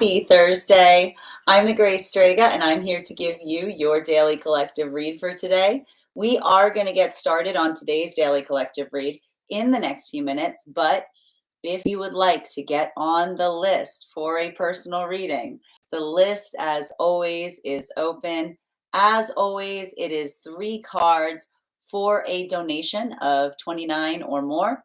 Happy Thursday. I'm the Grace Strega, and I'm here to give you your daily collective read for today. We are going to get started on today's daily collective read in the next few minutes, but if you would like to get on the list for a personal reading, the list, as always, is open. As always, it is 3 cards for a donation of $29 or more.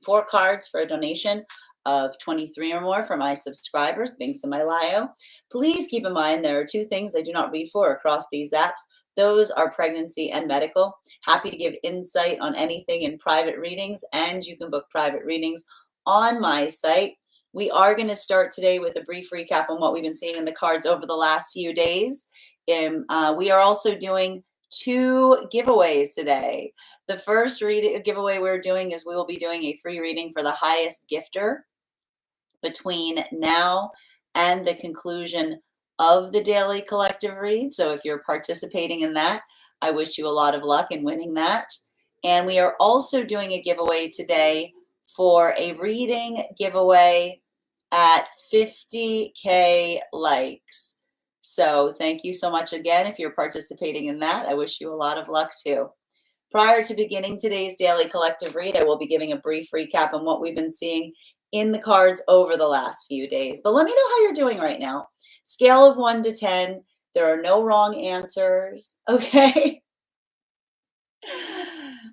4 cards for a donation of $23 or more for my subscribers, links in my bio. Please keep in mind there are 2 things I do not read for across these apps. Those are pregnancy and medical. Happy to give insight on anything in private readings, and you can book private readings on my site. We are going to start today with a brief recap on what we've been seeing in the cards over the last few days. We are also doing 2 giveaways today. The first giveaway we're doing is we will be doing a free reading for the highest gifter between now and the conclusion of the daily collective read. So if you're participating in that, I wish you a lot of luck in winning that. And we are also doing a giveaway today for a reading giveaway at 50K likes. So thank you so much again if you're participating in that. I wish you a lot of luck too. Prior to beginning today's daily collective read, I will be giving a brief recap on what we've been seeing in the cards over the last few days. But let me know how you're doing right now. Scale of 1 to 10. There are no wrong answers, okay?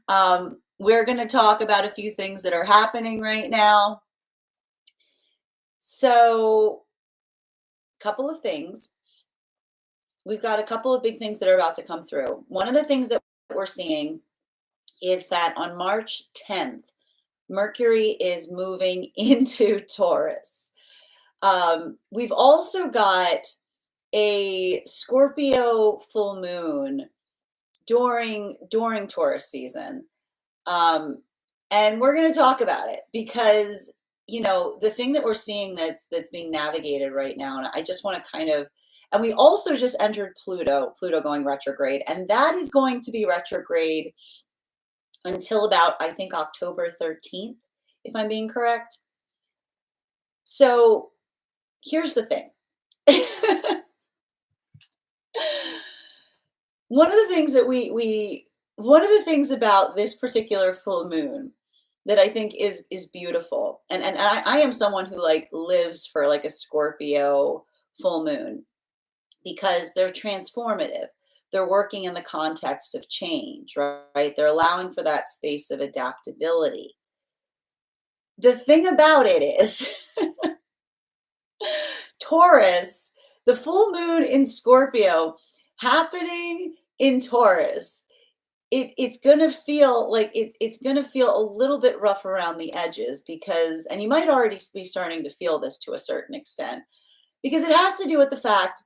We're going to talk about a few things that are happening right now. So, a couple of things. We've got a couple of big things that are about to come through. One of the things that we're seeing is that on March 10th, Mercury is moving into Taurus. We've also got a Scorpio full moon during Taurus season. And we're going to talk about it because, you know, the thing that we're seeing that's being navigated right now, and I just want to kind of, and we also just entered Pluto going retrograde, and that is going to be retrograde until about, I think, October 13th, if I'm being correct. So here's the thing. One of the things that one of the things about this particular full moon that I think is beautiful, and I am someone who like lives for like a Scorpio full moon because they're transformative. They're working in the context of change, right? They're allowing for that space of adaptability. The thing about it is Taurus, the full moon in Scorpio happening in Taurus, it's going to feel like it's going to feel a little bit rough around the edges because, and you might already be starting to feel this to a certain extent, because it has to do with the fact,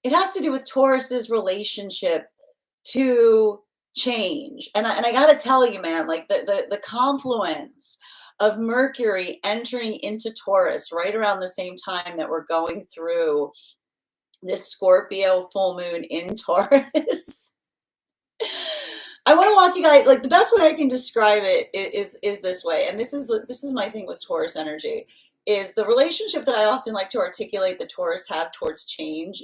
it has to do with Taurus's relationship to change. And I got to tell you, man, like the confluence of Mercury entering into Taurus right around the same time that we're going through this Scorpio full moon in Taurus. I want to walk you guys, like the best way I can describe it is this way. And this is my thing with Taurus energy, is the relationship that I often like to articulate the Taurus have towards change.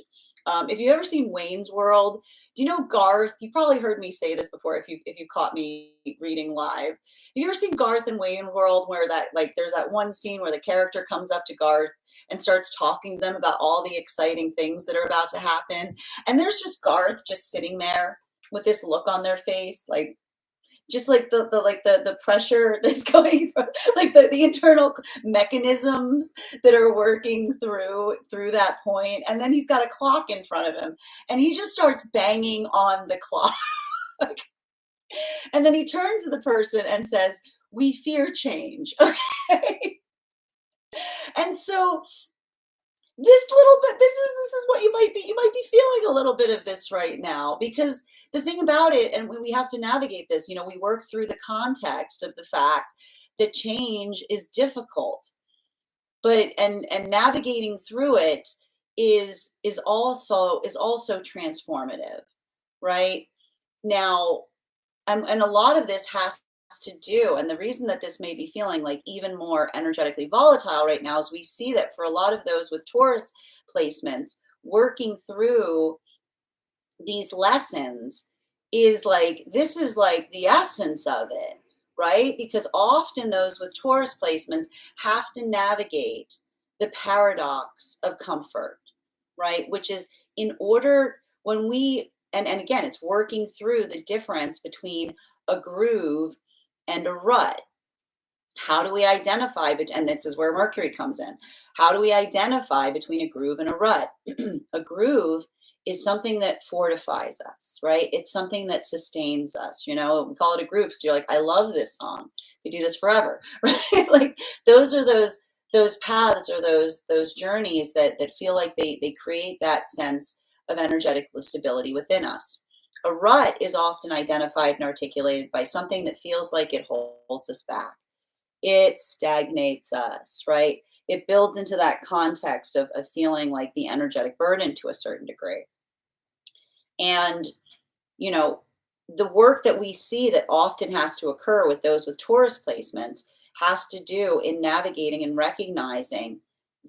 If you've ever seen Wayne's World, do you know Garth? You probably heard me say this before if you caught me reading live. Have you ever seen Garth in Wayne's World where that, like, there's that one scene where the character comes up to Garth and starts talking to them about all the exciting things that are about to happen, and there's just Garth just sitting there with this look on their face, like just like the pressure that's going through, like the internal mechanisms that are working through that point. And then he's got a clock in front of him and he just starts banging on the clock. And then he turns to the person and says, "We fear change." Okay. And so this little bit, this is what you might be feeling a little bit of this right now, because the thing about it, and we have to navigate this, you know, we work through the context of the fact that change is difficult, but and navigating through it is also transformative, right? Now, and a lot of this has to do, and the reason that this may be feeling like even more energetically volatile right now is we see that for a lot of those with Taurus placements, working through these lessons is like, this is like the essence of it, right? Because often those with Taurus placements have to navigate the paradox of comfort, right? Which is in order when we, and again, it's working through the difference between a groove and a rut. How do we identify, and this is where Mercury comes in. How do we identify between a groove and a rut? A groove is something that fortifies us, right? It's something that sustains us. You know, we call it a groove because you're like, I love this song. We do this forever, right? Like those are those paths or those journeys that feel like they create that sense of energetic stability within us. A rut is often identified and articulated by something that feels like it holds us back. It stagnates us, right? It builds into that context of feeling like the energetic burden to a certain degree. And, you know, the work that we see that often has to occur with those with Taurus placements has to do in navigating and recognizing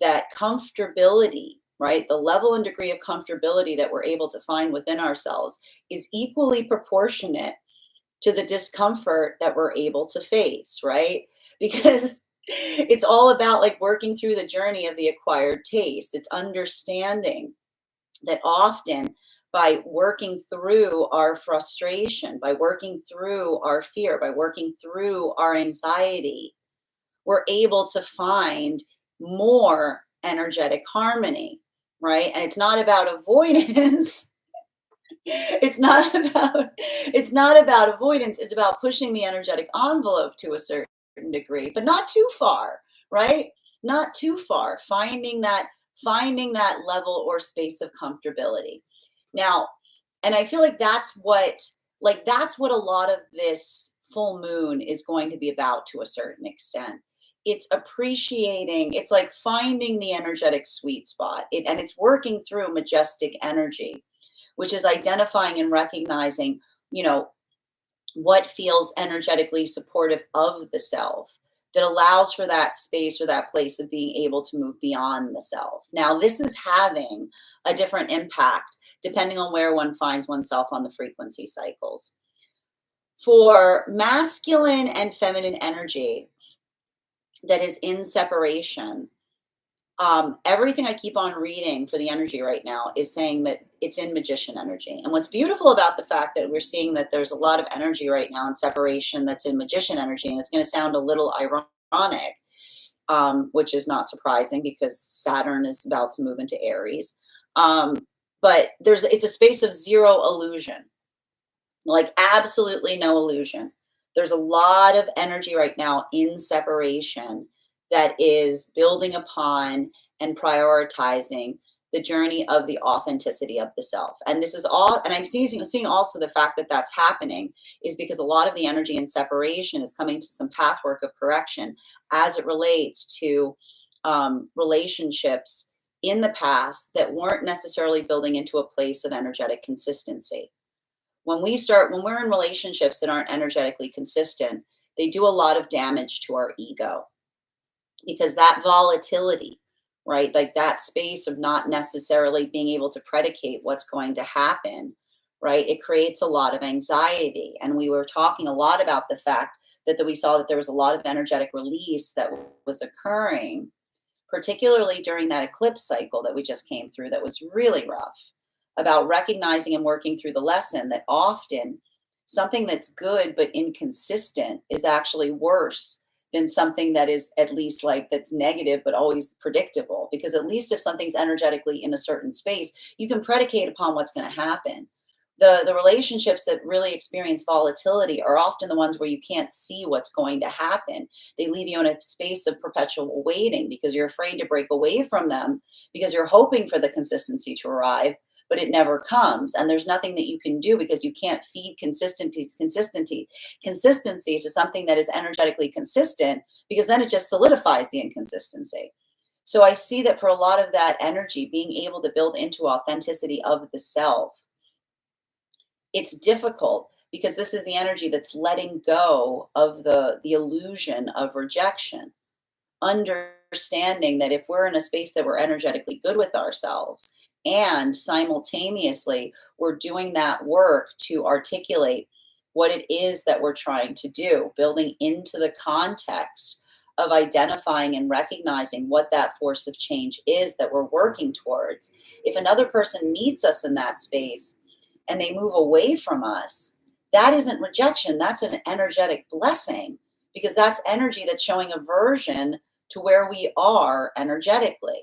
that comfortability, right? The level and degree of comfortability that we're able to find within ourselves is equally proportionate to the discomfort that we're able to face, right? Because it's all about like working through the journey of the acquired taste. It's understanding that often by working through our frustration, by working through our fear, by working through our anxiety, we're able to find more energetic harmony, right? And it's not about avoidance. It's not about avoidance. It's about pushing the energetic envelope to a certain degree, but not too far, right? Not too far. Finding that level or space of comfortability. Now, and I feel like that's what a lot of this full moon is going to be about to a certain extent. It's appreciating, it's like finding the energetic sweet spot. And it's working through majestic energy, which is identifying and recognizing, you know, what feels energetically supportive of the self that allows for that space or that place of being able to move beyond the self. Now, this is having a different impact depending on where one finds oneself on the frequency cycles. For masculine and feminine energy that is in separation, everything I keep on reading for the energy right now is saying that it's in magician energy. And what's beautiful about the fact that we're seeing that there's a lot of energy right now in separation that's in magician energy, and it's going to sound a little ironic, which is not surprising because Saturn is about to move into Aries. But it's a space of zero illusion, like absolutely no illusion. There's a lot of energy right now in separation that is building upon and prioritizing the journey of the authenticity of the self. And this is all, and I'm seeing also the fact that that's happening is because a lot of the energy in separation is coming to some pathwork of correction as it relates to relationships in the past that weren't necessarily building into a place of energetic consistency. When we're in relationships that aren't energetically consistent, they do a lot of damage to our ego because that volatility, right? Like that space of not necessarily being able to predicate what's going to happen, right? It creates a lot of anxiety. And we were talking a lot about the fact that we saw that there was a lot of energetic release that was occurring, particularly during that eclipse cycle that we just came through that was really rough, about recognizing and working through the lesson that often something that's good but inconsistent is actually worse than something that is at least like that's negative but always predictable. Because at least if something's energetically in a certain space, you can predicate upon what's going to happen. The relationships that really experience volatility are often the ones where you can't see what's going to happen. They leave you in a space of perpetual waiting because you're afraid to break away from them because you're hoping for the consistency to arrive, but it never comes. And there's nothing that you can do because you can't feed consistency to something that is energetically consistent, because then it just solidifies the inconsistency. So I see that for a lot of that energy, being able to build into authenticity of the self, it's difficult because this is the energy that's letting go of the illusion of rejection, understanding that if we're in a space that we're energetically good with ourselves and simultaneously we're doing that work to articulate what it is that we're trying to do, building into the context of identifying and recognizing what that force of change is that we're working towards. If another person meets us in that space and they move away from us, that isn't rejection, that's an energetic blessing, because that's energy that's showing aversion to where we are energetically.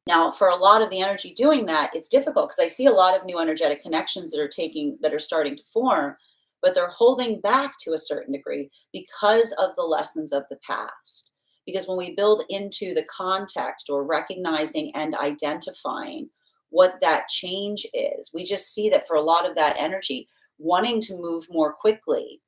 Now, for a lot of the energy doing that, it's difficult because I see a lot of new energetic connections that are starting to form, but they're holding back to a certain degree because of the lessons of the past. Because when we build into the context or recognizing and identifying what that change is, we just see that for a lot of that energy, wanting to move more quickly,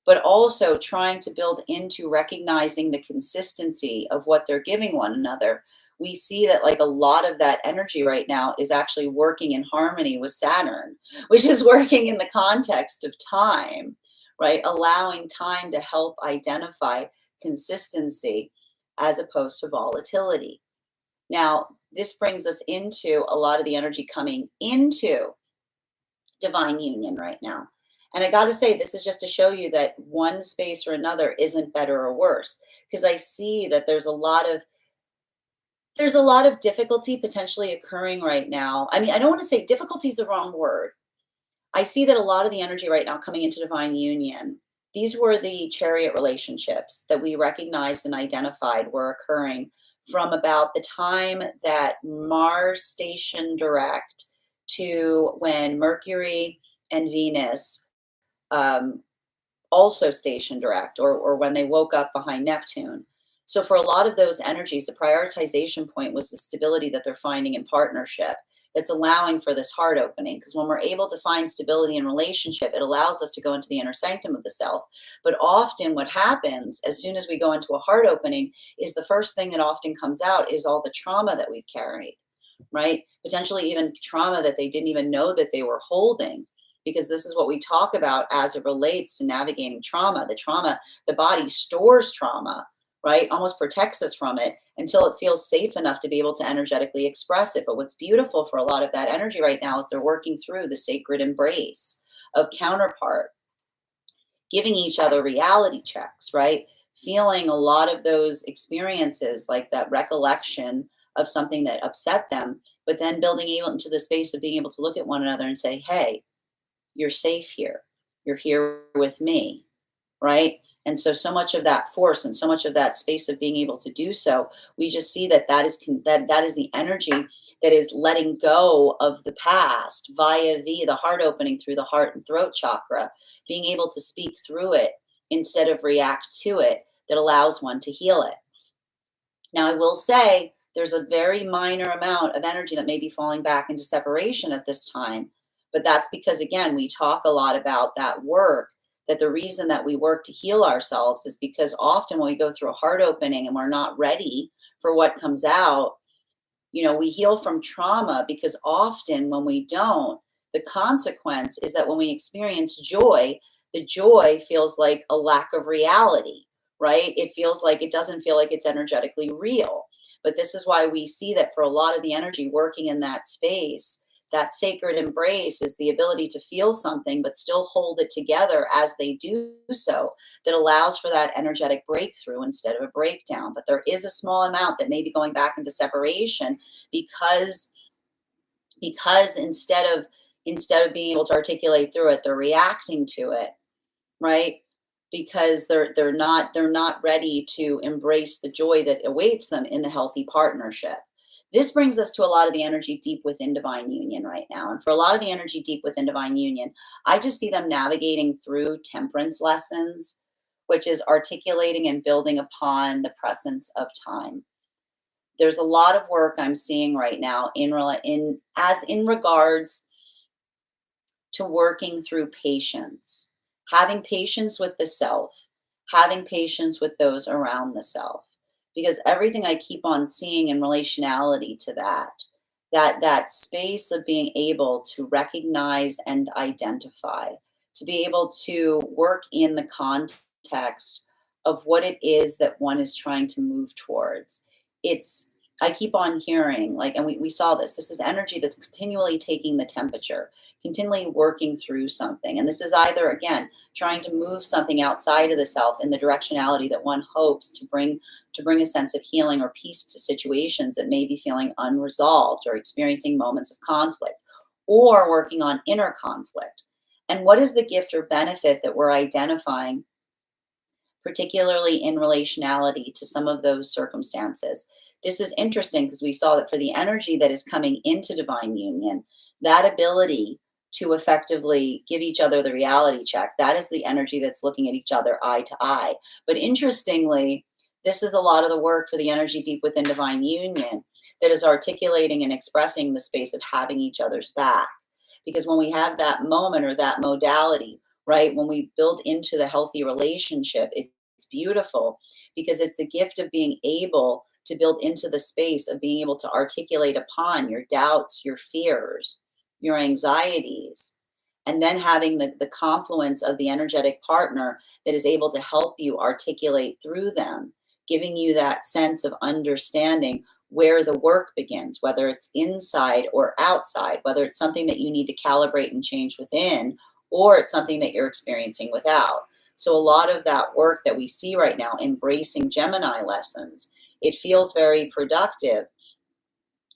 but also trying to build into recognizing the consistency of what they're giving one another. We see that like a lot of that energy right now is actually working in harmony with Saturn, which is working in the context of time, right? Allowing time to help identify consistency as opposed to volatility. Now, this brings us into a lot of the energy coming into divine union right now. And I got to say, this is just to show you that one space or another isn't better or worse, because I see that there's a lot of difficulty potentially occurring right now. I mean, I don't want to say difficulty is the wrong word. I see that a lot of the energy right now coming into divine union, these were the chariot relationships that we recognized and identified were occurring from about the time that Mars stationed direct to when Mercury and Venus um, also stationed direct, or when they woke up behind Neptune. So for a lot of those energies, the prioritization point was the stability that they're finding in partnership that's allowing for this heart opening. Because when we're able to find stability in relationship, it allows us to go into the inner sanctum of the self. But often what happens as soon as we go into a heart opening is the first thing that often comes out is all the trauma that we've carried, right? Potentially even trauma that they didn't even know that they were holding, because this is what we talk about as it relates to navigating trauma. The body stores trauma, right? Almost protects us from it until it feels safe enough to be able to energetically express it. But what's beautiful for a lot of that energy right now is they're working through the sacred embrace of counterpart, giving each other reality checks, right? Feeling a lot of those experiences, like that recollection of something that upset them, but then building into the space of being able to look at one another and say, hey, you're safe here. You're here with me, right? And so much of that force and so much of that space of being able to do so, we just see that is the energy that is letting go of the past via the heart opening through the heart and throat chakra, being able to speak through it instead of react to it, that allows one to heal it. Now, I will say there's a very minor amount of energy that may be falling back into separation at this time. But that's because, again, we talk a lot about that work, that the reason that we work to heal ourselves is because often when we go through a heart opening and we're not ready for what comes out, we heal from trauma, because often when we don't, the consequence is that when we experience joy, the joy feels like a lack of reality, right? It feels like it doesn't feel like it's energetically real. But this is why we see that for a lot of the energy working in that space, that sacred embrace is the ability to feel something but still hold it together as they do so, that allows for that energetic breakthrough instead of a breakdown. But there is a small amount that may be going back into separation, because instead of being able to articulate through it, they're reacting to it, right? Because they're not ready to embrace the joy that awaits them in the healthy partnership. This brings us to a lot of the energy deep within divine union right now. And for a lot of the energy deep within divine union, I just see them navigating through temperance lessons, which is articulating and building upon the presence of time. There's a lot of work I'm seeing right now in regards to working through patience, having patience with the self, having patience with those around the self. Because everything I keep on seeing in relationality to that that space of being able to recognize and identify, to be able to work in the context of what it is that one is trying to move towards. It's I keep on hearing, like, and we saw this. This is energy that's continually taking the temperature, continually working through something. And this is either, again, trying to move something outside of the self in the directionality that one hopes to bring a sense of healing or peace to situations that may be feeling unresolved or experiencing moments of conflict, or working on inner conflict. And what is the gift or benefit that we're identifying, particularly in relationality to some of those circumstances? This is interesting because we saw that for the energy that is coming into divine union, that ability to effectively give each other the reality check, that is the energy that's looking at each other eye to eye. But interestingly, this is a lot of the work for the energy deep within divine union that is articulating and expressing the space of having each other's back. Because when we have that moment or that modality, right, when we build into the healthy relationship, it's beautiful because it's the gift of being able to build into the space of being able to articulate upon your doubts, your fears, your anxieties, and then having the confluence of the energetic partner that is able to help you articulate through them, giving you that sense of understanding where the work begins, whether it's inside or outside, whether it's something that you need to calibrate and change within, or it's something that you're experiencing without. So a lot of that work that we see right now, embracing Gemini lessons, it feels very productive.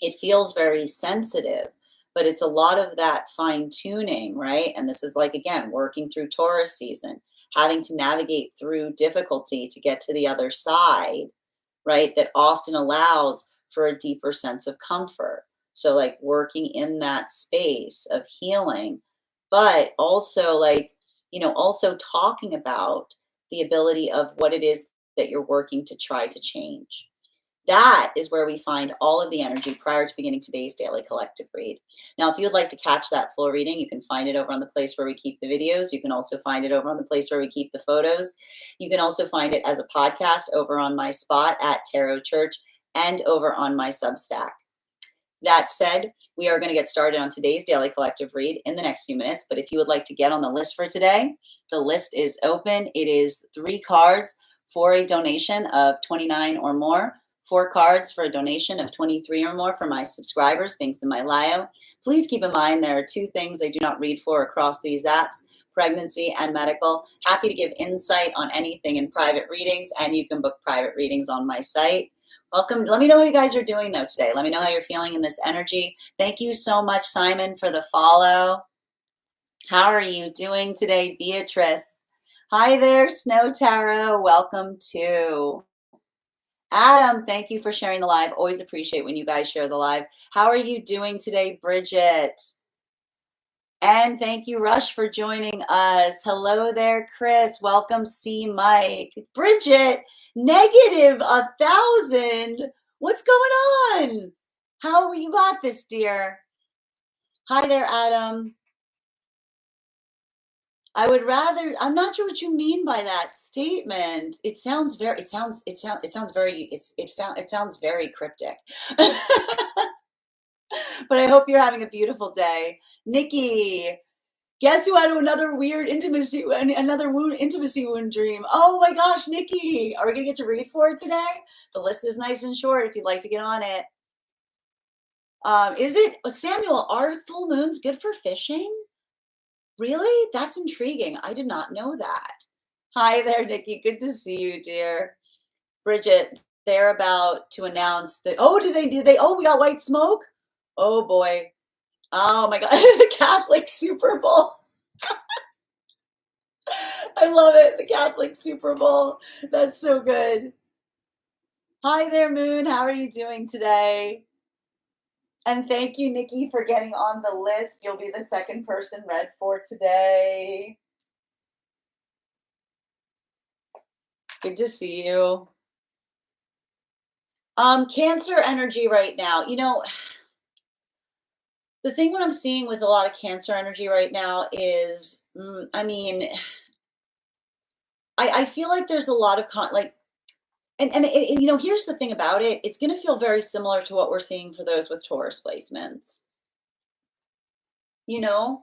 It feels very sensitive, but it's a lot of that fine tuning, right? And this is like, again, working through Taurus season, having to navigate through difficulty to get to the other side, right? That often allows for a deeper sense of comfort. So, like, working in that space of healing, but also, like, also talking about the ability of what it is that you're working to try to change. That is where we find all of the energy prior to beginning today's daily collective read. Now, if you would like to catch that full reading, you can find it over on the place where we keep the videos. You can also find it over on the place where we keep the photos. You can also find it as a podcast over on my spot at Tarot Church and over on my Substack. That said, we are going to get started on today's daily collective read in the next few minutes. But if you would like to get on the list for today, the list is open. It is 3 cards for a donation of $29 or more. 4 cards for a donation of $23 or more for my subscribers, links in my bio. Please keep in mind there are 2 things I do not read for across these apps: pregnancy and medical. Happy to give insight on anything in private readings, and you can book private readings on my site. Welcome. Let me know how you guys are doing though today. Let me know how you're feeling in this energy. Thank you so much, Simon, for the follow. How are you doing today, Beatrice? Hi there, Snow Tarot. Welcome too. Adam, thank you for sharing the live. Always appreciate when you guys share the live. How are you doing today, Bridget? And thank you, Rush, for joining us. Hello there, Chris. Welcome, C. Mike. Bridget, negative 1,000. What's going on? How you got this, dear? Hi there, Adam. I would rather, I'm not sure what you mean by that statement. It sounds very, it sounds very, it sounds very cryptic. But I hope you're having a beautiful day. Nikki, guess who had another weird intimacy wound dream? Oh my gosh, Nikki, are we gonna get to read for it today? The list is nice and short if you'd like to get on it. Is it, Samuel, are full moons good for fishing? Really? That's intriguing. I did not know that. Hi there, Nikki. Good to see you, dear. Bridget, they're about to announce that. Oh, oh, we got white smoke? Oh boy. Oh my God. The Catholic Super Bowl. I love it. The Catholic Super Bowl. That's so good. Hi there, Moon. How are you doing today? And thank you, Nikki, for getting on the list. You'll be the second person read for today. Good to see you. Cancer energy right now. The thing what I'm seeing with a lot of Cancer energy right now is, I feel like there's a lot of here's the thing about it. It's going to feel very similar to what we're seeing for those with Taurus placements, you know,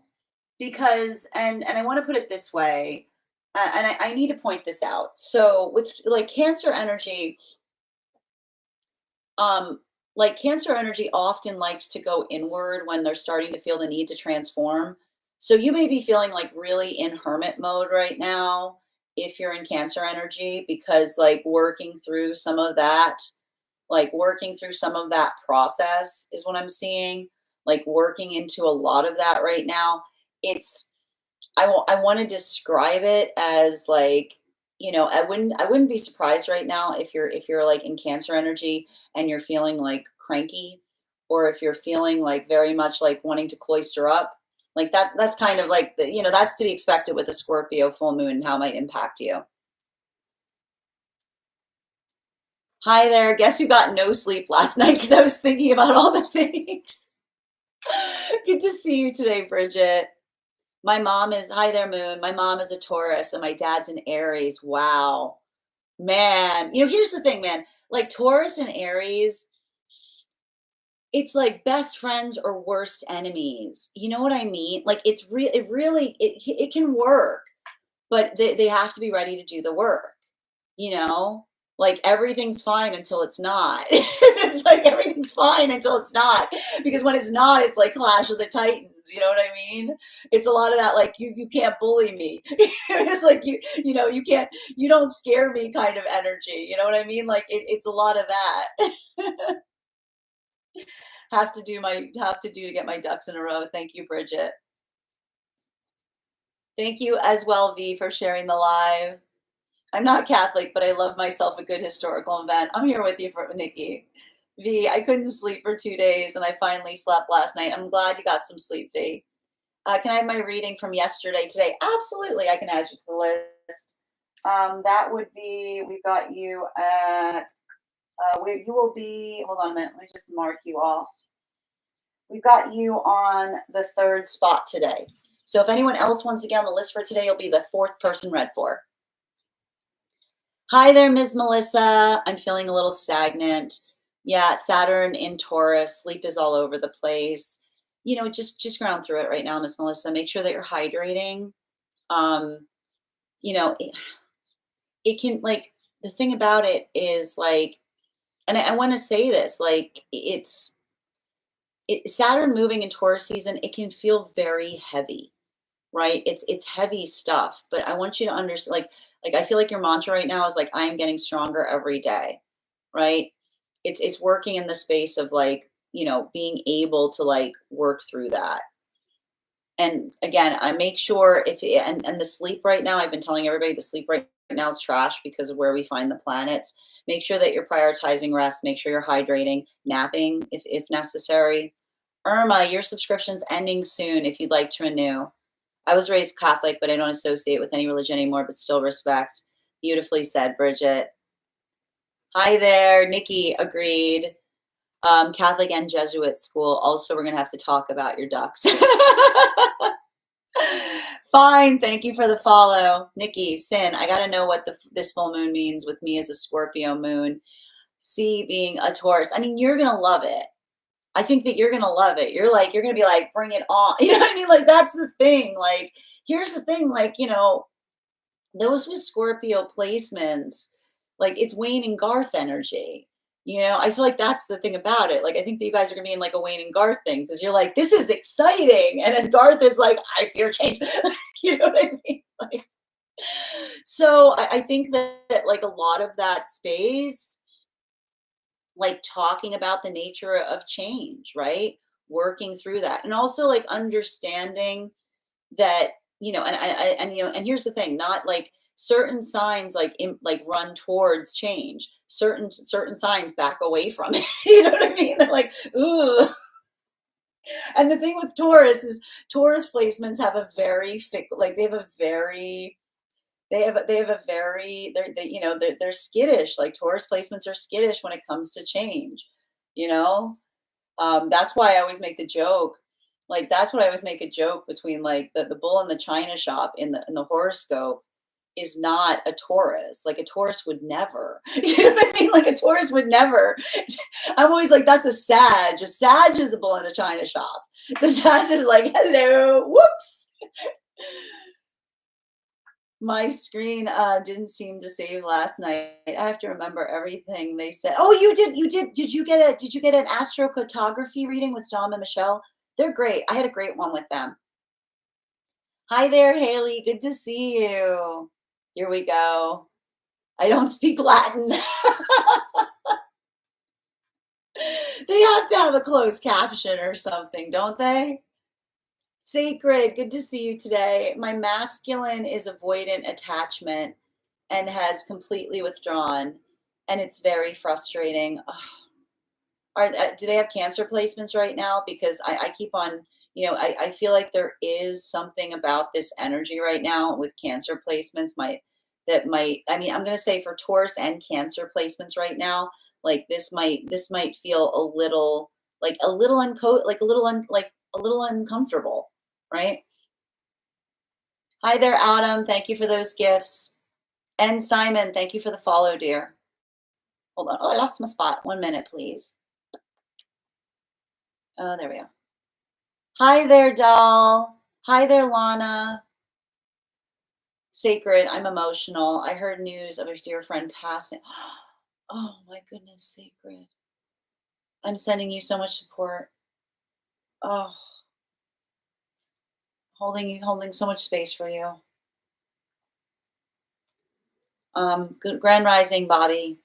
because and I want to put it this way, and I need to point this out. So with like Cancer energy, um, like Cancer energy often likes to go inward when they're starting to feel the need to transform. So you may be feeling like really in hermit mode right now if you're in Cancer energy, because like working through some of that process is what I'm seeing, like working into a lot of that right now. It's I want to describe it as like, I wouldn't be surprised right now if you're like in Cancer energy and you're feeling like cranky, or if you're feeling like very much like wanting to cloister up. Like that's kind of like that's to be expected with the Scorpio full moon and how it might impact you. Hi there. Guess who got no sleep last night because I was thinking about all the things. Good to see you today, Bridget. Hi there, Moon. My mom is a Taurus and my dad's an Aries. Wow. Man, here's the thing, man. Like Taurus and Aries, it's like best friends or worst enemies. You know what I mean? Like it really it can work, but they have to be ready to do the work, you know? Like everything's fine until it's not. It's like everything's fine until it's not. Because when it's not, it's like Clash of the Titans. You know what I mean? It's a lot of that, like you can't bully me. It's like you don't scare me kind of energy. You know what I mean? Like it's a lot of that. Have to do to get my ducks in a row. Thank you, Bridget. Thank you as well, V, for sharing the live. I'm not Catholic, but I love myself a good historical event. I'm here with you for Nikki. V, I couldn't sleep for 2 days and I finally slept last night. I'm glad you got some sleep, V. Can I have my reading from yesterday today? Absolutely, I can add you to the list. That would be, we've got you at, where you will be, hold on a minute, let me just mark you off. We've got you on the third spot today. So if anyone else wants to get on the list for today, you'll be the fourth person read for. Hi there, Ms. Melissa. I'm feeling a little stagnant. Yeah, Saturn in Taurus. Sleep is all over the place. Just ground through it right now, Miss Melissa. Make sure that you're hydrating. Um, it can like the thing about it is like, and I want to say this, like Saturn moving in Taurus season, it can feel very heavy, right? It's heavy stuff, but I want you to understand, like I feel like your mantra right now is like I am getting stronger every day, right? It's working in the space of like being able to like work through that. And again, I make sure and the sleep right now, I've been telling everybody the sleep right now is trash because of where we find the planets. Make sure that you're prioritizing rest. Make sure you're hydrating, napping if necessary. Irma, your subscription's ending soon if you'd like to renew. I was raised Catholic, but I don't associate with any religion anymore, but still respect. Beautifully said, Bridget. Hi there, Nikki agreed. Catholic and Jesuit school. Also, we're going to have to talk about your ducks. Fine. Thank you for the follow. Nikki, Sin, I got to know what this full moon means with me as a Scorpio moon. C being a Taurus. I mean, you're going to love it. I think that you're going to love it. You're going to be like, bring it on. You know what I mean? Like, that's the thing. Like, here's the thing. Like, those with Scorpio placements, like it's Wayne and Garth energy. I feel like that's the thing about it. Like, I think that you guys are gonna be in like a Wayne and Garth thing because you're like, this is exciting. And then Garth is like, I fear change. You know what I mean? Like, so I think that like a lot of that space, like talking about the nature of change, right? Working through that. And also like understanding that and here's the thing, not like certain signs like run towards change, certain signs back away from it. You know what I mean? They're like, ooh. And the thing with Taurus is Taurus placements have a very like they have a very they have a very they're skittish. Like Taurus placements are skittish when it comes to change, you know. That's why I always make the joke. Like that's what I always make a joke between like the bull and the china shop in the horoscope. is not a Taurus. Like a Taurus would never. You know what I mean? Like a Taurus would never. I'm always like, that's a Sag. A Sag is a bull in a china shop. The Sag is like, hello, whoops. My screen didn't seem to save last night. I have to remember everything they said. Oh, you did. Did you get an astrocartography reading with Dom and Michelle? They're great. I had a great one with them. Hi there, Haley. Good to see you. Here we go. I don't speak Latin. They have to have a closed caption or something, don't they? Sacred, good to see you today. My masculine is avoidant attachment and has completely withdrawn, and it's very frustrating. Ugh. Do they have Cancer placements right now? Because I keep on, I feel like there is something about this energy right now with Cancer placements. I mean, I'm going to say for Taurus and Cancer placements right now, like this might feel a little like a little like a little uncomfortable, right? Hi there, Adam. Thank you for those gifts. And Simon, thank you for the follow, dear. Hold on. Oh, I lost my spot. 1 minute, please. Oh, there we go. Hi there, doll. Hi there, Lana. Sacred, I'm emotional. I heard news of a dear friend passing. Oh my goodness, Sacred. I'm sending you so much support. Oh, holding so much space for you. Good grand rising, Bobby.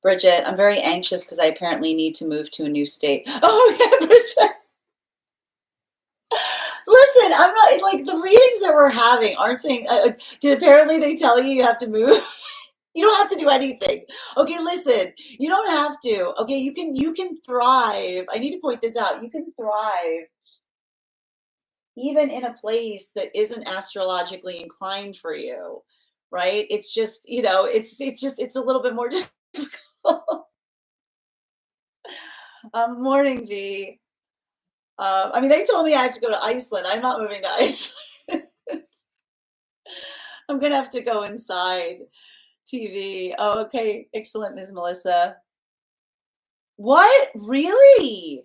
Bridget, I'm very anxious because I apparently need to move to a new state. Oh, yeah, Bridget. Listen, I'm not like the readings that we're having aren't saying, did apparently they tell you you have to move? You don't have to do anything. Okay, listen, you don't have to. Okay, you can thrive. I need to point this out. You can thrive even in a place that isn't astrologically inclined for you, right? It's just, it's a little bit more difficult. Morning, V. I mean, they told me I have to go to Iceland. I'm not moving to Iceland. I'm gonna have to go inside TV. Oh, okay. Excellent, Ms. Melissa. What? Really?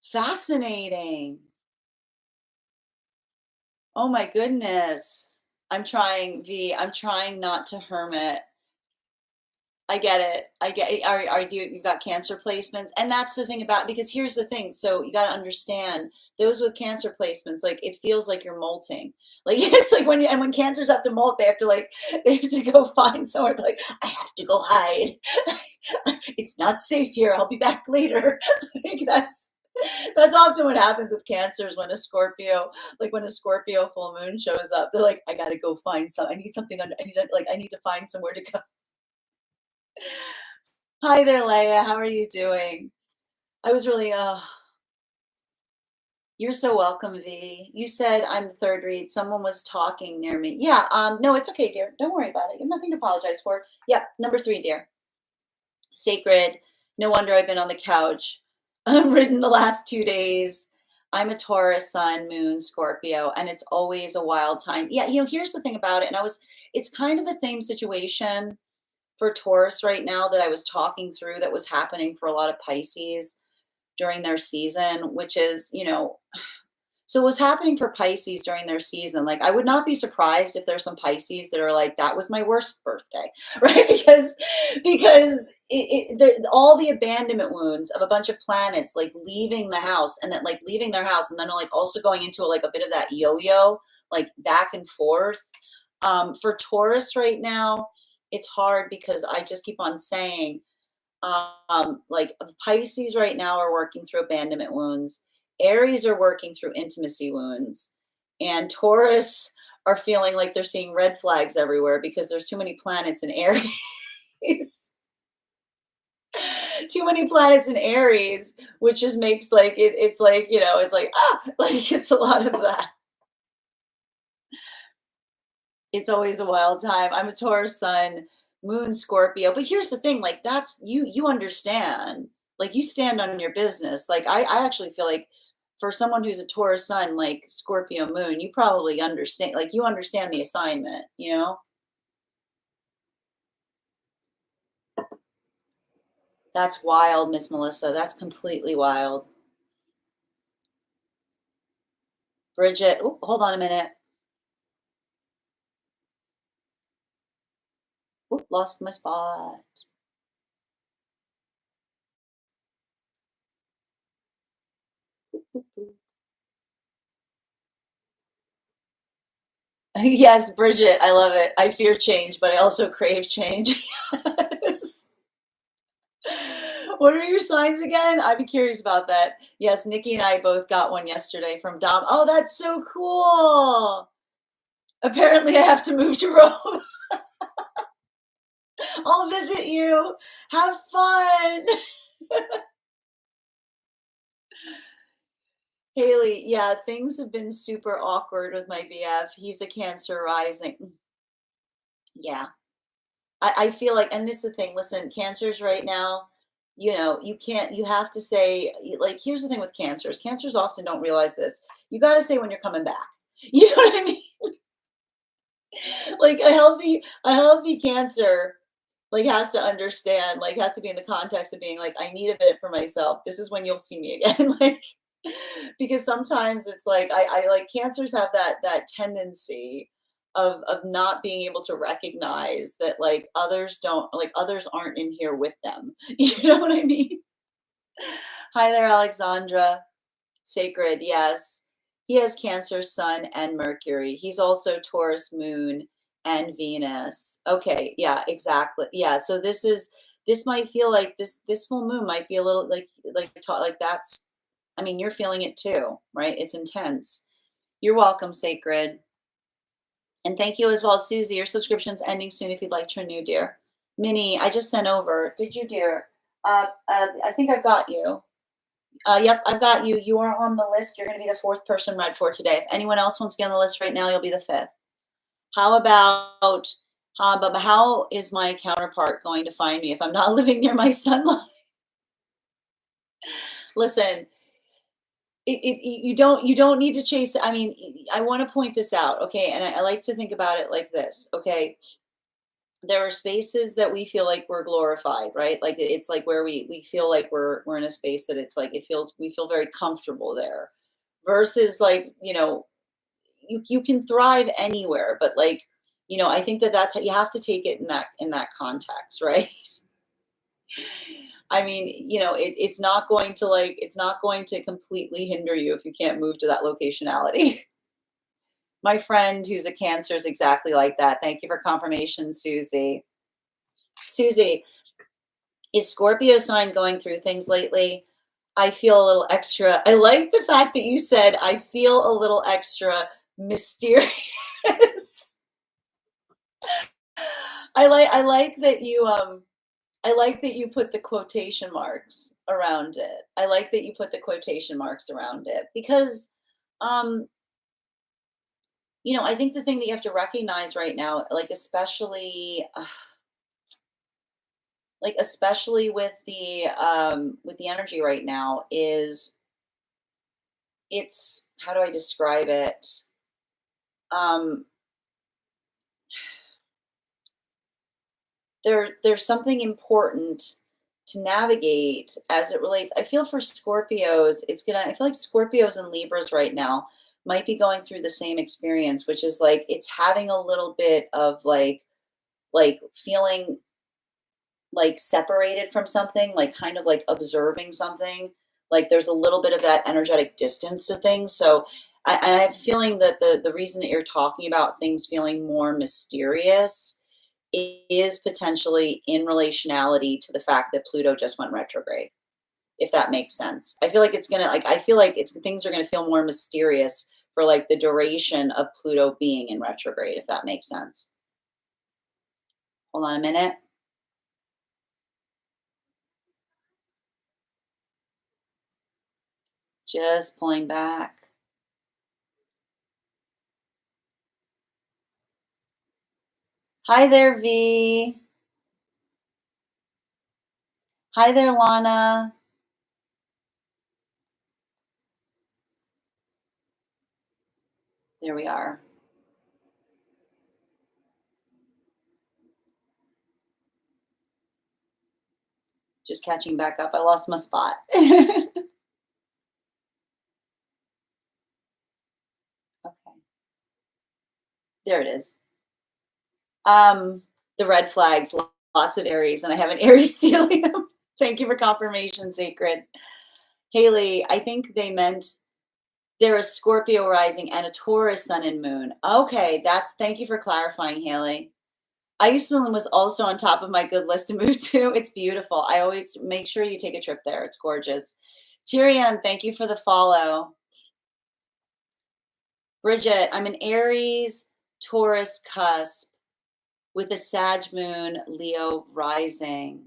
Fascinating. Oh my goodness. I'm trying, V. I'm trying not to hermit. I get it. I get it. You've got Cancer placements. And that's the thing about, because here's the thing. So you got to understand those with Cancer placements, like it feels like you're molting. Like it's like when cancers have to molt, they have to go find somewhere. Like, I have to go hide. It's not safe here. I'll be back later. Like that's often what happens with cancers when a Scorpio, when a Scorpio full moon shows up. They're like, I gotta go find some. I need something. I need to find somewhere to go. Hi there, Leia. How are you doing? I was really, you're so welcome, V. You said I'm the third read. Someone was talking near me. Yeah, no, it's okay, dear. Don't worry about it. You have nothing to apologize for. Yep, number 3, dear. Sacred. No wonder I've been on the couch. I'm ridden the last 2 days. I'm a Taurus, Sun, Moon, Scorpio, and it's always a wild time. Yeah, here's the thing about it, it's kind of the same situation for Taurus right now that I was talking through that was happening for a lot of Pisces during their season, which is, so what's happening for Pisces during their season, like I would not be surprised if there's some Pisces that are like, that was my worst birthday, right? Because all the abandonment wounds of a bunch of planets like leaving the house and then like leaving their house and then like also going into like a bit of that yo-yo, like back and forth. For Taurus right now, it's hard because I just keep on saying, like Pisces right now are working through abandonment wounds. Aries are working through intimacy wounds, and Taurus are feeling like they're seeing red flags everywhere because there's too many planets in Aries. Too many planets in Aries, which just makes like it's like, it's like, like it's a lot of that. It's always a wild time. I'm a Taurus Sun, Moon Scorpio. But here's the thing, like that's you understand. Like you stand on your business. Like I actually feel like for someone who's a Taurus sun, like Scorpio moon, you probably understand, like you understand the assignment, you know? That's wild, Miss Melissa. That's completely wild. Bridget, oh, hold on a minute. Oop, lost my spot. Yes, Bridget, I love it. I fear change, but I also crave change. Yes. What are your signs again? I'd be curious about that. Yes, Nikki and I both got one yesterday from Dom. Oh, that's so cool. Apparently, I have to move to Rome. I'll visit you. Have fun. Haley, yeah, things have been super awkward with my BF. He's a Cancer rising. Yeah. I feel like, and this is the thing, listen, cancers right now, you know, you can't, you have to say, like, here's the thing with cancers. Cancers often don't realize this. You got to say when you're coming back. You know what I mean? Like a healthy cancer, like has to understand, like has to be in the context of being like, I need a bit for myself. This is when you'll see me again. Like, because sometimes it's like I like cancers have that tendency of not being able to recognize that like others don't, like others aren't in here with them. You know what I mean? Hi there, Alexandra. Sacred, yes. He has Cancer Sun and Mercury. He's also Taurus Moon and Venus. Okay, yeah, exactly. Yeah, so this might feel like this full moon might be a little like that's, I mean, you're feeling it too, right? It's intense. You're welcome, Sacred. And thank you as well, Susie. Your subscription's ending soon if you'd like to renew, dear. Minnie, I just sent over. Did you, dear? I think I've got you. Yep, I've got you. You are on the list. You're going to be the fourth person read for today. If anyone else wants to be on the list right now, you'll be the fifth. How about, but how is my counterpart going to find me if I'm not living near my sunlight? Listen, you don't need to chase. I mean, I want to point this out, okay? And I like to think about it like this, okay? There are spaces that we feel like we're glorified, right? Like it's like where we feel like we're in a space that it's like it feels, we feel very comfortable there versus like, you know, you can thrive anywhere, but like, you know, I think that that's how you have to take it in that context, right? I mean, you know, it's not going to like, it's not going to completely hinder you if you can't move to that locationality. My friend who's a Cancer is exactly like that. Thank you for confirmation, Susie. Susie, is Scorpio sign going through things lately? I feel a little extra. I like the fact that you said I feel a little extra mysterious. I like that you I like that you put the quotation marks around it. I like that you put the quotation marks around it because um you know, I think the thing that you have to recognize right now, like especially with the energy right now is it's, how do I describe it? Um there's something important to navigate as it relates. I feel for Scorpios, I feel like Scorpios and Libras right now might be going through the same experience, which is like it's having a little bit of like feeling like separated from something, like kind of like observing something. Like there's a little bit of that energetic distance to things. So I have a feeling that the reason that you're talking about things feeling more mysterious is potentially in relationality to the fact that Pluto just went retrograde, if that makes sense. I feel like it's gonna like I feel like it's things are gonna feel more mysterious for like the duration of Pluto being in retrograde, if that makes sense. Hold on a minute. Just pulling back. Hi there, V. Hi there, Lana. There we are. Just catching back up. I lost my spot. Okay, there it is. Um, the red flags, lots of Aries, and I have an Aries stellium. Thank you for confirmation, Sacred. Haley, I think they meant there is Scorpio rising and a Taurus sun and moon. Okay, thank you for clarifying, Haley. Iceland was also on top of my good list to move to. It's beautiful. I always make sure you take a trip there. It's gorgeous. Tyrion, thank you for the follow. Bridget, I'm an Aries Taurus cusp with a Sag moon, Leo rising.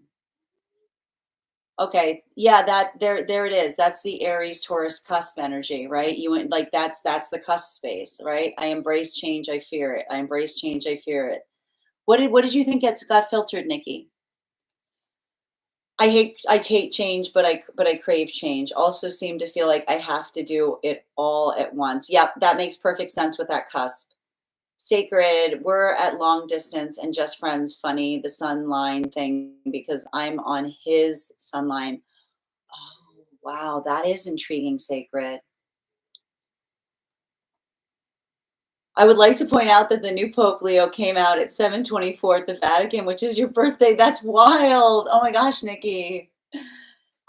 Okay, yeah, there it is. That's the Aries Taurus cusp energy, right? You went like that's the cusp space, right? I embrace change, I fear it. I embrace change, I fear it. What did you think got filtered, Nikki? I hate change, but I crave change. Also seem to feel like I have to do it all at once. Yep, that makes perfect sense with that cusp. Sacred, we're at long distance and just friends. Funny, the sun line thing because I'm on his sun line. Oh, wow, that is intriguing, Sacred. I would like to point out that the new Pope Leo came out at 7/24 at the Vatican, which is your birthday. That's wild. Oh my gosh, Nikki.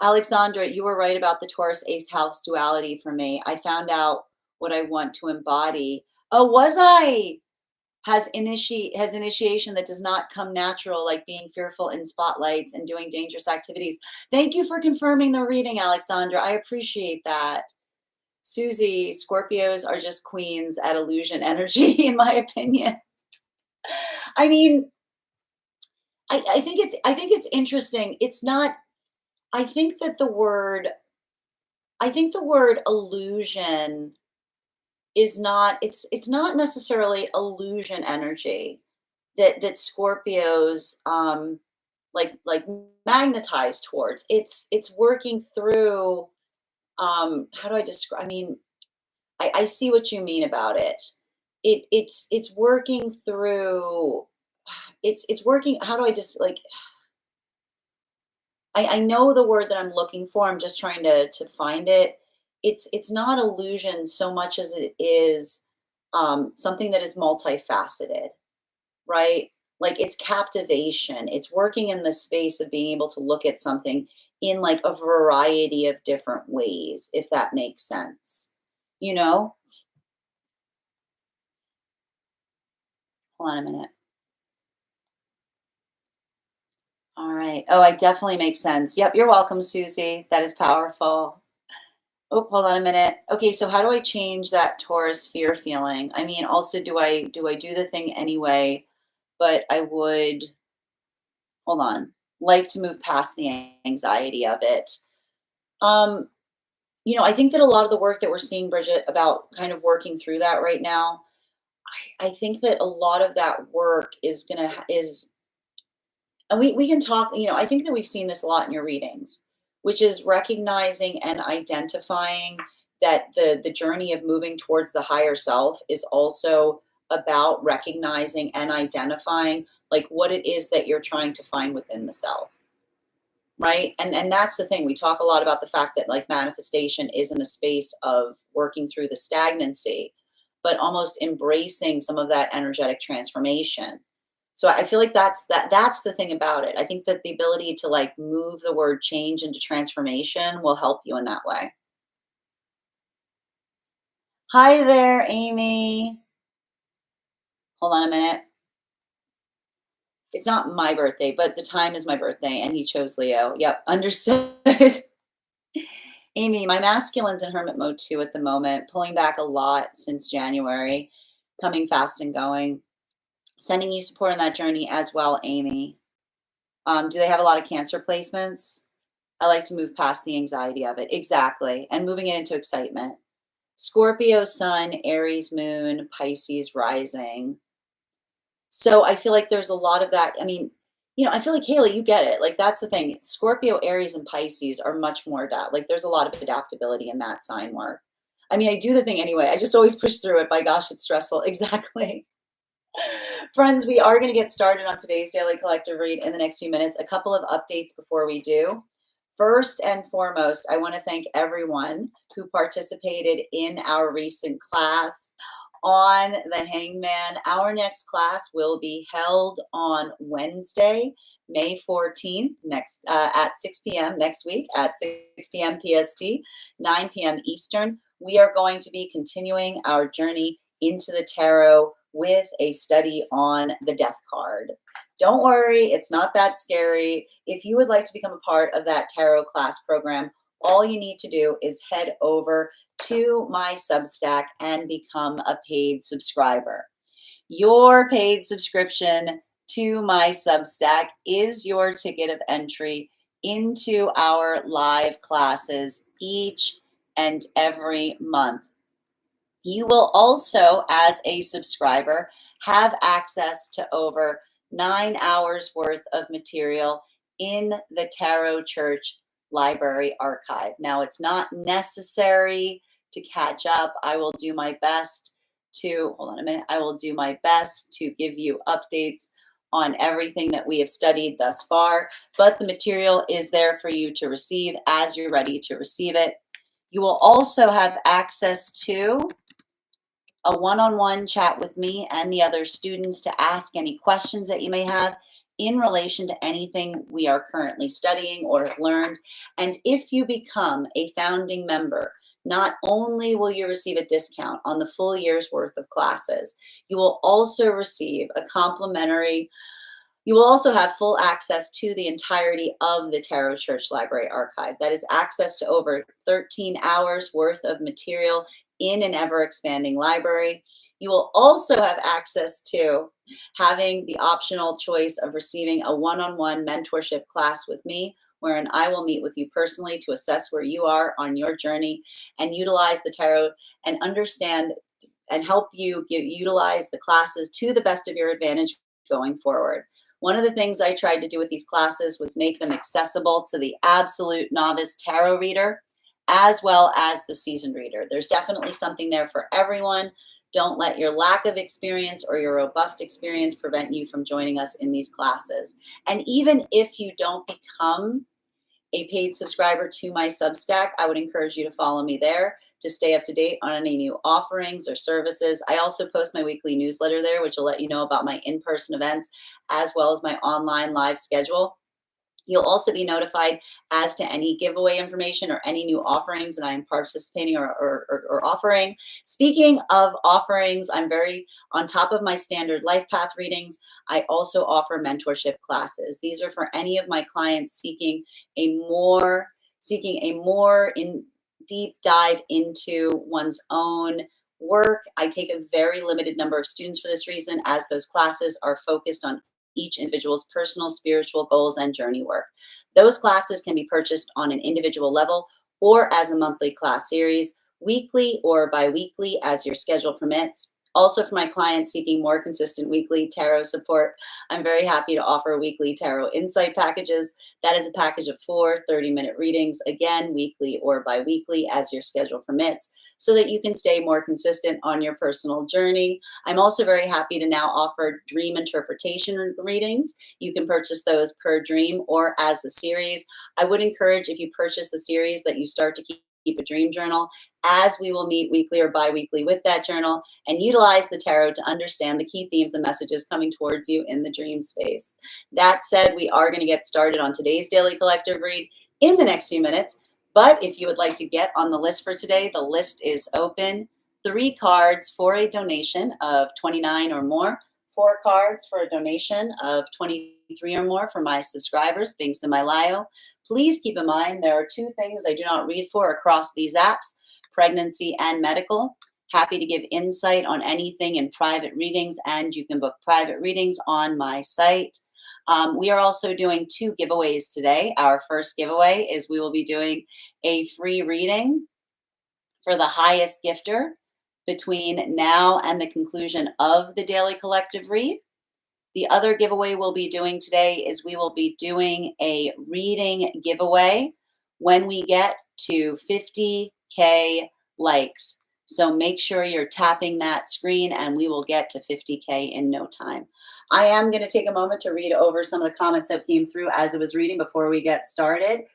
Alexandra, you were right about the Taurus Ace House duality for me. I found out what I want to embody. Oh, was I? Has initiation that does not come natural, like being fearful in spotlights and doing dangerous activities. Thank you for confirming the reading, Alexandra. I appreciate that. Susie, Scorpios are just queens at illusion energy, in my opinion. I mean, I think it's interesting. It's not. I think that the word I think the word illusion is not. It's not necessarily illusion energy that Scorpios like magnetize towards. It's working through. How do I describe? I mean, I see what you mean about it. It's working through. It's working. How do I just like? I know the word that I'm looking for. I'm just trying to find it. It's not illusion so much as it is something that is multifaceted, right? Like it's captivation. It's working in the space of being able to look at something in like a variety of different ways, if that makes sense. You know? Hold on a minute. All right. Oh, I definitely make sense. Yep, you're welcome, Susie. That is powerful. Oh, hold on a minute. Okay, so how do I change that Taurus fear feeling? I mean, also do I do the thing anyway, but I would hold on, like to move past the anxiety of it. Um, I think that a lot of the work that we're seeing, Bridget, about kind of working through that right now, I think that a lot of that work is and we can talk, I think that we've seen this a lot in your readings, which is recognizing and identifying that the journey of moving towards the higher self is also about recognizing and identifying like what it is that you're trying to find within the self, right? And that's the thing. We talk a lot about the fact that like manifestation isn't a space of working through the stagnancy, but almost embracing some of that energetic transformation. So I feel like that's the thing about it. I think that the ability to like move the word change into transformation will help you in that way. Hi there, Amy. Hold on a minute. It's not my birthday, but the time is my birthday and he chose Leo. Yep, understood. Amy, my masculine's in hermit mode too at the moment, pulling back a lot since January, coming fast and going. Sending you support on that journey as well, Amy. Do they have a lot of Cancer placements? I like to move past the anxiety of it. Exactly. And moving it into excitement. Scorpio sun, Aries moon, Pisces rising. So I feel like there's a lot of that. I mean, I feel like Haley, you get it. Like that's the thing. Scorpio, Aries, and Pisces are much more adapt. Like there's a lot of adaptability in that sign work. I mean, I do the thing anyway. I just always push through it. By gosh, it's stressful. Exactly. Friends, we are going to get started on today's daily collective read in the next few minutes. A couple of updates before we do. First and foremost, I want to thank everyone who participated in our recent class on the Hangman. Our next class will be held on Wednesday, May 14th, at 6 p.m. next week at 6 p.m. PST, 9 p.m. Eastern. We are going to be continuing our journey into the tarot with a study on the death card. Don't worry, it's not that scary. If you would like to become a part of that tarot class program, all you need to do is head over to my Substack and become a paid subscriber. Your paid subscription to my Substack is your ticket of entry into our live classes each and every month. You will also, as a subscriber, have access to over 9 hours worth of material in the Tarot Church Library Archive. Now, it's not necessary to catch up. I will do my best to, hold on a minute, I will do my best to give you updates on everything that we have studied thus far, but the material is there for you to receive as you're ready to receive it. You will also have access to a one-on-one chat with me and the other students to ask any questions that you may have in relation to anything we are currently studying or have learned. And if you become a founding member, not only will you receive a discount on the full year's worth of classes, you will also receive a complimentary. You will also have full access to the entirety of the Tarot Church Library Archive. That is access to over 13 hours worth of material in an ever-expanding library. You will also have access to having the optional choice of receiving a one-on-one mentorship class with me, wherein I will meet with you personally to assess where you are on your journey and utilize the tarot and understand and help you utilize the classes to the best of your advantage going forward. One of the things I tried to do with these classes was make them accessible to the absolute novice tarot reader, as well as the seasoned reader. There's definitely something there for everyone. Don't let your lack of experience or your robust experience prevent you from joining us in these classes. And even if you don't become a paid subscriber to my Substack, I would encourage you to follow me there to stay up to date on any new offerings or services. I also post my weekly newsletter there, which will let you know about my in-person events as well as my online live schedule. You'll also be notified as to any giveaway information or any new offerings that I'm participating or offering. Speaking of offerings, I'm very on top of my standard life path readings. I also offer mentorship classes. These are for any of my clients seeking a more in deep dive into one's own work. I take a very limited number of students for this reason, as those classes are focused on each individual's personal spiritual goals and journey work. Those classes can be purchased on an individual level or as a monthly class series, weekly or bi-weekly as your schedule permits. Also, for my clients seeking more consistent weekly tarot support, I'm very happy to offer weekly tarot insight packages. That is a package of 4 30-minute readings, again, weekly or bi-weekly as your schedule permits, so that you can stay more consistent on your personal journey. I'm also very happy to now offer dream interpretation readings. You can purchase those per dream or as a series. I would encourage, if you purchase the series, that you start to keep a dream journal, as we will meet weekly or bi-weekly with that journal and utilize the tarot to understand the key themes and messages coming towards you in the dream space. That said, we are going to get started on today's daily collective read in the next few minutes. But if you would like to get on the list for today, the list is open. 3 cards for a donation of $29 or more. 4 cards for a donation of $23 or more for my subscribers, links in my bio. Please keep in mind there are 2 things I do not read for across these apps: pregnancy and medical. Happy to give insight on anything in private readings, and you can book private readings on my site. We are also doing 2 giveaways today. Our first giveaway is we will be doing a free reading for the highest gifter between now and the conclusion of the daily collective read. The other giveaway we'll be doing today is we will be doing a reading giveaway when we get to 50K likes. So make sure you're tapping that screen and we will get to 50K in no time. I am going to take a moment to read over some of the comments that came through as it was reading before we get started.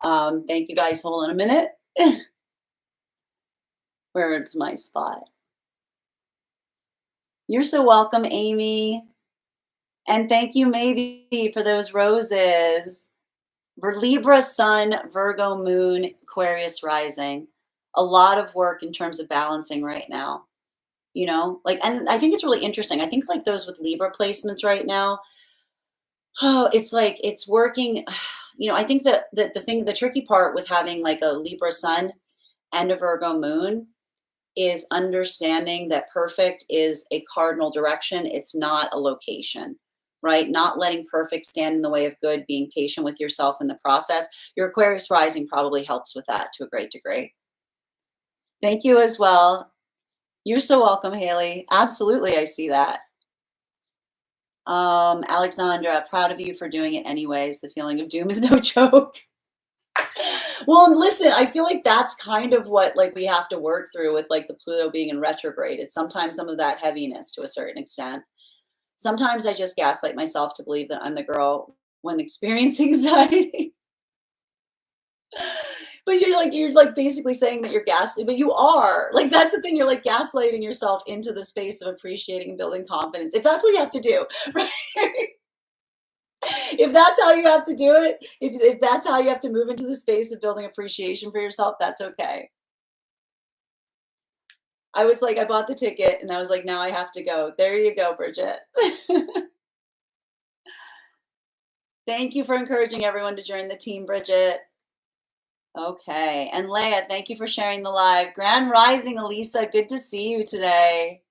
Thank you guys. Hold on a minute. Where's my spot? You're so welcome, Amy. And thank you, Maybe, for those roses. Libra Sun, Virgo Moon, Aquarius Rising. A lot of work in terms of balancing right now. You know, like, and I think it's really interesting. I think like those with Libra placements right now, oh, it's like it's working. You know, I think that the tricky part with having like a Libra Sun and a Virgo Moon is understanding that perfect is a cardinal direction. It's not a location, right? Not letting perfect stand in the way of good, being patient with yourself in the process. Your Aquarius rising probably helps with that to a great degree. Thank you as well. You're so welcome, Haley. Absolutely, I see that. Alexandra, proud of you for doing it anyways. The feeling of doom is no joke. Well, and listen, I feel like that's kind of what like we have to work through with like the Pluto being in retrograde. It's sometimes some of that heaviness to a certain extent. Sometimes I just gaslight myself to believe that I'm the girl when experiencing anxiety. But you're like basically saying that you're gaslighting, but you are. Like that's the thing, you're like gaslighting yourself into the space of appreciating and building confidence. If that's what you have to do, right? If that's how you have to do it, if that's how you have to move into the space of building appreciation for yourself, that's okay. I was like, I bought the ticket and I was like, now I have to go. There you go, Bridget. Thank you for encouraging everyone to join the team, Bridget. Okay. And Leah, thank you for sharing the live. Grand Rising, Elisa. Good to see you today.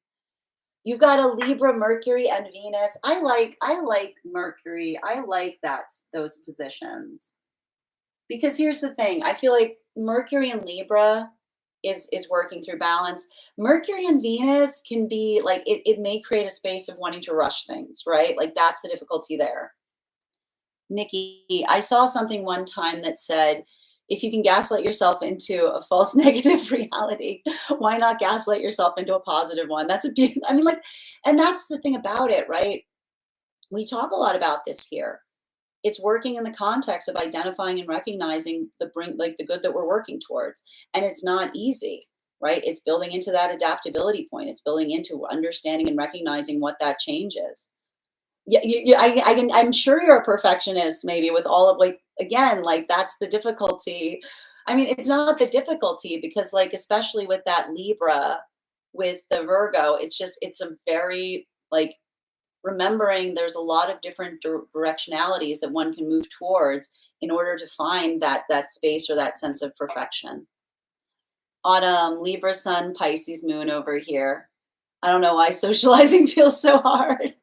You've got a Libra, Mercury, and Venus. I like Mercury. I like those positions. Because here's the thing. I feel like Mercury and Libra is working through balance. Mercury and Venus can be like it may create a space of wanting to rush things, right? Like that's the difficulty there. Nikki, I saw something one time that said, if you can gaslight yourself into a false negative reality, why not gaslight yourself into a positive one? That's a big, I mean, like, and that's the thing about it, right? We talk a lot about this here. It's working in the context of identifying and recognizing the good that we're working towards. And it's not easy, right? It's building into that adaptability point. It's building into understanding and recognizing what that change is. Yeah, I'm sure you're a perfectionist, maybe with all of like, again, like that's the difficulty. I mean, it's not the difficulty because like, especially with that Libra, with the Virgo, it's a very like remembering there's a lot of different directionalities that one can move towards in order to find that space or that sense of perfection. Autumn, Libra Sun, Pisces Moon over here. I don't know why socializing feels so hard.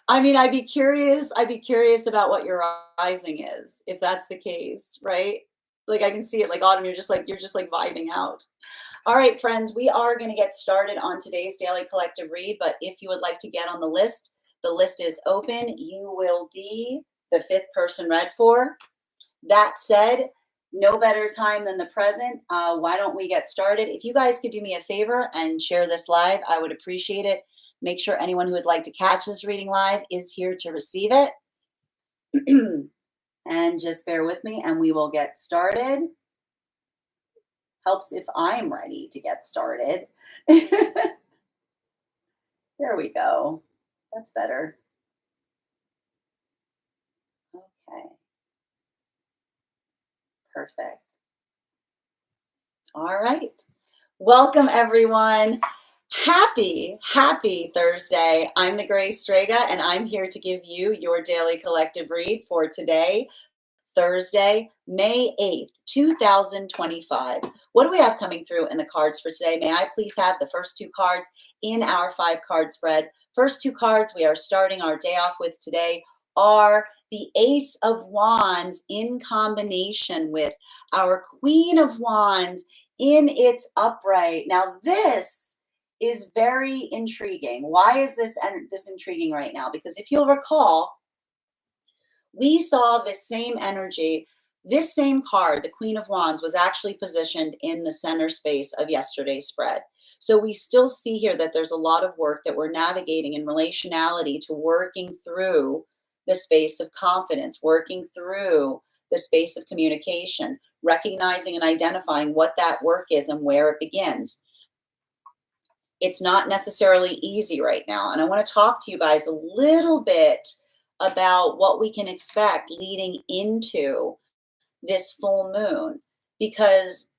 I mean, I'd be curious about what your rising is, if that's the case, right? Like I can see it like Autumn, you're just like vibing out. All right, friends, we are going to get started on today's daily collective read, but if you would like to get on the list is open. You will be the 5th person read for. That said, no better time than the present. Why don't we get started? If you guys could do me a favor and share this live, I would appreciate it. Make sure anyone who would like to catch this reading live is here to receive it. And just bear with me and we will get started. Helps if I'm ready to get started. There we go. That's better. Okay. Perfect. All right. Welcome, everyone. Happy Thursday. I'm the Grace Strega, and I'm here to give you your daily collective read for today, Thursday, May 8th, 2025. What do we have coming through in the cards for today? May I please have the first 2 cards in our 5-card spread? First 2 cards we are starting our day off with today are the Ace of Wands in combination with our Queen of Wands in its upright. Now this is very intriguing. Why is this intriguing right now? Because if you'll recall, we saw this same energy This same card, the Queen of Wands, was actually positioned in the center space of yesterday's spread. So we still see here that there's a lot of work that we're navigating in relationality to working through the space of confidence, working through the space of communication, recognizing and identifying what that work is and where it begins. It's not necessarily easy right now. And I want to talk to you guys a little bit about what we can expect leading into this full moon, because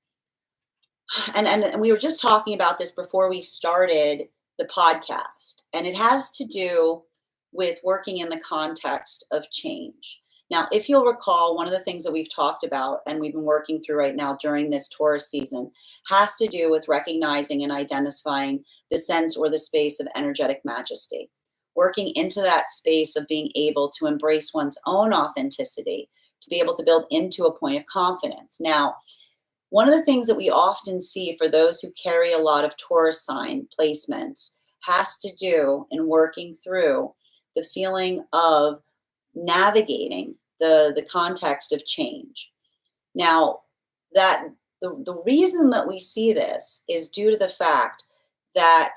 and we were just talking about this before we started the podcast, and it has to do with working in the context of change. Now, if you'll recall, one of the things that we've talked about and we've been working through right now during this Taurus season has to do with recognizing and identifying the sense or the space of energetic majesty, working into that space of being able to embrace one's own authenticity, to be able to build into a point of confidence. Now, one of the things that we often see for those who carry a lot of Taurus sign placements has to do in working through the feeling of navigating the context of change. Now, that the reason that we see this is due to the fact that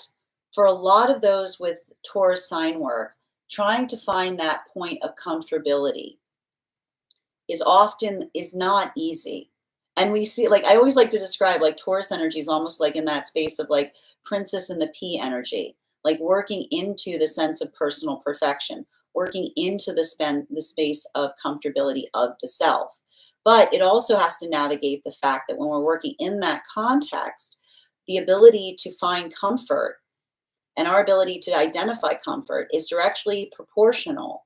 for a lot of those with Taurus sign work, trying to find that point of comfortability is not easy. And we see, like, I always like to describe like Taurus energy is almost like in that space of like Princess and the Pea energy, like working into the sense of personal perfection, working into the space of comfortability of the self. But it also has to navigate the fact that when we're working in that context, the ability to find comfort and our ability to identify comfort is directly proportional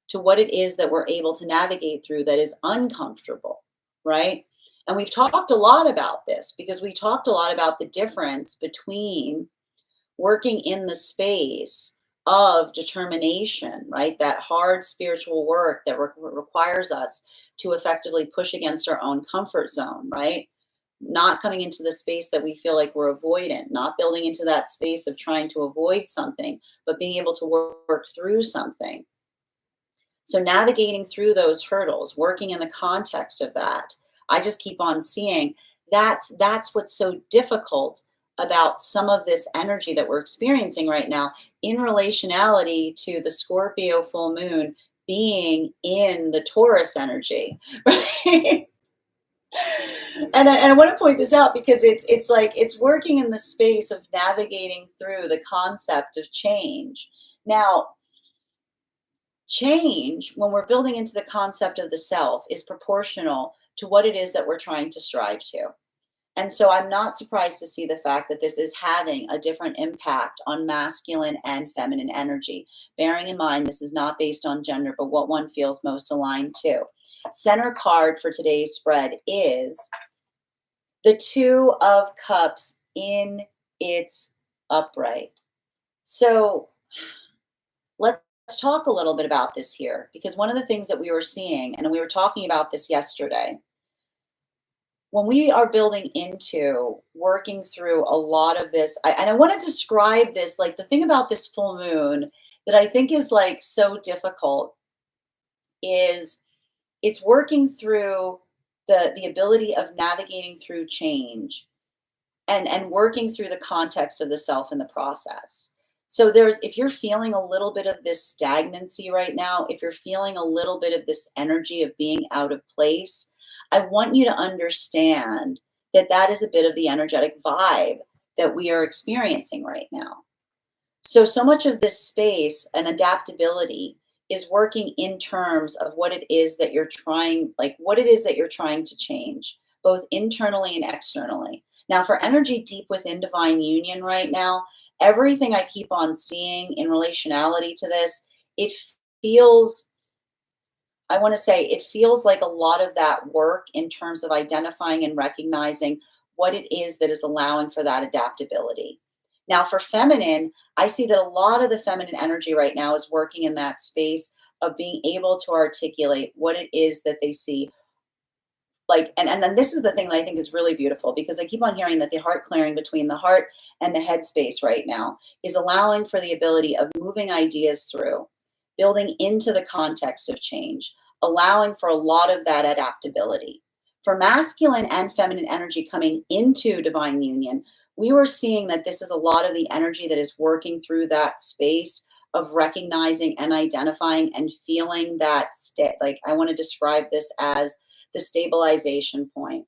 to what it is that we're able to navigate through that is uncomfortable, right? And we've talked a lot about this because we talked a lot about the difference between working in the space of determination, right? That hard spiritual work that requires us to effectively push against our own comfort zone, right? Not coming into the space that we feel like we're avoidant, not building into that space of trying to avoid something, but being able to work through something. So navigating through those hurdles, working in the context of that, I just keep on seeing that's what's so difficult about some of this energy that we're experiencing right now in relationality to the Scorpio full moon being in the Taurus energy, right? And I want to point this out because it's like it's working in the space of navigating through the concept of change. Now, change, when we're building into the concept of the self, is proportional to what it is that we're trying to strive to. And so I'm not surprised to see the fact that this is having a different impact on masculine and feminine energy. Bearing in mind, this is not based on gender, but what one feels most aligned to. Center card for today's spread is the Two of Cups in its upright. So let's talk a little bit about this here, because one of the things that we were seeing, and we were talking about this yesterday, when we are building into working through a lot of this, and I want to describe this, like the thing about this full moon that I think is like so difficult is it's working through the ability of navigating through change and working through the context of the self in the process. So if you're feeling a little bit of this stagnancy right now, if you're feeling a little bit of this energy of being out of place, I want you to understand that that is a bit of the energetic vibe that we are experiencing right now. So much of this space and adaptability is working in terms of what it is that you're trying, like what it is that you're trying to change, both internally and externally. Now, for energy deep within divine union right now, everything I keep on seeing in relationality to this, it feels, I want to say, it feels like a lot of that work in terms of identifying and recognizing what it is that is allowing for that adaptability. Now, for feminine, I see that a lot of the feminine energy right now is working in that space of being able to articulate what it is that they see. Like, and then this is the thing that I think is really beautiful, because I keep on hearing that the heart clearing between the heart and the head space right now is allowing for the ability of moving ideas through, building into the context of change, allowing for a lot of that adaptability. For masculine and feminine energy coming into divine union, we were seeing that this is a lot of the energy that is working through that space of recognizing and identifying and feeling that state. Like, I want to describe this as the stabilization point.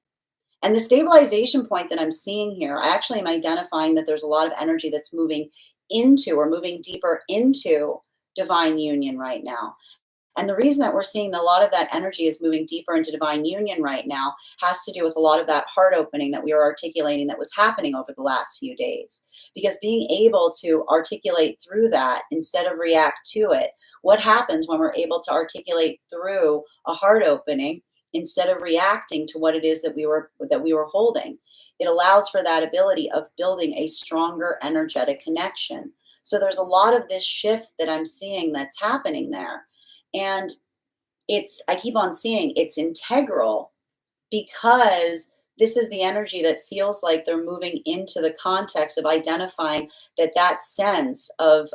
And the stabilization point that I'm seeing here, I actually am identifying that there's a lot of energy that's moving into or moving deeper into divine union right now. And the reason that we're seeing a lot of that energy is moving deeper into divine union right now has to do with a lot of that heart opening that we were articulating that was happening over the last few days. Because being able to articulate through that instead of react to it, what happens when we're able to articulate through a heart opening instead of reacting to what it is that we were holding? It allows for that ability of building a stronger energetic connection. So there's a lot of this shift that I'm seeing that's happening there. And I keep on seeing it's integral because this is the energy that feels like they're moving into the context of identifying that sense of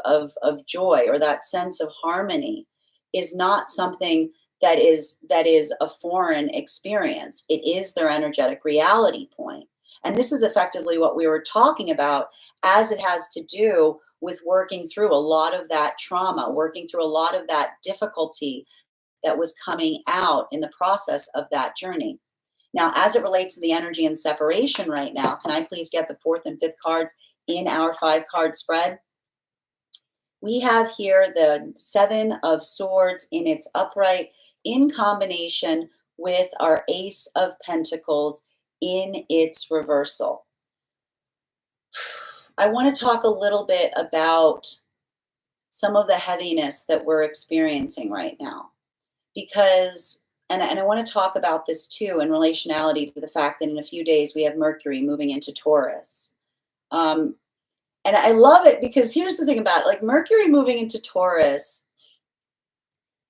joy or that sense of harmony is not something that is a foreign experience. It is their energetic reality point. And this is effectively what we were talking about as it has to do with working through a lot of that trauma, working through a lot of that difficulty that was coming out in the process of that journey. Now, as it relates to the energy and separation right now, can I please get the fourth and fifth cards in our 5-card spread? We have here the Seven of Swords in its upright in combination with our Ace of Pentacles in its reversal. I want to talk a little bit about some of the heaviness that we're experiencing right now because and I want to talk about this too in relationality to the fact that in a few days we have Mercury moving into Taurus. Um, and I love it because here's the thing about it, like Mercury moving into Taurus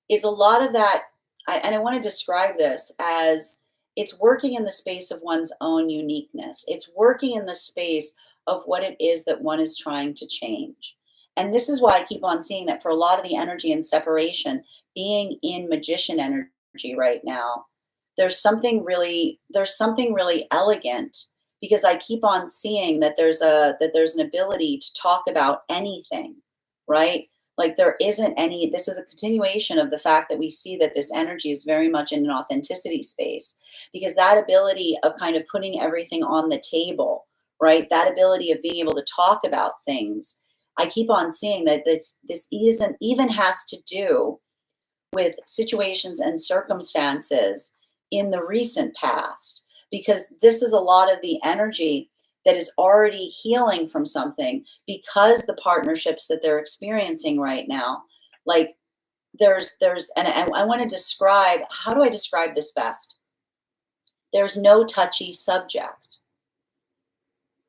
is a lot of that. And I want to describe this as it's working in the space of one's own uniqueness. It's working in the space of what it is that one is trying to change. And this is why I keep on seeing that for a lot of the energy and separation being in magician energy right now, there's something really elegant because I keep on seeing that there's an ability to talk about anything, right? Like there isn't any, this is a continuation of the fact that we see that this energy is very much in an authenticity space because that ability of kind of putting everything on the table, right? That ability of being able to talk about things. I keep on seeing that this isn't even has to do with situations and circumstances in the recent past, because this is a lot of the energy that is already healing from something because the partnerships that they're experiencing right now, like and I want to describe, how do I describe this best? There's no touchy subject,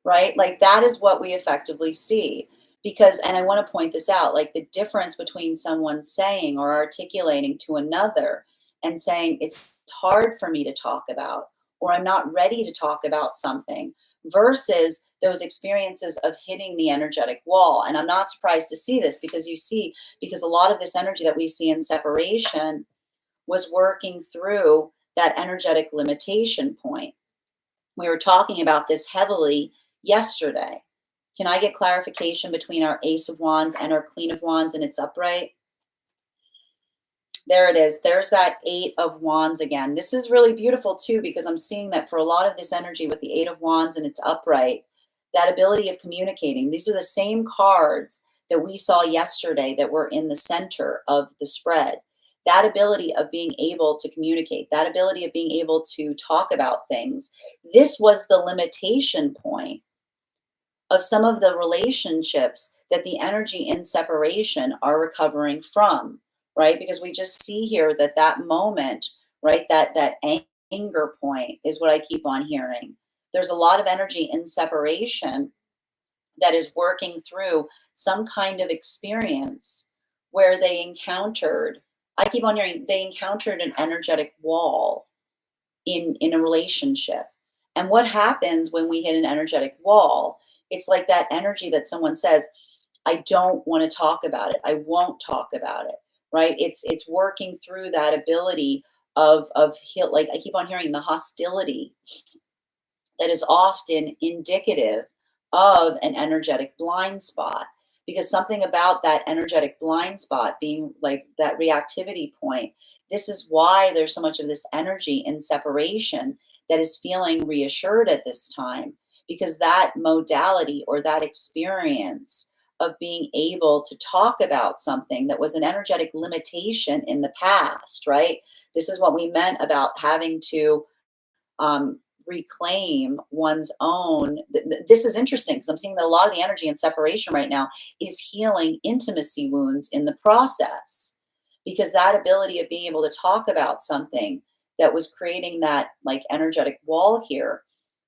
right? Like that is what we effectively see. Because, and I want to point this out, like the difference between someone saying or articulating to another and saying, it's hard for me to talk about, or I'm not ready to talk about something, versus those experiences of hitting the energetic wall. And I'm not surprised to see this because because a lot of this energy that we see in separation was working through that energetic limitation point. We were talking about this heavily yesterday. Can I get clarification between our Ace of Wands and our Queen of Wands and its upright? There it is. There's that Eight of Wands again. This is really beautiful too, because I'm seeing that for a lot of this energy with the Eight of Wands and its upright, that ability of communicating. These are the same cards that we saw yesterday that were in the center of the spread. That ability of being able to communicate, that ability of being able to talk about things. This was the limitation point of some of the relationships that the energy in separation are recovering from, right? Because we just see here that moment, right, that anger point is what I keep on hearing. There's a lot of energy in separation that is working through some kind of experience where they encountered, I keep on hearing, they encountered an energetic wall in a relationship. And what happens when we hit an energetic wall? It's like that energy that someone says, I don't want to talk about it. I won't talk about it, right? It's working through that ability of heal, like I keep on hearing the hostility that is often indicative of an energetic blind spot, because something about that energetic blind spot being like that reactivity point, this is why there's so much of this energy in separation that is feeling reassured at this time, because that modality or that experience of being able to talk about something that was an energetic limitation in the past, right? This is what we meant about having to reclaim one's own. This is interesting because I'm seeing that a lot of the energy in separation right now is healing intimacy wounds in the process. Because that ability of being able to talk about something that was creating that like energetic wall here,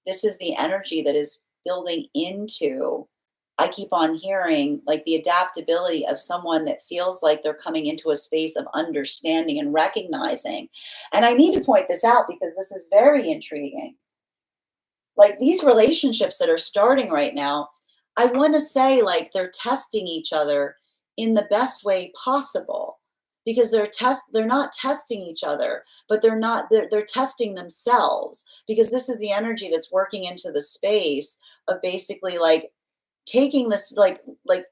this is the energy that is building into. I keep on hearing like the adaptability of someone that feels like they're coming into a space of understanding and recognizing. And I need to point this out because this is very intriguing. Like these relationships that are starting right now, I want to say like they're testing each other in the best way possible, because they're not testing each other, but they're testing themselves, because this is the energy that's working into the space of basically like taking this like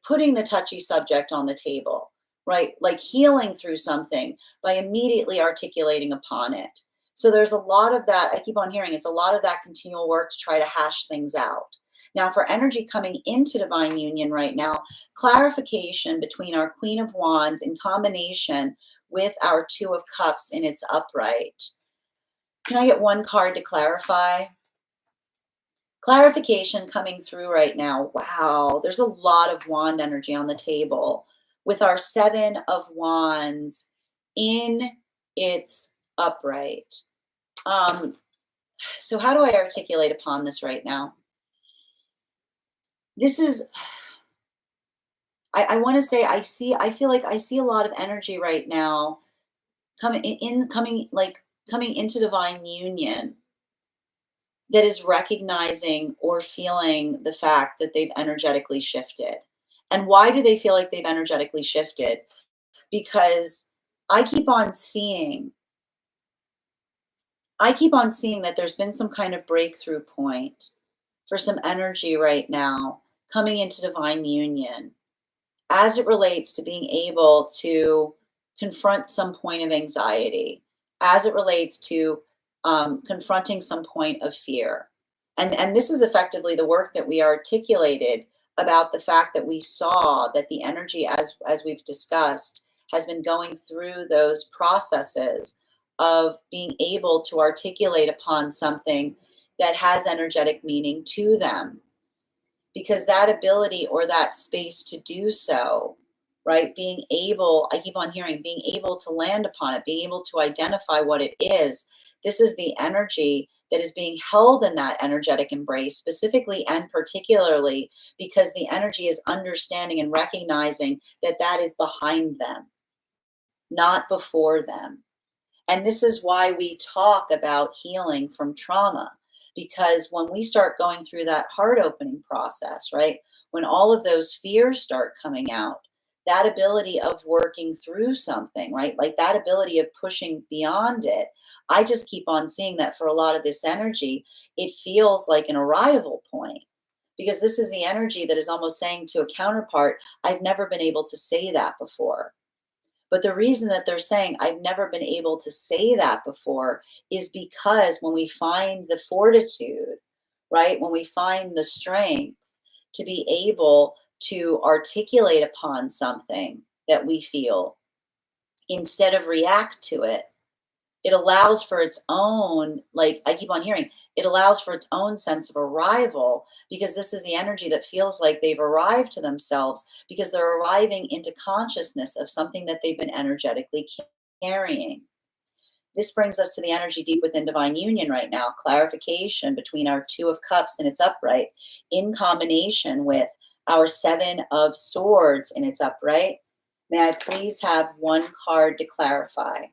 putting the touchy subject on the table, right? Like healing through something by immediately articulating upon it. So there's a lot of that. I keep on hearing it's a lot of that continual work to try to hash things out. Now for energy coming into divine union right now, clarification between our Queen of Wands in combination with our Two of Cups in its upright. Can I get one card to clarify? Clarification coming through right now. Wow, there's a lot of wand energy on the table with our Seven of Wands in its upright. So how do I articulate upon this right now? This is, I want to say, I feel like I see a lot of energy right now coming into divine union that is recognizing or feeling the fact that they've energetically shifted. And why do they feel like they've energetically shifted? Because I keep on seeing that there's been some kind of breakthrough point for some energy right now coming into divine union as it relates to being able to confront some point of anxiety, as it relates to confronting some point of fear. And this is effectively the work that we articulated about the fact that we saw that the energy, as we've discussed, has been going through those processes of being able to articulate upon something that has energetic meaning to them, because that ability or that space to do so, right? Being able, I keep on hearing, being able to land upon it, being able to identify what it is. This is the energy that is being held in that energetic embrace, specifically and particularly because the energy is understanding and recognizing that that is behind them, not before them. And this is why we talk about healing from trauma, because when we start going through that heart opening process, right, when all of those fears start coming out, that ability of working through something, right, like that ability of pushing beyond it, I just keep on seeing that for a lot of this energy, it feels like an arrival point. Because this is the energy that is almost saying to a counterpart, I've never been able to say that before. But the reason that they're saying, I've never been able to say that before, is because when we find the fortitude, right, when we find the strength to be able to articulate upon something that we feel, instead of react to it, it allows for its own, like I keep on hearing, it allows for its own sense of arrival, because this is the energy that feels like they've arrived to themselves, because they're arriving into consciousness of something that they've been energetically carrying. This brings us to the energy deep within divine union right now, clarification between our Two of Cups in its upright in combination with our Seven of Swords in its upright. May I please have one card to clarify?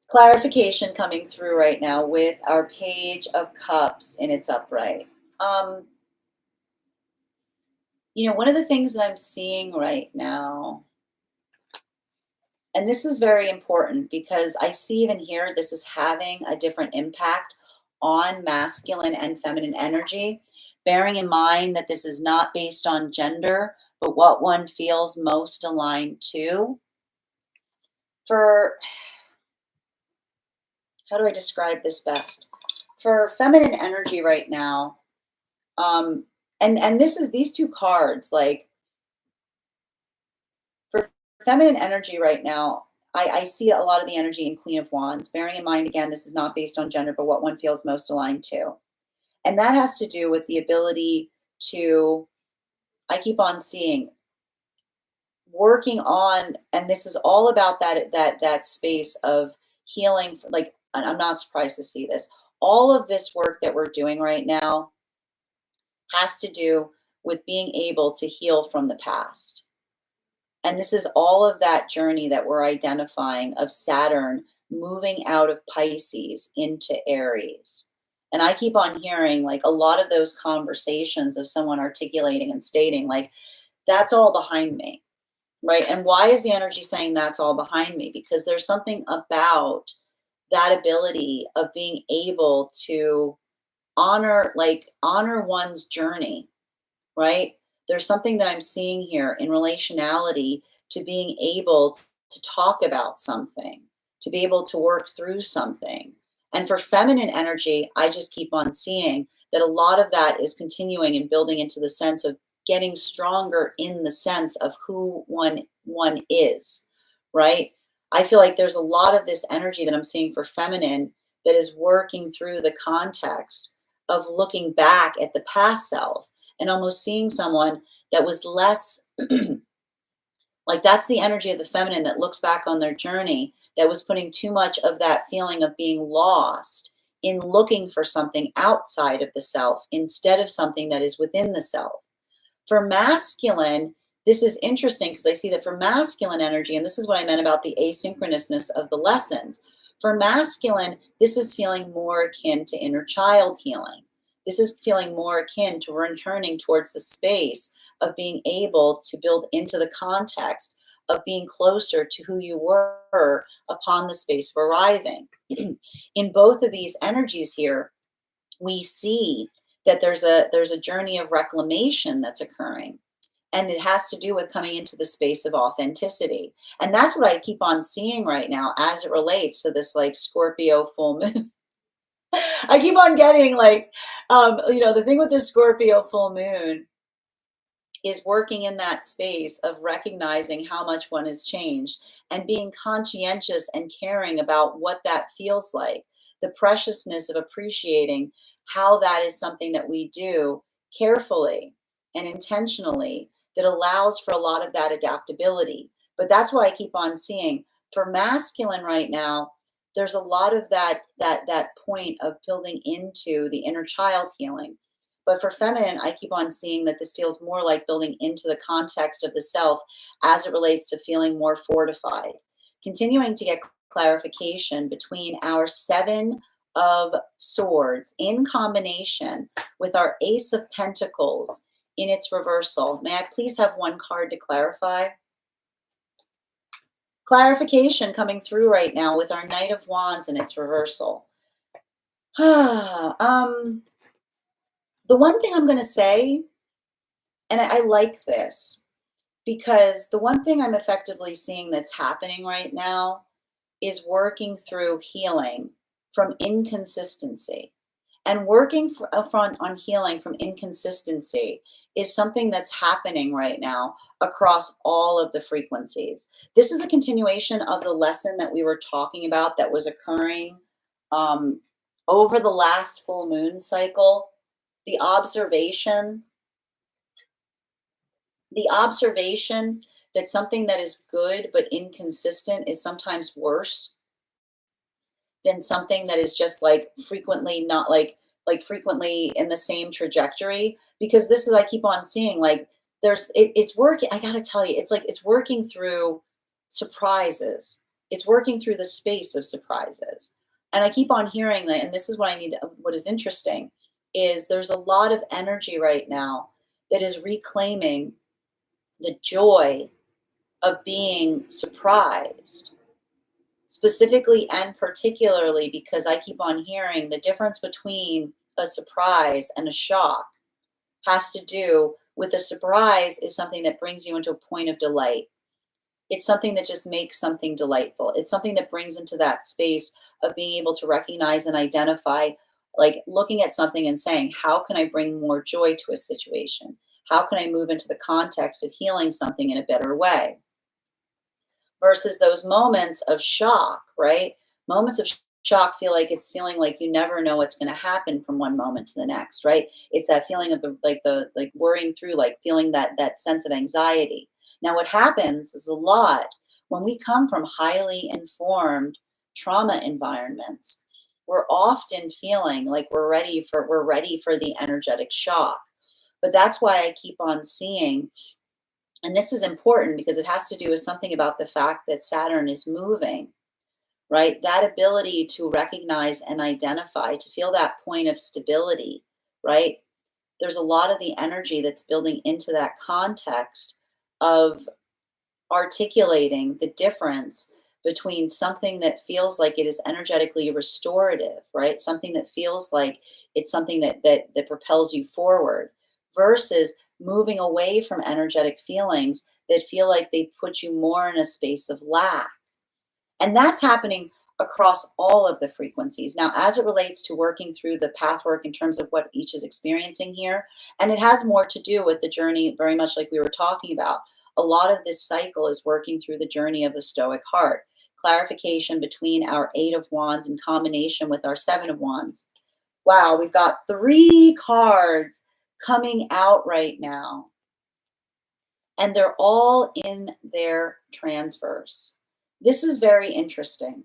Clarification coming through right now with our Page of Cups in its upright. One of the things that I'm seeing right now, and this is very important because I see even here this is having a different impact on masculine and feminine energy, bearing in mind that this is not based on gender, but what one feels most aligned to. For how do I describe this best? For feminine energy right now, um, and this is these two cards, like for feminine energy right now, I see a lot of the energy in Queen of Wands, bearing in mind, again, this is not based on gender, but what one feels most aligned to. And that has to do with the ability to, I keep on seeing, working on, and this is all about that space of healing. Like, and I'm not surprised to see this. All of this work that we're doing right now has to do with being able to heal from the past. And this is all of that journey that we're identifying of Saturn moving out of Pisces into Aries. And I keep on hearing like a lot of those conversations of someone articulating and stating, like, that's all behind me, right? And why is the energy saying that's all behind me? Because there's something about that ability of being able to honor one's journey, right? There's something that I'm seeing here in relationality to being able to talk about something, to be able to work through something. And for feminine energy, I just keep on seeing that a lot of that is continuing and building into the sense of getting stronger in the sense of who one is, right? I feel like there's a lot of this energy that I'm seeing for feminine that is working through the context of looking back at the past self and almost seeing someone that was less like, that's the energy of the feminine that looks back on their journey, that was putting too much of that feeling of being lost in looking for something outside of the self instead of something that is within the self. For masculine, this is interesting because I see that for masculine energy, and this is what I meant about the asynchronousness of the lessons. For masculine, this is feeling more akin to inner child healing. This is feeling more akin to returning towards the space of being able to build into the context of being closer to who you were upon the space of arriving. In both of these energies here, we see that there's a journey of reclamation that's occurring, and it has to do with coming into the space of authenticity. And that's what I keep on seeing right now as it relates to this like Scorpio full moon. I keep on getting like, the thing with this Scorpio full moon is working in that space of recognizing how much one has changed and being conscientious and caring about what that feels like, the preciousness of appreciating how that is something that we do carefully and intentionally that allows for a lot of that adaptability. But that's why I keep on seeing for masculine right now, there's a lot of that point of building into the inner child healing. But for feminine, I keep on seeing that this feels more like building into the context of the self as it relates to feeling more fortified. Continuing to get clarification between our Seven of Swords in combination with our Ace of Pentacles in its reversal. May I please have one card to clarify? Clarification coming through right now with our Knight of Wands in its reversal. The one thing I'm going to say, and I like this, because the one thing I'm effectively seeing that's happening right now is working through healing from inconsistency. And working on healing from inconsistency is something that's happening right now across all of the frequencies. This is a continuation of the lesson that we were talking about that was occurring over the last full moon cycle. The observation that something that is good but inconsistent is sometimes worse than something that is just like frequently not like frequently in the same trajectory. Because this is, I keep on seeing like it's working. I gotta tell you, it's like it's working through surprises. It's working through the space of surprises. And I keep on hearing that, and this is what I need. What is interesting is there's a lot of energy right now that is reclaiming the joy of being surprised, specifically and particularly because I keep on hearing the difference between a surprise and a shock has to do with a surprise is something that brings you into a point of delight. It's something that just makes something delightful. It's something that brings into that space of being able to recognize and identify, like looking at something and saying, how can I bring more joy to a situation? How can I move into the context of healing something in a better way? Versus those moments of shock, right? Moments of shock feel like it's feeling like you never know what's going to happen from one moment to the next, right? It's that feeling of the worrying through, like feeling that sense of anxiety. Now, what happens is a lot when we come from highly informed trauma environments, we're often feeling like we're ready for the energetic shock. But that's why I keep on seeing, and this is important because it has to do with something about the fact that Saturn is moving, right? That ability to recognize and identify, to feel that point of stability, right? There's a lot of the energy that's building into that context of articulating the difference between something that feels like it is energetically restorative, right? Something that feels like it's something that propels you forward versus moving away from energetic feelings that feel like they put you more in a space of lack. And that's happening across all of the frequencies. Now, as it relates to working through the path work in terms of what each is experiencing here, and it has more to do with the journey, very much like we were talking about. A lot of this cycle is working through the journey of the Stoic heart, clarification between our Eight of Wands in combination with our Seven of Wands. Wow, we've got three cards coming out right now, and they're all in their transverse. This is very interesting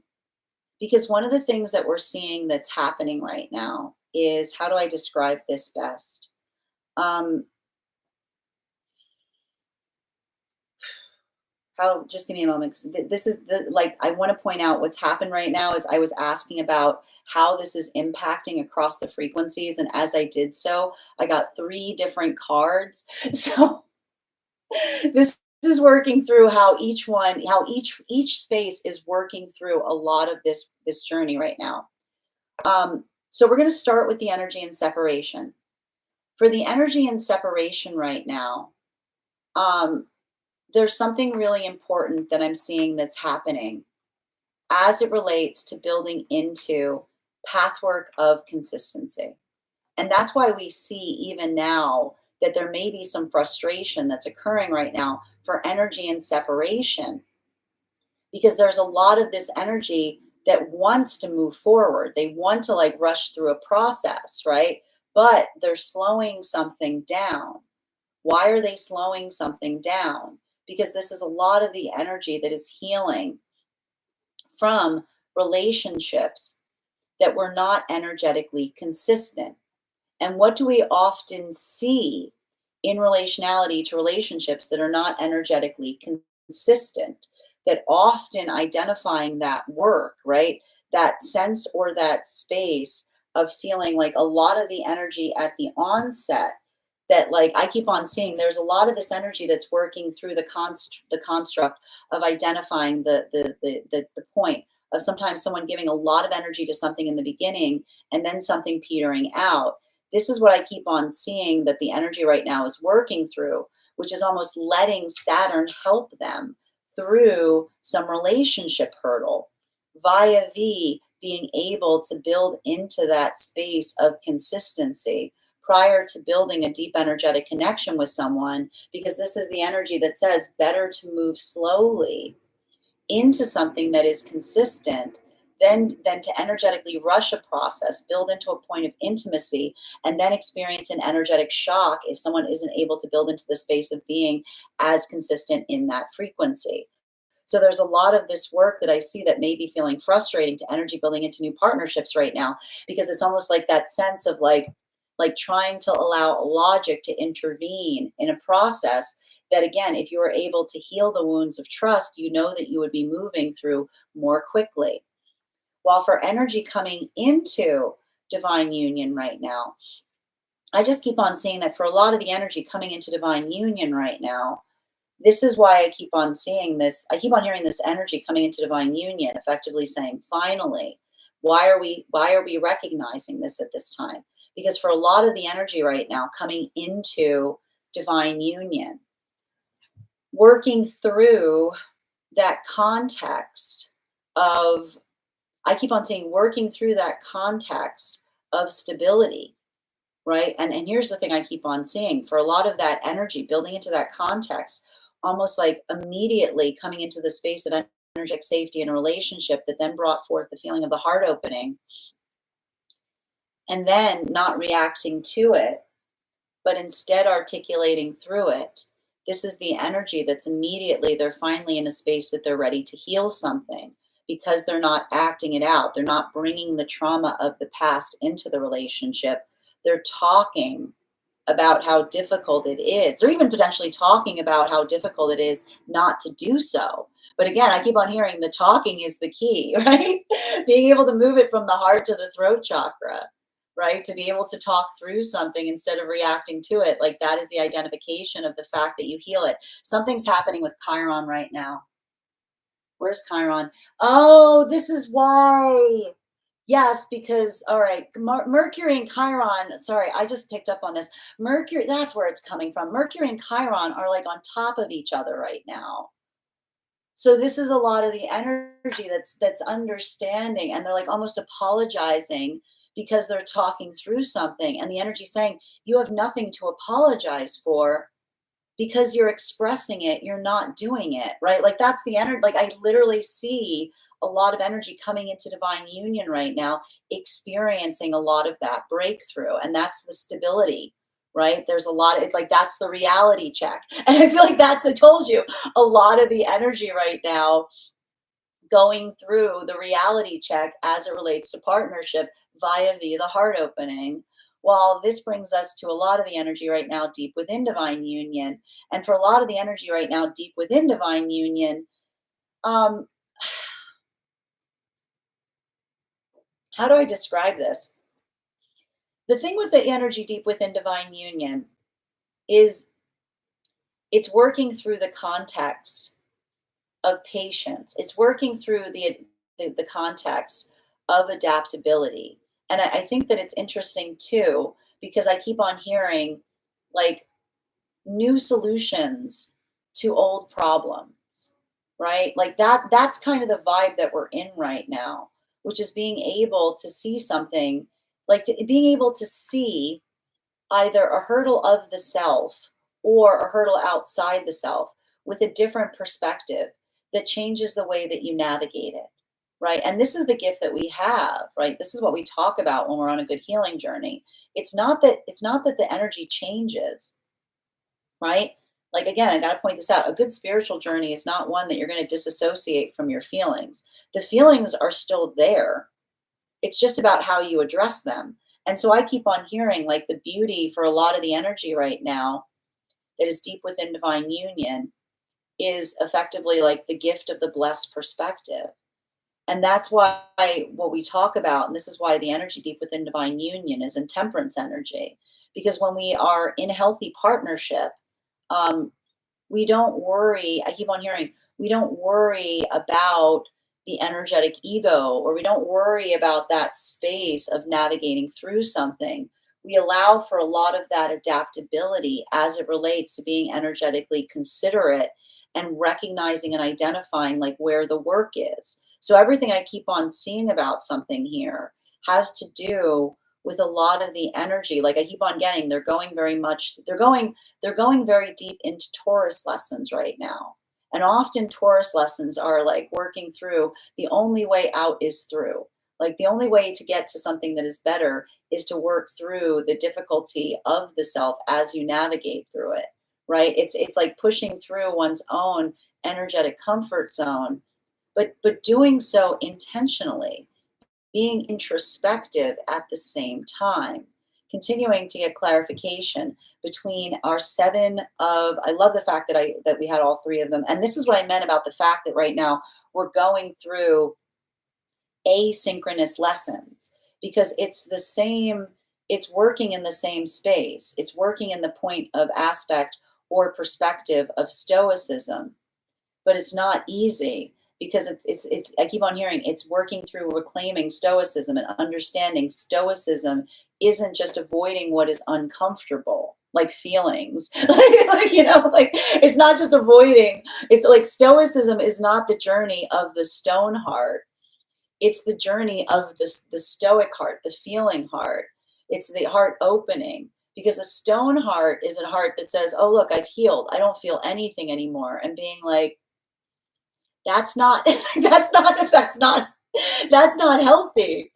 because one of the things that we're seeing that's happening right now is, how do I describe this best? Um, just give me a moment. 'Cause this is like, I want to point out what's happened right now is I was asking about how this is impacting across the frequencies. And as I did so, I got three different cards. So this is working through how each space is working through a lot of this journey right now. So we're going to start with the energy and separation. For the energy and separation right now, um, there's something really important that I'm seeing that's happening as it relates to building into pathwork of consistency. And that's why we see even now that there may be some frustration that's occurring right now for energy and separation, because there's a lot of this energy that wants to move forward. They want to like rush through a process, right? But they're slowing something down. Why are they slowing something down? Because this is a lot of the energy that is healing from relationships that were not energetically consistent. And what do we often see in relationality to relationships that are not energetically consistent? That often identifying that work, right? That sense or that space of feeling like a lot of the energy at the onset, that like I keep on seeing there's a lot of this energy that's working through the construct of identifying the point of sometimes someone giving a lot of energy to something in the beginning and then something petering out. This is what I keep on seeing that the energy right now is working through, which is almost letting Saturn help them through some relationship hurdle via V being able to build into that space of consistency prior to building a deep energetic connection with someone, because this is the energy that says better to move slowly into something that is consistent than to energetically rush a process, build into a point of intimacy, and then experience an energetic shock if someone isn't able to build into the space of being as consistent in that frequency. So there's a lot of this work that I see that may be feeling frustrating to energy building into new partnerships right now, because it's almost like that sense of like trying to allow logic to intervene in a process that, again, if you were able to heal the wounds of trust, you know that you would be moving through more quickly. While for energy coming into divine union right now, I just keep on seeing that for a lot of the energy coming into divine union right now, this is why I keep on seeing this. I keep on hearing this energy coming into divine union, effectively saying, finally, why are we recognizing this at this time? Because for a lot of the energy right now coming into divine union, working through that context of, I keep on saying, working through that context of stability, right? And here's the thing I keep on seeing, for a lot of that energy building into that context, almost like immediately coming into the space of energetic safety in a relationship that then brought forth the feeling of the heart opening, and then not reacting to it, but instead articulating through it. This is the energy that's immediately, they're finally in a space that they're ready to heal something, because they're not acting it out. They're not bringing the trauma of the past into the relationship. They're talking about how difficult it is, or even potentially talking about how difficult it is not to do so. But again, I keep on hearing the talking is the key, right? Being able to move it from the heart to the throat chakra, right? To be able to talk through something instead of reacting to it. Like, that is the identification of the fact that you heal it. Something's happening with Chiron right now. Where's Chiron? Oh, this is why. Yes, because, all right, Mercury and Chiron, sorry, I just picked up on this. Mercury, that's where it's coming from. Mercury and Chiron are like on top of each other right now. So this is a lot of the energy that's understanding, and they're like almost apologizing because they're talking through something, and the energy saying you have nothing to apologize for, because you're expressing it, you're not doing it, right? Like, that's the energy. Like, I literally see a lot of energy coming into divine union right now, experiencing a lot of that breakthrough. And that's the stability, right? There's a lot of, like, that's the reality check. And I feel like that's, I told you, a lot of the energy right now going through the reality check as it relates to partnership via the heart opening. While this brings us to a lot of the energy right now deep within divine union. And for a lot of the energy right now deep within divine union, um, how do I describe this? The thing with the energy deep within divine union is it's working through the context of patience. It's working through the context of adaptability. And I think that it's interesting too, because I keep on hearing like new solutions to old problems, right? Like, that's kind of the vibe that we're in right now, which is being able to see something, like being able to see either a hurdle of the self or a hurdle outside the self with a different perspective that changes the way that you navigate it, right? And this is the gift that we have, right? This is what we talk about when we're on a good healing journey. It's not that the energy changes, right? Like, again, I got to point this out. A good spiritual journey is not one that you're going to disassociate from your feelings. The feelings are still there. It's just about how you address them. And so I keep on hearing like the beauty for a lot of the energy right now that is deep within divine union is effectively like the gift of the blessed perspective. And that's why what we talk about, and this is why the energy deep within divine union is in temperance energy. Because when we are in healthy partnership, um, we don't worry. I keep on hearing, we don't worry about the energetic ego, or we don't worry about that space of navigating through something. We allow for a lot of that adaptability as it relates to being energetically considerate and recognizing and identifying like where the work is. So everything I keep on seeing about something here has to do with a lot of the energy. Like, I keep on getting, they're going very deep into Taurus lessons right now. And often Taurus lessons are like working through, the only way out is through. Like, the only way to get to something that is better is to work through the difficulty of the self as you navigate through it, right? It's like pushing through one's own energetic comfort zone, but doing so intentionally, being introspective at the same time, continuing to get clarification between our seven of, I love the fact that we had all three of them. And this is what I meant about the fact that right now we're going through asynchronous lessons, because it's the same it's working in the same space. It's working in the point of aspect or perspective of stoicism, but it's not easy because it's I keep on hearing it's working through reclaiming stoicism and understanding stoicism isn't just avoiding what is uncomfortable, like feelings. Like it's not just avoiding. It's like stoicism is not the journey of the stone heart. It's the journey of the stoic heart, the feeling heart. It's the heart opening, because a stone heart is a heart that says, oh, look, I've healed. I don't feel anything anymore. And being like, that's not, that's not healthy,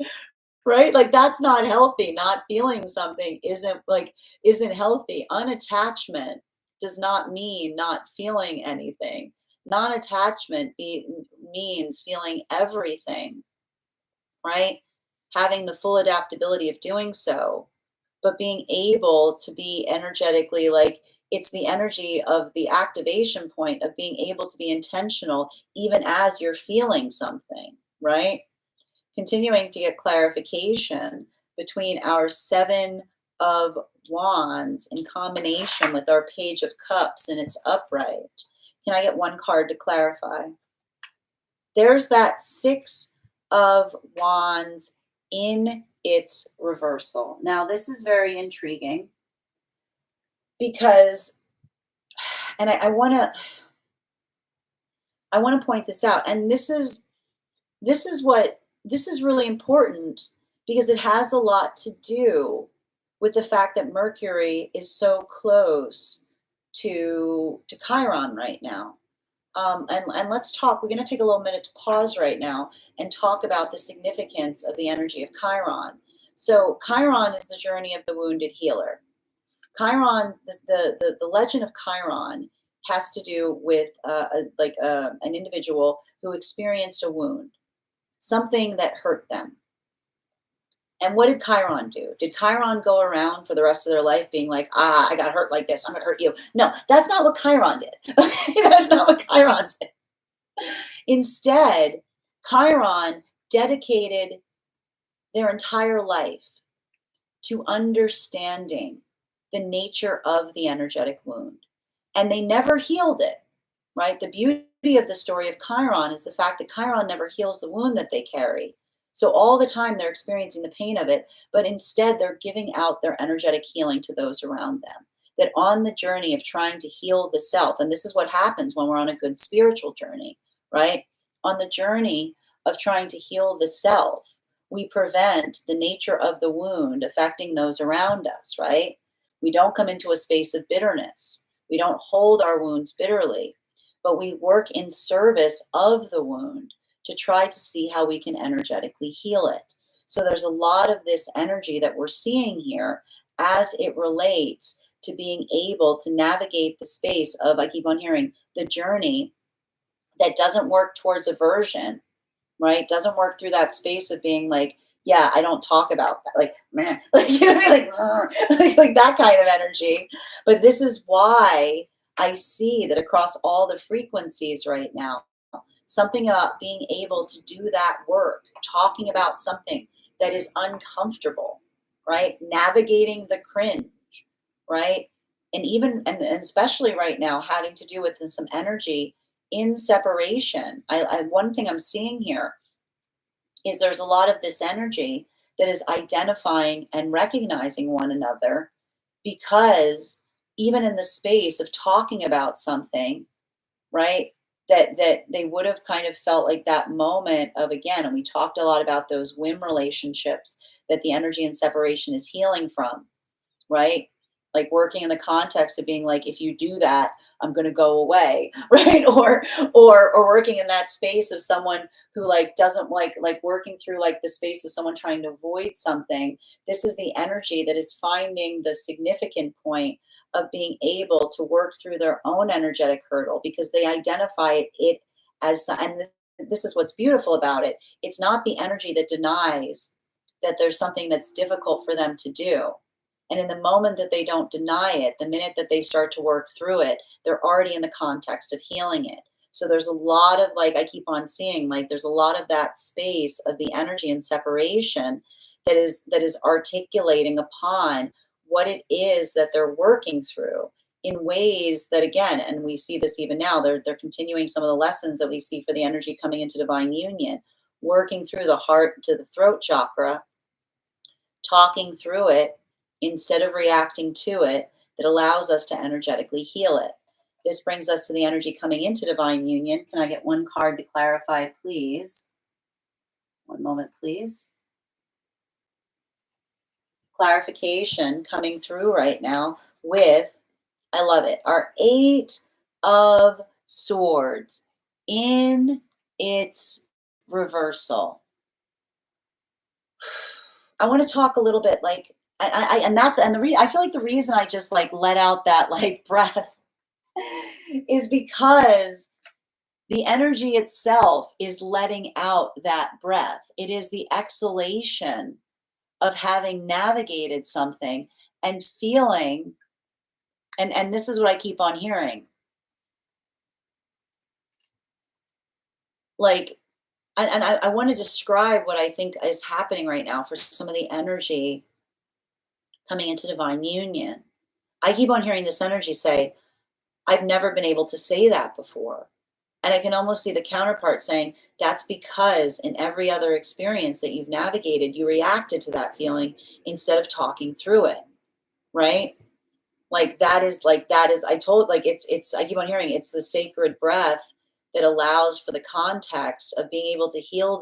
right? Like that's not healthy. Not feeling something isn't healthy. Unattachment does not mean not feeling anything. Non-attachment means feeling everything, right? Having the full adaptability of doing so, but being able to be energetically like it's the energy of the activation point of being able to be intentional even as you're feeling something, right? Continuing to get clarification between our Seven of Wands in combination with our Page of Cups and its upright. Can I get one card to clarify? There's that Six of Wands in its reversal. Now, this is very intriguing because, and I want to point this out, and this is really important because it has a lot to do with the fact that Mercury is so close to Chiron right now. And let's talk. We're going to take a little minute to pause right now and talk about the significance of the energy of Chiron. So Chiron is the journey of the wounded healer. Chiron, the legend of Chiron has to do with an individual who experienced a wound, something that hurt them. And what did Chiron do? Did Chiron go around for the rest of their life being like, I got hurt like this, I'm going to hurt you? No, that's not what Chiron did. That's not what Chiron did. Instead, Chiron dedicated their entire life to understanding the nature of the energetic wound. And they never healed it, right? The beauty of the story of Chiron is the fact that Chiron never heals the wound that they carry. So all the time they're experiencing the pain of it, but instead they're giving out their energetic healing to those around them. That on the journey of trying to heal the self, and this is what happens when we're on a good spiritual journey, right? On the journey of trying to heal the self, we prevent the nature of the wound affecting those around us, right? We don't come into a space of bitterness. We don't hold our wounds bitterly, but we work in service of the wound to try to see how we can energetically heal it. So there's a lot of this energy that we're seeing here as it relates to being able to navigate the space of, I keep on hearing, the journey that doesn't work towards aversion, right? Doesn't work through that space of being like, yeah, I don't talk about that. Like, man, like, you know what I mean? Like that kind of energy. But this is why I see that across all the frequencies right now, something about being able to do that work, talking about something that is uncomfortable, right? Navigating the cringe, right? And even, and especially right now, having to do with some energy in separation. One thing I'm seeing here is there's a lot of this energy that is identifying and recognizing one another, because even in the space of talking about something, right, that they would have kind of felt like that moment of, again, and we talked a lot about those whim relationships that the energy and separation is healing from, right? Like working in the context of being like, if you do that, I'm going to go away, right? Or working in that space of someone who like doesn't like working through like the space of someone trying to avoid something. This is the energy that is finding the significant point of being able to work through their own energetic hurdle, because they identify it as, and this is what's beautiful about it. It's not the energy that denies that there's something that's difficult for them to do. And in the moment that they don't deny it, the minute that they start to work through it, they're already in the context of healing it. So there's a lot of, like, I keep on seeing, like, there's a lot of that space of the energy and separation that is articulating upon what it is that they're working through in ways that, again, and we see this even now, they're continuing some of the lessons that we see for the energy coming into divine union, working through the heart to the throat chakra, talking through it instead of reacting to it, that allows us to energetically heal it. This brings us to the energy coming into divine union. Can I get one card to clarify, please? One moment, please. Clarification coming through right now with, I love it, our Eight of Swords in its reversal. I want to talk a little bit like, and that's, and I feel like the reason I just like let out that like breath is because the energy itself is letting out that breath. It is the exhalation of having navigated something and feeling, and this is what I keep on hearing. Like, and I want to describe what I think is happening right now for some of the energy coming into divine union. I keep on hearing this energy say, I've never been able to say that before. And I can almost see the counterpart saying, that's because in every other experience that you've navigated, you reacted to that feeling instead of talking through it, right? Like that is, I told, like, I keep on hearing it's the sacred breath that allows for the context of being able to heal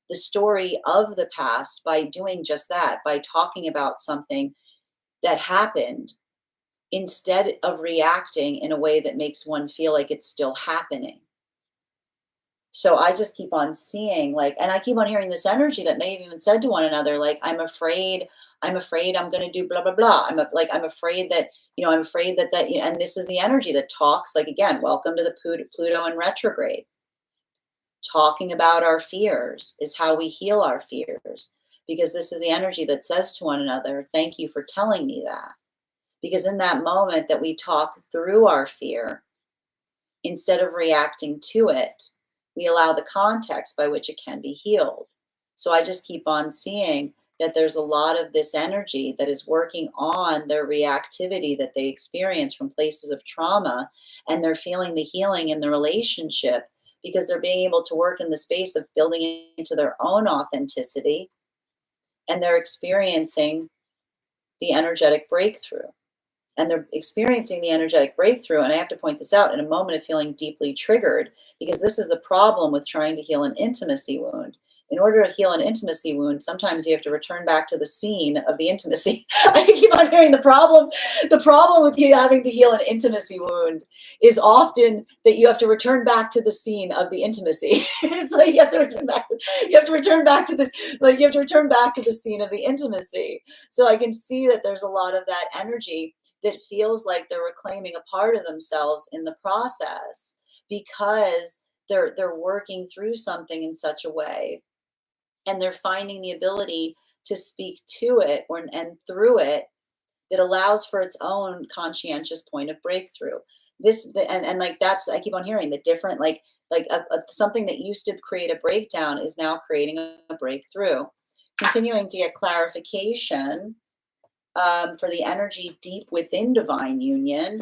the story of the past by doing just that, by talking about something that happened instead of reacting in a way that makes one feel like it's still happening. So I just keep on seeing, like, and I keep on hearing this energy that may have even said to one another, like, I'm afraid I'm going to do blah, blah, blah. I'm afraid that, I'm afraid that, and this is the energy that talks, like, again, welcome to the Pluto in retrograde. Talking about our fears is how we heal our fears, because this is the energy that says to one another, thank you for telling me that. Because in that moment that we talk through our fear, instead of reacting to it, we allow the context by which it can be healed. So I just keep on seeing that there's a lot of this energy that is working on their reactivity that they experience from places of trauma, and they're feeling the healing in the relationship because they're being able to work in the space of building into their own authenticity, and they're experiencing the energetic breakthrough. And they're experiencing the energetic breakthrough. And I have to point this out, in a moment of feeling deeply triggered, because this is the problem with trying to heal an intimacy wound. In order to heal an intimacy wound, sometimes you have to return back to the scene of the intimacy. I keep on hearing the problem. The problem with you having to heal an intimacy wound is often that you have to return back to the scene of the intimacy. It's like you have to return back. You have to return back to this. Like you have to return back to the scene of the intimacy. So I can see that there's a lot of that energy that feels like they're reclaiming a part of themselves in the process, because they're working through something in such a way, and they're finding the ability to speak to it and through it that allows for its own conscientious point of breakthrough. And like that's, I keep on hearing the different, something that used to create a breakdown is now creating a breakthrough. Continuing to get clarification for the energy deep within divine union.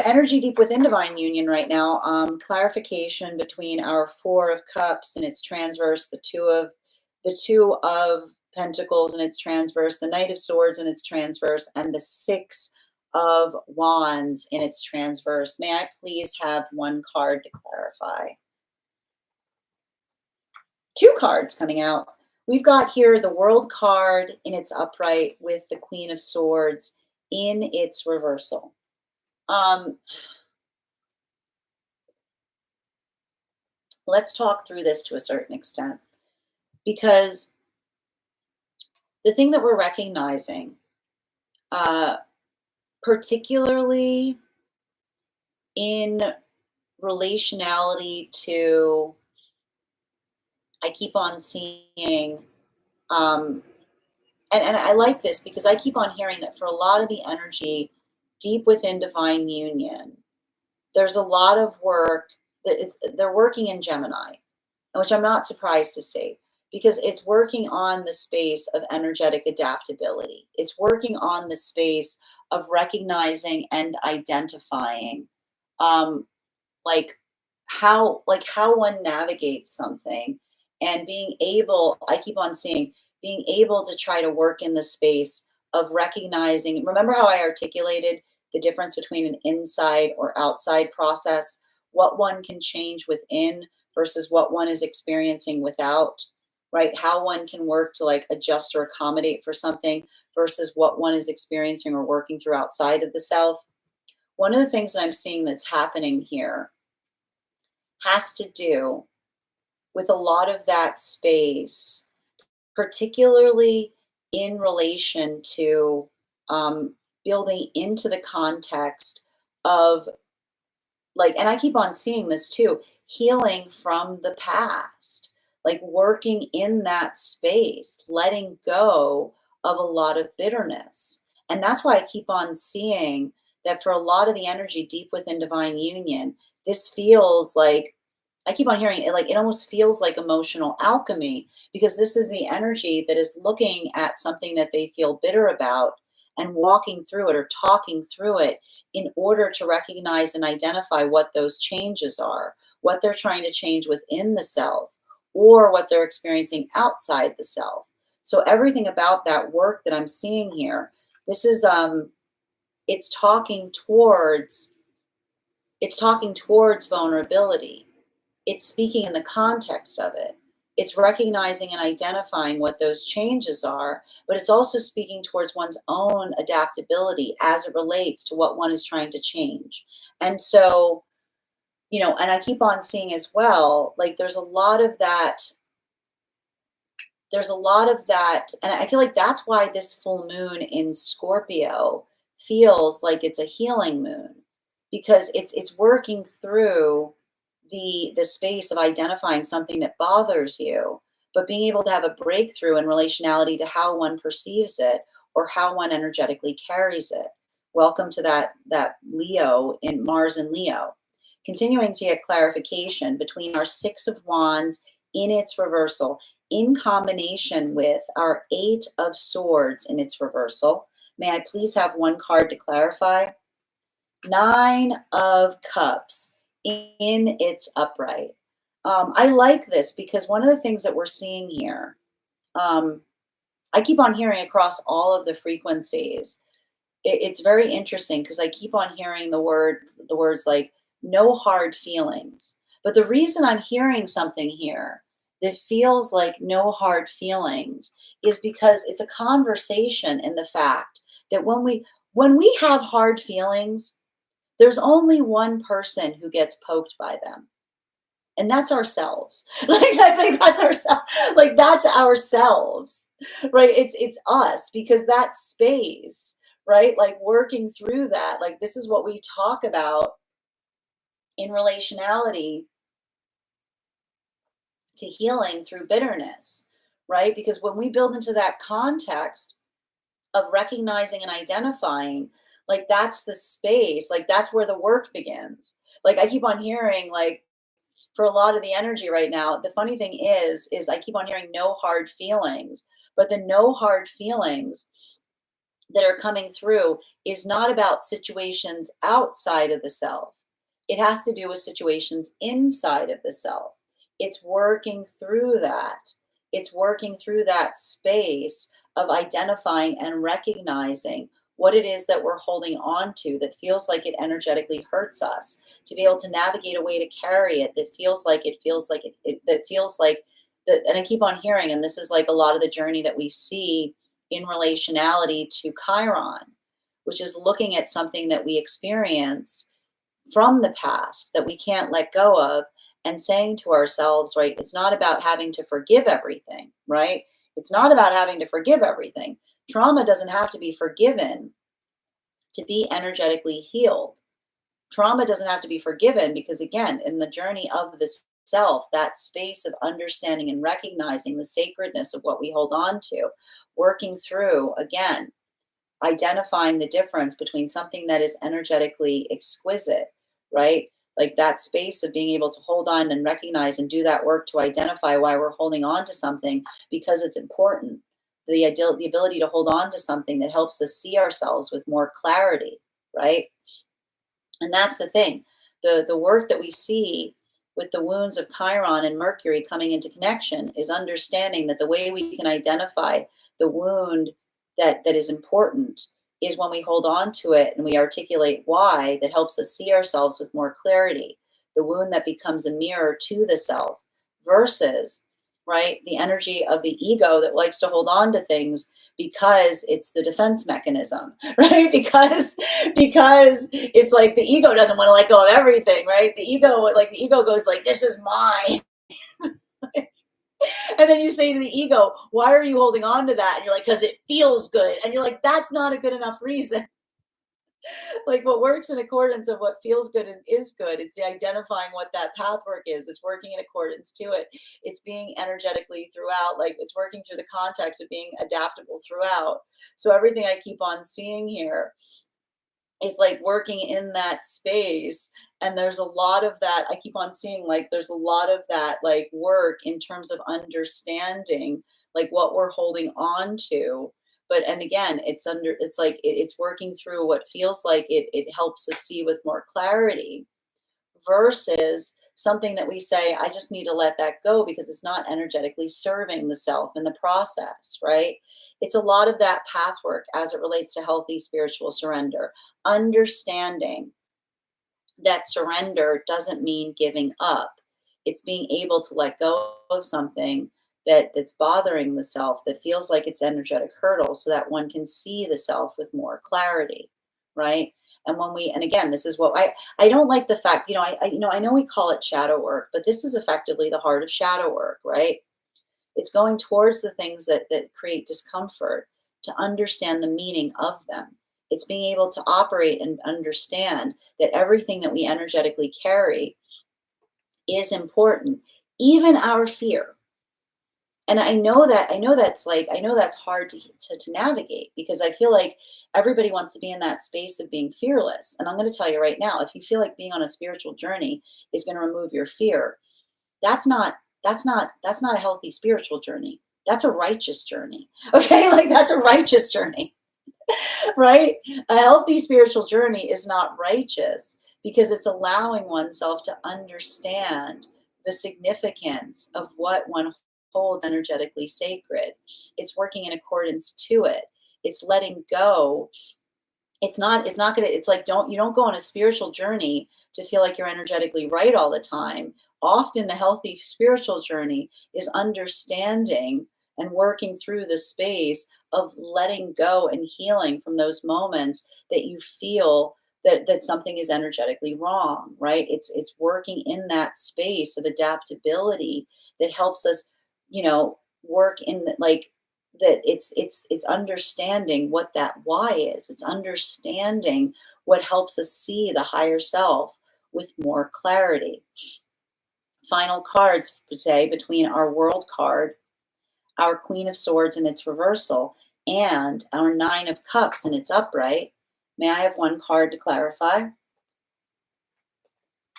Energy deep within divine union right now. Clarification between our Four of Cups and its transverse, the Two of Pentacles and its transverse, the Knight of Swords and its transverse, and the Six of Wands in its transverse. May I please have one card to clarify? Two cards coming out. We've got here the World card in its upright with the Queen of Swords in its reversal. Let's talk through this to a certain extent, because the thing that we're recognizing, particularly in relationality to, I keep on seeing, and I like this because I keep on hearing that for a lot of the energy deep within divine union, there's a lot of work that they're working in Gemini, which I'm not surprised to see. because it's working on the space of energetic adaptability. It's working on the space of recognizing and identifying, um, like how one navigates something, and being able, I keep on seeing, being able to try to work in the space of recognizing. Remember how I articulated the difference between an inside or outside process, what one can change within versus what one is experiencing without, right? How one can work to like adjust or accommodate for something versus what one is experiencing or working through outside of the self. One of the things that I'm seeing that's happening here has to do with a lot of that space, particularly in relation to building into the context of, like, and I keep on seeing this too, healing from the past, like working in that space, letting go of a lot of bitterness. And that's why I keep on seeing that for a lot of the energy deep within divine union, this feels like, I keep on hearing it, like it almost feels like emotional alchemy, because this is the energy that is looking at something that they feel bitter about and walking through it or talking through it in order to recognize and identify what those changes are, what they're trying to change within the self, or what they're experiencing outside the self. So everything about that work that I'm seeing here, this is it's talking towards, it's talking towards vulnerability. It's speaking in the context of it. It's recognizing and identifying what those changes are, but it's also speaking towards one's own adaptability as it relates to what one is trying to change. And so, and I keep on seeing as well, like there's a lot of that, and I feel like that's why this full moon in Scorpio feels like it's a healing moon, because it's working through the space of identifying something that bothers you, but being able to have a breakthrough in relationality to how one perceives it or how one energetically carries it. Welcome to that Leo in Mars and Leo. Continuing to get clarification between our Six of Wands in its reversal, in combination with our Eight of Swords in its reversal. May I please have one card to clarify? Nine of Cups in its upright. I like this because one of the things that we're seeing here, I keep on hearing across all of the frequencies. It's very interesting because I keep on hearing the words like no hard feelings. But the reason I'm hearing something here that feels like no hard feelings is because it's a conversation in the fact that when we have hard feelings, there's only one person who gets poked by them, and that's ourselves. Like, I think that's ourselves. Like, that's ourselves, right? It's us, because that space, right? Like, working through that, like, this is what we talk about in relationality to healing through bitterness, right? Because when we build into that context of recognizing and identifying, like, that's the space, like that's where the work begins. Like, I keep on hearing, like, for a lot of the energy right now, the funny thing is I keep on hearing no hard feelings, but the no hard feelings that are coming through is not about situations outside of the self. It has to do with situations inside of the self. It's working through that. It's working through that space of identifying and recognizing what it is that we're holding on to that feels like it energetically hurts us, to be able to navigate a way to carry it that feels like that feels like that. And I keep on hearing, and this is like a lot of the journey that we see in relationality to Chiron, which is looking at something that we experience from the past that we can't let go of, and saying to ourselves, right, it's not about having to forgive everything, right? It's not about having to forgive everything. Trauma doesn't have to be forgiven to be energetically healed. Trauma doesn't have to be forgiven because, again, in the journey of the self, that space of understanding and recognizing the sacredness of what we hold on to, working through, again, identifying the difference between something that is energetically exquisite, right? like that space of being able to hold on and recognize and do that work to identify why we're holding on to something because it's important. The ability to hold on to something that helps us see ourselves with more clarity, right? And that's the thing. The work that we see with the wounds of Chiron and Mercury coming into connection is understanding that the way we can identify the wound that is important is when we hold on to it and we articulate why, that helps us see ourselves with more clarity. The wound that becomes a mirror to the self versus, right, the energy of the ego that likes to hold on to things because it's the defense mechanism, right? Because it's like the ego doesn't want to let go of everything, right? The ego goes like, this is mine. And then you say to the ego, why are you holding on to that? And you're like, because it feels good. And you're like, that's not a good enough reason. Like what works in accordance of what feels good and is good. It's identifying what that path work is. It's working in accordance to it. It's being energetically throughout, like it's working through the context of being adaptable throughout. So everything I keep on seeing here is like working in that space. And there's a lot of that. I keep on seeing like there's a lot of that like work in terms of understanding like what we're holding on to. But and again, it's like it's working through what feels like it helps us see with more clarity versus something that we say, I just need to let that go because it's not energetically serving the self in the process, right? It's a lot of that path work as it relates to healthy spiritual surrender, understanding that surrender doesn't mean giving up. It's being able to let go of something that's bothering the self, that feels like it's energetic hurdle, so that one can see the self with more clarity, right? And when we, and again, this is what I don't like the fact, I know we call it shadow work, but this is effectively the heart of shadow work, right? It's going towards the things that create discomfort to understand the meaning of them. It's being able to operate and understand that everything that we energetically carry is important, even our fear. And I know that's hard to navigate because I feel like everybody wants to be in that space of being fearless. And I'm going to tell you right now, if you feel like being on a spiritual journey is going to remove your fear, that's not that's not a healthy spiritual journey. That's a righteous journey. Okay? Like that's a righteous journey. Right? A healthy spiritual journey is not righteous because it's allowing oneself to understand the significance of what one holds energetically sacred. It's working in accordance to it. It's letting go. It's not gonna, it's like you don't go on a spiritual journey to feel like you're energetically right all the time. Often the healthy spiritual journey is understanding and working through the space of letting go and healing from those moments that you feel that something is energetically wrong, right? It's working in that space of adaptability that helps us, work in like that it's understanding what that why is. It's understanding what helps us see the higher self with more clarity. Final cards for today between our world card, our Queen of Swords in its reversal, and our Nine of Cups in its upright. May I have one card to clarify?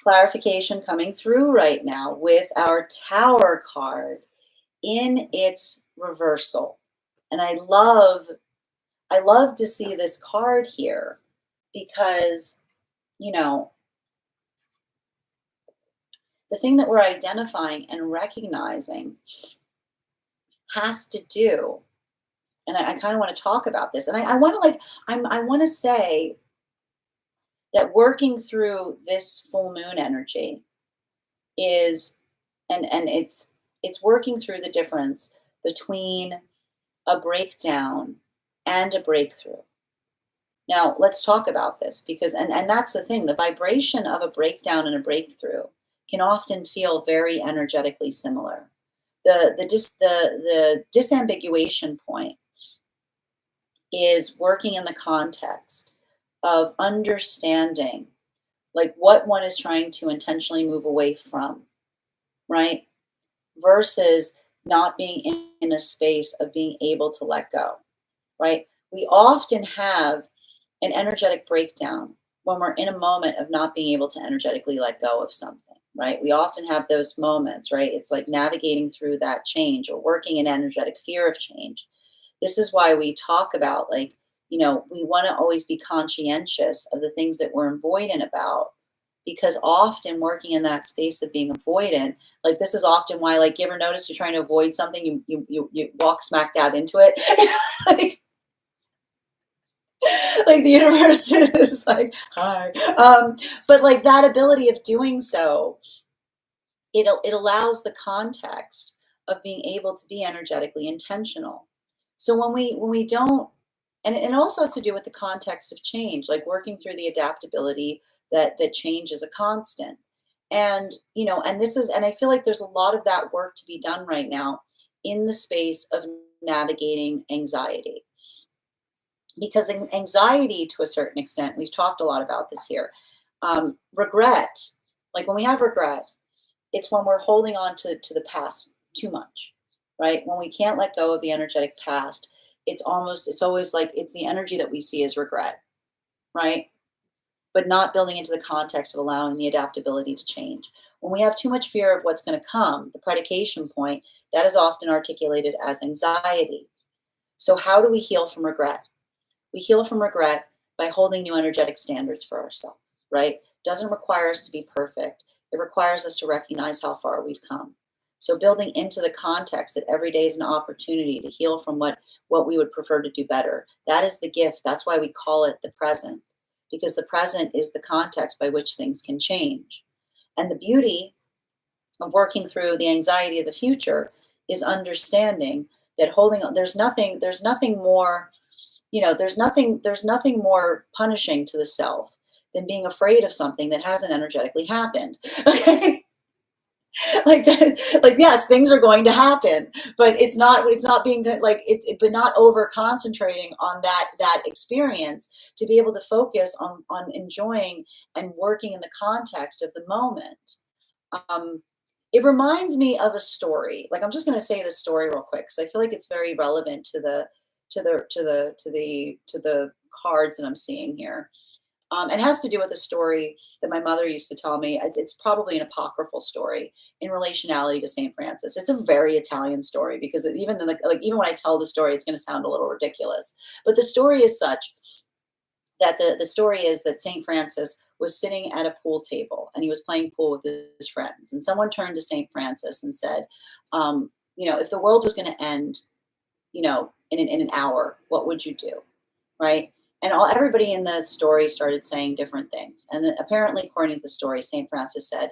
Clarification coming through right now with our Tower card in its reversal. And I love to see this card here because, you know, the thing that we're identifying and recognizing has to do, and I kind of want to talk about this, and I want to I want to say that working through this full moon energy is, and it's working through the difference between a breakdown and a breakthrough. Now, let's talk about this because, and that's the thing, the vibration of a breakdown and a breakthrough can often feel very energetically similar. The disambiguation point is working in the context of understanding like what one is trying to intentionally move away from, right? Versus not being in a space of being able to let go, right? We often have an energetic breakdown. when we're in a moment of not being able to energetically let go of something, right? We often have those moments, right? It's like navigating through that change or working in energetic fear of change. This is why we talk about, like, we want to always be conscientious of the things that we're avoidant about, because often working in that space of being avoidant, like, this is often why, like, you ever notice you're trying to avoid something, you walk smack dab into it. like, like the universe is like, hi. But like that ability of doing so, it allows the context of being able to be energetically intentional. So when we don't, and it also has to do with the context of change, like working through the adaptability that change is a constant. And and this is, and I feel like there's a lot of that work to be done right now in the space of navigating anxiety, because anxiety, to a certain extent, we've talked a lot about this here. Regret, like when we have regret, it's when we're holding on to the past too much, right? When we can't let go of the energetic past, it's always like it's the energy that we see as regret, right? But not building into the context of allowing the adaptability to change. When we have too much fear of what's going to come, the predication point, that is often articulated as anxiety. So, how do we heal from regret? We heal from regret by holding new energetic standards for ourselves, right? Doesn't require us to be perfect. It requires us to recognize how far we've come. So building into the context that every day is an opportunity to heal from what we would prefer to do better. That is the gift. That's why we call it the present, because the present is the context by which things can change. And the beauty of working through the anxiety of the future is understanding that holding on, there's nothing more, there's nothing more punishing to the self than being afraid of something that hasn't energetically happened. Okay. Like that, like, yes, things are going to happen, but it's not being like but not over concentrating on that experience, to be able to focus on enjoying and working in the context of the moment. um it reminds me of a story. Like, I'm just going to say this story real quick because I feel like it's very relevant to the cards that I'm seeing here. It has to do with a story that my mother used to tell me. It's probably an apocryphal story in relationality to Saint Francis. It's a very Italian story because even when I tell the story, it's going to sound a little ridiculous. But the story is such that the story is that Saint Francis was sitting at a pool table and he was playing pool with his friends. And someone turned to Saint Francis and said, if the world was going to end, in an hour, what would you do? Right? And everybody in the story started saying different things. And then apparently, according to the story, St. Francis said,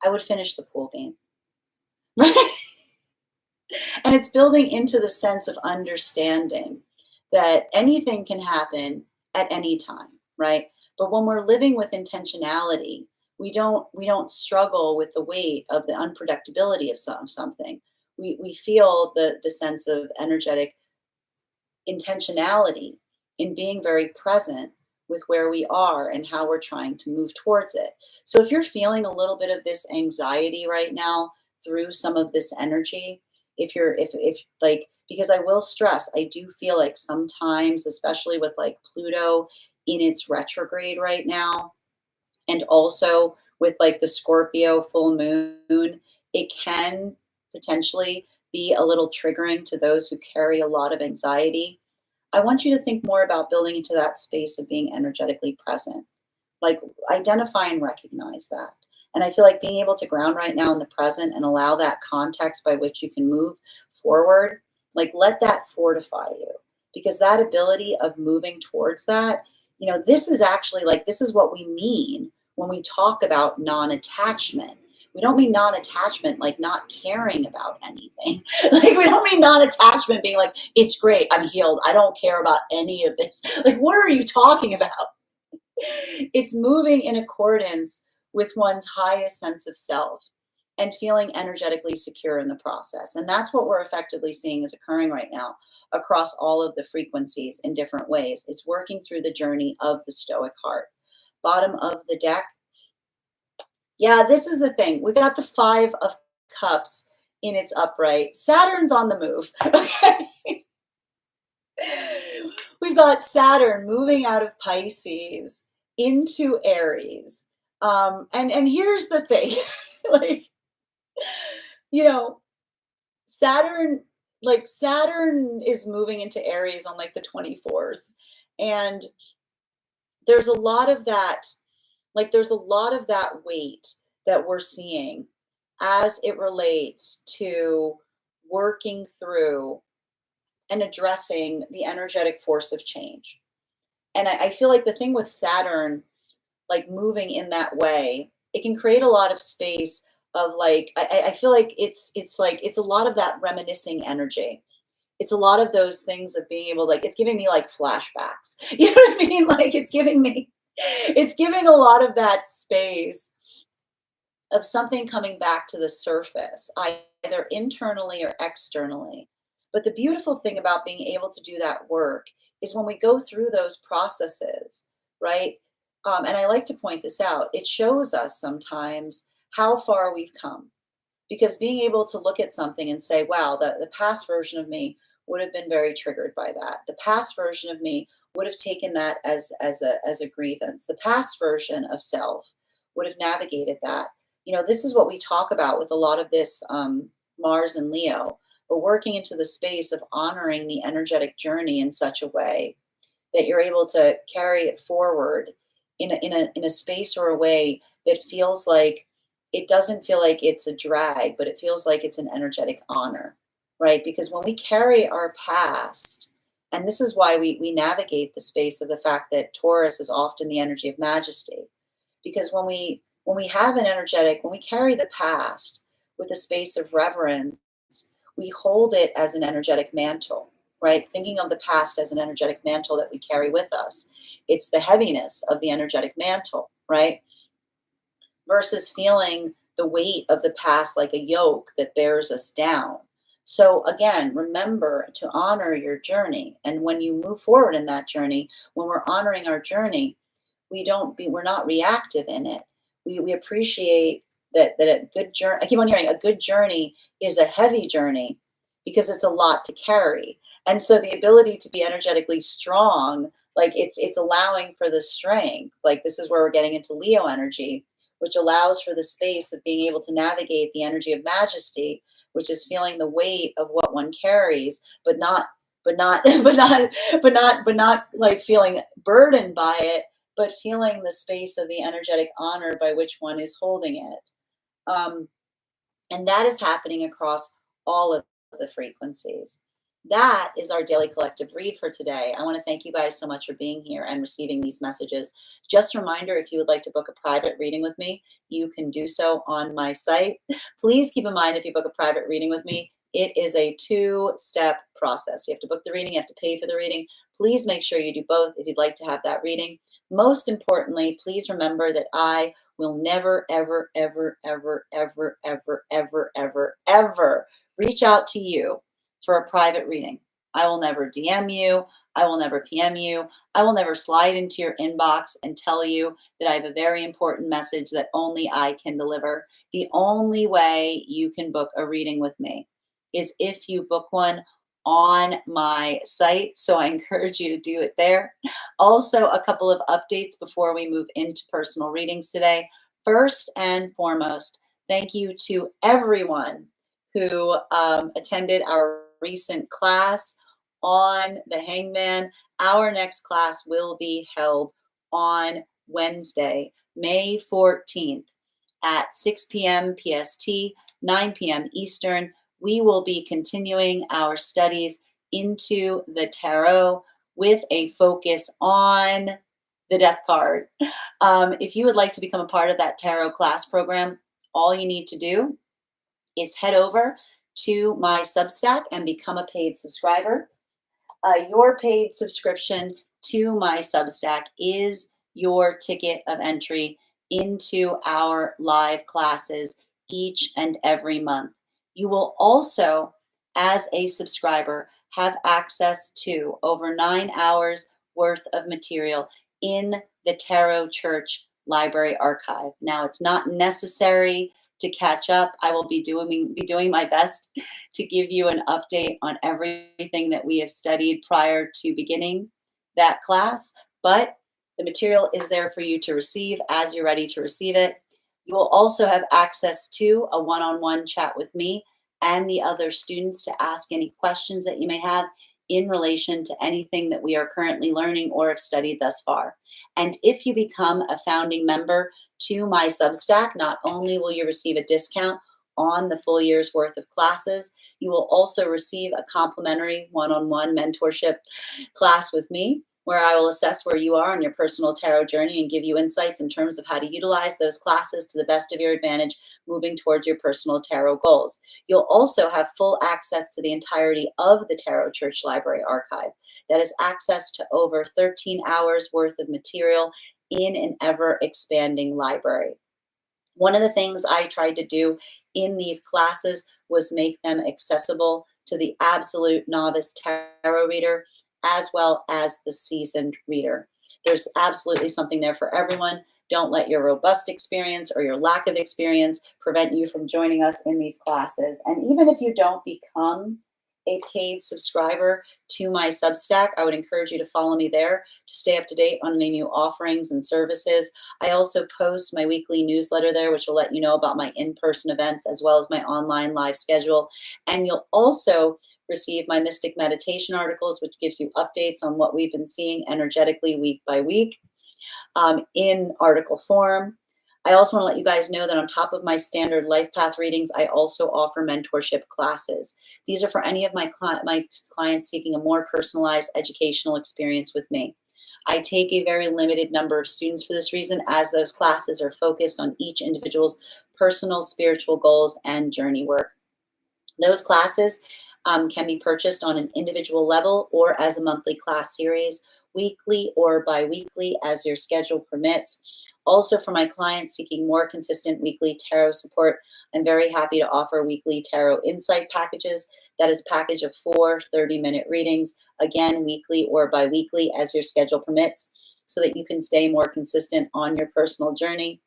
I would finish the pool game. Right? And it's building into the sense of understanding that anything can happen at any time, right? But when we're living with intentionality, we don't struggle with the weight of the unpredictability of something. We feel the sense of energetic intentionality in being very present with where we are and how we're trying to move towards it. So if you're feeling a little bit of this anxiety right now through some of this energy, if like, because I will stress, I do feel like sometimes, especially with like Pluto in its retrograde right now, and also with like the Scorpio full moon, it can potentially be a little triggering to those who carry a lot of anxiety. I want you to think more about building into that space of being energetically present. Like, identify and recognize that. And I feel like being able to ground right now in the present and allow that context by which you can move forward, like, let that fortify you. Because that ability of moving towards that, this is actually, like, this is what we mean when we talk about non-attachment. We don't mean non-attachment like not caring about anything. Like, we don't mean non-attachment being like, it's great, I'm healed, I don't care about any of this. Like, what are you talking about? It's moving in accordance with one's highest sense of self and feeling energetically secure in the process. And that's what we're effectively seeing is occurring right now across all of the frequencies in different ways. It's working through the journey of the Stoic heart. Bottom of the deck. Yeah, this is the thing. We got the Five of Cups in its upright. Saturn's on the move. Okay. We've got Saturn moving out of Pisces into Aries. And here's the thing, like, you know, Saturn, like Saturn is moving into Aries on like the 24th. And there's a lot of that, like there's a lot of that weight that we're seeing as it relates to working through and addressing the energetic force of change. And I feel like the thing with Saturn, like moving in that way, it can create a lot of space of like I feel like it's like it's a lot of that reminiscing energy. It's a lot of those things of being able, like, it's giving me like flashbacks. You know what I mean? Like it's giving a lot of that space of something coming back to the surface, either internally or externally. But the beautiful thing about being able to do that work is when we go through those processes, right? And I like to point this out, it shows us sometimes how far we've come. Because being able to look at something and say, wow, the past version of me would have been very triggered by that. The past version of me would have taken that as a grievance. The past version of self would have navigated that. You know, this is what we talk about with a lot of this Mars and Leo, but working into the space of honoring the energetic journey in such a way that you're able to carry it forward in a space or a way that feels like it doesn't feel like it's a drag, but it feels like it's an energetic honor, right? Because when we carry our past, and this is why we navigate the space of the fact that Taurus is often the energy of majesty, because when we have an energetic, when we carry the past with a space of reverence, we hold it as an energetic mantle, right? Thinking of the past as an energetic mantle that we carry with us. It's the heaviness of the energetic mantle, right? Versus feeling the weight of the past like a yoke that bears us down. So again, remember to honor your journey. And when you move forward in that journey, when we're honoring our journey, we're not reactive in it. We appreciate that a good journey, I keep on hearing a good journey is a heavy journey because it's a lot to carry. And so the ability to be energetically strong, like it's allowing for the strength. Like this is where we're getting into Leo energy, which allows for the space of being able to navigate the energy of majesty, which is feeling the weight of what one carries, but not like feeling burdened by it, but feeling the space of the energetic honor by which one is holding it. Um, and that is happening across all of the frequencies. That is our daily collective read for today. I want to thank you guys so much for being here and receiving these messages. Just a reminder, if you would like to book a private reading with me, you can do so on my site. Please keep in mind, if you book a private reading with me, it is a two-step process. You have to book the reading, you have to pay for the reading. Please make sure you do both if you'd like to have that reading. Most importantly, please remember that I will never, ever, ever, ever, ever, ever, ever, ever, ever reach out to you for a private reading. I will never DM you. I will never PM you. I will never slide into your inbox and tell you that I have a very important message that only I can deliver. The only way you can book a reading with me is if you book one on my site. So I encourage you to do it there. Also, a couple of updates before we move into personal readings today. First and foremost, thank you to everyone who attended our recent class on the Hangman. Our next class will be held on Wednesday, May 14th at 6 p.m. PST, 9 p.m. Eastern. We will be continuing our studies into the tarot with a focus on the death card. If you would like to become a part of that tarot class program, all you need to do is head over to my Substack and become a paid subscriber. Your paid subscription to my Substack is your ticket of entry into our live classes each and every month. You will also, as a subscriber, have access to over 9 hours worth of material in the Tarot Church Library Archive. Now, it's not necessary to catch up. I will be doing my best to give you an update on everything that we have studied prior to beginning that class. But The material is there for you to receive as you're ready to receive it. You will also have access to a one-on-one chat with me and the other students to ask any questions that you may have in relation to anything that we are currently learning or have studied thus far. And if you become a founding member to my Substack, not only will you receive a discount on the full year's worth of classes, you will also receive a complimentary one-on-one mentorship class with me, where I will assess where you are on your personal tarot journey and give you insights in terms of how to utilize those classes to the best of your advantage moving towards your personal tarot goals. You'll also have full access to the entirety of the Tarot Church Library archive. That is access to over 13 hours worth of material in an ever expanding library. One of the things I tried to do in these classes was make them accessible to the absolute novice tarot reader as well as the seasoned reader. There's absolutely something there for everyone. Don't let your robust experience or your lack of experience prevent you from joining us in these classes. And even if you don't become a paid subscriber to my Substack, I would encourage you to follow me there to stay up to date on any new offerings and services. I also post my weekly newsletter there, which will let you know about my in-person events as well as my online live schedule. And you'll also receive my Mystic Meditation articles, which gives you updates on what we've been seeing energetically week by week in article form. I also want to let you guys know that on top of my standard life path readings, I also offer mentorship classes. These are for any of my clients seeking a more personalized educational experience with me. I take a very limited number of students for this reason, as those classes are focused on each individual's personal spiritual goals and journey work. Those classes can be purchased on an individual level or as a monthly class series, weekly or bi-weekly as your schedule permits. Also, for my clients seeking more consistent weekly tarot support, I'm very happy to offer weekly tarot insight packages. That is a package of 4 30-minute readings, again, weekly or bi-weekly as your schedule permits, so that you can stay more consistent on your personal journey.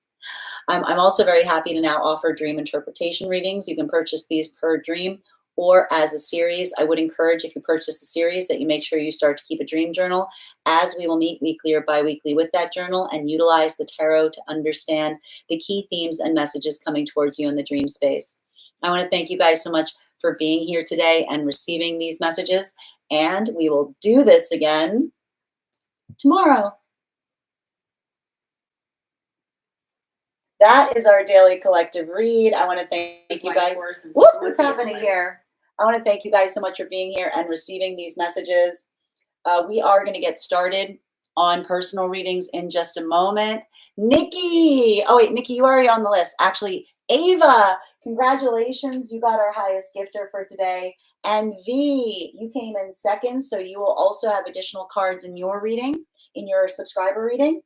I'm also very happy to now offer dream interpretation readings. You can purchase these per dream or as a series. I would encourage, if you purchase the series, that you make sure you start to keep a dream journal, as we will meet weekly or bi-weekly with that journal and utilize the tarot to understand the key themes and messages coming towards you in the dream space. I want to thank you guys so much for being here today and receiving these messages, and we will do this again tomorrow. That is our daily collective read. I want to thank you guys. Whoop, what's happening here? I want to thank you guys so much for being here and receiving these messages. We are going to get started on personal readings in just a moment. Nikki, oh wait, Nikki, you are already on the list. Actually, Ava, congratulations. You got our highest gifter for today. And V, you came in second, so you will also have additional cards in your reading, in your subscriber reading.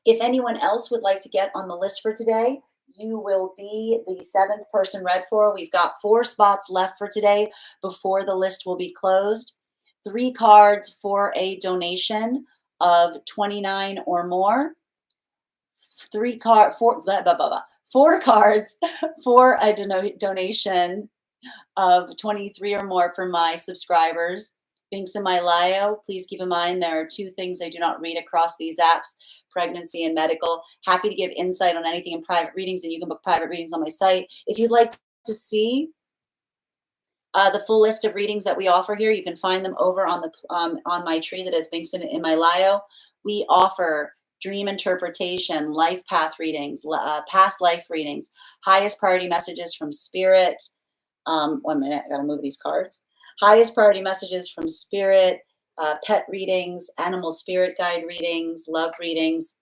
If anyone else would like to get on the list for today, you will be the 7th person read for. We've got 4 spots left for today before the list will be closed. 3 cards for a donation of 29 or more. 4 cards for a donation of 23 or more for my subscribers. Links in my bio. Please keep in mind there are 2 things I do not read across these apps: pregnancy and medical. Happy to give insight on anything in private readings, and you can book private readings on my site. If you'd like to see the full list of readings that we offer here, you can find them over on the on my tree that has links in my bio. We offer dream interpretation, life path readings, past life readings, highest priority messages from spirit. 1 minute, I gotta move these cards. Highest priority messages from spirit, pet readings, animal spirit guide readings, love readings.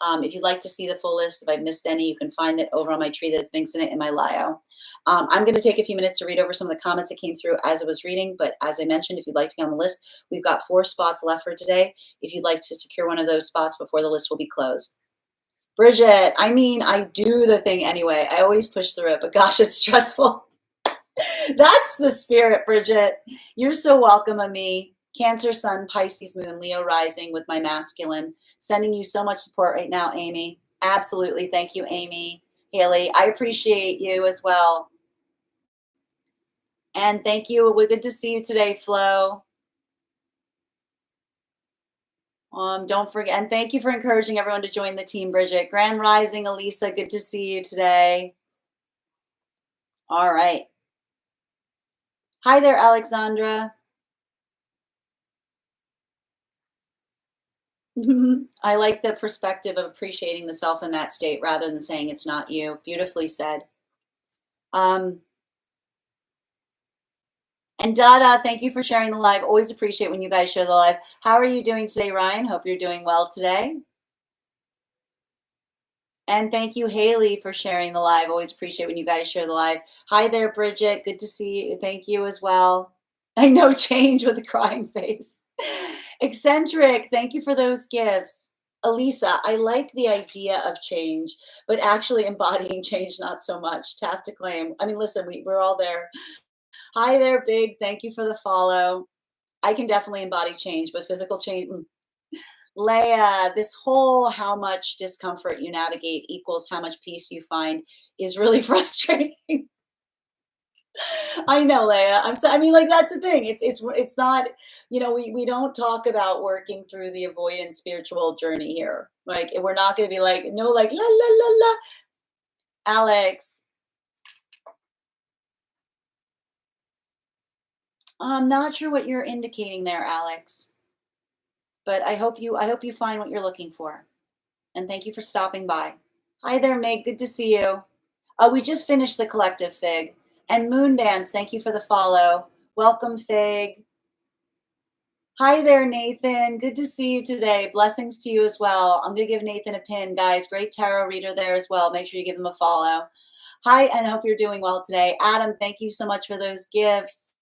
If you'd like to see the full list, if I've missed any, you can find it over on my tree that's links in my bio. I'm going to take a few minutes to read over some of the comments that came through as I was reading, but as I mentioned, if you'd like to get on the list, we've got 4 spots left for today. If you'd like to secure one of those spots before the list will be closed. Bridget, I mean, I do the thing anyway. I always push through it, but gosh, it's stressful. That's the spirit, Bridget. You're so welcome, Ami. Cancer, Sun, Pisces, Moon, Leo rising with my masculine. Sending you so much support right now, Amy. Absolutely. Thank you, Amy. Haley, I appreciate you as well. And thank you. We're good to see you today, Flo. Don't forget, and thank you for encouraging everyone to join the team, Bridget. Grand Rising, Elisa, good to see you today. All right. Hi there, Alexandra. I like the perspective of appreciating the self in that state rather than saying it's not you. Beautifully said. Um, and Dada, thank you for sharing the live. Always appreciate when you guys share the live. How are you doing today, Ryan? Hope you're doing well today. And thank you, Haley, for sharing the live. Always appreciate when you guys share the live. Hi there, Bridget. Good to see you. Thank you as well. I know change with a crying face. Eccentric, thank you for those gifts. Elisa, I like the idea of change, but actually embodying change, not so much. Tap to claim. I mean, listen, we're all there. Hi there, Big. Thank you for the follow. I can definitely embody change, but physical change. Leah, this whole how much discomfort you navigate equals how much peace you find is really frustrating. I know, Leah. I mean, like that's the thing. It's not, we don't talk about working through the avoidant spiritual journey here. Like we're not gonna be like, no, like la la la la. Alex, I'm not sure what you're indicating there, Alex. But I hope you find what you're looking for. And thank you for stopping by. Hi there, Meg. Good to see you. We just finished the collective Fig. And Moon Dance, thank you for the follow. Welcome, Fig. Hi there, Nathan. Good to see you today. Blessings to you as well. I'm going to give Nathan a pin, guys. Great tarot reader there as well. Make sure you give him a follow. Hi, and I hope you're doing well today. Adam, thank you so much for those gifts.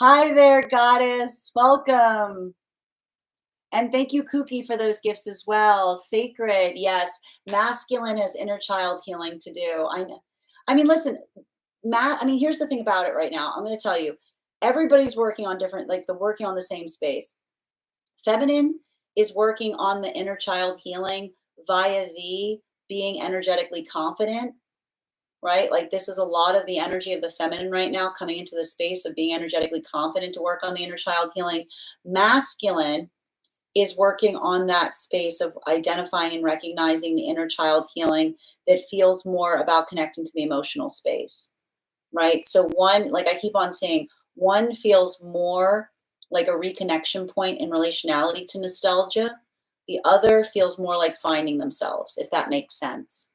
Hi there, Goddess. Welcome. And thank you, Kooky, for those gifts as well. Sacred, yes. Masculine has inner child healing to do. I know. I mean, listen, here's the thing about it right now. I'm going to tell you, everybody's working on different, like the working on the same space. Feminine is working on the inner child healing via the being energetically confident, right? Like this is a lot of the energy of the feminine right now coming into the space of being energetically confident to work on the inner child healing. Masculine is working on that space of identifying and recognizing the inner child healing that feels more about connecting to the emotional space, right? So one, like I keep on saying, one feels more like a reconnection point in relationality to nostalgia. The other feels more like finding themselves, if that makes sense.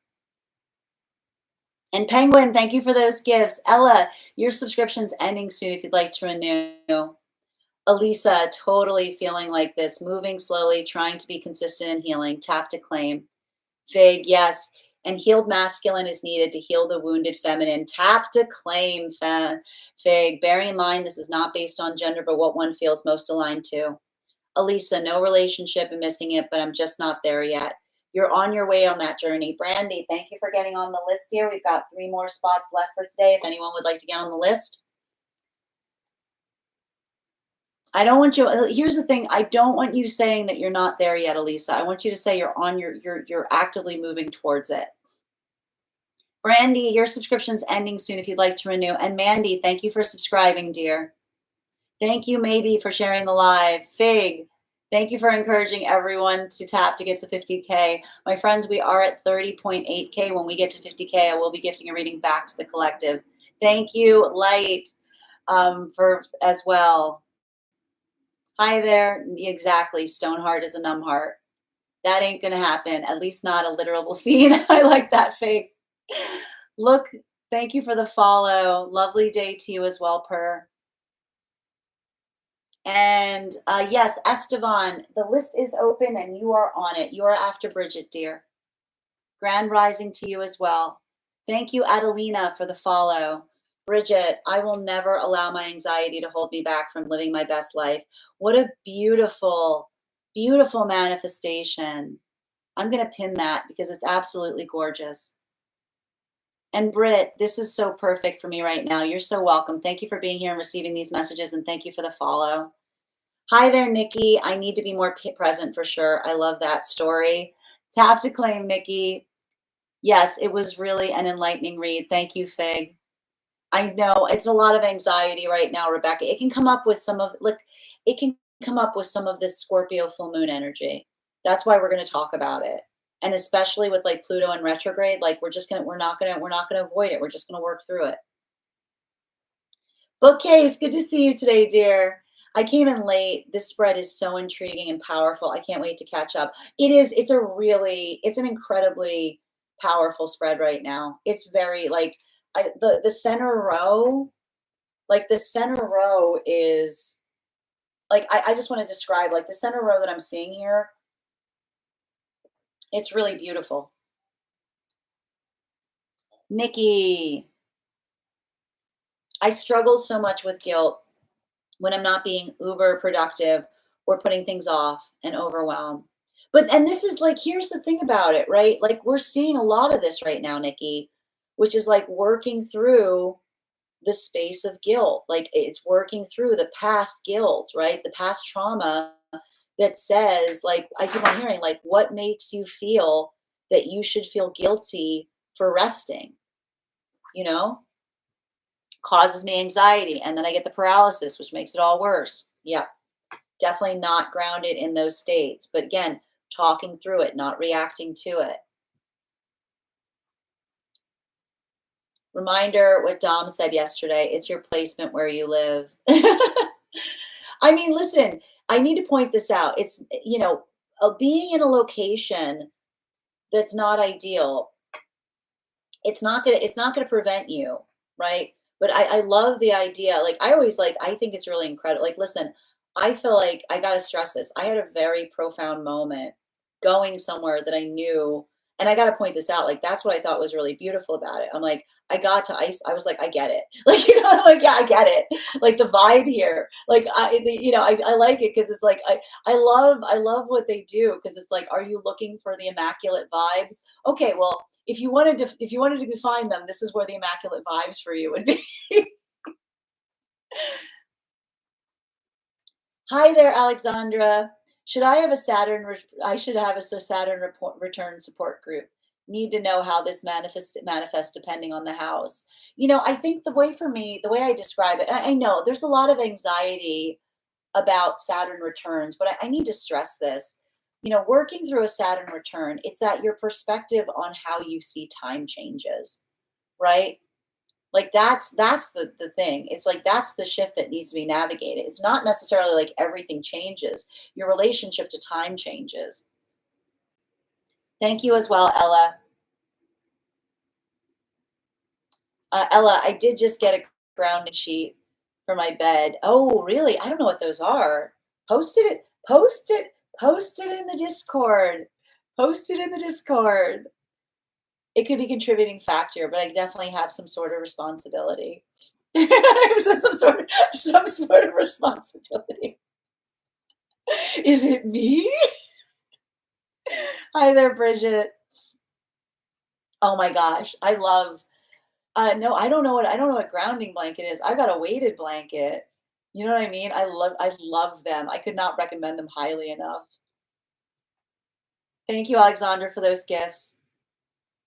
And Penguin, thank you for those gifts. Ella, your subscription's ending soon if you'd like to renew. Elisa, totally feeling like this, moving slowly, trying to be consistent and healing. Tap to claim. Fig, yes. And healed masculine is needed to heal the wounded feminine. Tap to claim, Fig. Bearing in mind, this is not based on gender, but what one feels most aligned to. Elisa, no relationship and missing it, but I'm just not there yet. You're on your way on that journey. Brandy, thank you for getting on the list here. We've got 3 more spots left for today. If anyone would like to get on the list. I don't want you, here's the thing. I don't want you saying that you're not there yet, Elisa. I want you to say you're on you're actively moving towards it. Brandy, your subscription's ending soon if you'd like to renew. And Mandy, thank you for subscribing, dear. Thank you, Maybe, for sharing the live. Fig, thank you for encouraging everyone to tap to get to 50K. My friends, we are at 30.8K. When we get to 50K, I will be gifting a reading back to the collective. Thank you, Light, for as well. Hi there. Exactly. Stone heart is a numb heart. That ain't going to happen. At least not a literal scene. I like that, Fig. Look, thank you for the follow. Lovely day to you as well, Per. And yes, Esteban, the list is open and you are on it. You are after Bridget, dear. Grand rising to you as well. Thank you, Adelina, for the follow. Bridget, I will never allow my anxiety to hold me back from living my best life. What a beautiful, beautiful manifestation. I'm going to pin that because it's absolutely gorgeous. And Britt, this is so perfect for me right now. You're so welcome. Thank you for being here and receiving these messages, and thank you for the follow. Hi there, Nikki. I need to be more present for sure. I love that story. Tap to claim, Nikki. Yes, it was really an enlightening read. Thank you, Fig. I know it's a lot of anxiety right now, Rebecca. It can come up with some of, look, it can come up with some of this Scorpio full moon energy. That's why we're going to talk about it. And especially with like Pluto in retrograde, like we're not gonna avoid it. We're just gonna work through it. Bookcase, good to see you today, dear. I came in late. This spread is so intriguing and powerful. I can't wait to catch up. It's an incredibly powerful spread right now. It's very like the center row, like the center row is like I just want to describe like the center row that I'm seeing here. It's really beautiful. Nikki, I struggle so much with guilt when I'm not being uber productive or putting things off and overwhelmed. And this is like, here's the thing about it, right? Like we're seeing a lot of this right now, Nikki, which is like working through the space of guilt. Like it's working through the past guilt, right? The past trauma that says, like, I keep on hearing, like, what makes you feel that you should feel guilty for resting? You know, causes me anxiety. And then I get the paralysis, which makes it all worse. Yeah, definitely not grounded in those states. But again, talking through it, not reacting to it. Reminder what Dom said yesterday, it's your placement where you live. I mean, listen, I need to point this out. It's, you know, being in a location that's not ideal, it's not gonna prevent you, right? But I love the idea. Like I always like, I think it's really incredible. Like, listen, I feel like I gotta stress this. I had a very profound moment going somewhere that I knew, and I gotta point this out. Like that's what I thought was really beautiful about it. I'm like, I got to ice. I was like, I get it. Like, you know, like, yeah, I get it. Like the vibe here. Like you know, I like it because it's like I love what they do because it's like, are you looking for the immaculate vibes? Okay, well, if you wanted to define them, this is where the immaculate vibes for you would be. Hi there, Alexandra. Should I have a I should have a Saturn return support group. Need to know how this manifests depending on the house. You know, I think the way for me, the way I describe it, I know there's a lot of anxiety about Saturn returns, but I need to stress this. You know, working through a Saturn return, it's that your perspective on how you see time changes, right? Like that's the thing. It's like that's the shift that needs to be navigated. It's not necessarily like everything changes. Your relationship to time changes. Thank you as well, Ella. Ella, I did just get a grounding sheet for my bed. Oh, really? I don't know what those are. Post it in the Discord. Post it in the Discord. It could be contributing factor, but I definitely have some sort of responsibility. Some sort of responsibility. Is it me? Hi there, Bridget. Oh my gosh, I love. No, I don't know what grounding blanket is. I've got a weighted blanket. You know what I mean? I love them. I could not recommend them highly enough. Thank you, Alexandra, for those gifts.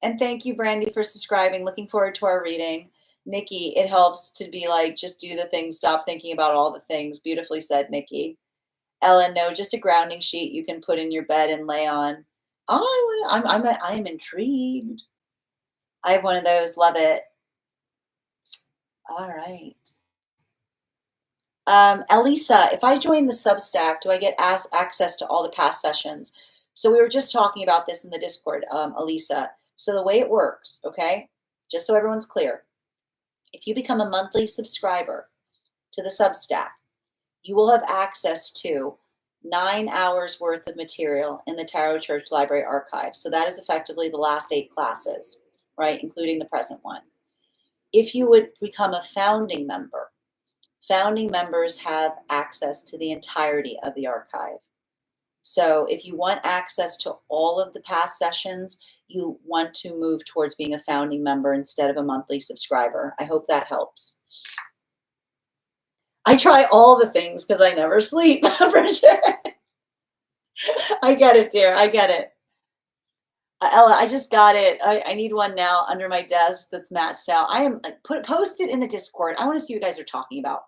And thank you, Brandy, for subscribing. Looking forward to our reading. Nikki, it helps to be like, just do the things, stop thinking about all the things. Beautifully said, Nikki. Ellen, no, just a grounding sheet you can put in your bed and lay on. I'm intrigued. I have one of those. Love it. All right. Elisa, if I join the Substack, do I get access to all the past sessions? So we were just talking about this in the Discord, Elisa. So the way it works, okay, just so everyone's clear, if you become a monthly subscriber to the Substack, you will have access to 9 hours worth of material in the Tarot Church Library Archive. So that is effectively the last 8 classes, right, including the present one. If you would become a founding member, founding members have access to the entirety of the archive. So if you want access to all of the past sessions, you want to move towards being a founding member instead of a monthly subscriber. I hope that helps. I try all the things because I never sleep, Bridget. I get it, dear. I get it. Ella, I just got it. I need one now under my desk that's matte style. I am post it in the Discord. I want to see what you guys are talking about.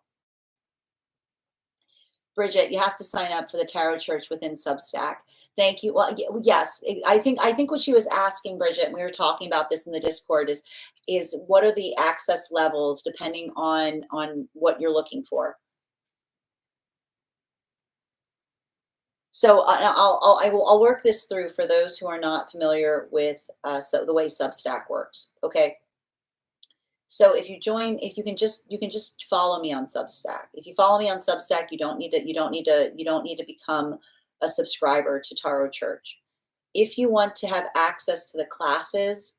Bridget, you have to sign up for the Tarot Church within Substack. Thank you. Well, yes, I think what she was asking, Bridget, and we were talking about this in the Discord, is what are the access levels depending on what you're looking for. So I'll work this through for those who are not familiar with so the way Substack works. Okay. So if you can just follow me on Substack. If you follow me on Substack, you don't need to become a subscriber to Tarot Church. If you want to have access to the classes,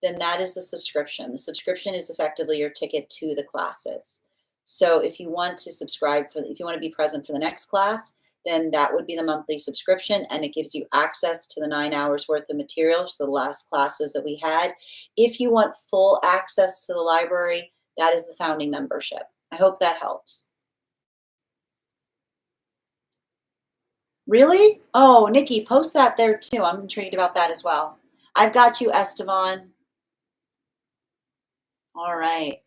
then that is the subscription. The subscription is effectively your ticket to the classes. So if you want to if you want to be present for the next class, then that would be the monthly subscription, and it gives you access to the 9 hours worth of materials, the last classes that we had. If you want full access to the library, that is the founding membership. I hope that helps. Really? Oh, Nikki, post that there too. I'm intrigued about that as well. I've got you, Esteban. All right.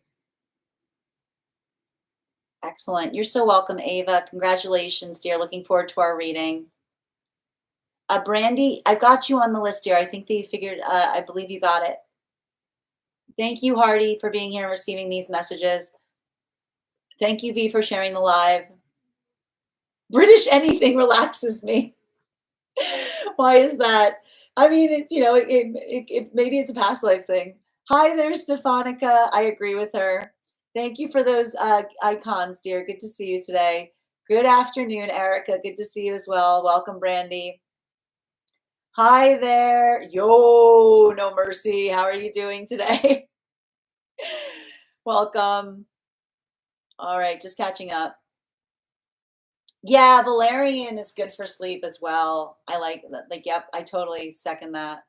Excellent. You're so welcome, Ava. Congratulations, dear. Looking forward to our reading. Brandy, I've got you on the list here. I think that you figured, I believe you got it. Thank you, Hardy, for being here and receiving these messages. Thank you, V, for sharing the live. British anything relaxes me. Why is that? I mean, it's, maybe it's a past life thing. Hi there, Stephanica. I agree with her. Thank you for those icons, dear. Good to see you today. Good afternoon, Erica. Good to see you as well. Welcome, Brandy. Hi there. Yo, no mercy. How are you doing today? Welcome. All right, just catching up. Yeah, valerian is good for sleep as well. I like that. Like, yep, I totally second that.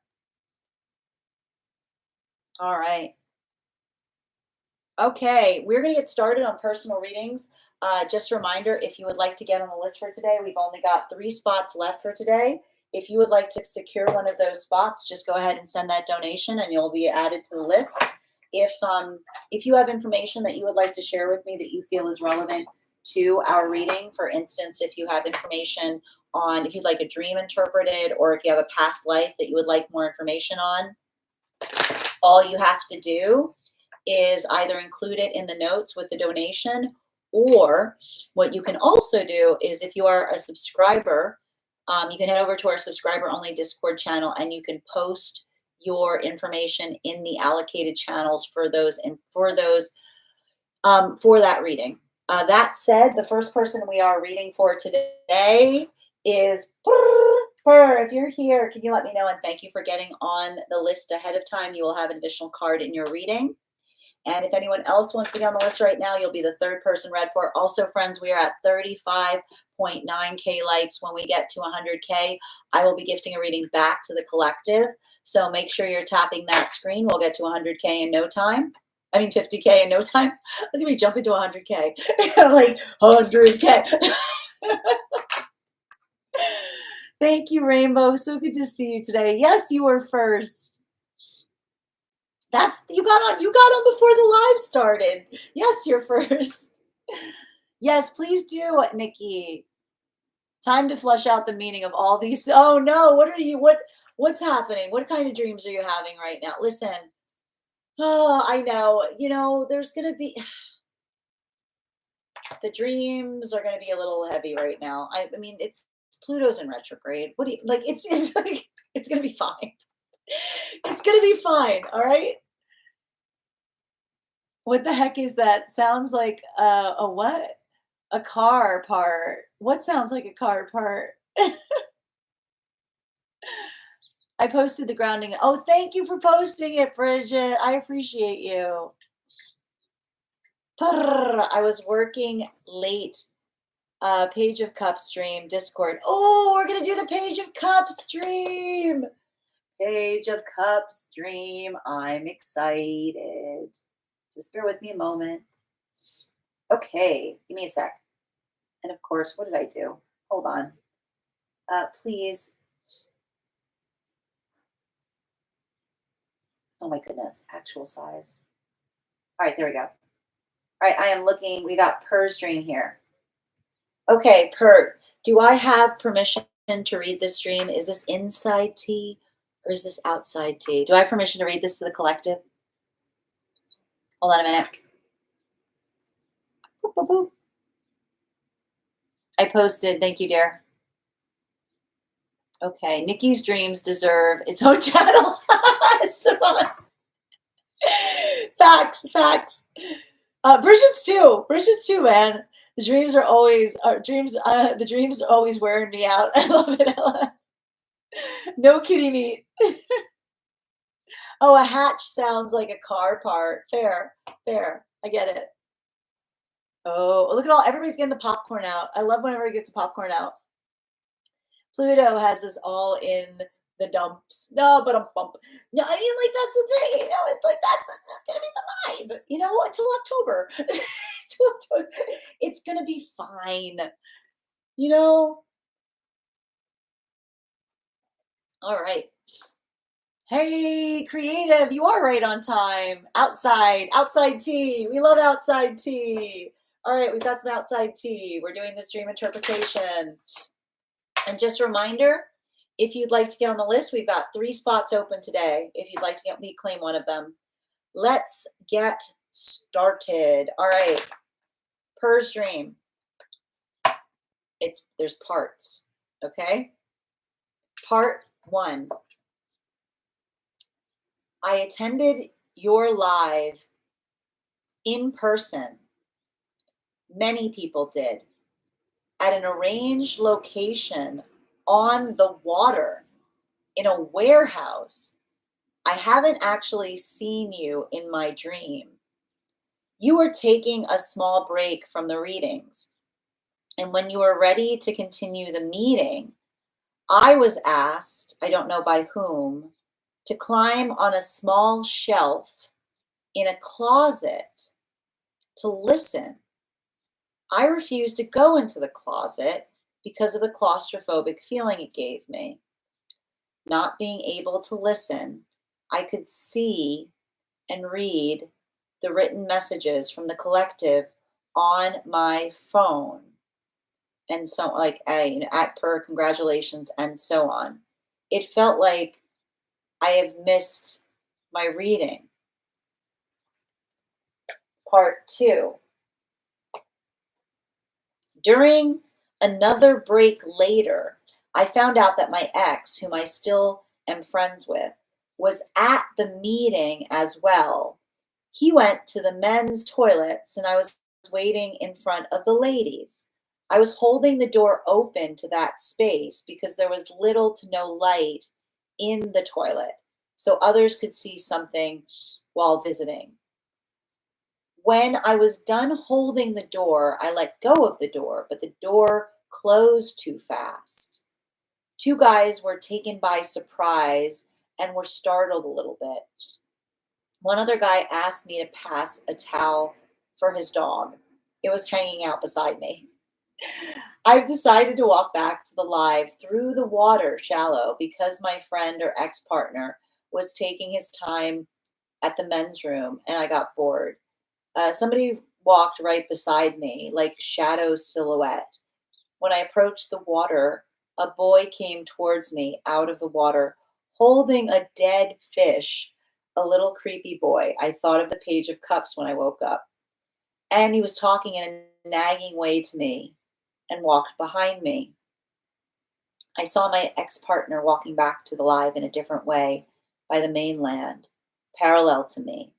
All right. Okay, we're going to get started on personal readings. Just a reminder, if you would like to get on the list for today, we've only got 3 spots left for today. If you would like to secure one of those spots, just go ahead and send that donation and you'll be added to the list. If you have information that you would like to share with me that you feel is relevant to our reading, for instance, if you have information on, if you'd like a dream interpreted, or if you have a past life that you would like more information on, all you have to do is either include it in the notes with the donation, or what you can also do is, if you are a subscriber, you can head over to our subscriber only Discord channel and you can post your information in the allocated channels for those for that reading. That said, the first person we are reading for today is if you're here, can you let me know? And thank you for getting on the list ahead of time. You will have an additional card in your reading. And if anyone else wants to get on the list right now, you'll be the third person read for. Also, friends, we are at 35.9K likes. When we get to 100K, I will be gifting a reading back to the collective. So make sure you're tapping that screen. We'll get to 100K in no time. I mean, 50K in no time. Look at me jumping to 100K. Like 100K. Thank you, Rainbow. So good to see you today. Yes, you were first. You got on before the live started. Yes, you're first. Yes, please do, Nikki. Time to flush out the meaning of all these. Oh no, what's happening? What kind of dreams are you having right now? Listen. Oh, I know. There's gonna be the dreams are gonna be a little heavy right now. I mean, it's Pluto's in retrograde. What do you like? It's like it's gonna be fine. It's gonna be fine. All right. What the heck is that? Sounds like a what? A car part. What sounds like a car part? I posted the grounding. Oh, thank you for posting it, Bridget. I appreciate you. I was working late. Page of Cups stream, Discord. Oh, we're going to do the Page of Cups stream. Page of Cups stream. I'm excited. Just bear with me a moment. Okay, give me a sec. And of course, what did I do? Hold on. Please. Oh my goodness, actual size. All right, there we go. All right, I am looking. We got Purse Dream here. Okay, Pert, do I have permission to read this dream? Is this inside tea or is this outside tea? Do I have permission to read this to the collective? Hold on a minute. Boop, boop, boop. I posted. Thank you, dear. Okay, Nikki's dreams deserve its own channel. Stefan. Facts, facts. Bridget's too. Bridget's too, man. The dreams are always dreams. The dreams are always wearing me out. I love it, Ella. No kitty meat. Oh, a hatch sounds like a car part. Fair, fair. I get it. Oh, look at all everybody's getting the popcorn out. I love whenever it gets the popcorn out. Pluto has us all in the dumps. No, but I'm bump. No, I mean, like that's the thing. You know, it's like that's gonna be the vibe. You know, until October. Until October. It's gonna be fine. You know. All right. Hey, creative, you are right on time. Outside tea. We love outside tea. All right, we've got some outside tea. We're doing this dream interpretation. And just a reminder, if you'd like to get on the list, we've got 3 spots open today. If you'd like to get me claim one of them. Let's get started. All right. Per's dream. There's parts. Okay. Part 1. I attended your live in person. Many people did. At an arranged location on the water in a warehouse. I haven't actually seen you in my dream. You were taking a small break from the readings. And when you were ready to continue the meeting, I was asked, I don't know by whom, to climb on a small shelf in a closet to listen. I refused to go into the closet because of the claustrophobic feeling it gave me. Not being able to listen, I could see and read the written messages from the collective on my phone. And so, like, at per, congratulations, and so on. It felt like I have missed my reading. Part 2. During another break later, I found out that my ex, whom I still am friends with, was at the meeting as well. He went to the men's toilets and I was waiting in front of the ladies. I was holding the door open to that space because there was little to no light in the toilet, so others could see something while visiting. When I was done holding the door, I let go of the door, but the door closed too fast. 2 guys were taken by surprise and were startled a little bit. One other guy asked me to pass a towel for his dog. It was hanging out beside me. I've decided to walk back to the live through the water shallow because my friend or ex-partner was taking his time at the men's room and I got bored. Somebody walked right beside me, like shadow silhouette. When I approached the water, a boy came towards me out of the water, holding a dead fish, a little creepy boy. I thought of the Page of Cups when I woke up. And he was talking in a nagging way to me and walked behind me. I saw my ex-partner walking back to the live in a different way by the mainland, parallel to me.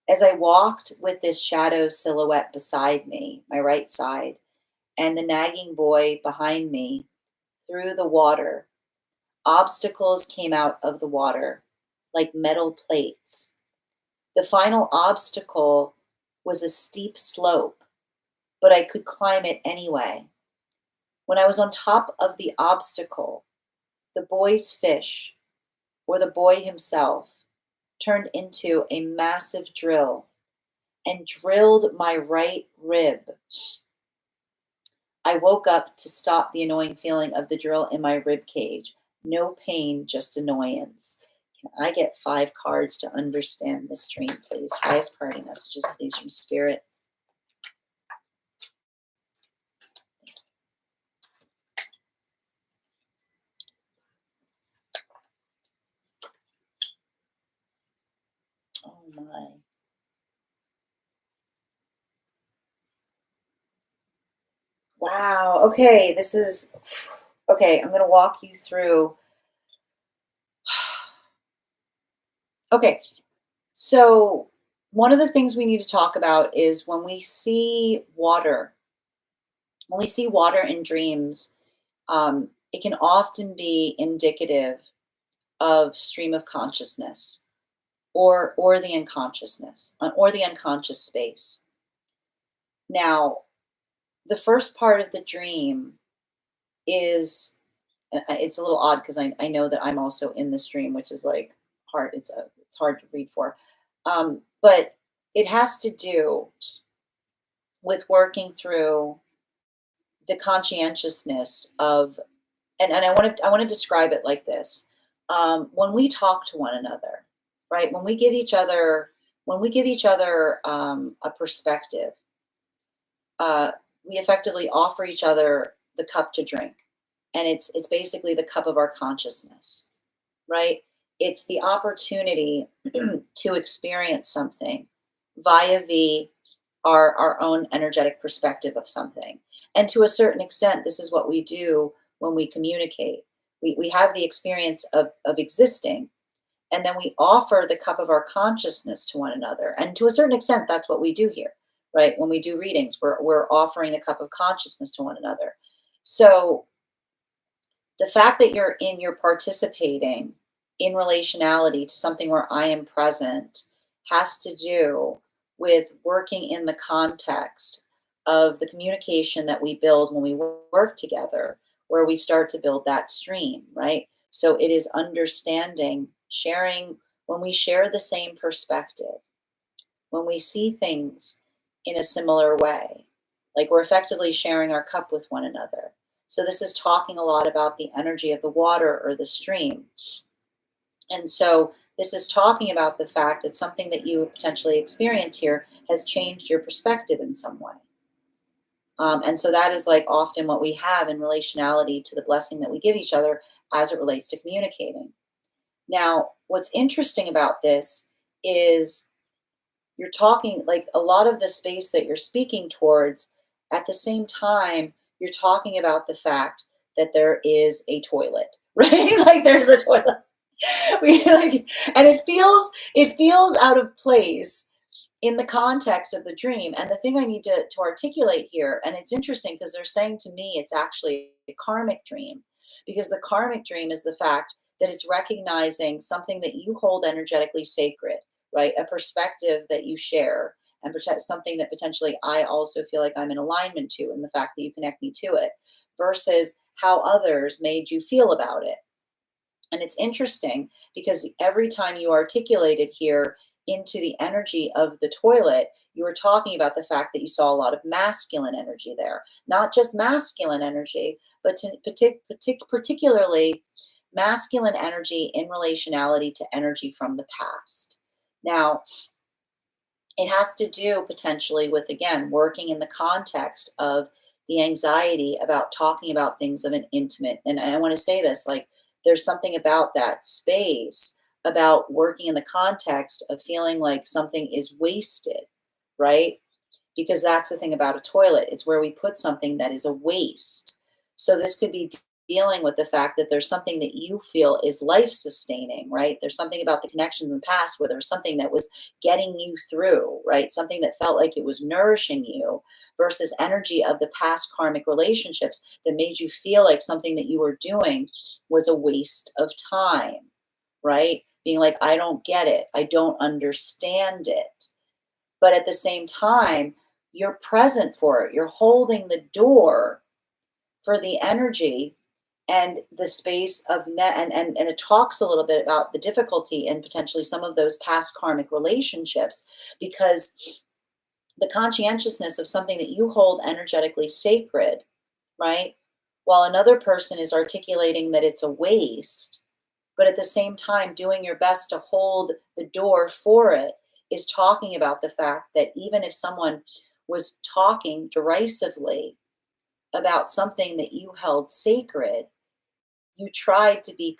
As I walked with this shadow silhouette beside me, my right side, and the nagging boy behind me through the water, obstacles came out of the water like metal plates. The final obstacle was a steep slope, but I could climb it anyway. When I was on top of the obstacle, the boy's fish, or the boy himself, turned into a massive drill and drilled my right rib. I woke up to stop the annoying feeling of the drill in my rib cage. No pain, just annoyance. Can I get 5 cards to understand this dream, please? Highest party messages, please, from Spirit. Wow. Okay. Okay. I'm going to walk you through. Okay. So, one of the things we need to talk about is when we see water in dreams, it can often be indicative of stream of consciousness or the unconsciousness or the unconscious space. Now, the first part of the dream is it's a little odd because I know that I'm also in this dream, which is like hard. It's hard to read for, but it has to do with working through the conscientiousness of, and I want to describe it like this. When we talk to one another, right? When we give each other a perspective, uh, we effectively offer each other the cup to drink, and it's basically the cup of our consciousness, right? It's the opportunity to experience something via our own energetic perspective of something. And to a certain extent, this is what we do when we communicate. We have the experience of existing, and then we offer the cup of our consciousness to one another. And to a certain extent, that's what we do here, right? When we do readings, we're offering the cup of consciousness to one another. So the fact that you're participating in relationality to something where I am present has to do with working in the context of the communication that we build when we work together, where we start to build that stream, right? So it is understanding, sharing, when we share the same perspective, when we see things in a similar way, like we're effectively sharing our cup with one another. So this is talking a lot about the energy of the water or the stream. And so this is talking about the fact that something that you potentially experience here has changed your perspective in some way. And so that is like often what we have in relationality to the blessing that we give each other as it relates to communicating. Now, what's interesting about this is you're talking like a lot of the space that you're speaking towards, at the same time, you're talking about the fact that there is a toilet, right? Like there's a toilet. We like, and it feels out of place in the context of the dream. And the thing I need to articulate here, and it's interesting because they're saying to me it's actually a karmic dream, because the karmic dream is the fact that it's recognizing something that you hold energetically sacred, right? A perspective that you share, and protect something that potentially I also feel like I'm in alignment to, and the fact that you connect me to it, versus how others made you feel about it. And it's interesting because every time you articulate it here into the energy of the toilet, you were talking about the fact that you saw a lot of masculine energy there. Not just masculine energy, but particularly masculine energy in relationality to energy from the past. Now, it has to do potentially with, again, working in the context of the anxiety about talking about things of an intimate. And I want to say this, like, there's something about that space, about working in the context of feeling like something is wasted, right? Because that's the thing about a toilet. It's where we put something that is a waste. So this could be dealing with the fact that there's something that you feel is life sustaining, right? There's something about the connections in the past where there's something that was getting you through, right? Something that felt like it was nourishing you, versus energy of the past karmic relationships that made you feel like something that you were doing was a waste of time, right? Being like, I don't get it. I don't understand it. But at the same time, you're present for it. You're holding the door for the energy and the space of and it talks a little bit about the difficulty and potentially some of those past karmic relationships, because the conscientiousness of something that you hold energetically sacred, right? While another person is articulating that it's a waste, but at the same time doing your best to hold the door for it, is talking about the fact that even if someone was talking derisively about something that you held sacred, you tried to be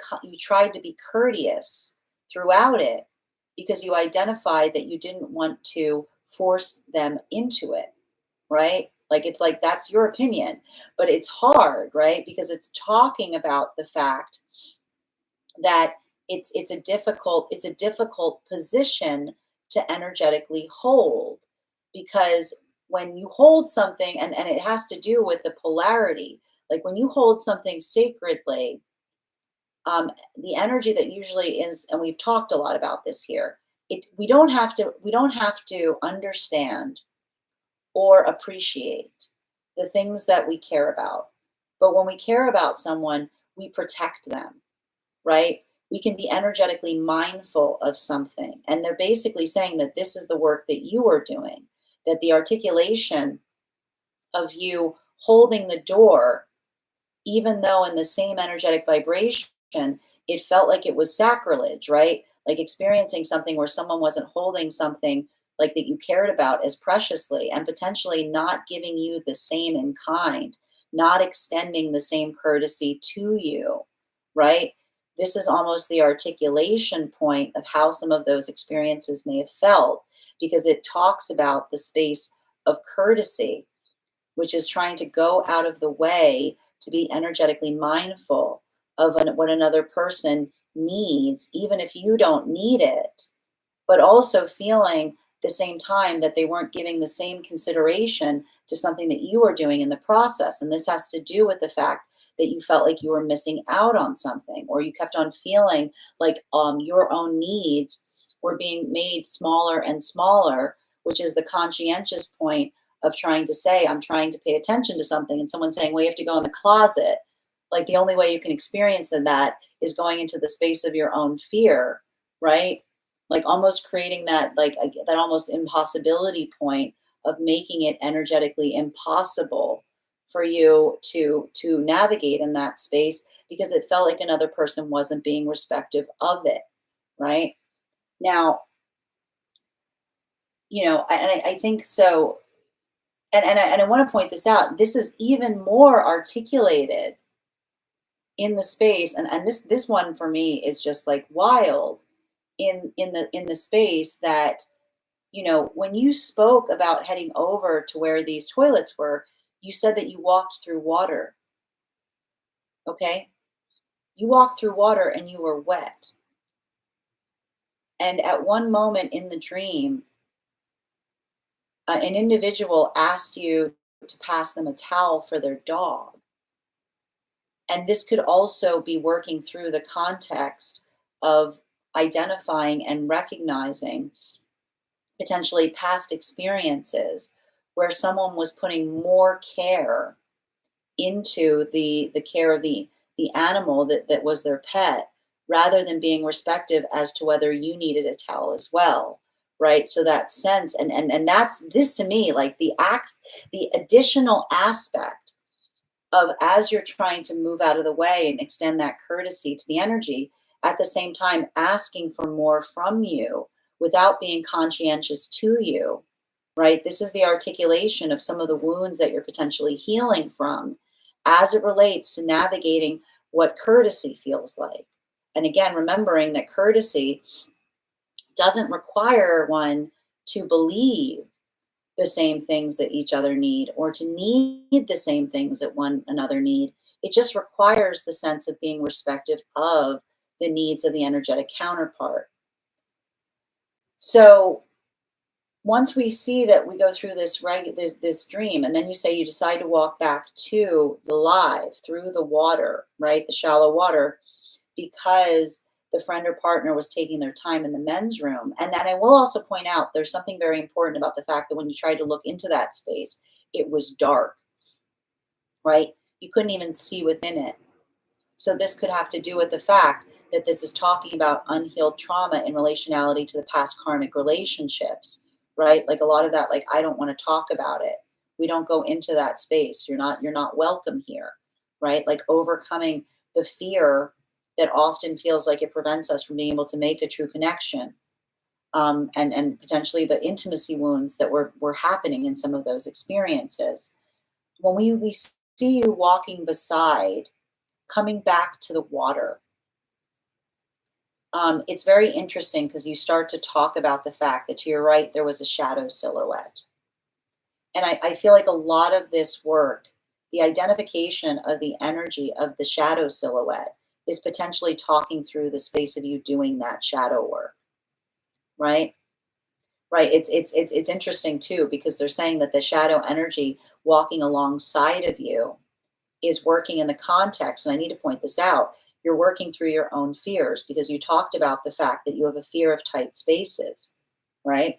courteous throughout it, because you identified that you didn't want to force them into it, right? Like, it's like, that's your opinion, but it's hard, right? Because it's talking about the fact that it's a difficult position to energetically hold, because when you hold something, and it has to do with the polarity, like when you hold something sacredly, the energy that usually is, and we've talked a lot about this here, we don't have to understand or appreciate the things that we care about, but when we care about someone, we protect them, right? We can be energetically mindful of something. And they're basically saying that this is the work that you are doing, that the articulation of you holding the door, even though in the same energetic vibration, it felt like it was sacrilege, right? Like experiencing something where someone wasn't holding something like that you cared about as preciously, and potentially not giving you the same in kind, not extending the same courtesy to you, right? This is almost the articulation point of how some of those experiences may have felt, because it talks about the space of courtesy, which is trying to go out of the way to be energetically mindful of what another person needs, even if you don't need it, but also feeling the same time that they weren't giving the same consideration to something that you were doing in the process. And this has to do with the fact that you felt like you were missing out on something, or you kept on feeling like your own needs were being made smaller and smaller, which is the conscientious point of trying to say, I'm trying to pay attention to something, and someone saying, well, you have to go in the closet. Like the only way you can experience that is going into the space of your own fear, right? Like almost creating that, like that almost impossibility point of making it energetically impossible for you to navigate in that space, because it felt like another person wasn't being respective of it, right? Now, I think so. And I want to point this out. This is even more articulated in the space, and this one for me is just like wild, in the space that, when you spoke about heading over to where these toilets were, you said that you walked through water. Okay, you walked through water and you were wet, and at one moment in the dream, an individual asked you to pass them a towel for their dog. And this could also be working through the context of identifying and recognizing potentially past experiences where someone was putting more care into the care of the animal that was their pet, rather than being respective as to whether you needed a towel as well, right? So that sense, and that's this to me, like the additional aspect of, as you're trying to move out of the way and extend that courtesy to the energy, at the same time asking for more from you without being conscientious to you, right? This is the articulation of some of the wounds that you're potentially healing from, as it relates to navigating what courtesy feels like. And again, remembering that courtesy doesn't require one to believe the same things that each other need, or to need the same things that one another need. It just requires the sense of being respective of the needs of the energetic counterpart. So once we see that we go through this dream, and then you say you decide to walk back to the live through the water, right, the shallow water, because the friend or partner was taking their time in the men's room. And then I will also point out, there's something very important about the fact that when you tried to look into that space, it was dark, right? You couldn't even see within it. So this could have to do with the fact that this is talking about unhealed trauma in relationality to the past karmic relationships, right? Like a lot of that, like, I don't want to talk about it. We don't go into that space. You're not welcome here, right? Like overcoming the fear that often feels like it prevents us from being able to make a true connection. And potentially the intimacy wounds that were happening in some of those experiences. When we see you walking beside, coming back to the water, it's very interesting because you start to talk about the fact that to your right there was a shadow silhouette. And I feel like a lot of this work, the identification of the energy of the shadow silhouette, is potentially talking through the space of you doing that shadow work, right? Right. It's interesting too, because they're saying that the shadow energy walking alongside of you is working in the context, and I need to point this out. You're working through your own fears because you talked about the fact that you have a fear of tight spaces, right?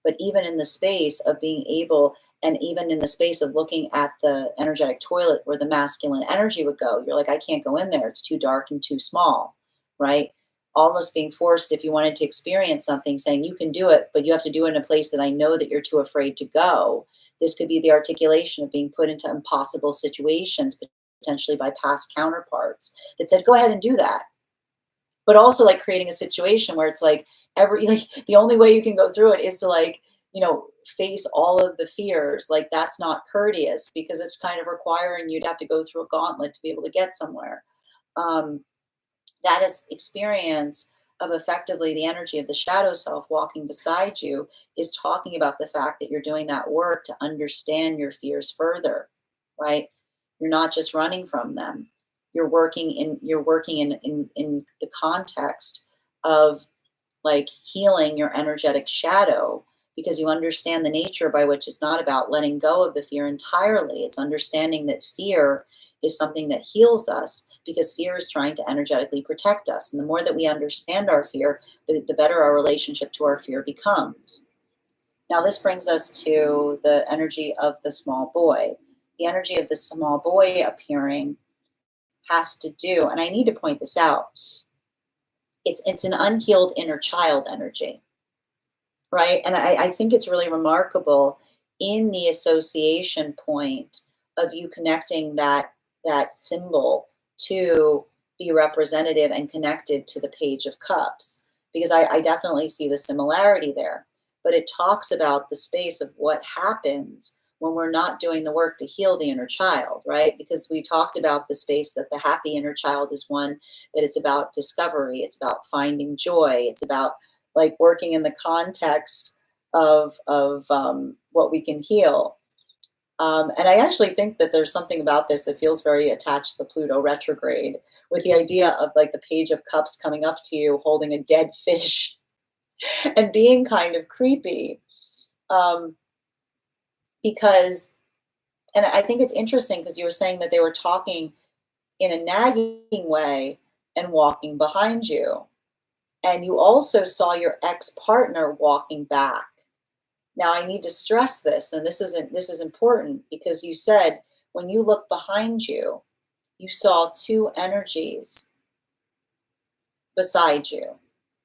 But even in the space of being able, and even in the space of looking at the energetic toilet where the masculine energy would go, you're like, I can't go in there. It's too dark and too small, right? Almost being forced, if you wanted to experience something, saying you can do it, but you have to do it in a place that I know that you're too afraid to go. This could be the articulation of being put into impossible situations, potentially by past counterparts that said, go ahead and do that. But also like creating a situation where it's like like the only way you can go through it is to like, face all of the fears. Like that's not courteous because it's kind of requiring you to have to go through a gauntlet to be able to get somewhere. Um, that is experience of effectively the energy of the shadow self walking beside you is talking about the fact that you're doing that work to understand your fears further, right? You're not just running from them. You're working in the context of like healing your energetic shadow because you understand the nature by which it's not about letting go of the fear entirely. It's understanding that fear is something that heals us because fear is trying to energetically protect us. And the more that we understand our fear, the better our relationship to our fear becomes. Now, this brings us to the energy of the small boy. The energy of the small boy appearing has to do, and I need to point this out, it's an unhealed inner child energy, right? And I think it's really remarkable in the association point of you connecting that symbol to be representative and connected to the Page of Cups, because I definitely see the similarity there. But it talks about the space of what happens when we're not doing the work to heal the inner child, right? Because we talked about the space that the happy inner child is one that it's about discovery, it's about finding joy, it's about like working in the context of what we can heal. And I actually think that there's something about this that feels very attached to the Pluto retrograde, with the idea of like the Page of Cups coming up to you holding a dead fish and being kind of creepy. Um, because, and I think it's interesting because you were saying that they were talking in a nagging way and walking behind you. And you also saw your ex-partner walking back. Now I need to stress this, and this is important because you said when you look behind you, you saw two energies beside you.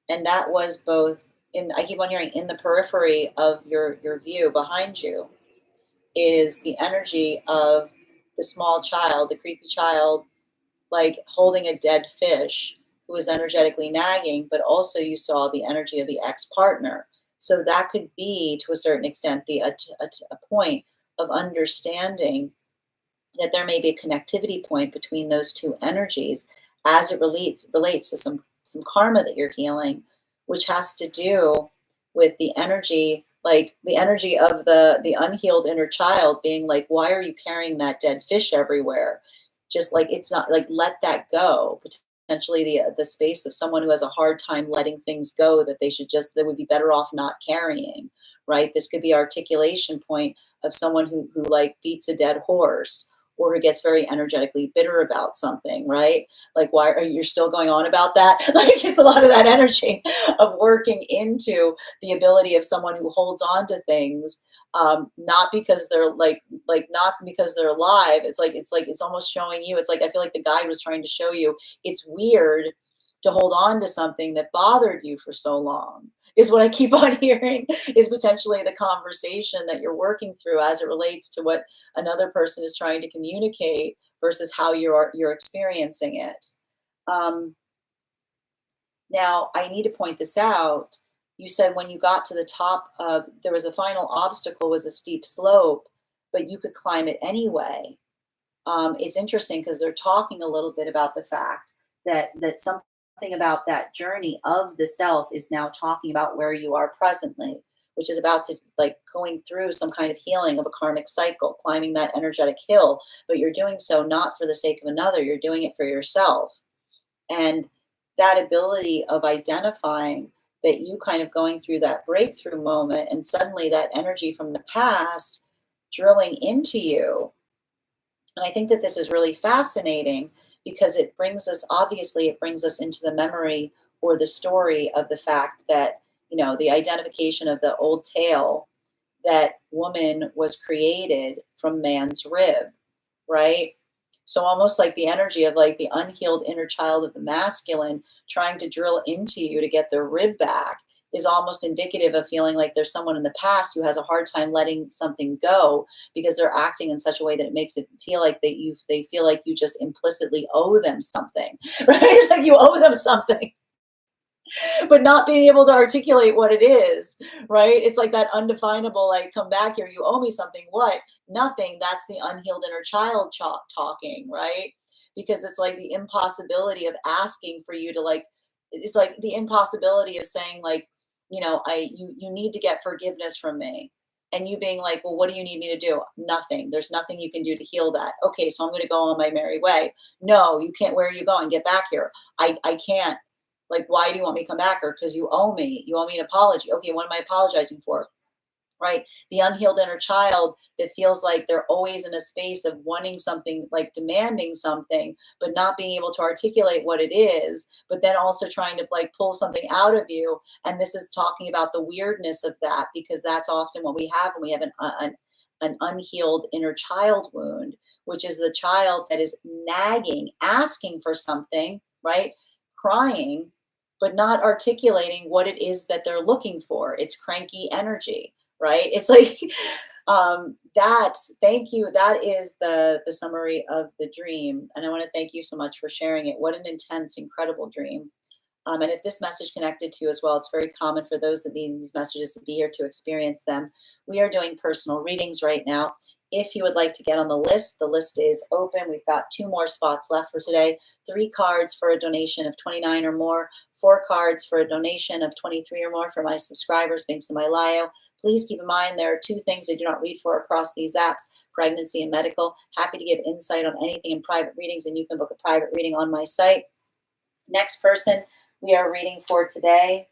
And that was both in, I keep on hearing, in the periphery of your view behind you is the energy of the small child, the creepy child, like holding a dead fish who was energetically nagging, but also you saw the energy of the ex-partner. So that could be, to a certain extent, a point of understanding that there may be a connectivity point between those two energies as it relates to some karma that you're healing, which has to do with the energy, like the energy of the unhealed inner child being like, why are you carrying that dead fish everywhere? Just like it's not like, let that go. Potentially the space of someone who has a hard time letting things go that they would be better off not carrying, right? This could be articulation point of someone who like beats a dead horse or who gets very energetically bitter about something, right? Like, why are you still going on about that? Like, it's a lot of that energy of working into the ability of someone who holds on to things, not because they're not because they're alive. It's almost showing you. It's like I feel like the guide was trying to show you. It's weird to hold on to something that bothered you for so long, is what I keep on hearing, is potentially the conversation that you're working through as it relates to what another person is trying to communicate versus how you're experiencing it. Um, Now, I need to point this out. You said when you got to the top of, there was a final obstacle was a steep slope, but you could climb it anyway. It's interesting because they're talking a little bit about the fact that something about that journey of the self is now talking about where you are presently, which is about to like going through some kind of healing of a karmic cycle, climbing that energetic hill, but you're doing so not for the sake of another, you're doing it for yourself. And that ability of identifying that you kind of going through that breakthrough moment and suddenly that energy from the past drilling into you. And I think that this is really fascinating because it brings us, obviously, it brings us into the memory or the story of the fact that, the identification of the old tale that woman was created from man's rib, right? So almost like the energy of like the unhealed inner child of the masculine trying to drill into you to get their rib back is almost indicative of feeling like there's someone in the past who has a hard time letting something go because they're acting in such a way that it makes it feel like they feel like you just implicitly owe them something, right? Like you owe them something, but not being able to articulate what it is, right? It's like that undefinable, like, come back here, you owe me something. What? Nothing. That's the unhealed inner child talking, right? Because it's like the impossibility of asking for you to like, it's like the impossibility of saying like, you need to get forgiveness from me. And you being like, well, what do you need me to do? Nothing. There's nothing you can do to heal that. Okay, so I'm going to go on my merry way. No, you can't. Where are you going? Get back here. I can't. Like, why do you want me to come back? Or because you owe me. You owe me an apology. Okay, what am I apologizing for? Right? The unhealed inner child that feels like they're always in a space of wanting something, like demanding something, but not being able to articulate what it is, but then also trying to like pull something out of you. And this is talking about the weirdness of that, because that's often what we have when we have an unhealed inner child wound, which is the child that is nagging, asking for something, right? Crying, but not articulating what it is that they're looking for. It's cranky energy, right? It's like that. Thank you. That is the summary of the dream, and I want to thank you so much for sharing it. What an intense, incredible dream. And if this message connected to you as well, it's very common for those that need these messages to be here to experience them. We are doing personal readings right now. If you would like to get on the list is open. We've got 2 more spots left for today. 3 cards for a donation of 29 or more. 4 cards for a donation of 23 or more for my subscribers. Links in my bio. Please keep in mind there are 2 things I do not read for across these apps: pregnancy and medical. Happy to give insight on anything in private readings, and you can book a private reading on my site. Next person we are reading for today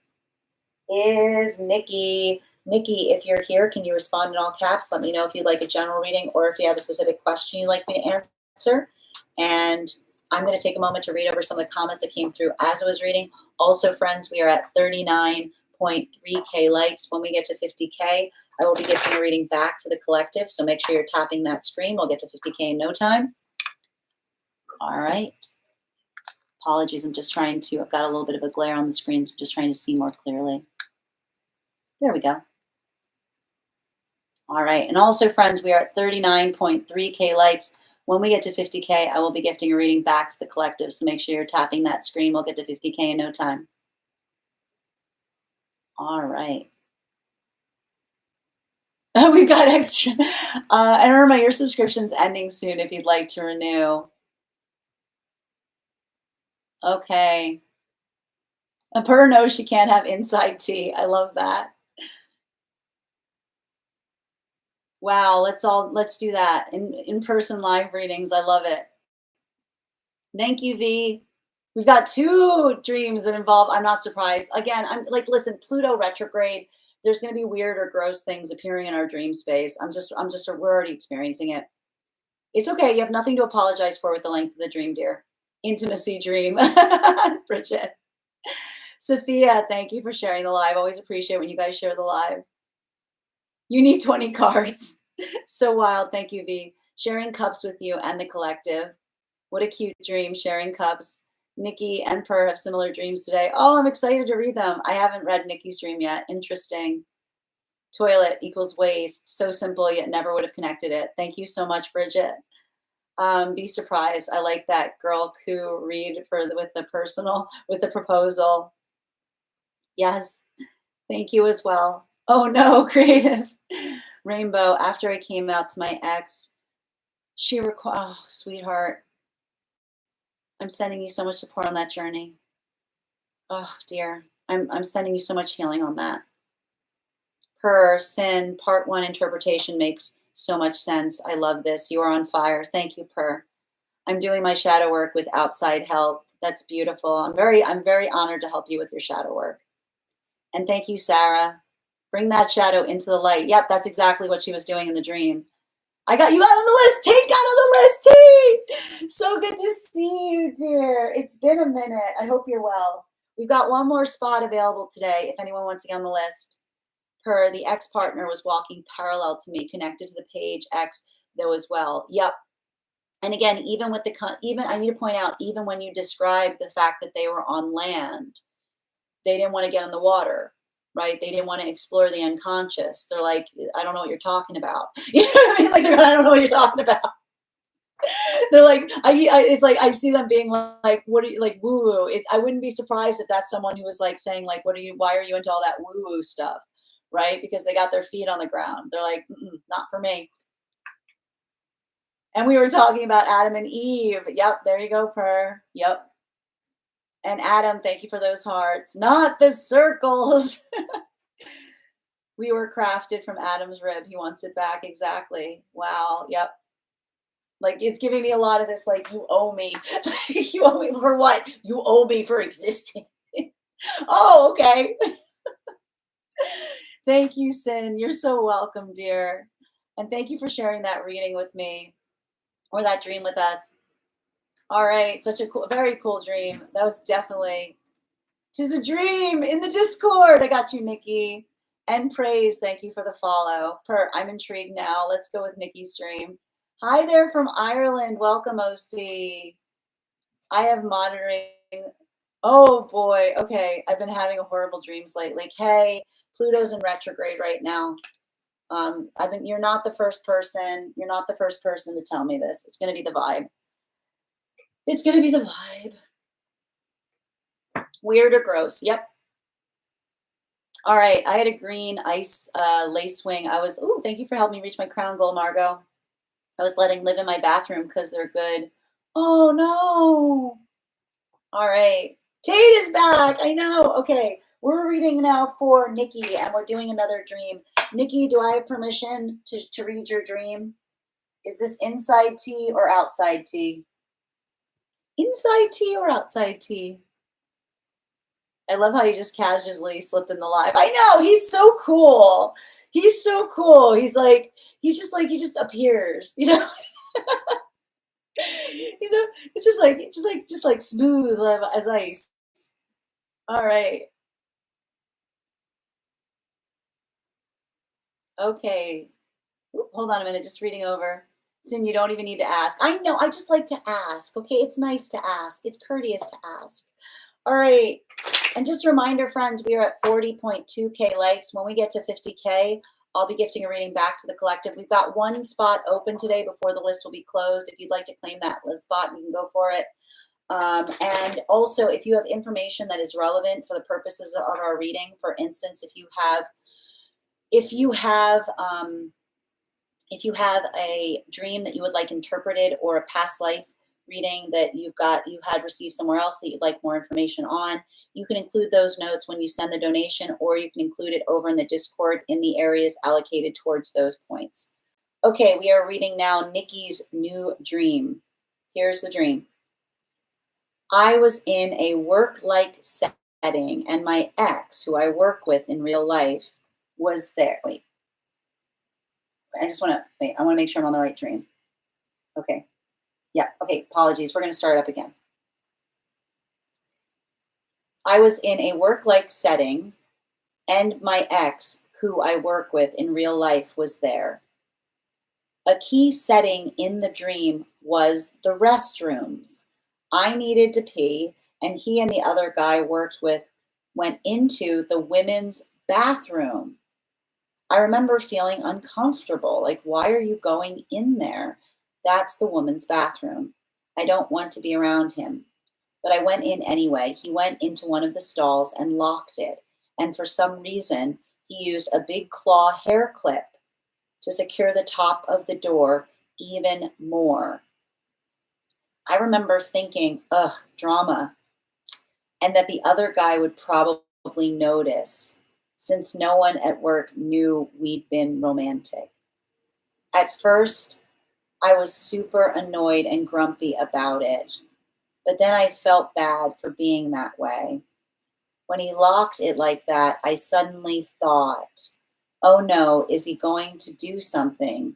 is Nikki. Nikki, if you're here, can you respond in all caps? Let me know if you'd like a general reading or if you have a specific question you'd like me to answer. And I'm going to take a moment to read over some of the comments that came through as I was reading. Also, friends, we are at 39.3K likes. When we get to 50K, I will be giving a reading back to the collective. So make sure you're tapping that screen. We'll get to 50K in no time. All right. Apologies, I've got a little bit of a glare on the screen, so I'm just trying to see more clearly. There we go. All right, and also, friends, we are at 39.3K likes. When we get to 50K, I will be gifting a reading back to the collective, so make sure you're tapping that screen. We'll get to 50K in no time. All right. We've got extra. And remember, your subscription's ending soon if you'd like to renew. Okay. And Per knows she can't have inside tea. I love that. Wow, let's do that. In-person live readings. I love it. Thank you, V. We've got 2 dreams that involve, I'm not surprised. Again, I'm like, listen, Pluto retrograde, there's going to be weird or gross things appearing in our dream space. We're already experiencing it. It's okay. You have nothing to apologize for with the length of the dream, dear. Intimacy dream. Bridget. Sophia, thank you for sharing the live. Always appreciate when you guys share the live. You need 20 cards. So wild. Thank you, V. Sharing cups with you and the collective. What a cute dream, sharing cups. Nikki and Per have similar dreams today. Oh, I'm excited to read them. I haven't read Nikki's dream yet. Interesting. Toilet equals waste. So simple, yet never would have connected it. Thank you so much, Bridget. Be surprised. I like that. Girl Koo read with the proposal. Yes. Thank you as well. Oh no, creative. Rainbow, after I came out to my ex, oh, sweetheart. I'm sending you so much support on that journey. Oh dear. I'm sending you so much healing on that. Per Sin, part one interpretation makes so much sense. I love this. You are on fire. Thank you, Per. I'm doing my shadow work with outside help. That's beautiful. I'm very honored to help you with your shadow work. And thank you, Sarah. Bring that shadow into the light. Yep, that's exactly what she was doing in the dream. I got you out on the list. T got on the list. T. So good to see you, dear. It's been a minute. I hope you're well. We've got one more spot available today if anyone wants to get on the list. Per, the ex partner was walking parallel to me, connected to the page X though as well. Yep. And again, even with the even I need to point out, even when you describe the fact that they were on land, they didn't want to get in the water, right? They didn't want to explore the unconscious. They're like, I don't know what you're talking about. You know what I mean? Like, I don't know what you're talking about. They're like, it's like I see them being like, what are you like, woo woo? I wouldn't be surprised if that's someone who was like saying like, why are you into all that woo woo stuff, right? Because they got their feet on the ground. They're like, not for me. And we were talking about Adam and Eve. Yep, there you go, Per. Yep. And Adam, thank you for those hearts. Not the circles. We were crafted from Adam's rib. He wants it back. Exactly. Wow. Yep. Like it's giving me a lot of this, like, you owe me. You owe me for what? You owe me for existing. Oh, okay. Thank you, Sin. You're so welcome, dear. And thank you for sharing that reading with me or that dream with us. All right. Such a cool, very cool dream. That was definitely, 'tis a dream in the Discord. I got you, Nikki. And praise. Thank you for the follow. I'm intrigued now. Let's go with Nikki's dream. Hi there from Ireland. Welcome, OC. I have monitoring. Oh boy. Okay. I've been having horrible dreams lately. Hey, Pluto's in retrograde right now. You're not the first person. You're not the first person to tell me this. It's going to be the vibe. It's going to be the vibe. Weird or gross. Yep. All right. I had a green ice lace wing. Thank you for helping me reach my crown goal, Margot. I was letting live in my bathroom because they're good. Oh no. All right. Tate is back. I know. Okay. We're reading now for Nikki and we're doing another dream. Nikki, do I have permission to read your dream? Is this inside tea or outside tea? Inside tea or outside tea? I love how you just casually slipped in the live. I know. He's so cool. He's so cool. He just appears, you know? It's just like smooth as ice. All right. Okay. Oop, hold on a minute. Just reading over. Sin, you don't even need to ask. I know. I just like to ask. Okay. It's nice to ask. It's courteous to ask. All right. And just a reminder, friends, we are at 40.2K likes. When we get to 50K, I'll be gifting a reading back to the collective. We've got one spot open today before the list will be closed. If you'd like to claim that list spot, you can go for it. And also, if you have information that is relevant for the purposes of our reading, for instance, if you have a dream that you would like interpreted or a past life reading that you had received somewhere else that you'd like more information on, you can include those notes when you send the donation, or you can include it over in the Discord in the areas allocated towards those points. Okay, we are reading now Nikki's new dream. Here's the dream. I was in a work-like setting and my ex, who I work with in real life, was there. Wait. I want to make sure I'm on the right dream. Okay. Yeah. Okay. Apologies. We're going to start up again. I was in a work-like setting and my ex, who I work with in real life, was there. A key setting in the dream was the restrooms. I needed to pee, and he and the other guy I worked with went into the women's bathroom. I remember feeling uncomfortable. Like, why are you going in there? That's the woman's bathroom. I don't want to be around him. But I went in anyway. He went into one of the stalls and locked it. And for some reason, he used a big claw hair clip to secure the top of the door even more. I remember thinking, ugh, drama. And that the other guy would probably notice. since no one at work knew we'd been romantic. At first, I was super annoyed and grumpy about it, but then I felt bad for being that way. When he locked it like that, I suddenly thought, oh no, is he going to do something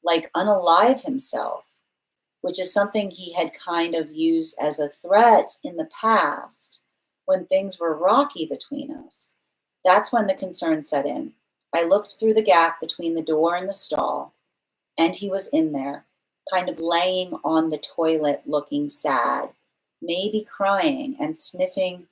like unalive himself? Which is something he had kind of used as a threat in the past when things were rocky between us. That's when the concern set in. I looked through the gap between the door and the stall, and he was in there, kind of laying on the toilet looking sad, maybe crying and sniffing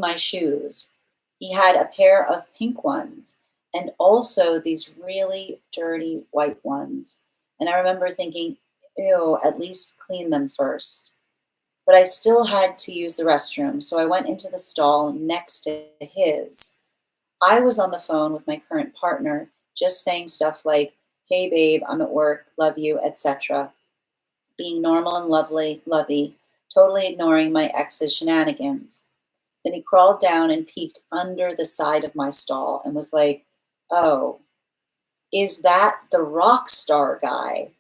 my shoes. He had a pair of pink ones and also these really dirty white ones. And I remember thinking, ew, at least clean them first. But I still had to use the restroom, so I went into the stall next to his. I was on the phone with my current partner, just saying stuff like, hey babe, I'm at work, love you, etc. Being normal and lovey, totally ignoring my ex's shenanigans. Then he crawled down and peeked under the side of my stall and was like, oh, is that the rock star guy?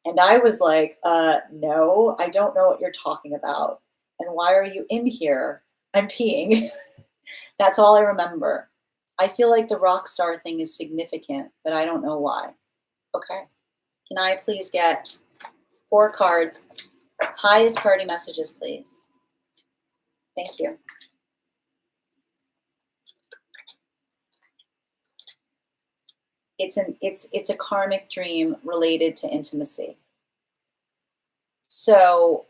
And I was like, no, I don't know what you're talking about. And why are you in here? I'm peeing. That's all I remember. I feel like the rock star thing is significant, but I don't know why. Okay. Can I please get 4 cards? Highest priority messages, please. Thank you. It's a karmic dream related to intimacy. So,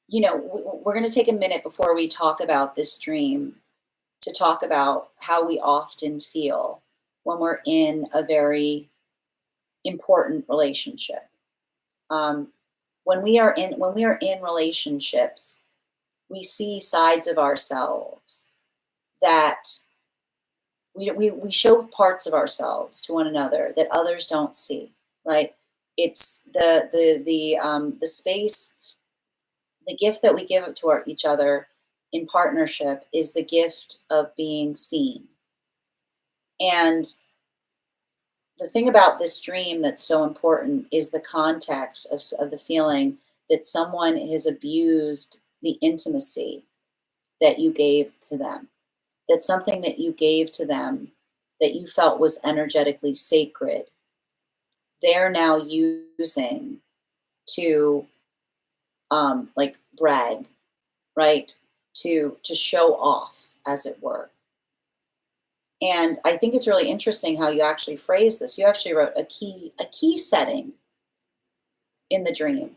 you know, we're going to take a minute before we talk about this dream to talk about how we often feel when we're in a very important relationship. When we are in relationships, we see sides of ourselves that we show parts of ourselves to one another that others don't see, right? It's the space, the gift that we give to each other in partnership is the gift of being seen. And the thing about this dream that's so important is the context of the feeling that someone has abused the intimacy that you gave to them, that something that you gave to them that you felt was energetically sacred, they're now using to like brag, right? To show off, as it were. And I think it's really interesting how you actually phrase this. You actually wrote a key setting in the dream,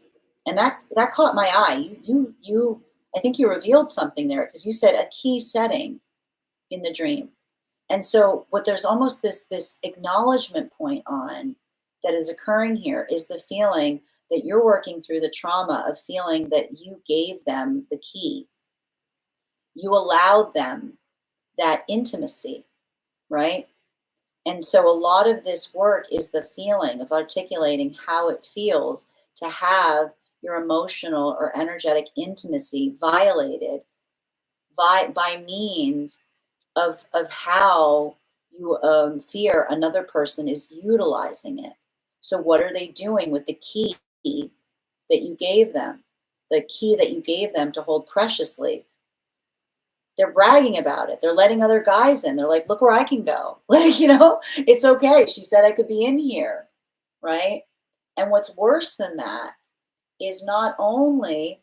and that caught my eye. You I think you revealed something there because you said a key setting in the dream. And so what there's almost this acknowledgement point on that is occurring here is the feeling that you're working through the trauma of feeling that you gave them the key. You allowed them that intimacy, right? And so a lot of this work is the feeling of articulating how it feels to have your emotional or energetic intimacy violated by means of how you fear another person is utilizing it. So what are they doing with the key that you gave them? The key that you gave them to hold preciously. They're bragging about it. They're letting other guys in. They're like, look where I can go. Like, it's okay. She said I could be in here, right? And what's worse than that is not only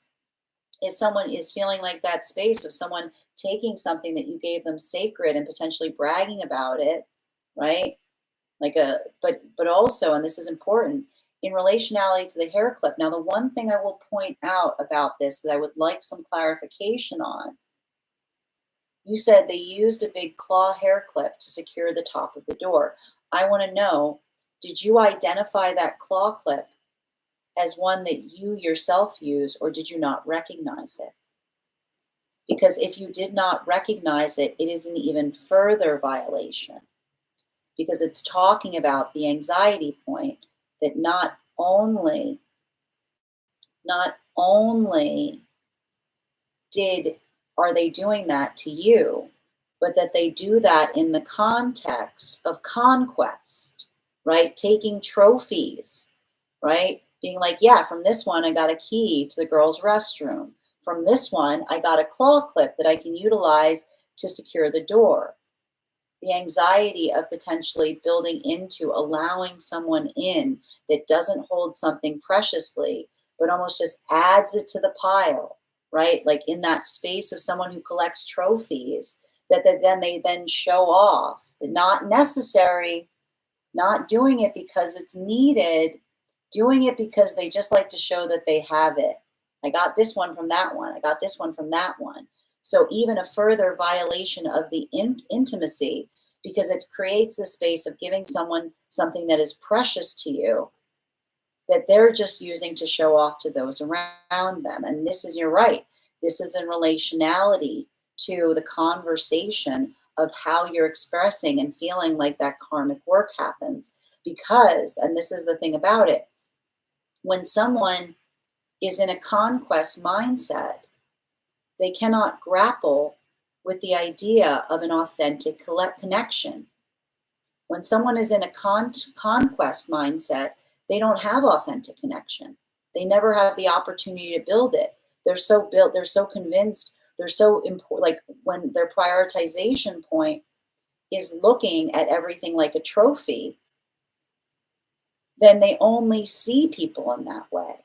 is someone is feeling like that space of someone taking something that you gave them sacred and potentially bragging about it, right? But also, and this is important, in relationality to the hair clip. Now, the one thing I will point out about this that I would like some clarification on, you said they used a big claw hair clip to secure the top of the door. I want to know, did you identify that claw clip as one that you yourself use, or did you not recognize it? Because if you did not recognize it, it is an even further violation, because it's talking about the anxiety point that not only did are they doing that to you, but that they do that in the context of conquest, right? Taking trophies, right? Being like, yeah, from this one, I got a key to the girls' restroom. From this one, I got a claw clip that I can utilize to secure the door. The anxiety of potentially building into allowing someone in that doesn't hold something preciously, but almost just adds it to the pile, right? Like in that space of someone who collects trophies that they then show off, not necessary, not doing it because it's needed, doing it because they just like to show that they have it. I got this one from that one. I got this one from that one. So even a further violation of the intimacy, because it creates the space of giving someone something that is precious to you that they're just using to show off to those around them. And this is, you're right, this is in relationality to the conversation of how you're expressing and feeling like that karmic work happens. Because, and this is the thing about it, when someone is in a conquest mindset, they cannot grapple with the idea of an authentic connection. When someone is in a conquest mindset, they don't have authentic connection. They never have the opportunity to build it. They're so built, they're so convinced, they're so important. Like when their prioritization point is looking at everything like a trophy, then they only see people in that way.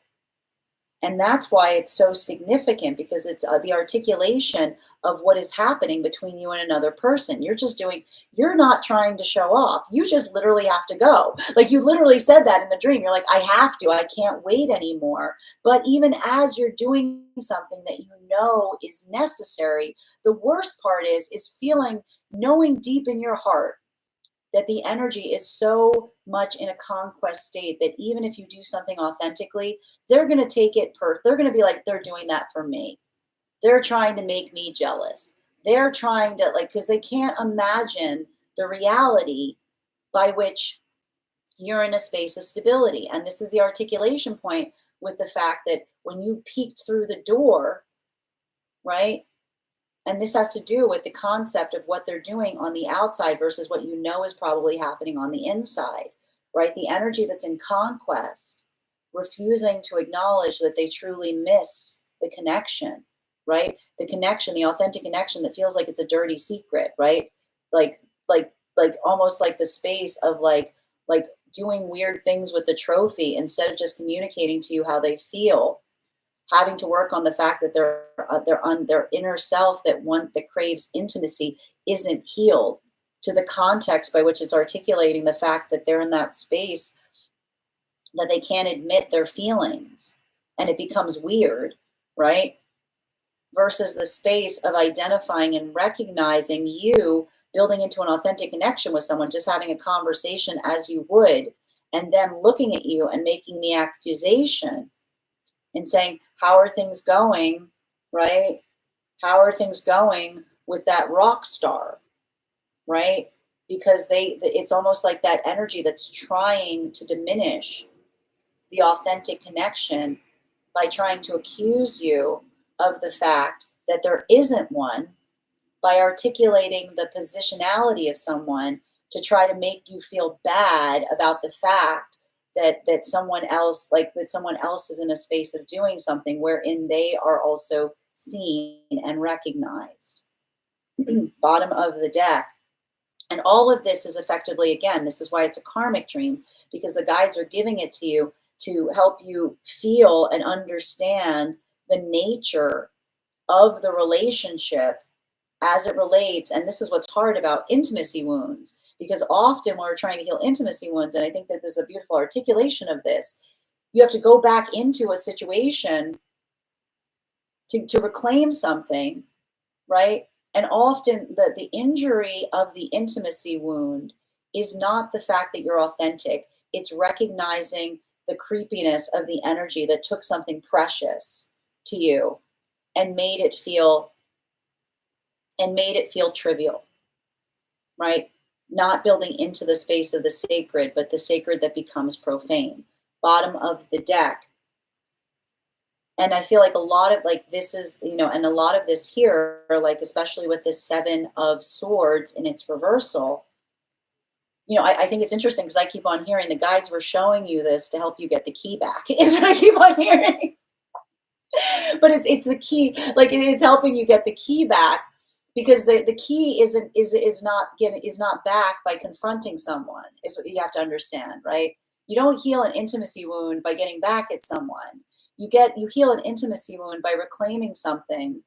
And that's why it's so significant, because it's the articulation of what is happening between you and another person. You're not trying to show off. You just literally have to go. Like you literally said that in the dream. You're like, I have to, I can't wait anymore. But even as you're doing something that you know is necessary, the worst part is knowing deep in your heart that the energy is so much in a conquest state that even if you do something authentically, they're going to take it they're going to be like, they're doing that for me. They're trying to make me jealous. They're trying to, like, because they can't imagine the reality by which you're in a space of stability. And this is the articulation point with the fact that when you peeked through the door, right? And this has to do with the concept of what they're doing on the outside versus what you know is probably happening on the inside, right? The energy that's in conquest, refusing to acknowledge that they truly miss the connection, right? The connection, the authentic connection that feels like it's a dirty secret, right? Like, like almost like the space of like doing weird things with the trophy instead of just communicating to you how they feel, having to work on the fact that their inner self that craves intimacy isn't healed to the context by which it's articulating the fact that they're in that space that they can't admit their feelings, and it becomes weird, right? Versus the space of identifying and recognizing you building into an authentic connection with someone, just having a conversation as you would, and them looking at you and making the accusation and saying, how are things going, right? How are things going with that rock star, right? Because it's almost like that energy that's trying to diminish the authentic connection by trying to accuse you of the fact that there isn't one, by articulating the positionality of someone to try to make you feel bad about the fact that someone else, like that someone else is in a space of doing something wherein they are also seen and recognized. Bottom of the deck. And all of this is effectively, again, this is why it's a karmic dream, because the guides are giving it to you to help you feel and understand the nature of the relationship as it relates. And this is what's hard about intimacy wounds, because often when we're trying to heal intimacy wounds, and I think that this is a beautiful articulation of this, you have to go back into a situation to reclaim something, right? And often the injury of the intimacy wound is not the fact that you're authentic. It's recognizing the creepiness of the energy that took something precious to you and made it feel trivial, right? Not building into the space of the sacred, but the sacred that becomes profane. Bottom of the deck. And I feel like a lot of like this is, and a lot of this here, like especially with this Seven of Swords in its reversal, I think it's interesting because I keep on hearing the guides were showing you this to help you get the key back, is what I keep on hearing. But it's the key, like it's helping you get the key back because the key is not back by confronting someone, is what you have to understand, right? You don't heal an intimacy wound by getting back at someone. You heal an intimacy wound by reclaiming something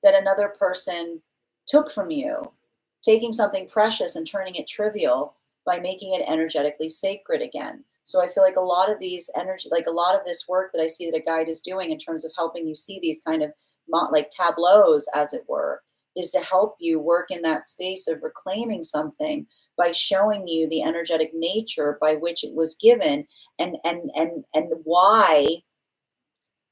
that another person took from you, taking something precious and turning it trivial by making it energetically sacred again. So I feel like a lot of these energy, like a lot of this work that I see that a guide is doing in terms of helping you see these kind of like tableaus, as it were, is to help you work in that space of reclaiming something by showing you the energetic nature by which it was given, and why,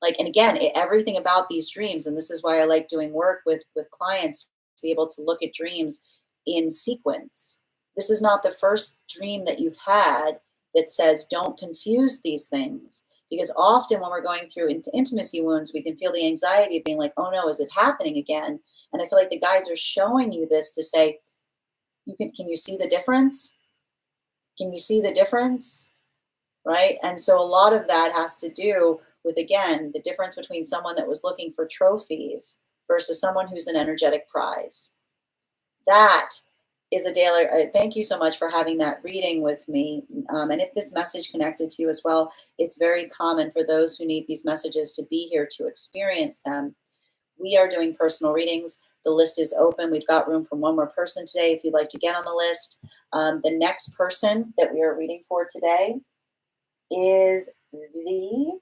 like, and again, everything about these dreams, and this is why I like doing work with clients, to be able to look at dreams in sequence. This is not the first dream that you've had that says don't confuse these things, because often when we're going through into intimacy wounds, we can feel the anxiety of being like, oh no, is it happening again? And I feel like the guides are showing you this to say, can you see the difference? Can you see the difference? Right? And so a lot of that has to do with, again, the difference between someone that was looking for trophies versus someone who's an energetic prize. That is a daily. Thank you so much for having that reading with me. And if this message connected to you as well, it's very common for those who need these messages to be here to experience them. We are doing personal readings. The list is open. We've got room for one more person today if you'd like to get on the list. The next person that we are reading for today is V.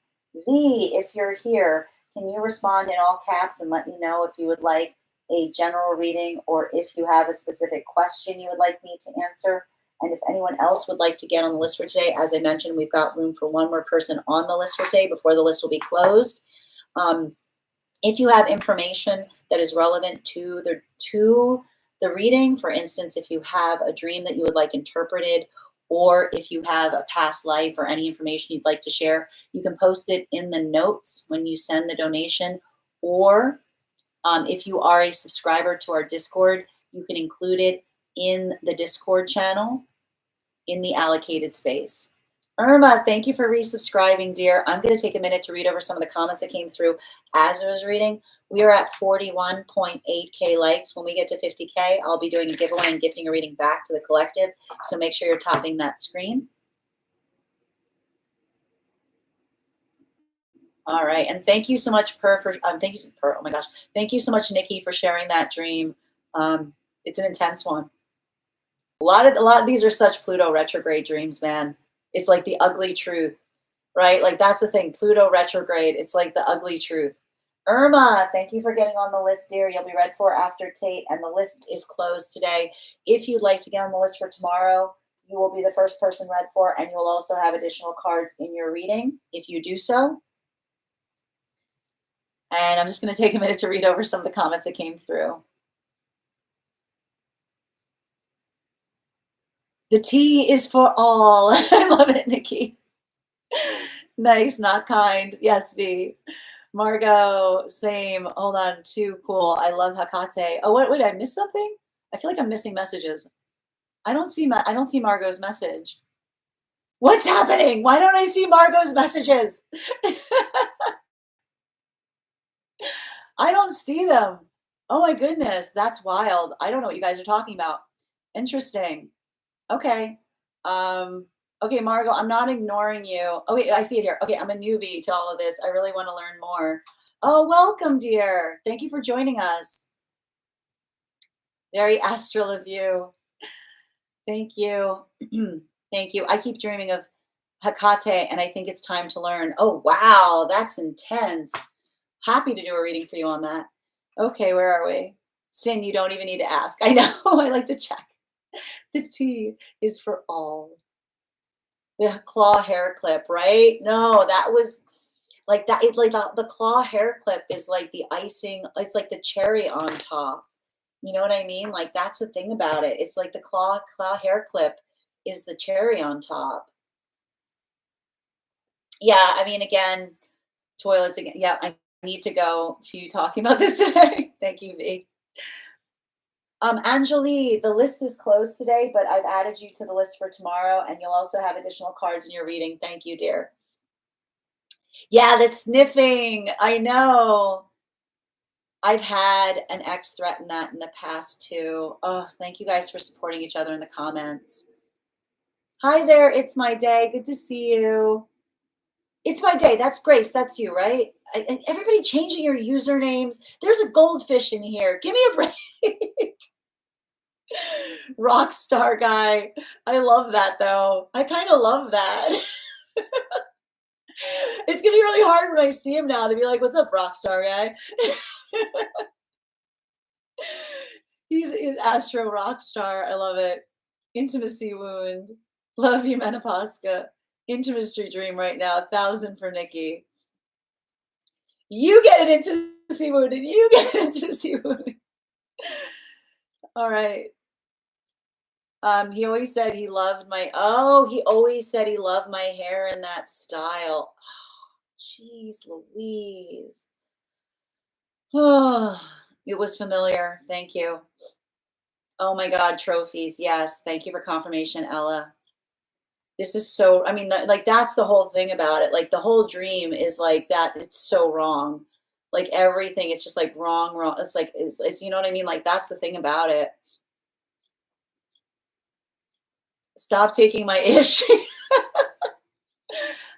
V, if you're here, can you respond in all caps and let me know if you would like a general reading or if you have a specific question you would like me to answer? And if anyone else would like to get on the list for today, as I mentioned, we've got room for one more person on the list for today before the list will be closed. If you have information that is relevant to the reading, for instance, if you have a dream that you would like interpreted, or if you have a past life or any information you'd like to share, you can post it in the notes when you send the donation. Or if you are a subscriber to our Discord, you can include it in the Discord channel in the allocated space. Irma, thank you for resubscribing, dear. I'm going to take a minute to read over some of the comments that came through as I was reading. We are at 41.8K likes. When we get to 50K, I'll be doing a giveaway and gifting a reading back to the collective. So make sure you're topping that screen. All right. And thank you so much, thank you, Per. Oh my gosh. Thank you so much, Nikki, for sharing that dream. It's an intense one. A lot of these are such Pluto retrograde dreams, man. It's like the ugly truth, right? Like that's the thing. Pluto retrograde. It's like the ugly truth. Irma, thank you for getting on the list, dear. You'll be read for after Tate, and the list is closed today. If you'd like to get on the list for tomorrow, you will be the first person read for, and you'll also have additional cards in your reading if you do so. And I'm just going to take a minute to read over some of the comments that came through. The tea is for all. I love it, Nikki. Nice, not kind. Yes, V. Margot, same. Hold on, too cool. I love Hakate. Oh, wait, I missed something? I feel like I'm missing messages. I don't see Margot's message. What's happening? Why don't I see Margot's messages? I don't see them. Oh my goodness, that's wild. I don't know what you guys are talking about. Interesting. Okay. Okay, Margot, I'm not ignoring you. Oh, wait, I see it here. Okay, I'm a newbie to all of this. I really want to learn more. Oh, welcome, dear. Thank you for joining us. Very astral of you. Thank you. Thank you. I keep dreaming of Hecate, and I think it's time to learn. Oh, wow, that's intense. Happy to do a reading for you on that. Okay, where are we? Sin, you don't even need to ask. I know. I like to check. The tea is for all. The claw hair clip, right? No, that was like that. It like the claw hair clip is like the icing. It's like the cherry on top. You know what I mean? Like that's the thing about it. It's like the claw hair clip is the cherry on top. Yeah, I mean, again, Toilets again. Yeah, I need to go. Few talking about this today. Thank you, V. Angelique, the list is closed today, but I've added you to the list for tomorrow, and you'll also have additional cards in your reading. Thank you, dear. Yeah, the sniffing. I know. I've had an ex threaten that in the past too. Oh, thank you guys for supporting each other in the comments. Hi there, it's my day. Good to see you. It's my day. That's Grace. That's you, right? Everybody changing your usernames. There's a goldfish in here. Give me a break. Rock star guy. I love that though. I kind of love that. It's gonna be really hard when I see him now to be like, "What's up, rock star guy?" He's an Astro rock star. I love it. Intimacy wound. Love you, Menopauska. Intimacy dream right now. 1,000 for Nikki. You get an intimacy wound and you get an intimacy wound. All right. He always said he loved my, he always said he loved my hair in that style. Jeez, Louise. Oh, it was familiar. Thank you. Oh my God, trophies. Yes. Thank you for confirmation, Ella. This is so, I mean, like, that's the whole thing about it. Like, the whole dream is like that. It's so wrong. Like, everything, it's just like wrong, wrong. It's like, it's, you know what I mean? Like, that's the thing about it. Stop taking my ish.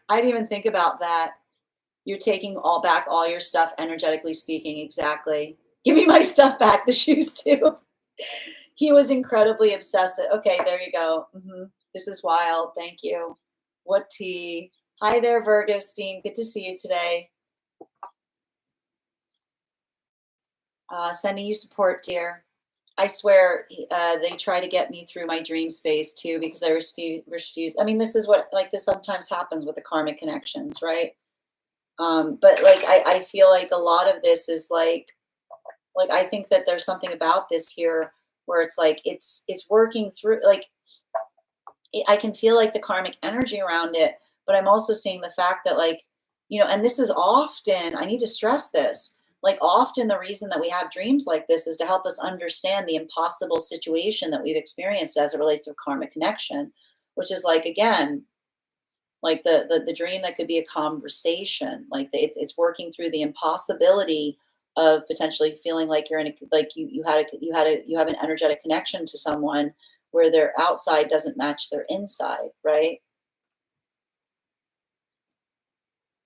I didn't even think about that. You're taking back all your stuff, energetically speaking. Exactly. Give me my stuff back, the shoes too. He was incredibly obsessive. Okay, there you go. This is wild. Thank you. What tea? Hi there, Virgo Steen. Good to see you today. Sending you support, dear. I swear they try to get me through my dream space too because I refuse. I mean, this is what, like, this sometimes happens with the karmic connections, right? But like, I feel like a lot of this is like I think that there's something about this here where it's like it's working through, like, I can feel like the karmic energy around it, but I'm also seeing the fact that, like, you know, and this is often, I need to stress this, like, often the reason that we have dreams like this is to help us understand the impossible situation that we've experienced as it relates to a karmic connection, which is like, again, like the dream that could be a conversation, like it's working through the impossibility of potentially feeling like you're in a, like you have an energetic connection to someone where their outside doesn't match their inside, right?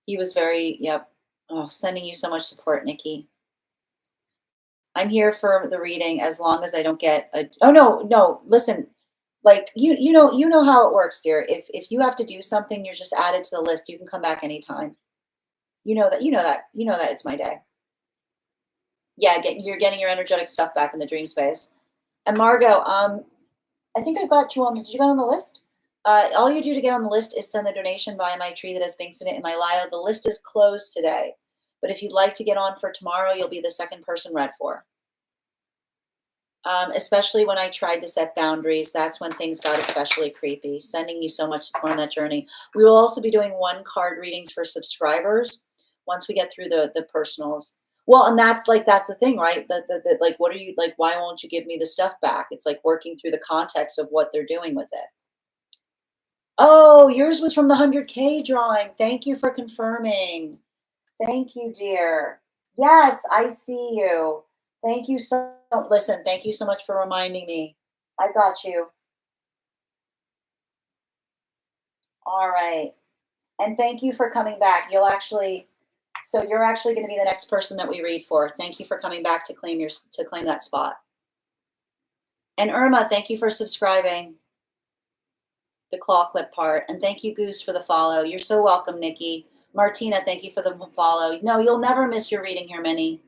He was very, yep. Oh, sending you so much support, Nikki. I'm here for the reading as long as I don't get a, oh no, listen, like, you know how it works, dear. If you have to do something, you're just added to the list. You can come back anytime. You know that it's my day. Yeah, you're getting your energetic stuff back in the dream space. And Margot, I think I got you on. Did you get on the list? All you do to get on the list is send a donation via my tree that has Binks in it in my bio. The list is closed today, but if you'd like to get on for tomorrow, you'll be the second person read for. Especially when I tried to set boundaries, that's when things got especially creepy. Sending you so much support on that journey. We will also be doing 1-card readings for subscribers once we get through the personals. Well, and that's the thing, right? Like, what are you, like, why won't you give me the stuff back? It's like working through the context of what they're doing with it. Oh, yours was from the 100K drawing. Thank you for confirming. Thank you, dear. Yes, I see you. Thank you so, listen, thank you so much for reminding me. I got you. All right. And thank you for coming back. You're actually going to be the next person that we read for. Thank you for coming back to claim that spot. And Irma, thank you for subscribing. The claw clip part. And thank you, Goose, for the follow. You're so welcome, Nikki. Martina, thank you for the follow. No, you'll never miss your reading here, Minnie.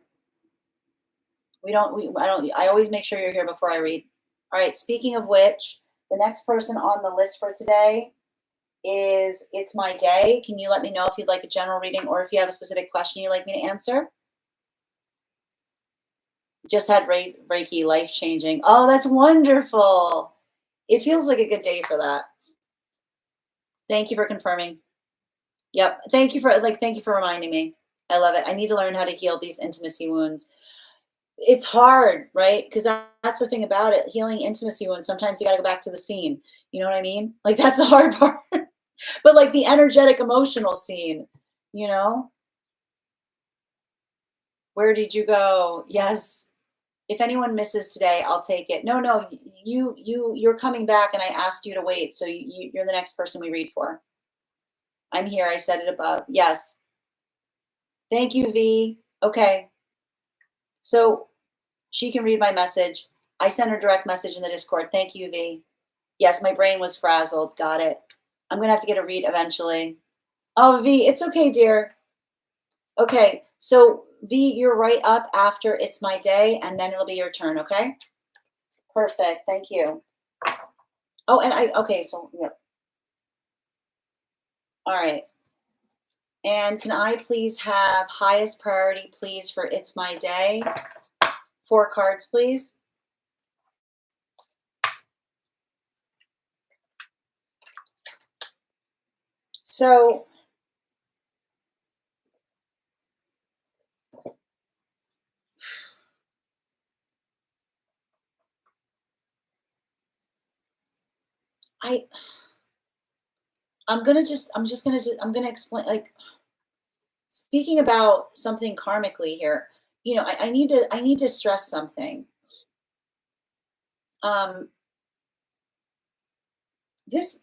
I always make sure you're here before I read. All right, speaking of which, the next person on the list for today is It's My Day. Can you let me know if you'd like a general reading or if you have a specific question you'd like me to answer? Just had Reiki, life-changing. Oh, that's wonderful. It feels like a good day for that. Thank you for confirming. Yep. Thank you for reminding me. I love it. I need to learn how to heal these intimacy wounds. It's hard, right? Because that's the thing about it. Healing intimacy wounds, sometimes you got to go back to the scene. You know what I mean? Like that's the hard part. But like the energetic, emotional scene, you know? Where did you go? Yes. If anyone misses today, I'll take it. No, no, you're coming back, and I asked you to wait, so you're the next person we read for. I'm here. I said it above. Yes. Thank you, V. Okay. So she can read my message. I sent her direct message in the Discord. Thank you, V. Yes, my brain was frazzled. Got it. I'm gonna have to get a read eventually. Oh, V, it's okay, dear. Okay, so V, you're right up after It's My Day, and then it'll be your turn, okay? Perfect. Thank you. Oh, and okay, so, yeah. All right. And can I please have highest priority, please, for It's My Day? 4 cards, please. So, I, I'm gonna explain, like, speaking about something karmically here, I need to stress something. Um, this,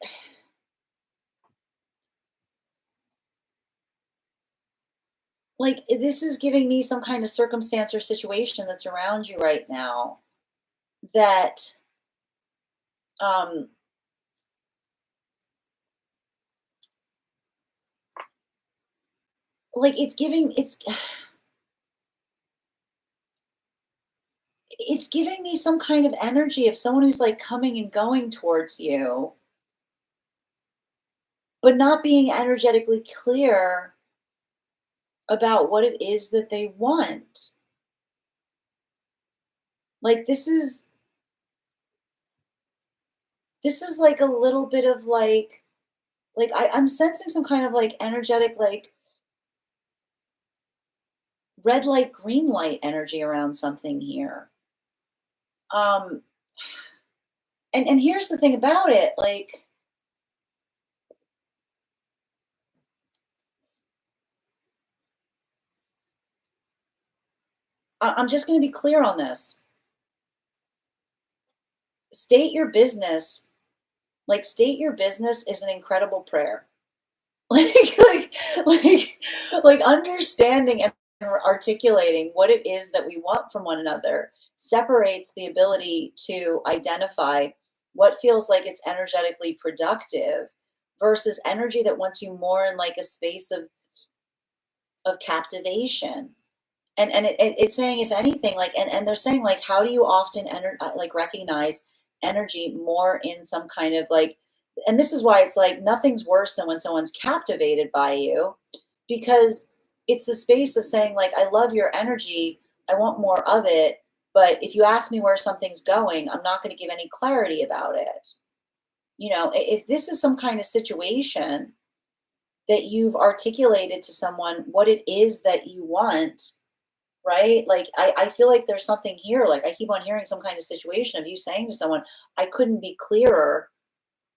like, this is giving me some kind of circumstance or situation that's around you right now that, um, like, it's giving me some kind of energy of someone who's like coming and going towards you, but not being energetically clear about what it is that they want. Like this is like a little bit of like I'm sensing some kind of like energetic, like red light, green light energy around something here. Um, and here's the thing about it, like I'm just going to be clear on this. State your business. Like state your business is an incredible prayer. like like like like understanding and articulating what it is that we want from one another separates the ability to identify what feels like it's energetically productive versus energy that wants you more in like a space of captivation. And it's saying, if anything, like, and they're saying, like, how do you often like recognize energy more in some kind of like, and this is why it's like nothing's worse than when someone's captivated by you, because it's the space of saying, like, I love your energy, I want more of it, but if you ask me where something's going, I'm not going to give any clarity about it. If this is some kind of situation that you've articulated to someone what it is that you want, right? Like I feel like there's something here. Like I keep on hearing some kind of situation of you saying to someone, I couldn't be clearer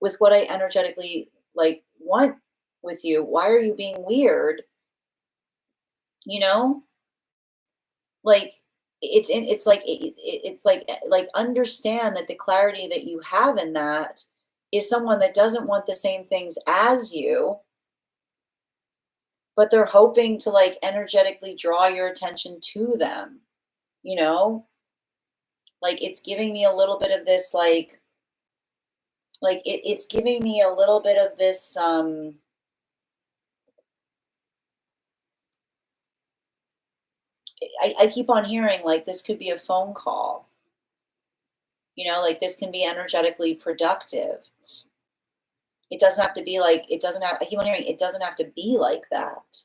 with what I energetically like want with you. Why are you being weird? You know? Like it's like it's like understand that the clarity that you have in that is someone that doesn't want the same things as you, but they're hoping to like energetically draw your attention to them, you know? Like it's giving me a little bit of this like it's giving me a little bit of this I keep on hearing like this could be a phone call, like this can be energetically productive. It doesn't have to be like it doesn't have I keep on hearing it doesn't have to be like that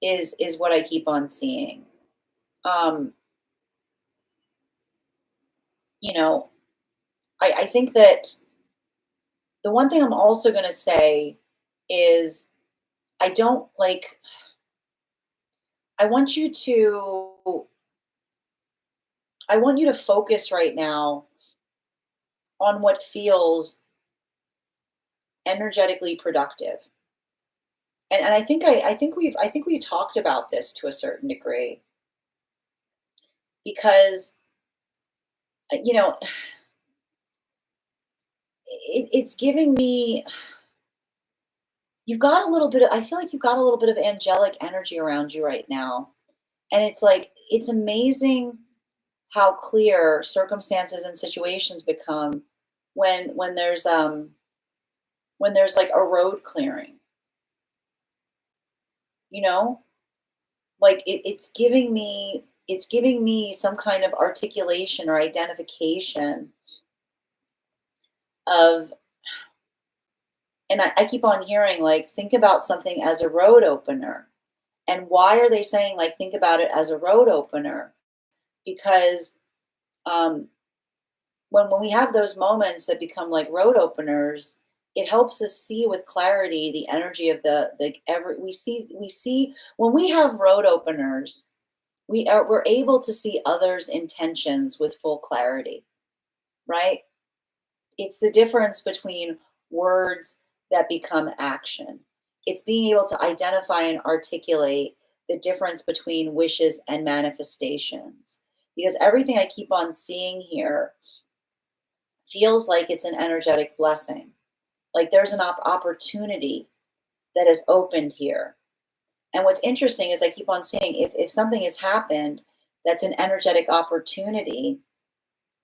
is what I keep on seeing. Um, you know, I think that the one thing I'm also gonna say is I don't like I want you to focus right now on what feels energetically productive. And I think we talked about this to a certain degree because you know it's giving me you've got a little bit of, I feel like you've got a little bit of angelic energy around you right now. And it's like it's amazing how clear circumstances and situations become when there's like a road clearing, you know? Like it's giving me some kind of articulation or identification of, and I keep on hearing like think about something as a road opener. And why are they saying like think about it as a road opener? Because um, when we have those moments that become like road openers, it helps us see with clarity the energy of the every we see when we have road openers, we're able to see others' intentions with full clarity, right? It's the difference between words that become action. It's being able to identify and articulate the difference between wishes and manifestations. Because everything I keep on seeing here feels like it's an energetic blessing. Like there's an opportunity that has opened here. And what's interesting is I keep on saying if something has happened that's an energetic opportunity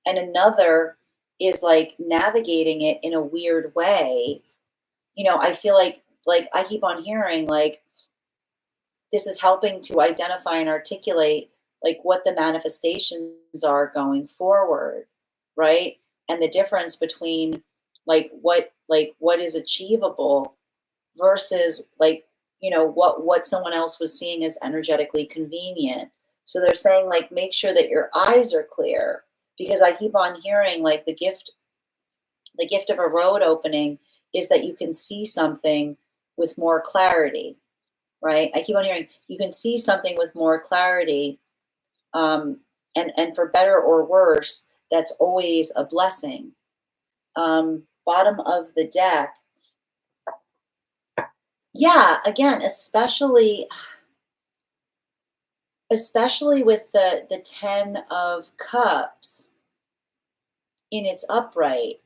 and another is like navigating it in a weird way, I feel like I keep on hearing like this is helping to identify and articulate like what the manifestations are going forward, right? And the difference between like what is achievable versus like what someone else was seeing as energetically convenient. So they're saying like make sure that your eyes are clear because I keep on hearing like the gift of a road opening is that you can see something with more clarity, right? I keep on hearing you can see something with more clarity, um, and for better or worse, that's always a blessing. Bottom of the deck, yeah. Again, especially with the 10 of cups in its upright,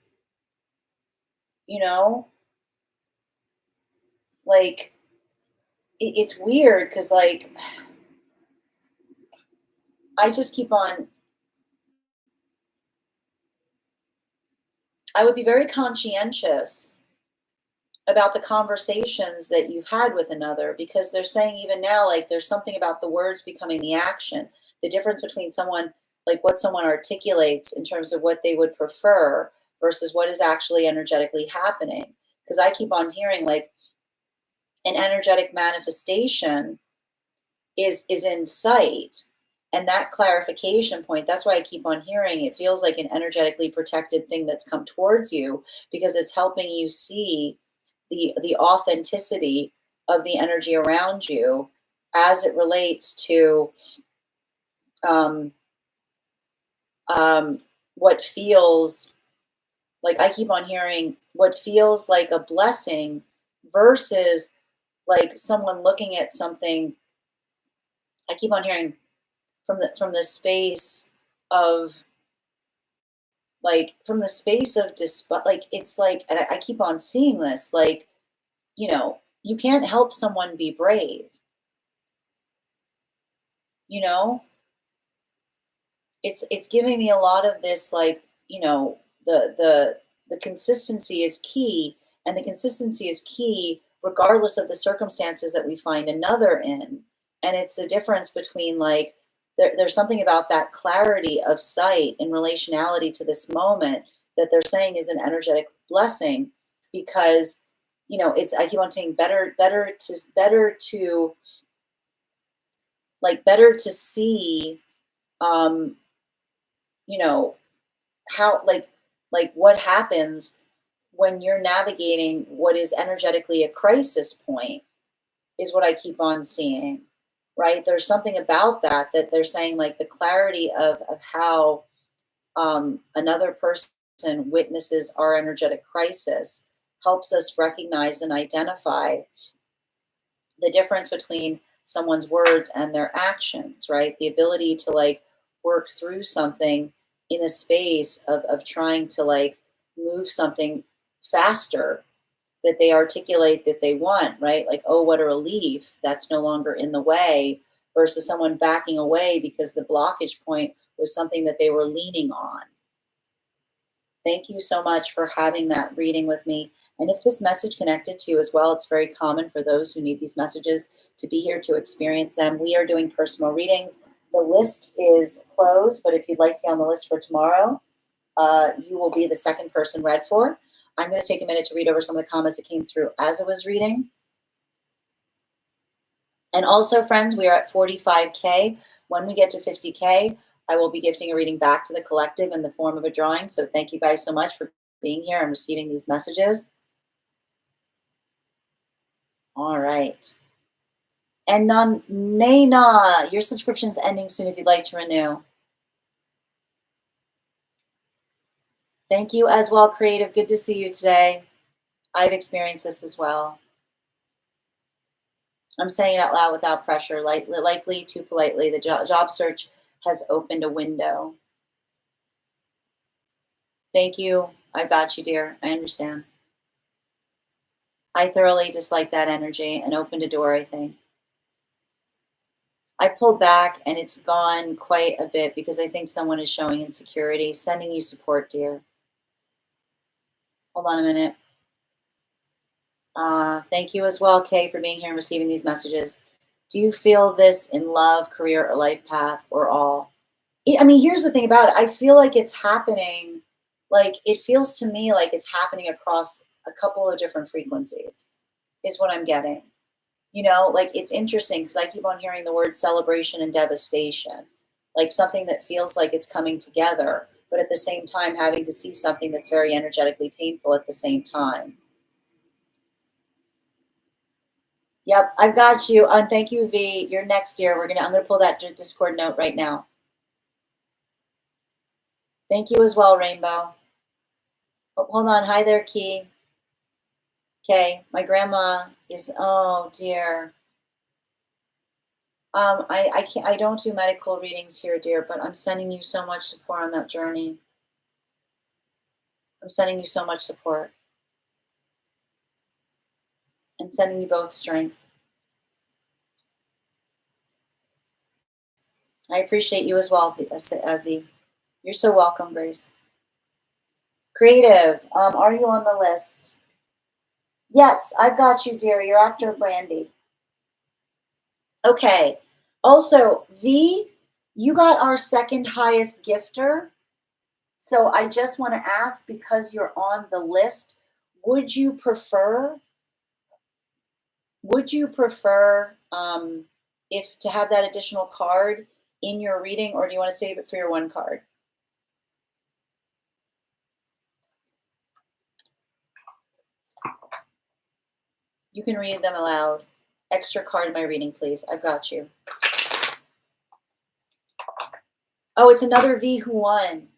you know, like it's weird because like I just keep on. I would be very conscientious about the conversations that you've had with another because they're saying even now like there's something about the words becoming the action, the difference between someone like what someone articulates in terms of what they would prefer versus what is actually energetically happening, because I keep on hearing like an energetic manifestation is in sight, and that clarification point, that's why I keep on hearing it feels like an energetically protected thing that's come towards you because it's helping you see the authenticity of the energy around you as it relates to um, what feels like I keep on hearing what feels like a blessing versus like someone looking at something. I keep on hearing from the space of from the space of like it's like, and I keep on seeing this like you can't help someone be brave, you know it's giving me a lot of this like the consistency is key, and the consistency is key regardless of the circumstances that we find another in. And it's the difference between like there's something about that clarity of sight in relationality to this moment that they're saying is an energetic blessing because it's I keep on saying better to see um you know how like what happens when you're navigating what is energetically a crisis point is what I keep on seeing. right? There's something about that that they're saying, like the clarity of how another person witnesses our energetic crisis helps us recognize and identify the difference between someone's words and their actions, right? The ability to like work through something in a space of trying to like move something faster that they articulate that they want, right? Like, oh, what a relief. That's no longer in the way versus someone backing away because the blockage point was something that they were leaning on. Thank you so much for having that reading with me. And if this message connected to you as well, it's very common for those who need these messages to be here to experience them. We are doing personal readings. The list is closed, but if you'd like to be on the list for tomorrow, you will be the second person read for. I'm going to take a minute to read over some of the comments that came through as I was reading. And also, friends, we are at 45K. When we get to 50K, I will be gifting a reading back to the collective in the form of a drawing. So thank you guys so much for being here and receiving these messages. All right. And Nana, your subscription's ending soon if you'd like to renew. Thank you as well, Creative. Good to see you today. I've experienced this as well. I'm saying it out loud without pressure, likely too politely. The job search has opened a window. Thank you. I got you, dear. I understand. I thoroughly dislike that energy and opened a door, I think. I pulled back and it's gone quite a bit because I think someone is showing insecurity. Sending you support, dear. Hold on a minute. Thank you as well, Kay, for being here and receiving these messages. Do you feel this in love, career, or life path, or all? I mean, here's the thing about it. I feel like it's happening, like, it feels to me like it's happening across a couple of different frequencies, is what I'm getting. You know, like, it's interesting because I keep on hearing the word celebration and devastation, like something that feels like it's coming together, but at the same time, having to see something that's very energetically painful at the same time. Yep, I've got you. Thank you, V. You're next, dear. I'm gonna pull that Discord note right now. Thank you as well, Rainbow. Oh, hold on. Hi there, Key. Okay, my grandma is. Oh dear. I can't. I don't do medical readings here, dear. But I'm sending you so much support on that journey. I'm sending you so much support and sending you both strength. I appreciate you as well, V. You're so welcome, Grace. Creative. Are you on the list? Yes, I've got you, dear. You're after Brandy. Okay. Also, V, you got our second highest gifter. So I just want to ask, because you're on the list, would you prefer if to have that additional card in your reading, or do you want to save it for your one card? You can read them aloud. Extra card in my reading, please. I've got you. Oh, it's another V who won.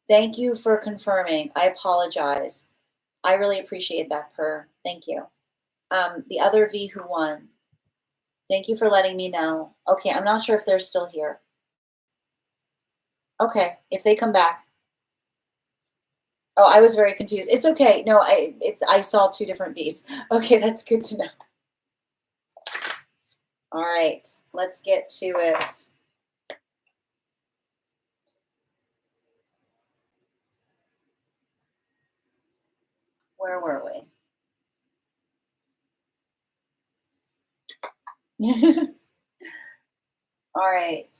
Thank you for confirming. I apologize. I really appreciate that, Per. Thank you. The other V who won. Thank you for letting me know. Okay, I'm not sure if they're still here. Okay, if they come back. Oh, I was very confused. It's okay. No, I saw two different V's. Okay, that's good to know. All right, let's get to it. Where were we? All right.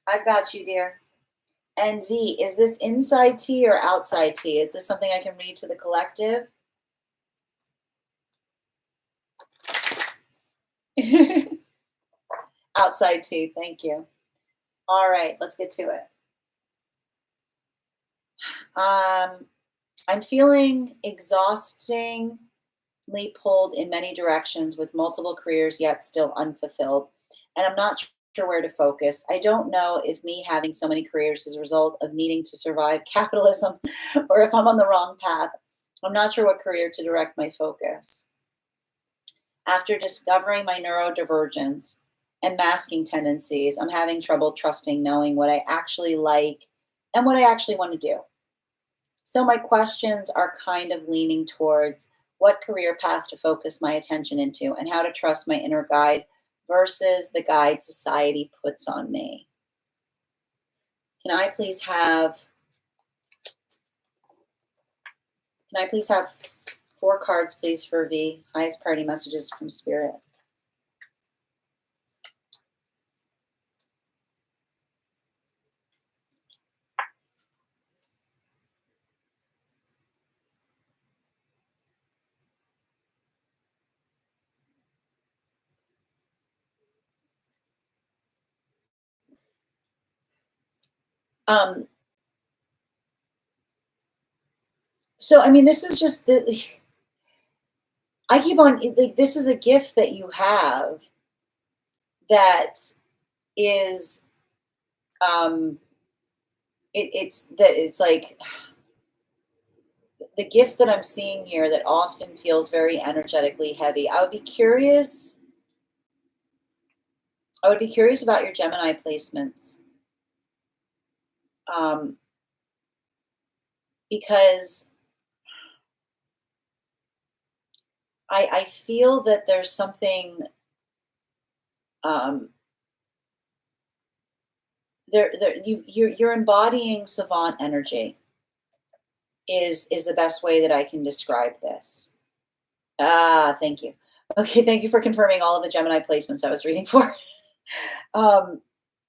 I've got you, dear. And V, is this inside T or outside T? Is this something I can read to the collective? Outside T, thank you. All right, let's get to it. I'm feeling exhausting, pulled in many directions with multiple careers yet still unfulfilled. And I'm not sure where to focus. I don't know if me having so many careers is a result of needing to survive capitalism or if I'm on the wrong path. I'm not sure what career to direct my focus. After discovering my neurodivergence and masking tendencies, I'm having trouble trusting knowing what I actually like and what I actually want to do. So my questions are kind of leaning towards what career path to focus my attention into and how to trust my inner guide versus the guide society puts on me. Can I please have can I please have 4 cards, please, for V? Highest priority messages from Spirit. Um, so I mean, this is just the I keep on like this is a gift that you have that is it's like the gift that I'm seeing here that often feels very energetically heavy. I would be curious about your Gemini placements. Um, because I feel that there's something um, you're embodying savant energy is the best way that I can describe this. Ah, thank you. Okay, thank you for confirming all of the Gemini placements I was reading for. um,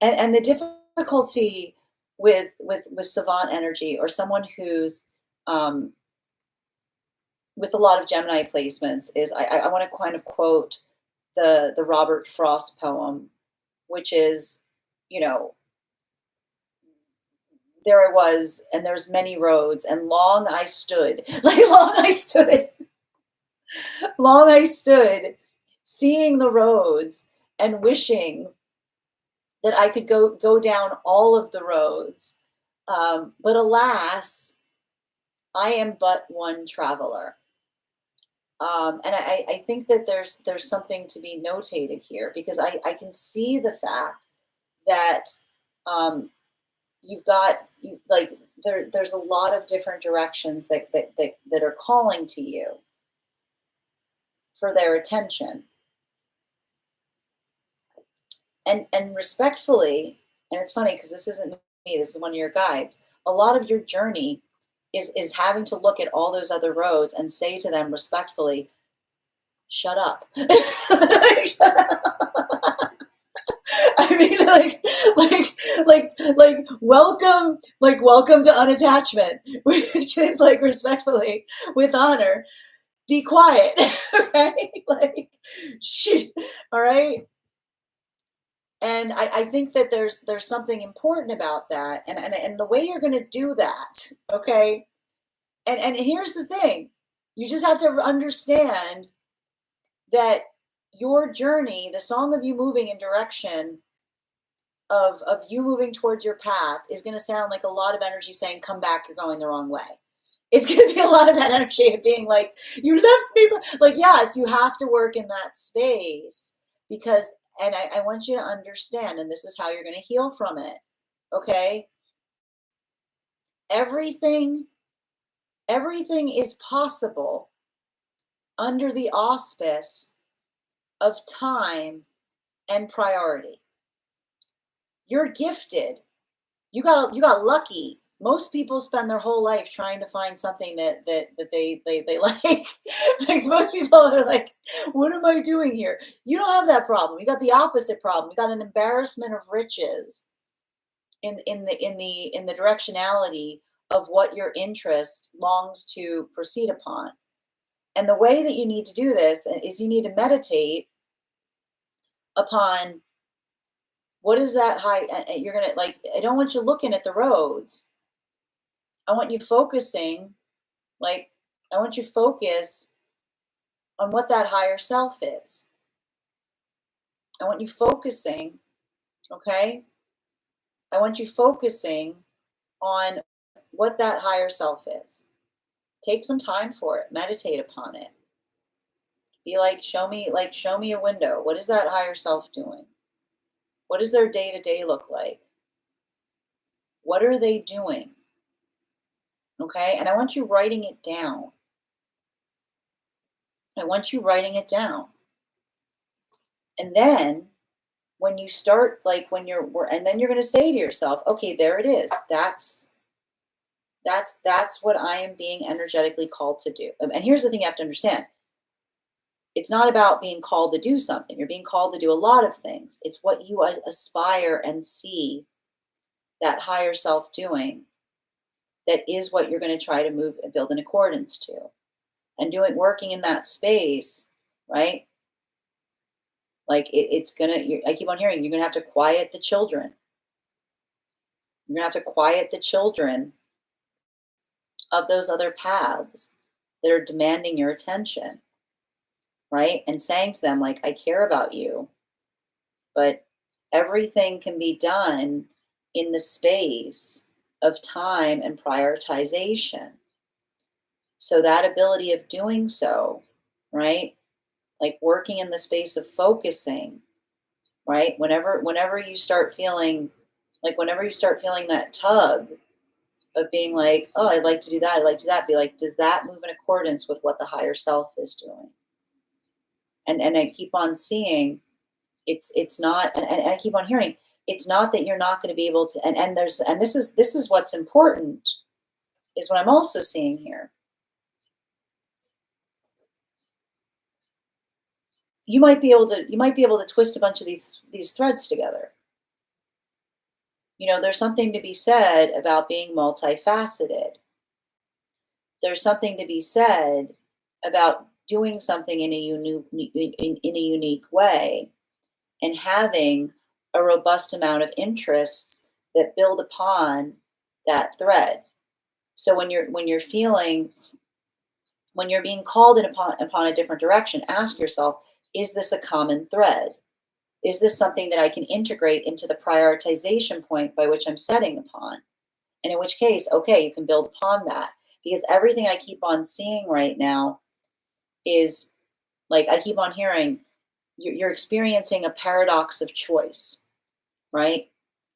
and the difficulty with savant energy or someone who's um, with a lot of Gemini placements is I want to kind of quote the Robert Frost poem, which is, you know, there I was, and there's many roads, and long I stood, like long I stood, seeing the roads and wishing that I could go down all of the roads. But alas, I am but one traveler. And I think that there's something to be notated here because I can see the fact that um, like there's a lot of different directions that are calling to you for their attention. And respectfully, and it's funny because this isn't me, this is one of your guides. A lot of your journey is having to look at all those other roads and say to them respectfully, shut up. I mean, welcome to unattachment, which is like respectfully, with honor, be quiet, right? Like, shh, all right. And I think that there's something important about that, and the way you're going to do that, okay. And here's the thing, you just have to understand that your journey, the song of you moving in direction of you moving towards your path is going to sound like a lot of energy saying, come back, you're going the wrong way. It's going to be a lot of that energy of being like, you left me. Like, yes, you have to work in that space because, and I want you to understand, and this is how you're going to heal from it. Okay. Everything is possible under the auspice of time and priority. You're gifted. You got lucky. Most people spend their whole life trying to find something that they like. Like most people are like, what am I doing here? You don't have that problem. You got the opposite problem. You got an embarrassment of riches in the directionality of what your interest longs to proceed upon. And the way that you need to do this is you need to meditate upon what is that high. You're gonna like. I don't want you looking at the roads. I want you focusing. Like I want you to focus on what that higher self is. I want you focusing, okay? I want you focusing on what that higher self is. Take some time for it, meditate upon it. Be show me a window. What is that higher self doing? What does their day to day look like? What are they doing? Okay. And I want you writing it down. I want you writing it down. And then when you start, and then you're going to say to yourself, okay, there it is. That's what I am being energetically called to do. And here's the thing you have to understand. It's not about being called to do something. You're being called to do a lot of things. It's what you aspire and see that higher self doing that is what you're going to try to move and build in accordance to. And working in that space, right? Like I keep on hearing, you're going to have to quiet the children. You're going to have to quiet the children of those other paths that are demanding your attention, right? And saying to them, like, I care about you, but everything can be done in the space of time and prioritization. So that ability of doing so, right? Like working in the space of focusing, right? Whenever you start feeling that tug of being like, oh, I'd like to do that, I'd like to do that, be like, does that move in accordance with what the higher self is doing? And I keep on seeing it's not, and I keep on hearing, it's not that you're not going to be able to, and this is what's important, is what I'm also seeing here. You might be able to twist a bunch of these threads together. You know, there's something to be said about being multifaceted. There's something to be said about doing something in a unique way and having a robust amount of interests that build upon that thread. So when you're being called upon a different direction, ask yourself, is this a common thread? Is this something that I can integrate into the prioritization point by which I'm setting upon? And in which case, okay, you can build upon that. Because everything I keep on seeing right now is, like, I keep on hearing, you're experiencing a paradox of choice, right?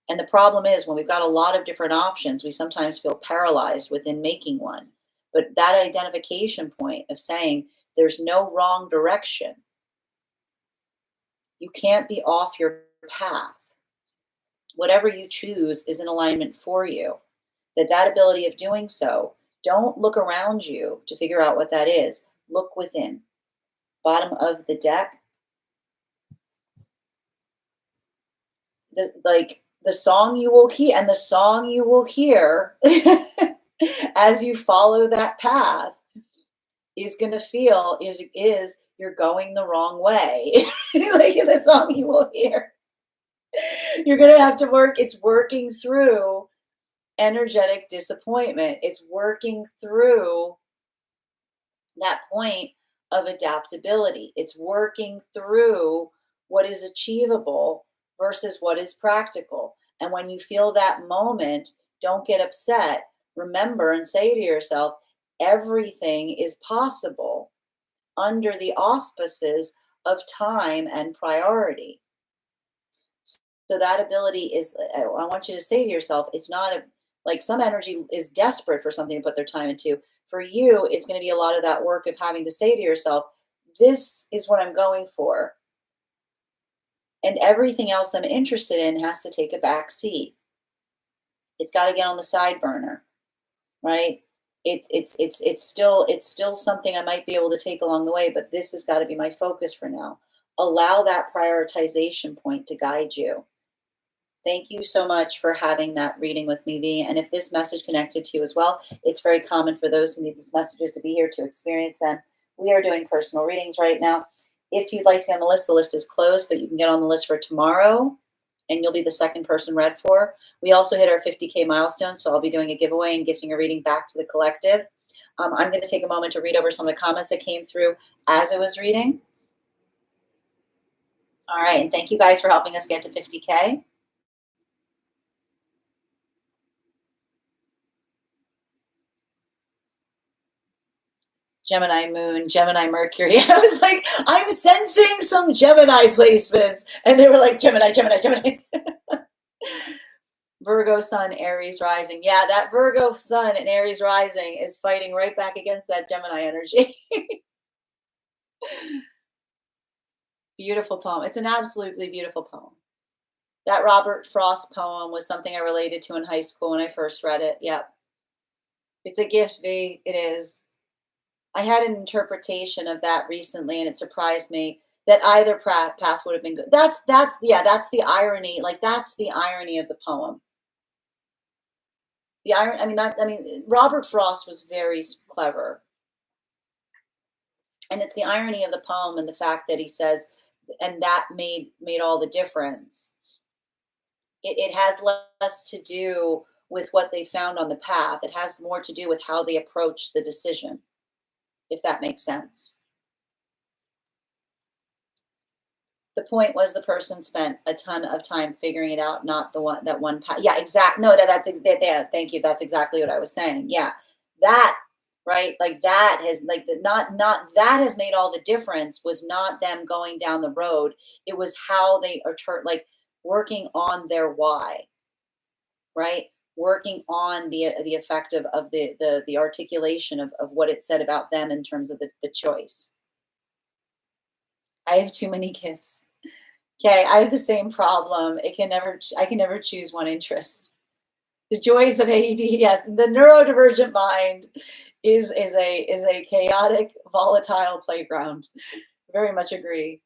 And the problem is, when we've got a lot of different options, we sometimes feel paralyzed within making one. But that identification point of saying there's no wrong direction, you can't be off your path. Whatever you choose is in alignment for you. That ability of doing so, don't look around you to figure out what that is. Look within. Bottom of the deck. The song you will hear, and the song you will hear as you follow that path is going to feel is you're going the wrong way. Like the song you will hear. You're going to have to work. It's working through energetic disappointment. It's working through that point of adaptability. It's working through what is achievable versus what is practical. And when you feel that moment, don't get upset. Remember and say to yourself, everything is possible under the auspices of time and priority. So that ability is, I want you to say to yourself, it's not like some energy is desperate for something to put their time into. For you, it's going to be a lot of that work of having to say to yourself, this is what I'm going for. And everything else I'm interested in has to take a back seat. It's got to get on the side burner, right? It's still something I might be able to take along the way, but this has got to be my focus for now. Allow that prioritization point to guide you. Thank you so much for having that reading with me, V. And if this message connected to you as well, it's very common for those who need these messages to be here to experience them. We are doing personal readings right now. If you'd like to get on the list is closed, but you can get on the list for tomorrow, and you'll be the second person read for. We also hit our 50K milestone, so I'll be doing a giveaway and gifting a reading back to the collective. I'm going to take a moment to read over some of the comments that came through as I was reading. All right, and thank you guys for helping us get to 50K. Gemini moon, Gemini Mercury. I was like, I'm sensing some Gemini placements. And they were like, Gemini, Gemini, Gemini. Virgo sun, Aries rising. Yeah, that Virgo sun and Aries rising is fighting right back against that Gemini energy. Beautiful poem. It's an absolutely beautiful poem. That Robert Frost poem was something I related to in high school when I first read it. Yep. It's a gift, V. It is. I had an interpretation of that recently, and it surprised me that either path would have been good. That's the irony. Like, that's the irony of the poem. The irony. I mean, Robert Frost was very clever, and it's the irony of the poem and the fact that he says, and that made all the difference. It has less to do with what they found on the path. It has more to do with how they approached the decision, if that makes sense. The point was the person spent a ton of time figuring it out, not that one path. Yeah, exact. No, yeah, thank you. That's exactly what I was saying. Yeah, that, right? Like, that has, like, not that has made all the difference. Was not them going down the road. It was how they are like working on their why, right? Working on the effect of the articulation of what it said about them in terms of the choice. I have too many gifts. Okay, I have the same problem. I can never choose one interest. The joys of AED, yes. The neurodivergent mind is a chaotic, volatile playground. Very much agree.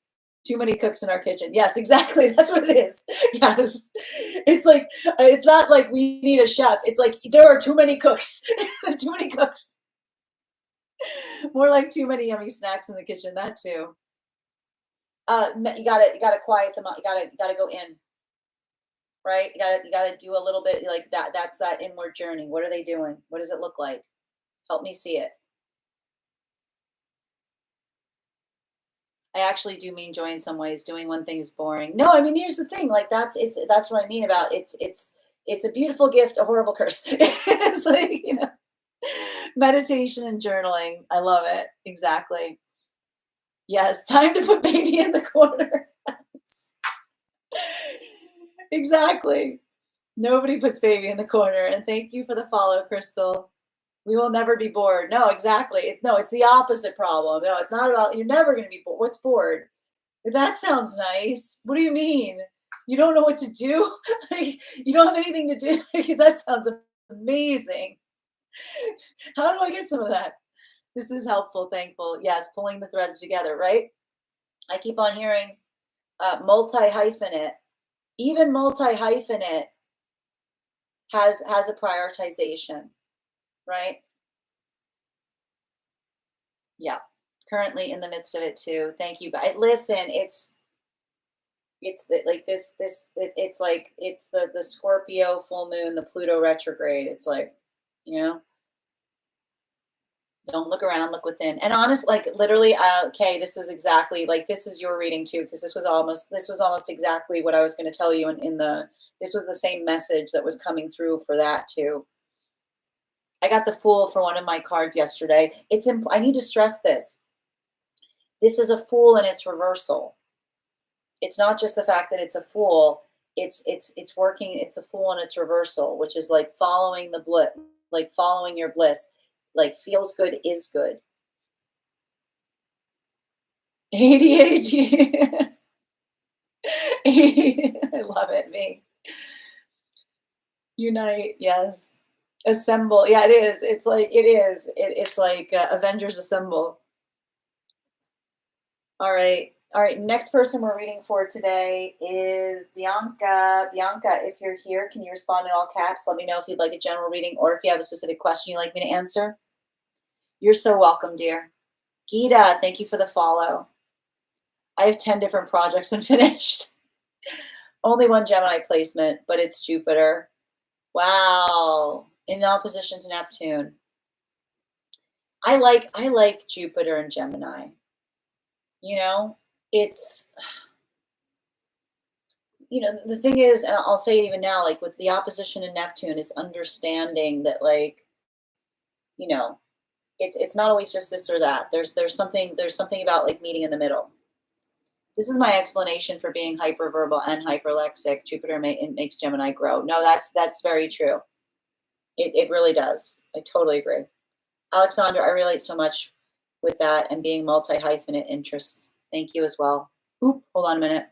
Too many cooks in our kitchen. Yes, exactly. That's what it is. Yes. It's like, it's not like we need a chef. It's like there are too many cooks. Too many cooks. More like too many yummy snacks in the kitchen. That too. You gotta quiet them out. You gotta go in, right? You gotta do a little bit like that. That's that inward journey. What are they doing? What does it look like? Help me see it. I actually do mean joy in some ways. Doing one thing is boring. No, I mean, here's the thing. Like, that's what I mean about it's a beautiful gift, a horrible curse. It's like, meditation and journaling. I love it. Exactly. Yes, time to put baby in the corner. Exactly. Nobody puts baby in the corner. And thank you for the follow, Crystal. We will never be bored. No, exactly. No, it's the opposite problem. No, it's not about, you're never going to be bored. What's bored? That sounds nice. What do you mean? You don't know what to do? Like, you don't have anything to do? That sounds amazing. How do I get some of that? This is helpful, thankful. Yes, pulling the threads together, right? I keep on hearing multi-hyphenate. Even multi-hyphenate has a prioritization, right? Yeah, currently in the midst of it too. Thank you. But listen, it's like it's like it's the Scorpio full moon, the Pluto retrograde. It's like, you know, don't look around, look within. And honest, like, literally, okay, this is exactly like, this is your reading too, because this was almost exactly what I was going to tell you this was the same message that was coming through for that too. I got the Fool for one of my cards yesterday. I need to stress this. This is a Fool in its reversal. It's not just the fact that it's a Fool. It's working. It's a Fool in its reversal, which is like following the bliss, like following your bliss. Like, feels good is good. ADHD. I love it. Me. Unite. Yes. Assemble. Yeah, it is. It's like, it is. It's like Avengers Assemble. All right. All right. Next person we're reading for today is Bianca. Bianca, if you're here, can you respond in all caps? Let me know if you'd like a general reading or if you have a specific question you'd like me to answer. You're so welcome, dear. Gita, thank you for the follow. I have 10 different projects unfinished. Only one Gemini placement, but it's Jupiter. Wow. In opposition to Neptune. I like Jupiter and Gemini. You know, it's the thing is, and I'll say it even now, like with the opposition in Neptune, is understanding that, like, you know, it's not always just this or that. There's something about like meeting in the middle. This is my explanation for being hyperverbal and hyperlexic. It makes Gemini grow. No, that's very true. It really does. I totally agree. Alexandra, I relate so much with that and being multi-hyphenate interests. Thank you as well. Oop, hold on a minute.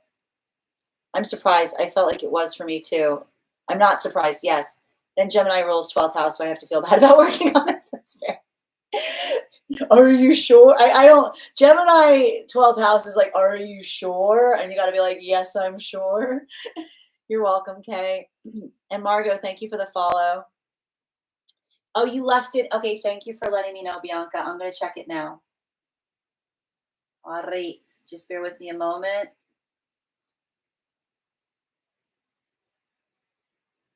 I'm surprised. I felt like it was for me too. I'm not surprised. Yes. Then Gemini rules 12th house, so I have to feel bad about working on it. That's fair. Are you sure? I don't. Gemini 12th house is like, are you sure? And you got to be like, yes, I'm sure. You're welcome, Kay. And Margot, thank you for the follow. Oh, you left it. Okay, thank you for letting me know, Bianca. I'm going to check it now. All right. Just bear with me a moment.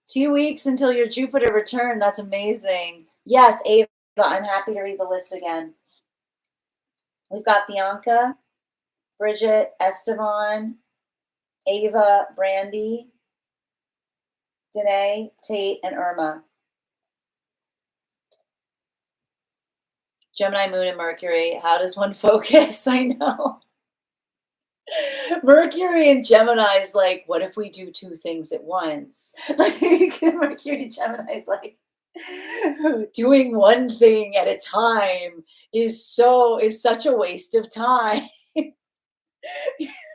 2 weeks until your Jupiter return. That's amazing. Yes, Ava, I'm happy to read the list again. We've got Bianca, Bridget, Esteban, Ava, Brandy, Danae, Tate, and Irma. Gemini, Moon, and Mercury. How does one focus? I know. Mercury and Gemini is like, what if we do two things at once? Like Mercury and Gemini is like, doing one thing at a time is such a waste of time. You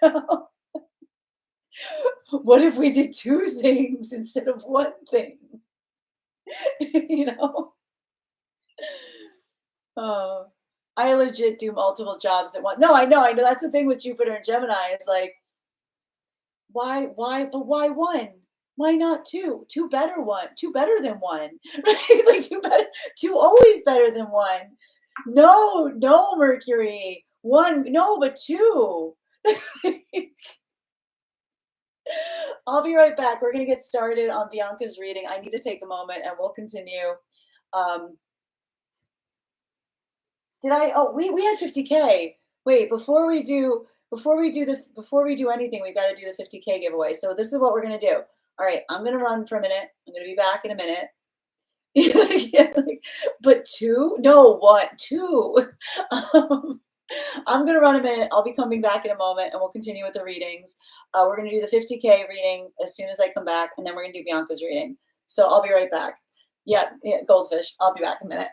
know? What if we did two things instead of one thing? You know? Oh, I legit do multiple jobs at once. No, I know. That's the thing with Jupiter and Gemini. It's like, but why one? Why not two? Two better than one. Right? Like two always better than one. No, no, Mercury. One, no, but two. I'll be right back. We're going to get started on Bianca's reading. I need to take a moment and we'll continue. We had 50K. Wait, before we do anything, we've got to do the 50K giveaway. So this is what we're going to do. All right, I'm going to run for a minute. I'm going to be back in a minute. Yeah, but two? No, one, two. I'm going to run a minute. I'll be coming back in a moment and we'll continue with the readings. We're going to do the 50K reading as soon as I come back, and then we're going to do Bianca's reading. So I'll be right back. Yeah, goldfish. I'll be back in a minute.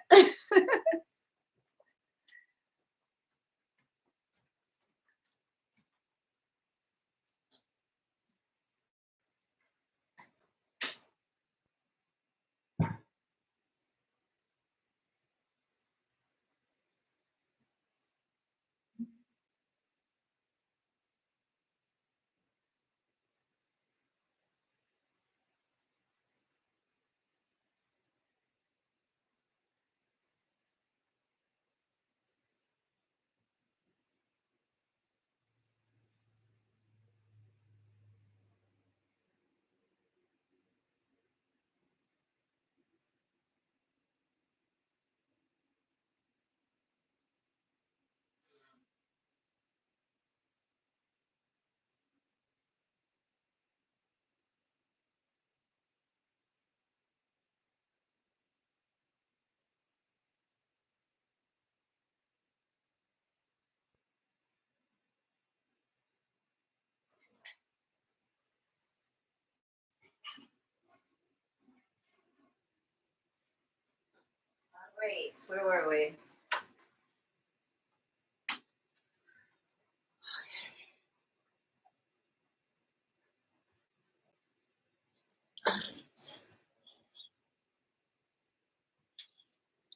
Great. Where were we?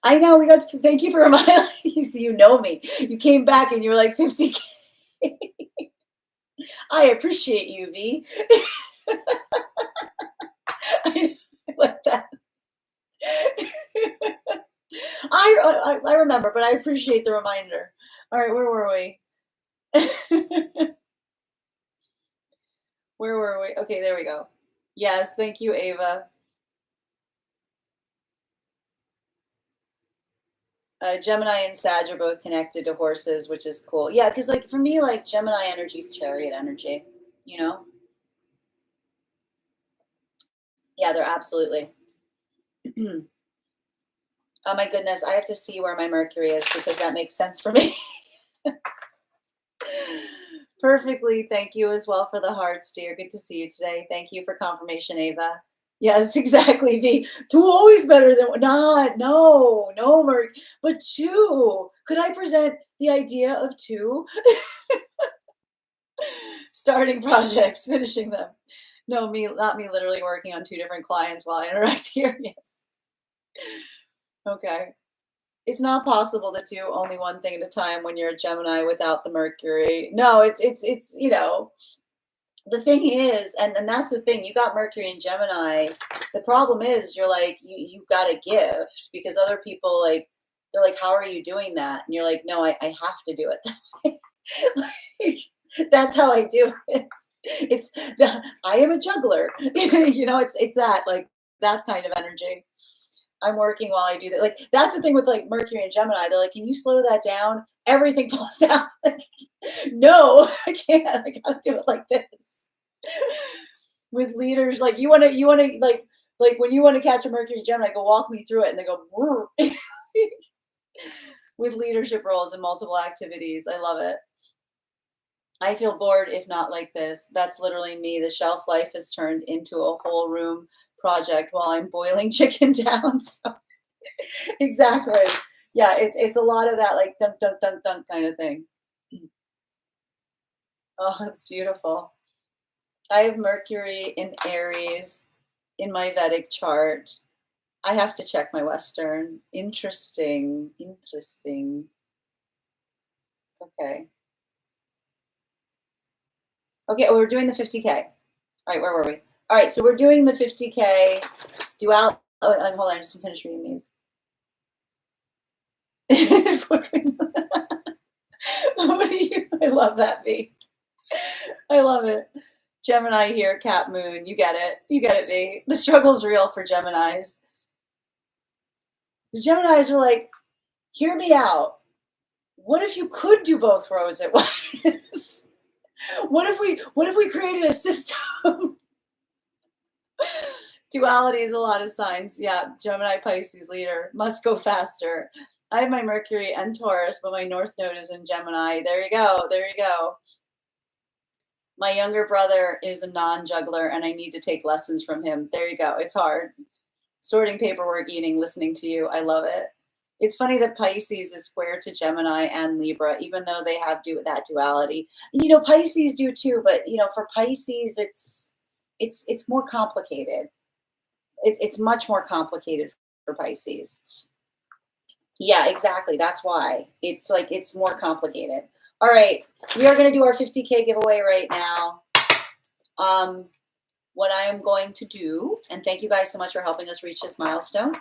I know we got to, thank you for reminding you know me. You came back and you were like 50K. I appreciate you, V. I like that. I remember, but I appreciate the reminder. All right, where were we? Where were we? Okay, there we go. Yes, thank you, Ava. Gemini and Sag are both connected to horses, which is cool. Yeah, because like for me, like Gemini energy is chariot energy, you know? Yeah, they're absolutely. Oh my goodness, I have to see where my Mercury is because that makes sense for me. Perfectly. Thank you as well for the hearts, dear. Good to see you today. Thank you for confirmation, Ava. Yes, exactly. Be two always better than one. Not, no, no, Merc, but two. Could I present the idea of two? Starting projects, finishing them. No, me, not me literally working on two different clients while I interact here. Yes. Okay. It's not possible to do only one thing at a time when you're a Gemini without the Mercury. No, it's the thing is, and that's the thing, you got Mercury and Gemini. The problem is you're like, you got a gift because other people like they're like, how are you doing that? And you're like, no, I have to do it that way. Like, that's how I do it. It's I am a juggler. It's that like that kind of energy. I'm working while I do that. Like that's the thing with like Mercury and Gemini. They're like, can you slow that down? Everything falls down. Like, no, I can't. I gotta do it like this. With leaders, like you wanna like when you want to catch a Mercury Gemini, go walk me through it, and they go with leadership roles and multiple activities. I love it. I feel bored if not like this. That's literally me. The shelf life has turned into a whole room project while I'm boiling chicken down. So exactly. Yeah, it's a lot of that like dun dun dun dun kind of thing. Oh, it's beautiful. I have Mercury in Aries in my Vedic chart. I have to check my Western. Interesting. Interesting. Okay. Okay, well, we're doing the 50K. All right, where were we? All right, so we're doing the 50K dual. Oh, hold on, just finish reading these. What do you? I love that, V. I love it. Gemini here, Cat Moon. You get it. You get it, V. The struggle's real for Geminis. The Geminis are like, hear me out. What if you could do both roads at once? What if we created a system? Duality is a lot of signs. Yeah, Gemini, Pisces leader must go faster. I have my Mercury and Taurus, but my North Node is in Gemini. There you go. There you go. My younger brother is a non-juggler, and I need to take lessons from him. There you go. It's hard. Sorting paperwork, eating, listening to you. I love it. It's funny that Pisces is square to Gemini and Libra, even though they have that duality. Pisces do too, but for Pisces, it's more complicated. It's much more complicated for Pisces. Yeah, exactly. That's why it's like it's more complicated. All right, we are going to do our 50K giveaway right now. What I am going to do, and thank you guys so much for helping us reach this milestone.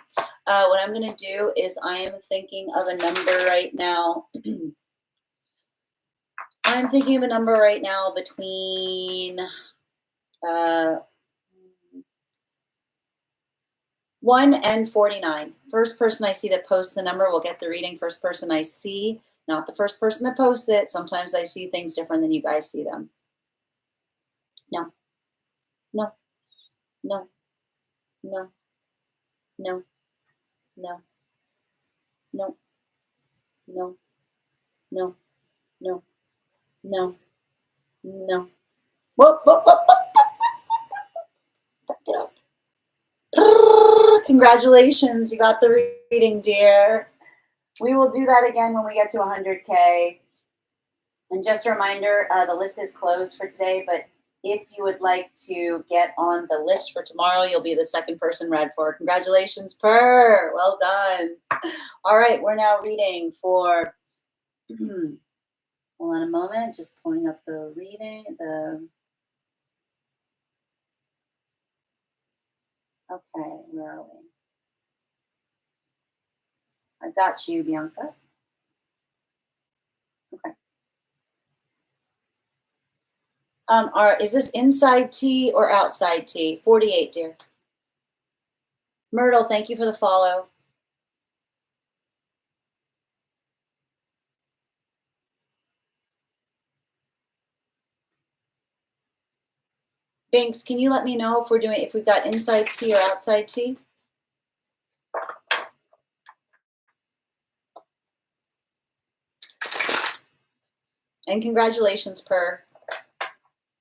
What I'm going to do is I am thinking of a number right now. I'm thinking of a number right now between 1 and 49. First person I see that posts the number will get the reading. First person I see, not the first person that posts it. Sometimes I see things different than you guys see them. No, no, no, no, no, no, no, no, no, no, no, no. Whoop, whoop, whoop, whoop. Back it up. Congratulations, you got the reading, dear. We will do that again when we get to 100K. And just a reminder, the list is closed for today, but if you would like to get on the list for tomorrow, you'll be the second person read for. Congratulations, Per. Well done. All right, we're now reading for, hold on a moment, just pulling up the reading, okay, where are we? I got you, Bianca. Okay. Is this inside T or outside T? 48, dear. Myrtle, thank you for the follow. Binks, can you let me know if we've got inside tea or outside tea? And congratulations, Per.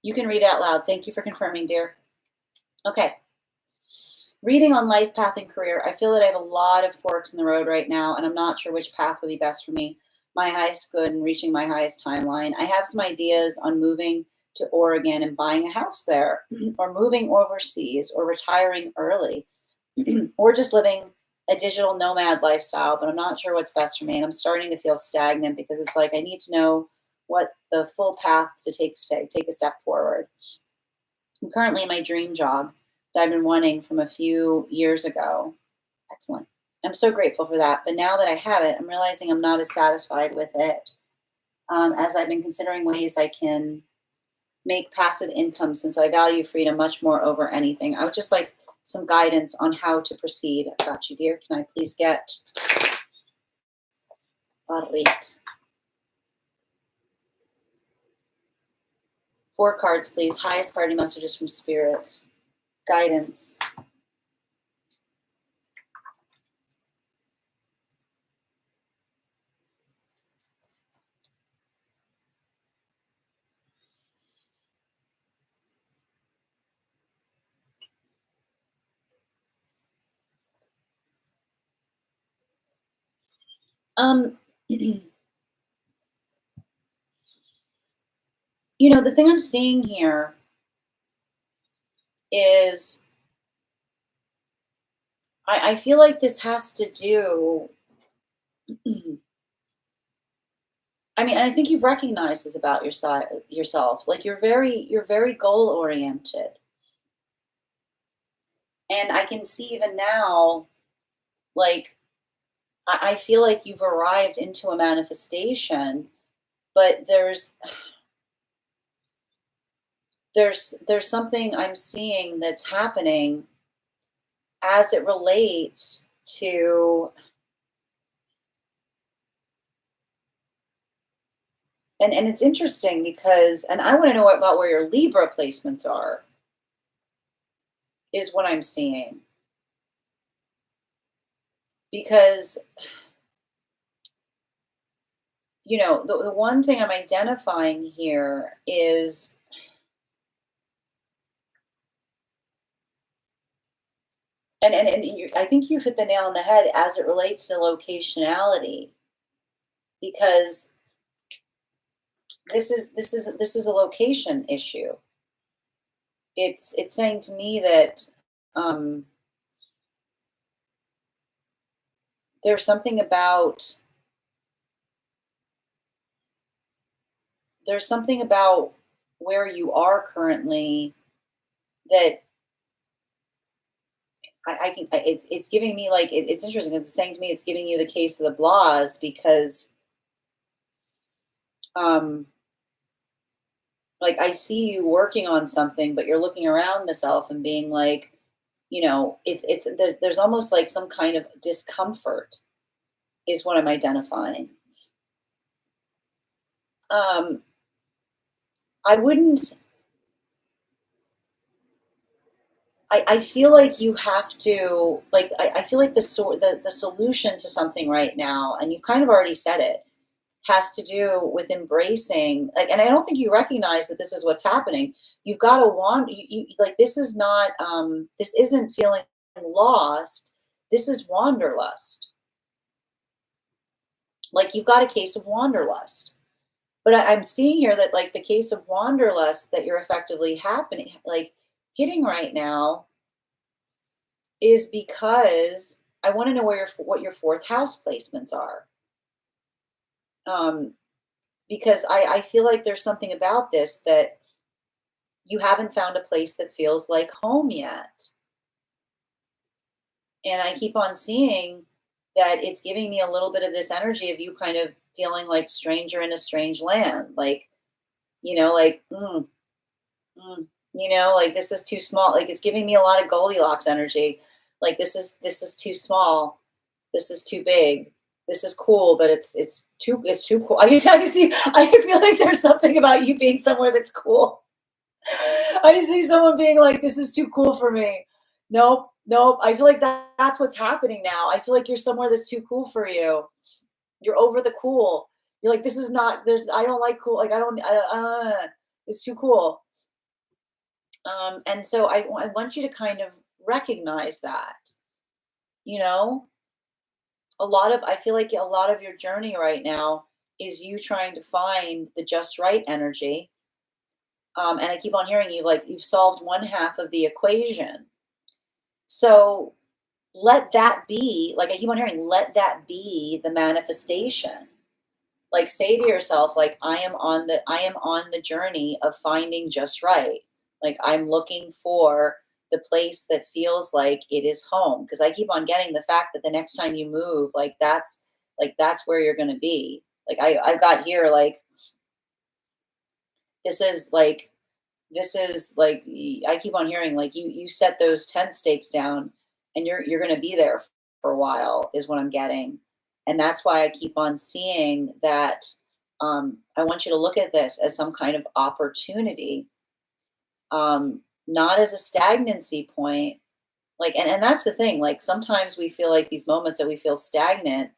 You can read out loud. Thank you for confirming, dear. Okay. Reading on life, path, and career. I feel that I have a lot of forks in the road right now, and I'm not sure which path would be best for me. My highest good and reaching my highest timeline. I have some ideas on moving to Oregon and buying a house there, or moving overseas, or retiring early, or just living a digital nomad lifestyle, but I'm not sure what's best for me. And I'm starting to feel stagnant because it's like I need to know what the full path to take a step forward. I'm currently in my dream job that I've been wanting from a few years ago. Excellent. I'm so grateful for that. But now that I have it, I'm realizing I'm not as satisfied with it as I've been considering ways I can make passive income since I value freedom much more over anything. I would just like some guidance on how to proceed. I got you, dear. Can I please get Barit? 4 cards, please. Highest party messages from Spirit. Guidance. You know, the thing I'm seeing here is I feel like this has to do. I mean, I think you've recognized this about yourself. Like you're very goal oriented, and I can see even now, like I feel like you've arrived into a manifestation, but there's something I'm seeing that's happening as it relates to. And it's interesting because, and I want to know about where your Libra placements are, is what I'm seeing. Because, you know, the one thing I'm identifying here is, I think you've hit the nail on the head as it relates to locationality, because this is a location issue. It's saying to me that um, there's something about there's something about where you are currently that it's giving me like it's interesting. It's saying to me it's giving you the case of the blahs because um, like I see you working on something, but you're looking around yourself and being like, you know, there's almost like some kind of discomfort is what I'm identifying. Um, I wouldn't. I feel like you have to like I feel like the solution to something right now, and you've kind of already said it, has to do with embracing like, and I don't think you recognize that this is what's happening. You've got to want like this is not this isn't feeling lost. This is wanderlust. Like you've got a case of wanderlust. But I'm seeing here that like the case of wanderlust that you're effectively happening like hitting right now is because I want to know what your 4th house placements are. Um, because I feel like there's something about this that you haven't found a place that feels like home yet. And I keep on seeing that it's giving me a little bit of this energy of you kind of feeling like stranger in a strange land. Like, like, like this is too small. Like it's giving me a lot of Goldilocks energy. Like this is too small. This is too big. This is cool, but it's too cool. I can see. I can feel like there's something about you being somewhere that's cool. I see someone being like, this is too cool for me. Nope, nope. I feel like that's what's happening now. I feel like you're somewhere that's too cool for you. You're over the cool. You're like, this is not, I don't like cool. Like, it's too cool. And so I want you to kind of recognize that, you know, I feel like a lot of your journey right now is you trying to find the just right energy. And I keep on hearing you like you've solved one half of the equation. So let that be, like I keep on hearing, let that be the manifestation. Like say to yourself, like I am on the journey of finding just right. Like I'm looking for the place that feels like it is home. Because I keep on getting the fact that the next time you move, like that's where you're gonna be. Like I've got here like this is like I keep on hearing like you set those tent stakes down and you're going to be there for a while is what I'm getting. And that's why I keep on seeing that I want you to look at this as some kind of opportunity, not as a stagnancy point. Like and that's the thing, like sometimes we feel like these moments that we feel stagnant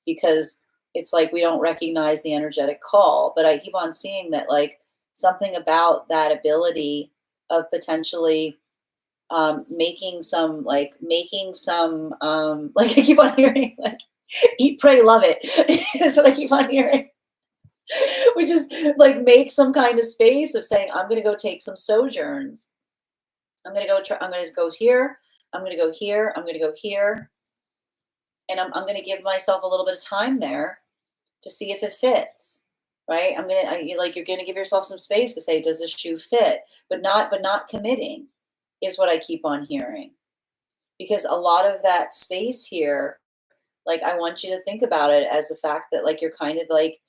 because it's like we don't recognize the energetic call. But I keep on seeing that like something about that ability of potentially making some like I keep on hearing like eat, pray, love it is what I keep on hearing. Which is like make some kind of space of saying, I'm gonna go take some sojourns. I'm gonna go here, I'm gonna go here, I'm gonna go here, and I'm gonna give myself a little bit of time there to see if it fits, right? Like you're gonna give yourself some space to say, does this shoe fit? But not committing is what I keep on hearing. Because a lot of that space here, like I want you to think about it as the fact that like you're kind of like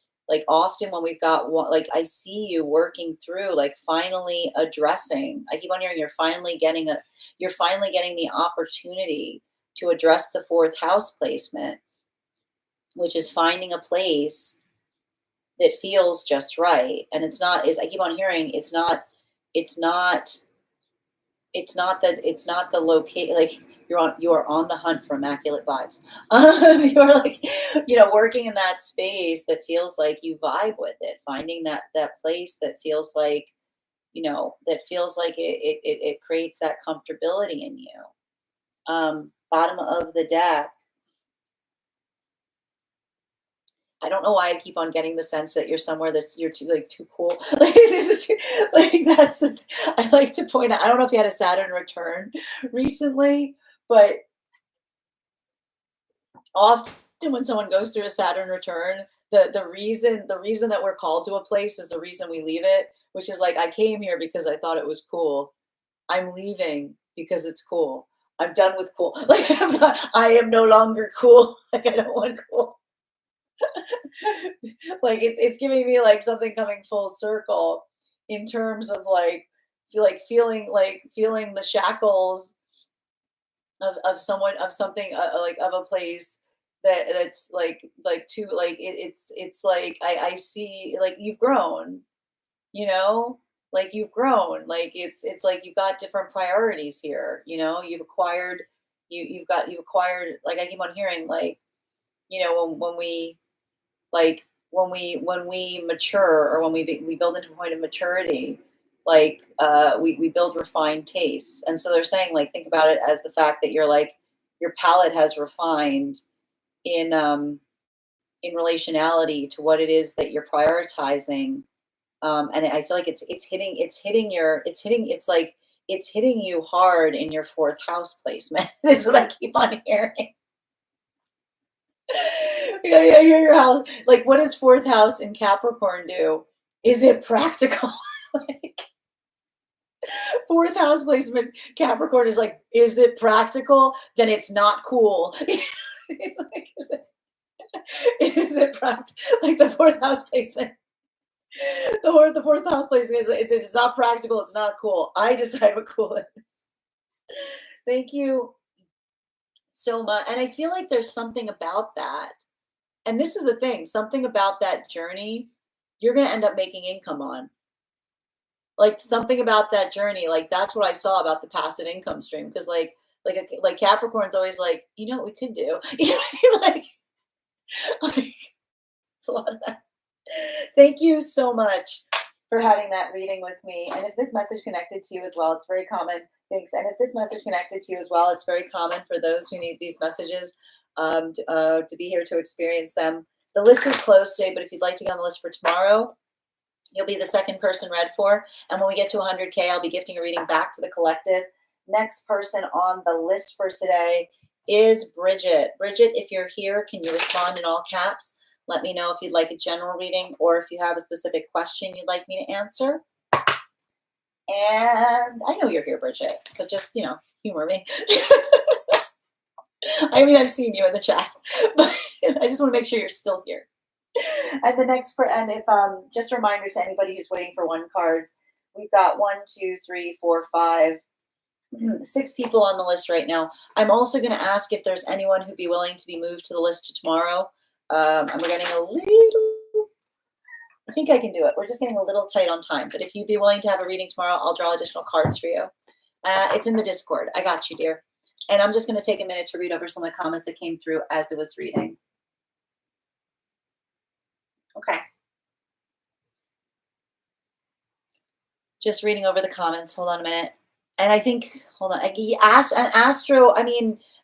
often when we've got one, like I see you working through like finally addressing. I keep on hearing you're finally getting the opportunity to address the fourth house placement, which is finding a place that feels just right. And it's not is I keep on hearing it's not it's not the locate like you are on the hunt for immaculate vibes. You're like working in that space that feels like you vibe with it, finding that place that feels like that feels like it creates that comfortability in you. Bottom of the deck, I don't know why I keep on getting the sense that you're somewhere that's you're too cool. Like this is like that's the I like to point out. I don't know if you had a Saturn return recently, but often when someone goes through a Saturn return, the reason that we're called to a place is the reason we leave it, which is like I came here because I thought it was cool. I'm leaving because it's cool. I'm done with cool. Like I am no longer cool. Like I don't want cool. Like it's giving me like something coming full circle in terms of feeling the shackles of someone of something like of a place that's like too like it's like I see like you've grown, you know, like you've grown, like it's like you've got different priorities here, you've acquired you've acquired, like I keep on hearing like when we like when we mature or when we build into a point of maturity, like we build refined tastes. And so they're saying like think about it as the fact that you're like your palate has refined in relationality to what it is that you're prioritizing. And I feel like it's hitting you hard in your fourth house placement. Is what I keep on hearing. Yeah, yeah, your house. Like, what does fourth house in Capricorn do? Is it practical? Like, fourth house placement, Capricorn is like, is it practical? Then it's not cool. Like, is it practical? Like the fourth house placement. The fourth house placement is if it's not practical, it's not cool. I decide what cool is. Thank you so much. And I feel like there's something about that. And this is the thing, something about that journey you're going to end up making income on. Like something about that journey, like that's what I saw about the passive income stream. Because like Capricorn's always like, you know what we could do? You know what I mean? Like it's a lot of that. Thank you so much for having that reading with me. And if this message connected to you as well, it's very common. Thanks. And if this message connected to you as well, it's very common for those who need these messages to be here to experience them. The list is closed today, but if you'd like to get on the list for tomorrow, you'll be the second person read for. And when we get to 100K, I'll be gifting a reading back to the collective. Next person on the list for today is Bridget. Bridget, if you're here, can you respond in all caps? Let me know if you'd like a general reading or if you have a specific question you'd like me to answer. And I know you're here, Bridget, but just, humor me. I mean, I've seen you in the chat, but I just want to make sure you're still here. And the next, and if just a reminder to anybody who's waiting for one cards, we've got 1, 2, 3, 4, 5, 6 people on the list right now. I'm also going to ask if there's anyone who'd be willing to be moved to the list to tomorrow. And we're getting a little, I think I can do it. We're just getting a little tight on time. But if you'd be willing to have a reading tomorrow, I'll draw additional cards for you. It's in the Discord. I got you, dear. And I'm just going to take a minute to read over some of the comments that came through as it was reading. Okay. Just reading over the comments. Hold on a minute. And I think, hold on.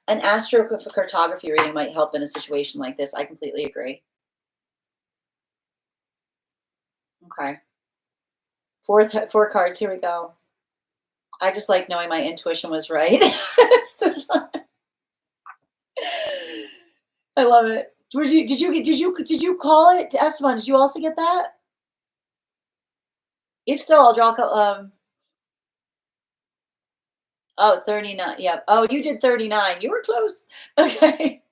An astrocartography reading might help in a situation like this. I completely agree. Okay. 4 cards. Here we go. I just like knowing my intuition was right. I love it. Did you call it, Esteban? Did you also get that? If so, I'll draw. Oh, 39. Yep. Oh, you did 39. You were close. Okay.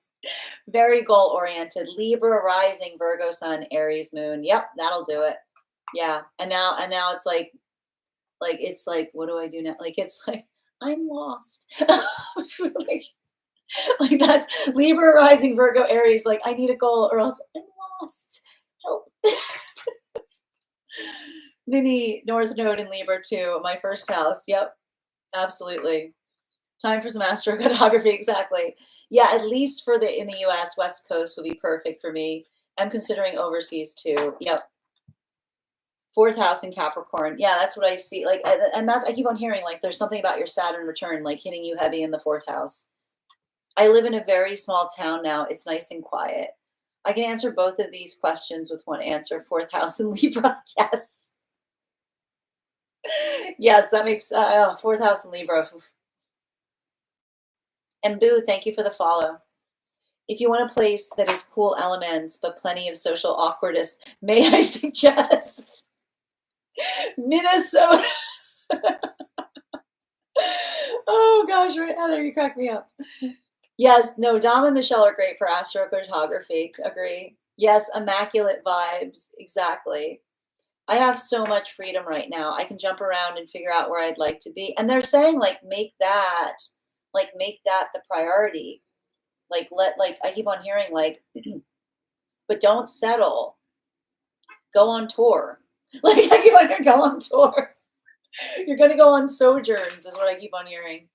Very goal oriented. Libra rising, Virgo sun, Aries moon. Yep, that'll do it. Yeah. And now it's like it's like, what do I do now? Like it's like I'm lost. like that's Libra rising, Virgo, Aries. Like I need a goal or else I'm lost. Help. Mini North Node in Libra too. My first house. Yep. Absolutely. Time for some astrocartography. Exactly. Yeah, at least in the US, West Coast would be perfect for me. I'm considering overseas too. Yep. 4th house in Capricorn. Yeah, that's what I see. Like, and that's, I keep on hearing, like, there's something about your Saturn return, like hitting you heavy in the 4th house. I live in a very small town now. It's nice and quiet. I can answer both of these questions with one answer. 4th house in Libra. Yes. Yes, that makes 4th house in Libra. And Boo, thank you for the follow. If you want a place that is cool elements but plenty of social awkwardness, may I suggest Minnesota? Oh gosh, right, Heather, you cracked me up. Yes, no, Dom and Michelle are great for astrocartography. Agree. Yes, immaculate vibes. Exactly. I have so much freedom right now. I can jump around and figure out where I'd like to be. And they're saying make that the priority. Like I keep on hearing but don't settle. Go on tour. Like I keep on hearing, go on tour. You're gonna go on sojourns is what I keep on hearing.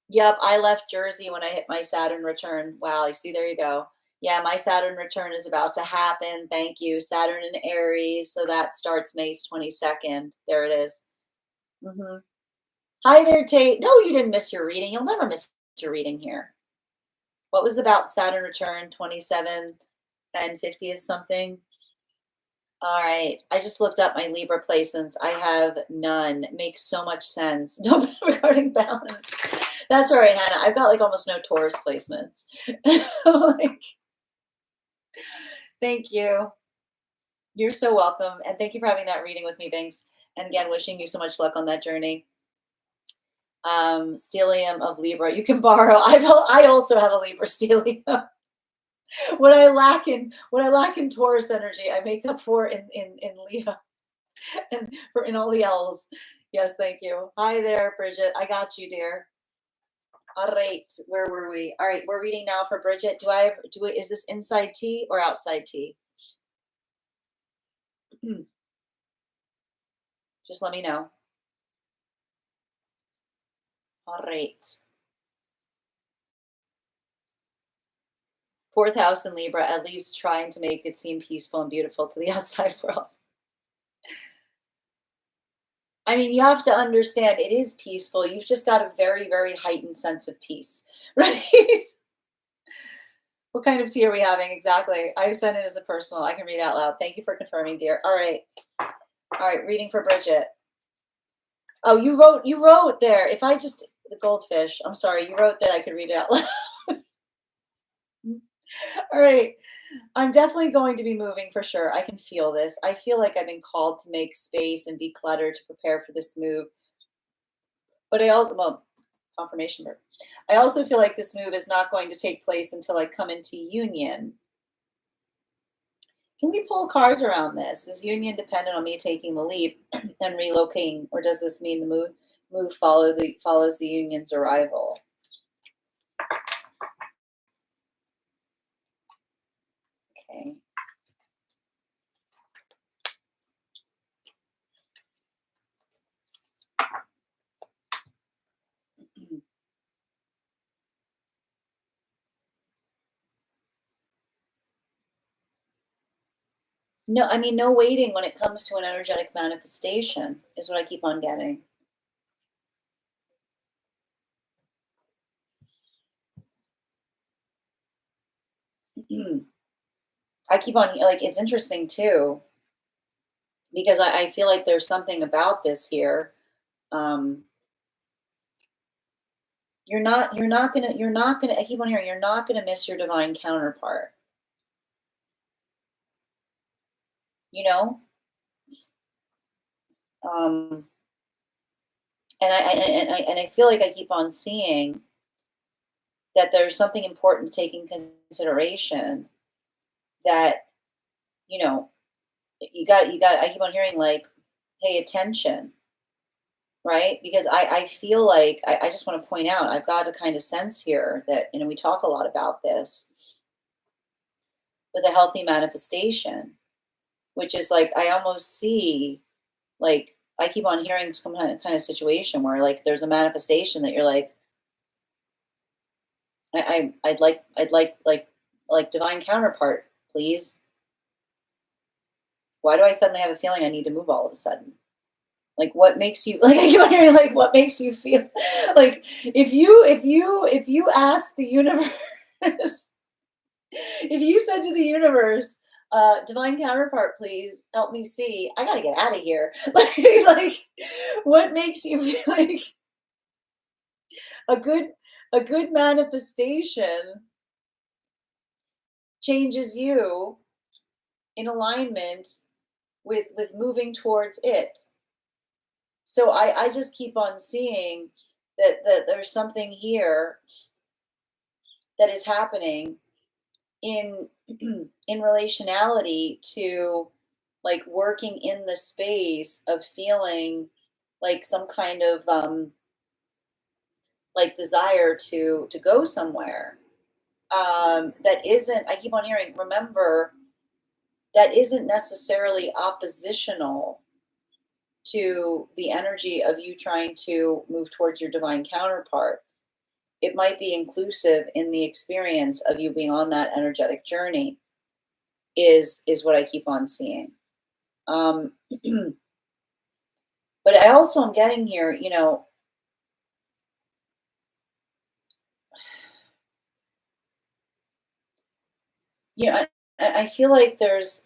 Yep, I left Jersey when I hit my Saturn return. Wow, I see, there you go. Yeah, my Saturn return is about to happen. Thank you. Saturn in Aries. So that starts May 22nd. There it is. Mm-hmm. Hi there, Tate. No, you didn't miss your reading. You'll never miss your reading here. What was about Saturn return 27th and 50th something? All right. I just looked up my Libra placements. I have none. It makes so much sense. No, regarding balance. That's all right, Hannah. I've got almost no Taurus placements. Thank you. You're so welcome. And thank you for having that reading with me, Binks. And again, wishing you so much luck on that journey. Stellium of Libra. You can borrow. I also have a Libra stellium. What I lack in Taurus energy, I make up for in Leo and in all the L's. Yes, thank you. Hi there, Bridget. I got you, dear. All right, where were we? All right, we're reading now for Bridget. Is this inside tea or outside tea? Just let me know. All right. Fourth house in Libra, at least trying to make it seem peaceful and beautiful to the outside world. I mean, you have to understand it is peaceful. You've just got a very, very heightened sense of peace, right? What kind of tea are we having exactly? I sent it as a personal. I can read out loud. Thank you for confirming, dear. All right. All right, reading for Bridget. Oh, you wrote there. If I just the goldfish. I'm sorry. You wrote that I could read it out loud. All right. I'm definitely going to be moving for sure. I can feel this. I feel like I've been called to make space and declutter to prepare for this move. But I also, well, confirmation verb. I also feel like this move is not going to take place until I come into union. Can we pull cards around this? Is union dependent on me taking the leap and relocating, or does this mean the move follows the union's arrival? Okay. No, I mean no waiting when it comes to an energetic manifestation is what I keep on getting. I keep on like it's interesting too because I feel like there's something about this here. Um, you're not gonna I keep on hearing you're not gonna miss your divine counterpart, you know? Um, and I feel like I keep on seeing that there's something important to take in consideration that, you know, you got I keep on hearing like pay attention, right? Because I feel like I just want to point out I've got a kind of sense here that, you know, we talk a lot about this with a healthy manifestation, which is like I almost see like I keep on hearing some kind of situation where like there's a manifestation that you're like, I'd like divine counterpart, please. Why do I suddenly have a feeling I need to move all of a sudden? Like what makes you like I keep on hearing like what makes you feel like if you ask the universe if you said to the universe, divine counterpart, please help me see, I gotta get out of here. Like what makes you feel like a good a good manifestation changes you in alignment with moving towards it. So I just keep on seeing that there's something here that is happening in in relationality to like working in the space of feeling like some kind of like desire to go somewhere that isn't I keep on hearing remember that isn't necessarily oppositional to the energy of you trying to move towards your divine counterpart. It might be inclusive in the experience of you being on that energetic journey is what I keep on seeing. Um, but I also am getting here, I feel like there's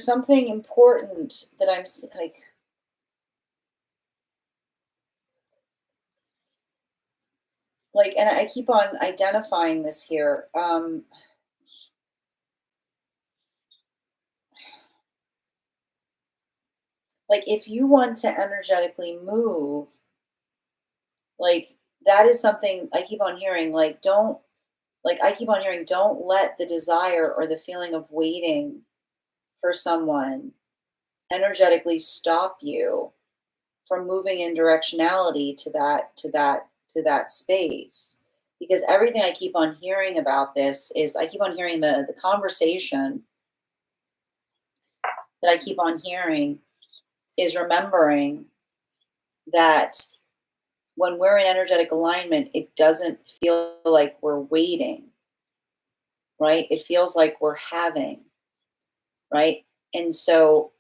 something important that like, and I keep on identifying this here. Like if you want to energetically move, like that is something I keep on hearing. I keep on hearing, don't let the desire or the feeling of waiting for someone energetically stop you from moving in directionality to that space. Because everything I keep on hearing about this is I keep on hearing the conversation. that I keep on hearing is remembering that when we're in energetic alignment, it doesn't feel like we're waiting, right? It feels like we're having, right? And so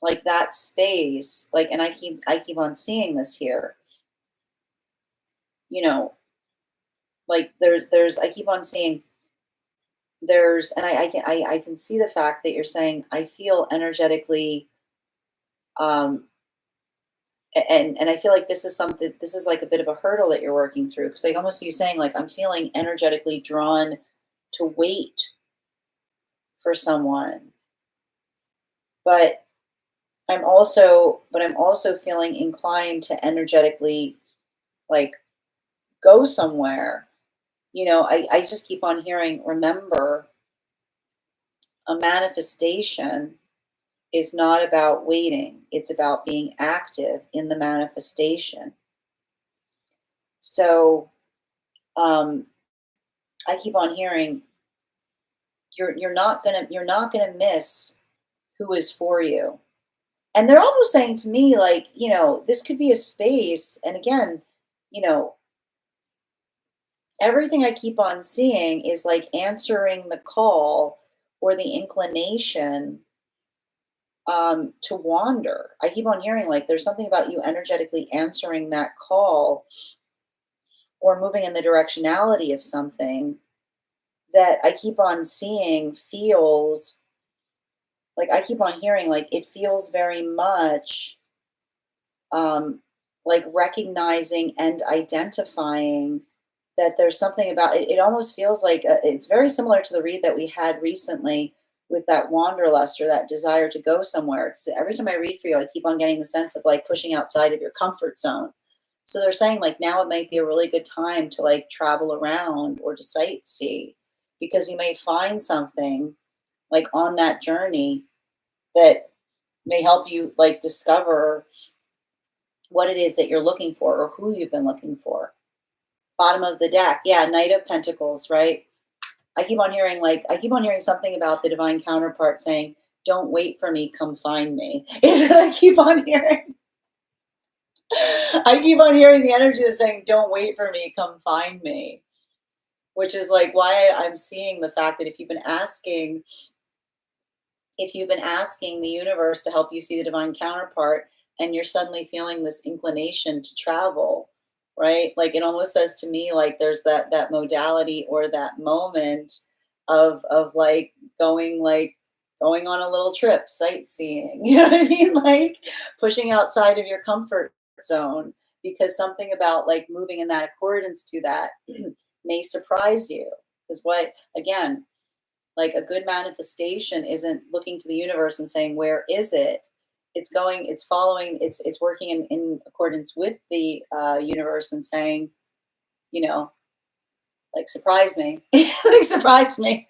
like that space, like, and I keep on seeing this here, you know, like there's I keep on seeing there's and I can see the fact that you're saying I feel energetically um and I feel like this is like a bit of a hurdle that you're working through because like almost you saying like I'm feeling energetically drawn to wait for someone, but I'm also feeling inclined to energetically like go somewhere. I just keep on hearing, remember, a manifestation is not about waiting, it's about being active in the manifestation. So um, I keep on hearing you're not gonna miss who is for you. And they're almost saying to me, like, this could be a space. And again, you know, everything I keep on seeing is like answering the call or the inclination to wander. I keep on hearing like there's something about you energetically answering that call or moving in the directionality of something that I keep on seeing feels like I keep on hearing like it feels very much um, like recognizing and identifying that there's something about it. It almost feels like it's very similar to the read that we had recently with that wanderlust or that desire to go somewhere. Because every time I read for you, I keep on getting the sense of like pushing outside of your comfort zone. So they're saying like now it might be a really good time to like travel around or to sightsee because you may find something like on that journey that may help you like discover what it is that you're looking for or who you've been looking for. Bottom of the deck. Yeah, Knight of Pentacles, right? I keep on hearing something about the divine counterpart saying, "Don't wait for me, come find me." Is what I keep on hearing. I keep on hearing the energy that's saying, "Don't wait for me, come find me." Which is like why I'm seeing the fact that if you've been asking the universe to help you see the divine counterpart and you're suddenly feeling this inclination to travel, right? Like it almost says to me like there's that modality or that moment of like going on a little trip sightseeing. You know what I mean? Like pushing outside of your comfort zone because something about like moving in that accordance to that may surprise you. Because what again, like a good manifestation isn't looking to the universe and saying, where is it? It's following, it's working in accordance with the universe and saying, you know, like, surprise me. Like, surprise me.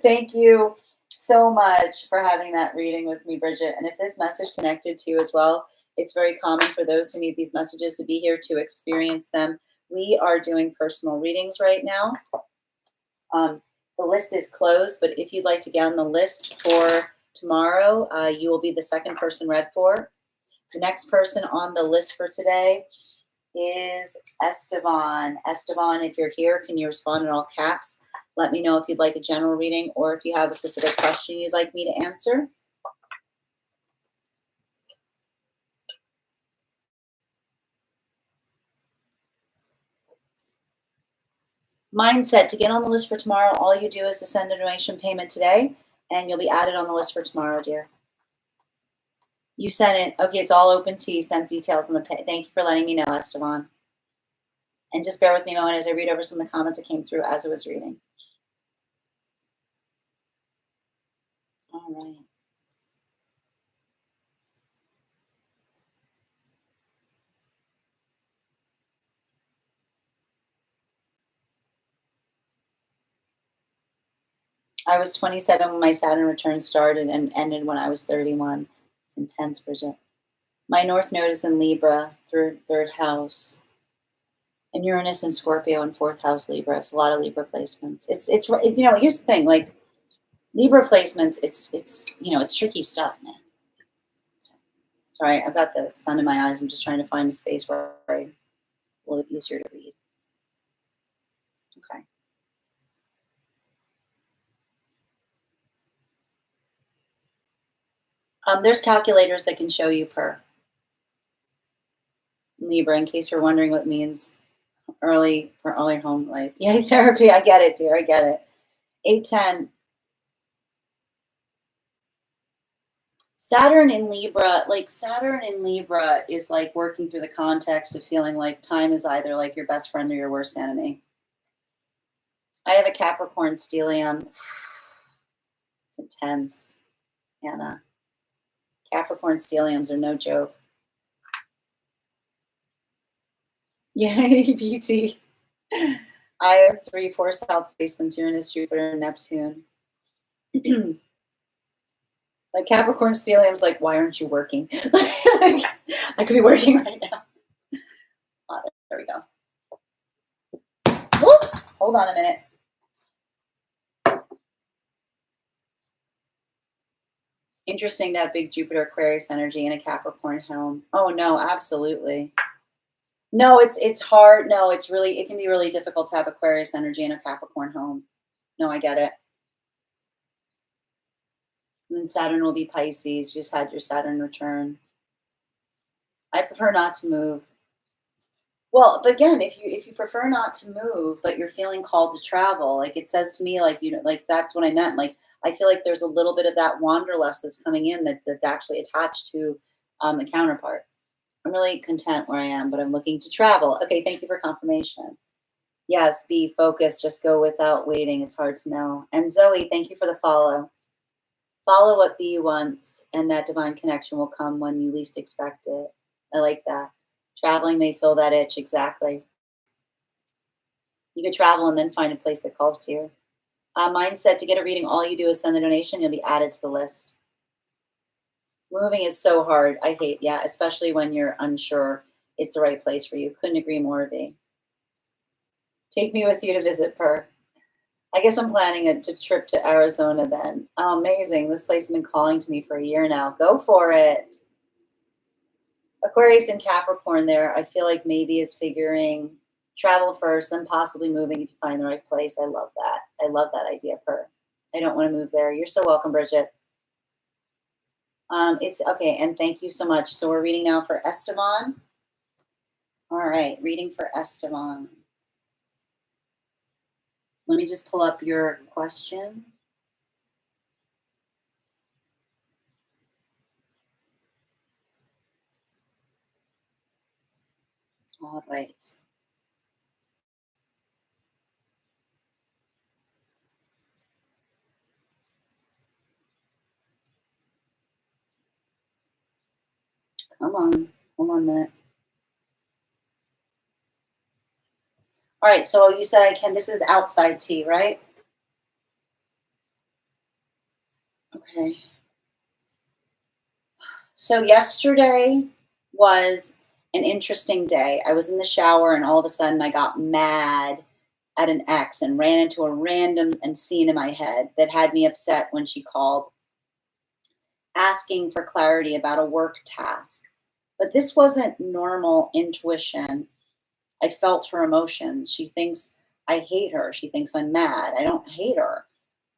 Thank you so much for having that reading with me, Bridget. And if this message connected to you as well, it's very common for those who need these messages to be here to experience them. We are doing personal readings right now. Um, the list is closed, but if you'd like to get on the list for tomorrow, you will be the second person read for. The next person on the list for today is Esteban. Esteban, if you're here, can you respond in all caps? Let me know if you'd like a general reading or if you have a specific question you'd like me to answer. Mindset, to get on the list for tomorrow, all you do is to send a donation payment today and you'll be added on the list for tomorrow, dear. You sent it. Okay, it's all open to you. Send details in the pay. Thank you for letting me know, Esteban. And just bear with me a moment as I read over some of the comments that came through as I was reading. All right. I was 27 when my Saturn return started and ended when I was 31. It's intense, Bridget. My North Node is in Libra, third house. And Uranus and Scorpio in fourth house Libra. It's a lot of Libra placements. It's here's the thing, like Libra placements, it's tricky stuff, man. Sorry, I've got the sun in my eyes. I'm just trying to find a space where I will be easier to read. Okay. There's calculators that can show you per Libra in case you're wondering what it means early home life. Yeah, therapy. I get it, dear. I get it. 810. Saturn in Libra is like working through the context of feeling like time is either like your best friend or your worst enemy. I have a Capricorn stellium. It's intense, Anna. Capricorn stelliums are no joke. Yay, beauty. I have 3, 4 south placements, Uranus, Jupiter, and Neptune. Like Capricorn stellium's like, why aren't you working? I could be working right now. Oh, there we go. Woo! Hold on a minute. Interesting to have big Jupiter Aquarius energy in a Capricorn home. Oh no, absolutely. No, it's hard. No, it can be really difficult to have Aquarius energy in a Capricorn home. No, I get it. And then Saturn will be Pisces. You just had your Saturn return. I prefer not to move. Well, but again, if you prefer not to move, but you're feeling called to travel, like it says to me, like like that's what I meant. Like I feel like there's a little bit of that wanderlust that's coming in that's actually attached to the counterpart. I'm really content where I am, but I'm looking to travel. Okay, thank you for confirmation. Yes, be focused. Just go without waiting. It's hard to know. And Zoe, thank you for the follow. Follow what be wants, and that divine connection will come when you least expect it. I like that. Traveling may fill that itch. Exactly. You could travel and then find a place that calls to you. Mindset to get a reading, all you do is send a donation, you'll be added to the list. Moving is so hard. I hate, yeah, especially when you're unsure it's the right place for you. Couldn't agree more, V. Take me with you to visit Per. I guess I'm planning a trip to Arizona then. Oh, amazing. This place has been calling to me for a year now. Go for it. Aquarius and Capricorn there, I feel like maybe is figuring travel first, then possibly moving if you find the right place. I love that. I love that idea, Per. I don't want to move there. You're so welcome, Bridget. It's okay, and thank you so much. So we're reading now for Esteban. All right, reading for Esteban. Let me just pull up your question. All right. Come on. Hold on a minute. All right, so you said I can. This is outside tea, right? Okay. So yesterday was an interesting day. I was in the shower and all of a sudden I got mad at an ex and ran into a random and scene in my head that had me upset when she called asking for clarity about a work task. But this wasn't normal intuition. I felt her emotions. She thinks I hate her. She thinks I'm mad. I don't hate her.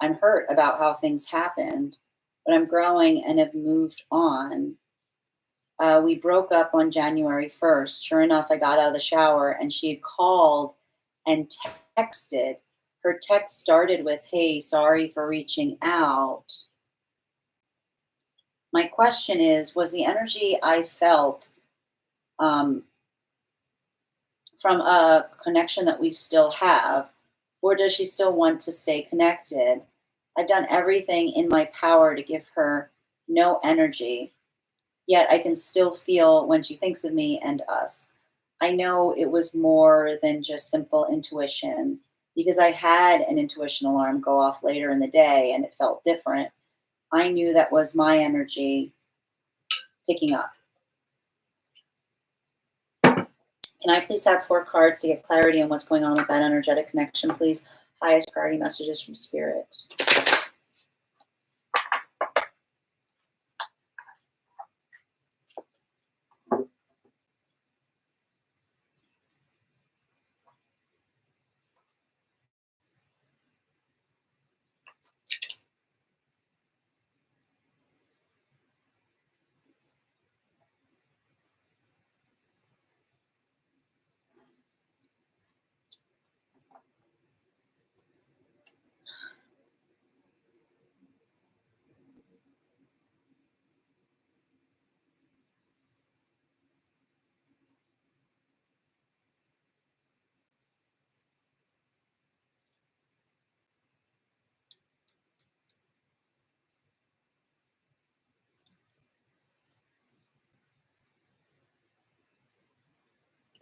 I'm hurt about how things happened, but I'm growing and have moved on. We broke up on January 1st. Sure enough, I got out of the shower and she had called and texted. Her text started with, "Hey, sorry for reaching out." My question is, was the energy I felt um, from a connection that we still have, or does she still want to stay connected? I've done everything in my power to give her no energy, yet I can still feel when she thinks of me and us. I know it was more than just simple intuition because I had an intuition alarm go off later in the day and it felt different. I knew that was my energy picking up. Can I please have 4 cards to get clarity on what's going on with that energetic connection, please? Highest priority messages from Spirit.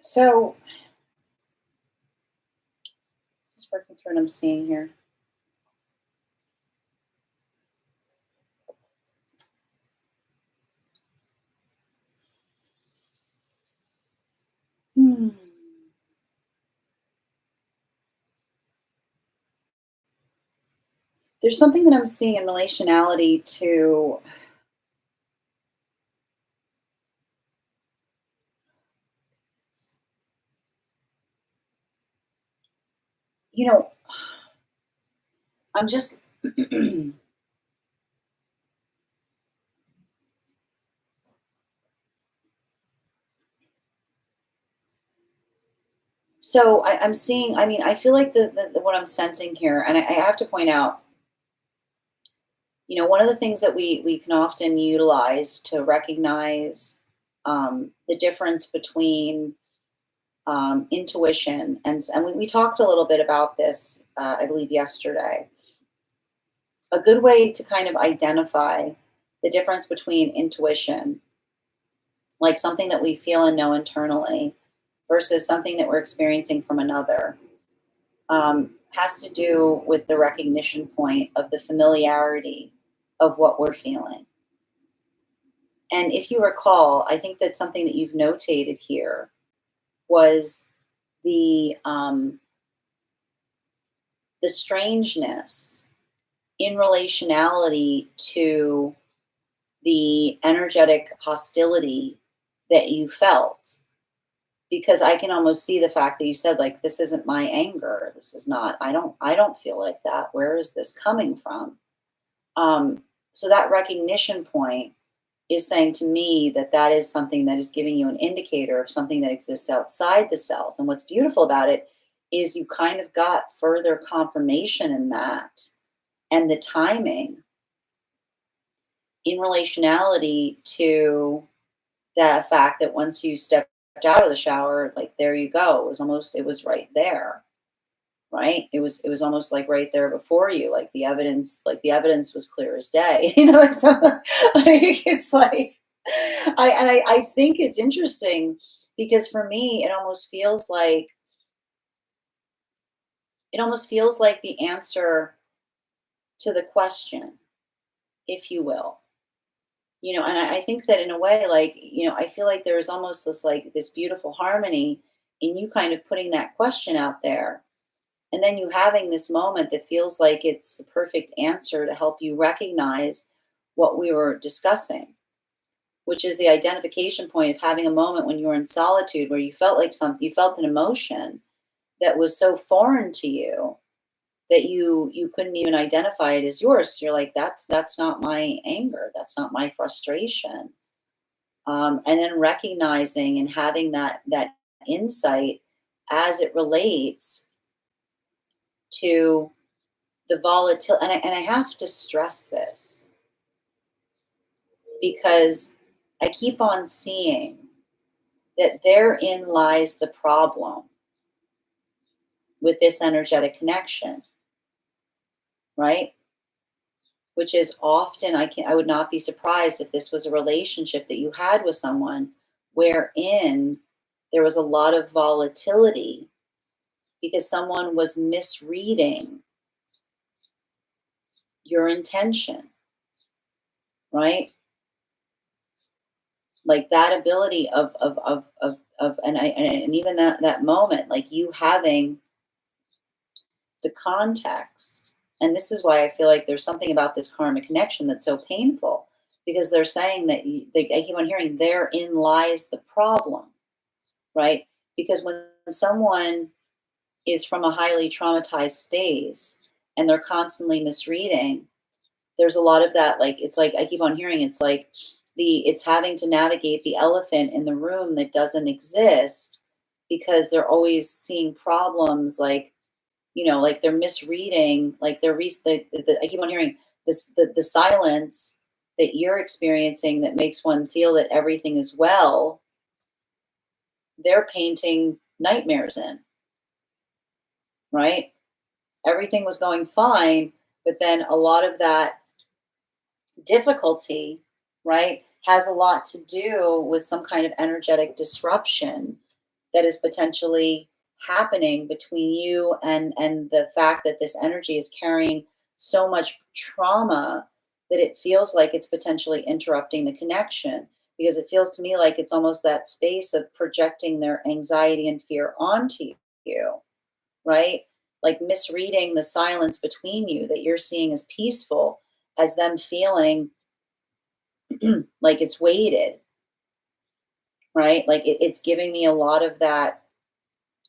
So, just working through what I'm seeing here. Hmm. There's something that I'm seeing in relationality to, you know, I'm just, so I'm seeing, I mean, I feel like what I'm sensing here, and I have to point out, one of the things that we can often utilize to recognize the difference between intuition and we talked a little bit about this, I believe, yesterday. A good way to kind of identify the difference between intuition, like something that we feel and know internally, versus something that we're experiencing from another, has to do with the recognition point of the familiarity of what we're feeling. And if you recall, I think that something that you've notated here was the strangeness in relationality to the energetic hostility that you felt, because I can almost see the fact that you said, like, this isn't my anger, this is not, I don't feel like that, where is this coming from? So that recognition point is saying to me that that is something that is giving you an indicator of something that exists outside the self. And what's beautiful about it is you kind of got further confirmation in that, and the timing in relationality to the fact that once you stepped out of the shower, like, there you go. It was right there, right? It was almost like right there before you, like the evidence was clear as day. Like, like it's like I think it's interesting because for me it almost feels like the answer to the question, if you will. And I think that in a way, like, I feel like there is almost this beautiful harmony in you kind of putting that question out there, and then you having this moment that feels like it's the perfect answer to help you recognize what we were discussing, which is the identification point of having a moment when you were in solitude where you felt an emotion that was so foreign to you that you couldn't even identify it as yours, because you're like, that's not my anger, that's not my frustration. And then recognizing and having that insight as it relates to the volatility. And I have to stress this because I keep on seeing that therein lies the problem with this energetic connection, right? Which is often, I would not be surprised if this was a relationship that you had with someone wherein there was a lot of volatility because someone was misreading your intention, right? Like that ability of and even that moment, like you having the context. And this is why I feel like there's something about this karmic connection that's so painful, because they're saying that I keep on hearing therein lies the problem, right? Because when someone is from a highly traumatized space and they're constantly misreading, there's a lot of that. Like, it's like I keep on hearing, it's like it's having to navigate the elephant in the room that doesn't exist, because they're always seeing problems, like, like they're misreading, like I keep on hearing the silence that you're experiencing that makes one feel that everything is well, they're painting nightmares in, right? Everything was going fine, but then a lot of that difficulty, right, has a lot to do with some kind of energetic disruption that is potentially happening between you and the fact that this energy is carrying so much trauma that it feels like it's potentially interrupting the connection, because it feels to me like it's almost that space of projecting their anxiety and fear onto you, right? Like misreading the silence between you that you're seeing as peaceful, as them feeling like it's weighted, right? Like it's giving me a lot of that.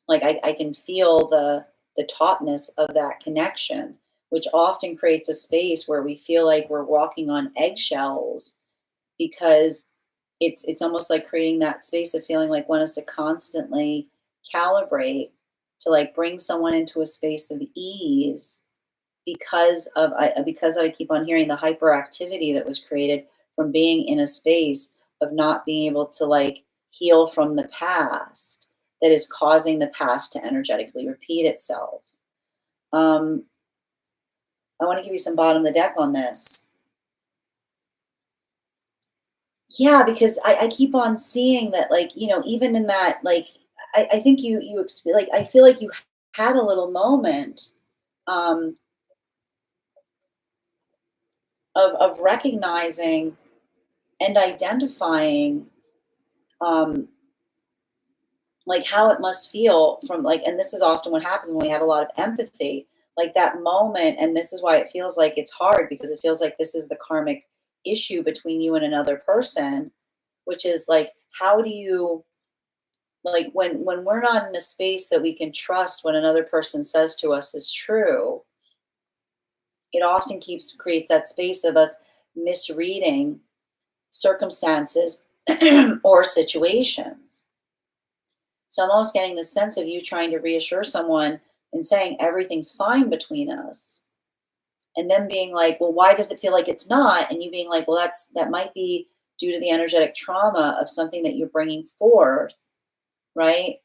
Like I can feel the tautness of that connection, which often creates a space where we feel like we're walking on eggshells, because it's almost like creating that space of feeling like one has to constantly calibrate to like bring someone into a space of ease, because I keep on hearing the hyperactivity that was created from being in a space of not being able to like heal from the past, that is causing the past to energetically repeat itself. Um, I want to give you some bottom of the deck on this. Yeah, because I keep on seeing that, like, even in that, like, I think like, I feel like you had a little moment um, of recognizing and identifying, um, like how it must feel from like, and this is often what happens when we have a lot of empathy, like that moment. And this is why it feels like it's hard, because it feels like this is the karmic issue between you and another person, which is like, how do you, like, when we're not in a space that we can trust what another person says to us is true, it often creates that space of us misreading circumstances or situations. So I'm almost getting the sense of you trying to reassure someone and saying everything's fine between us. And them being like, well, why does it feel like it's not? And you being like, well, that might be due to the energetic trauma of something that you're bringing forth, right?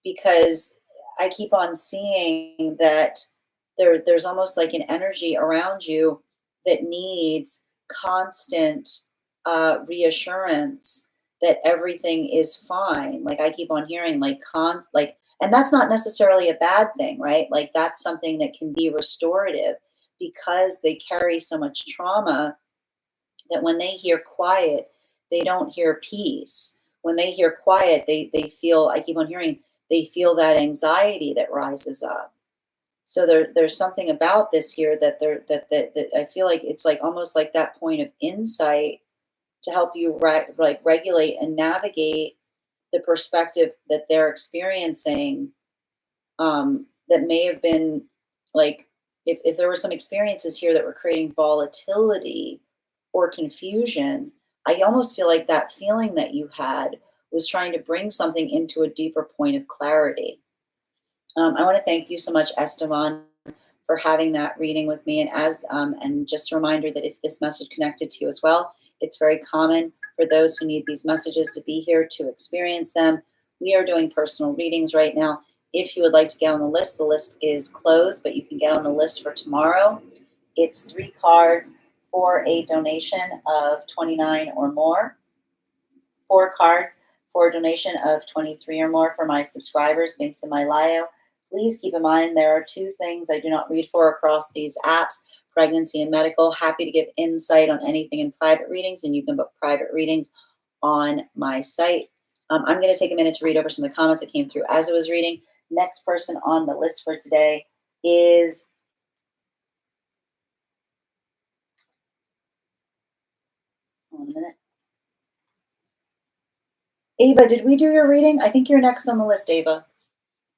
Because I keep on seeing that there's almost like an energy around you that needs constant reassurance that everything is fine. Like I keep on hearing like, and that's not necessarily a bad thing, right? Like that's something that can be restorative, because they carry so much trauma that when they hear quiet, they don't hear peace. When they hear quiet, they feel, I keep on hearing, they feel that anxiety that rises up. So there's something about this here that that I feel like it's like almost like that point of insight to help you like regulate and navigate the perspective that they're experiencing, that may have been like, if there were some experiences here that were creating volatility or confusion, I almost feel like that feeling that you had was trying to bring something into a deeper point of clarity. I want to thank you so much, Esteban, for having that reading with me. And just a reminder that if this message connected to you as well, it's very common for those who need these messages to be here to experience them. We are doing personal readings right now. If you would like to get on the list is closed, but you can get on the list for tomorrow. It's 3 cards for a donation of 29 or more. 4 cards for a donation of 23 or more for my subscribers. Links in my bio. Please keep in mind there are 2 things I do not read for across these apps: pregnancy and medical. Happy to give insight on anything in private readings, and you can book private readings on my site. I'm going to take a minute to read over some of the comments that came through as I was reading. Next person on the list for today is hold on a minute. Ava, did we do your reading? I think you're next on the list, Ava.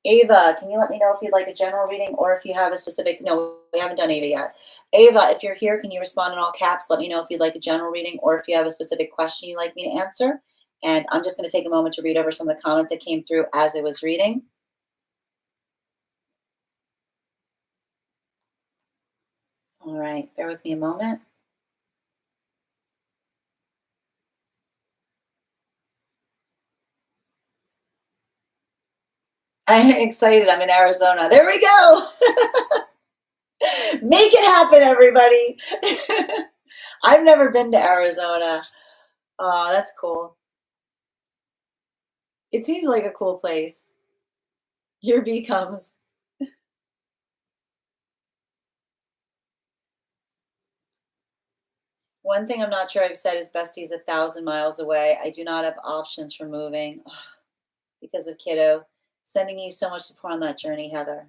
Ava, can you let me know if you'd like a general reading or if you have a specific, no, we haven't done Ava yet. Ava, if you're here, can you respond in all caps? Let me know if you'd like a general reading or if you have a specific question you'd like me to answer. And I'm just going to take a moment to read over some of the comments that came through as I was reading. All right, bear with me a moment. I'm excited. I'm in Arizona. There we go. Make it happen, everybody. I've never been to Arizona. Oh, that's cool. It seems like a cool place. Your bee comes. One thing I'm not sure I've said is Bestie's 1,000 miles away. I do not have options for moving because of kiddo. Sending you so much support on that journey, Heather.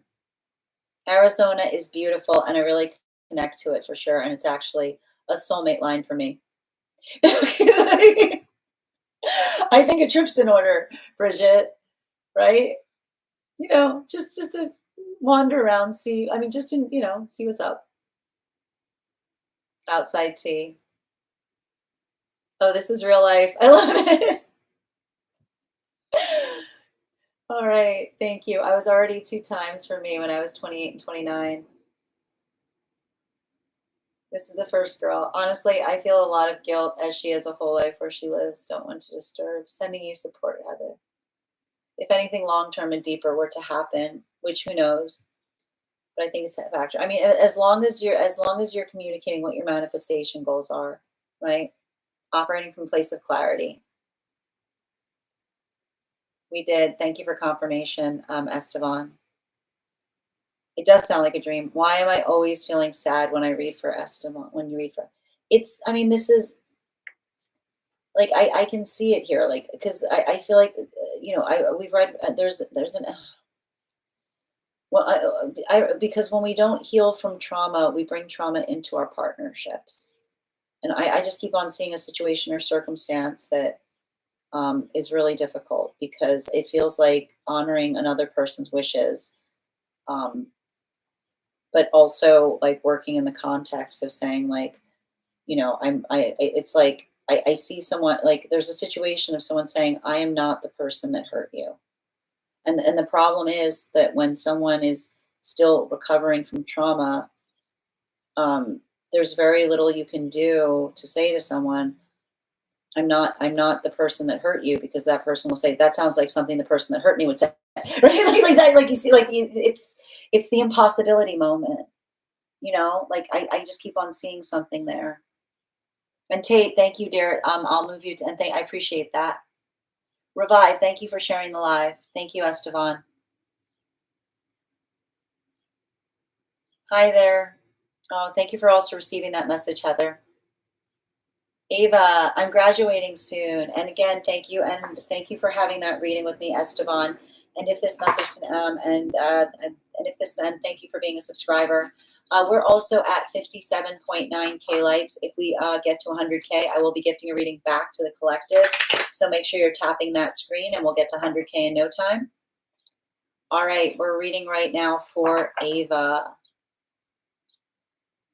Arizona is beautiful and I really connect to it for sure. And it's actually a soulmate line for me. I think a trip's in order, Bridget, right? Just to wander around, see, I mean, just to, see what's up. Outside tea. Oh, this is real life. I love it. All right, thank you. I was already 2 times for me when I was 28 and 29. This is the first girl. Honestly, I feel a lot of guilt as she has a whole life where she lives. Don't want to disturb. Sending you support, Heather. If anything long term and deeper were to happen, which who knows, but I think it's a factor. I mean, as long as you're communicating what your manifestation goals are, right? Operating from a place of clarity. We did. Thank you for confirmation, Esteban. It does sound like a dream. Why am I always feeling sad when I read for Esteban? When you read for, it's. I mean, this is like I can see it here, like because I feel like we've read there's an well because when we don't heal from trauma, we bring trauma into our partnerships, and I just keep on seeing a situation or circumstance that is really difficult because it feels like honoring another person's wishes, um, but also like working in the context of saying like, it's like I see someone like there's a situation of someone saying, I am not the person that hurt you. And the problem is that when someone is still recovering from trauma, there's very little you can do to say to someone, I'm not the person that hurt you, because that person will say, that sounds like something the person that hurt me would say. Right? Like that, like you see, like it's the impossibility moment, like I just keep on seeing something there. And Tate, thank you, dear. I'll move you to, and I appreciate that. Revive, thank you for sharing the live. Thank you, Estevan. Hi there. Oh, thank you for also receiving that message, Heather. Ava, I'm graduating soon. And again, thank you. And thank you for having that reading with me, Esteban. And if this message can, and if this, and thank you for being a subscriber. We're also at 57.9K likes. If we get to 100K, I will be gifting a reading back to the collective. So make sure you're tapping that screen and we'll get to 100K in no time. All right, we're reading right now for Ava.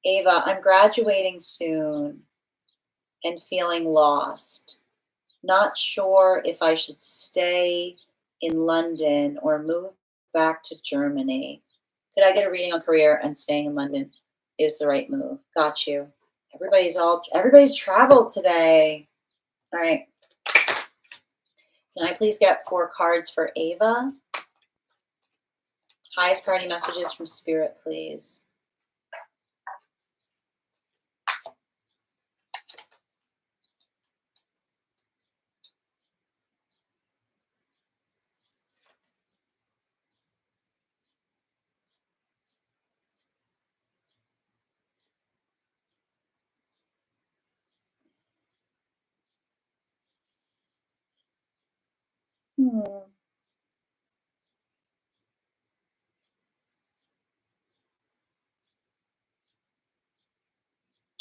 Ava, I'm graduating soon and feeling lost. Not sure if I should stay in London or move back to Germany. Could I get a reading on career and staying in London is the right move? Got you. Everybody's traveled today. All right. Can I please get 4 cards for Ava? Highest priority messages from Spirit, please. Hmm.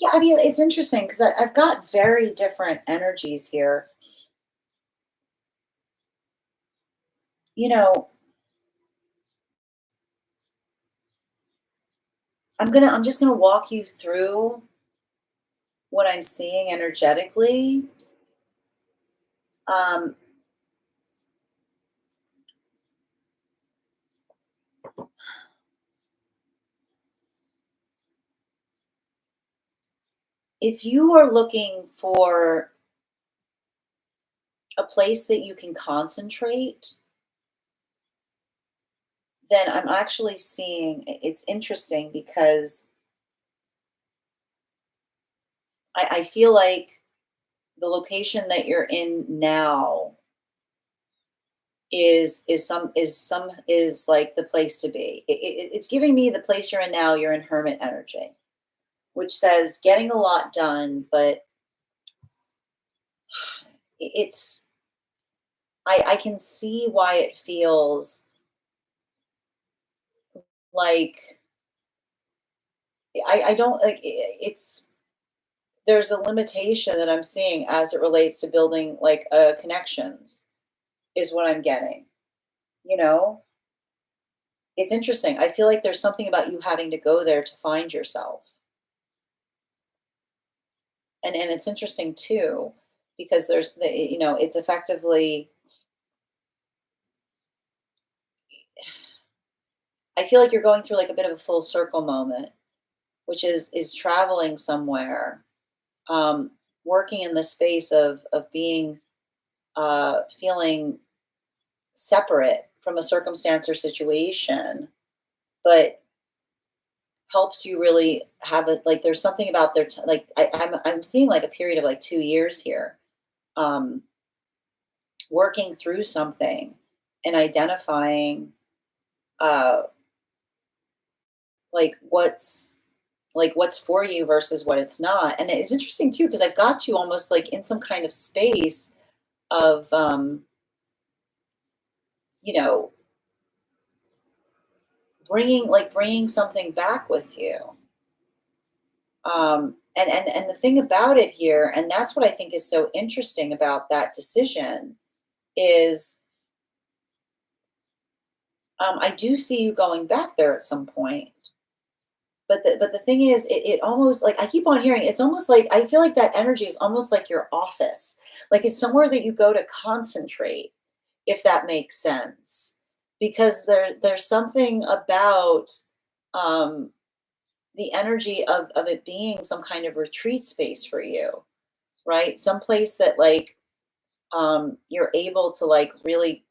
Yeah, I mean, it's interesting because I've got very different energies here. You know, I'm just gonna walk you through what I'm seeing energetically. Um, if you are looking for a place that you can concentrate, then I'm actually seeing it's interesting because I feel like the location that you're in now is like the place to be. It's giving me the place you're in now. You're in hermit energy, which says getting a lot done, but it's I can see why it feels like I don't like it's there's a limitation that I'm seeing as it relates to building like connections is what I'm getting. You know, it's interesting. I feel like there's something about you having to go there to find yourself. And it's interesting too, because it's effectively I feel like you're going through like a bit of a full circle moment, which is traveling somewhere, um, working in the space of being feeling separate from a circumstance or situation, but helps you really have it like there's something about like I'm seeing like a period of like 2 years here, um, working through something and identifying uh, like what's for you versus what it's not. And it's interesting too because I've got you almost like in some kind of space of you know bringing something back with you. And the thing about it here, and that's what I think is so interesting about that decision, is I do see you going back there at some point. But the thing is, it almost like I keep on hearing it's almost like I feel like that energy is almost like your office, like it's somewhere that you go to concentrate, if that makes sense, because there's something about um, the energy of it being some kind of retreat space for you, right? Some place that like you're able to like really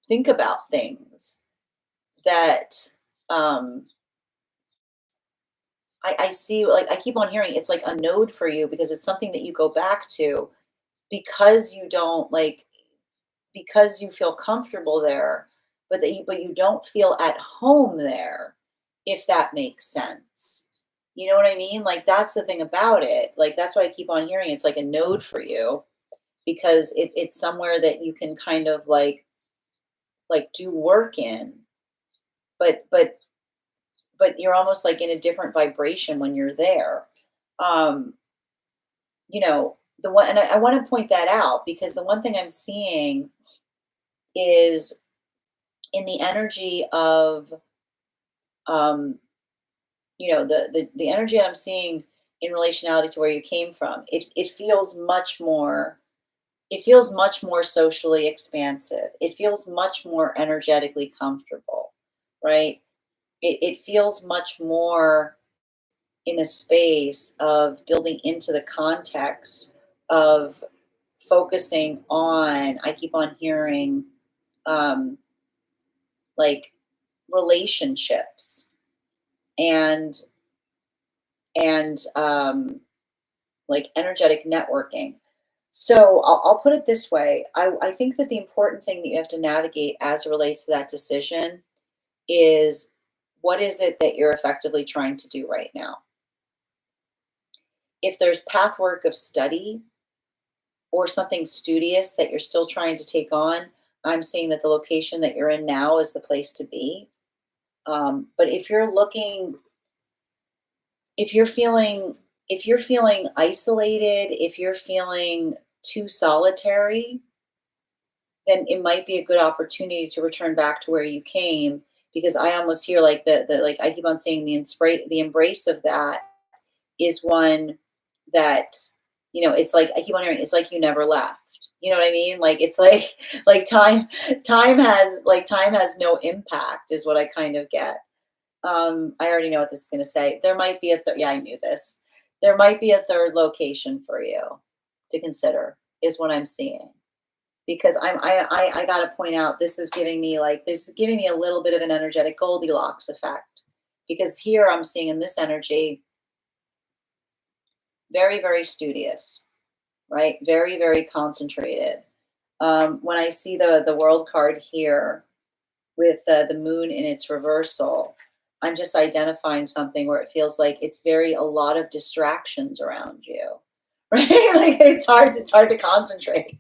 think about things that um, I see. Like I keep on hearing, it's like a node for you because it's something that you go back to because you don't like because you feel comfortable there, but you don't feel at home there, if that makes sense. You know what I mean? Like that's the thing about it. Like that's why I keep on hearing it's like a node for you because it's somewhere that you can kind of like do work in, but but but you're almost like in a different vibration when you're there. Um, the one, and I want to point that out because the one thing I'm seeing is in the energy of, um, the energy I'm seeing in relationality to where you came from. It feels much more socially expansive. It feels much more energetically comfortable, right? It feels much more in a space of building into the context of focusing on, I keep on hearing, um, like relationships and and like energetic networking. So I'll put it this way. I think that the important thing that you have to navigate as it relates to that decision is what is it that you're effectively trying to do right now? If there's path work of study or something studious that you're still trying to take on, I'm seeing that the location that you're in now is the place to be. But if you're feeling, if you're feeling isolated, if you're feeling too solitary, then it might be a good opportunity to return back to where you came. Because I almost hear like the like I keep on saying the embrace of that is one that, it's like I keep on hearing it's like you never left. You know what I mean? Like it's like like time has no impact is what I kind of get. I already know what this is going to say. There might be a third. Yeah, I knew this. There might be a third location for you to consider. Is what I'm seeing because I got to point out this is giving me a little bit of an energetic Goldilocks effect because here I'm seeing in this energy very, very studious, right? Very, very concentrated. When I see the world card here with the moon in its reversal, I'm just identifying something where it feels like it's very a lot of distractions around you, right? Like it's hard to concentrate.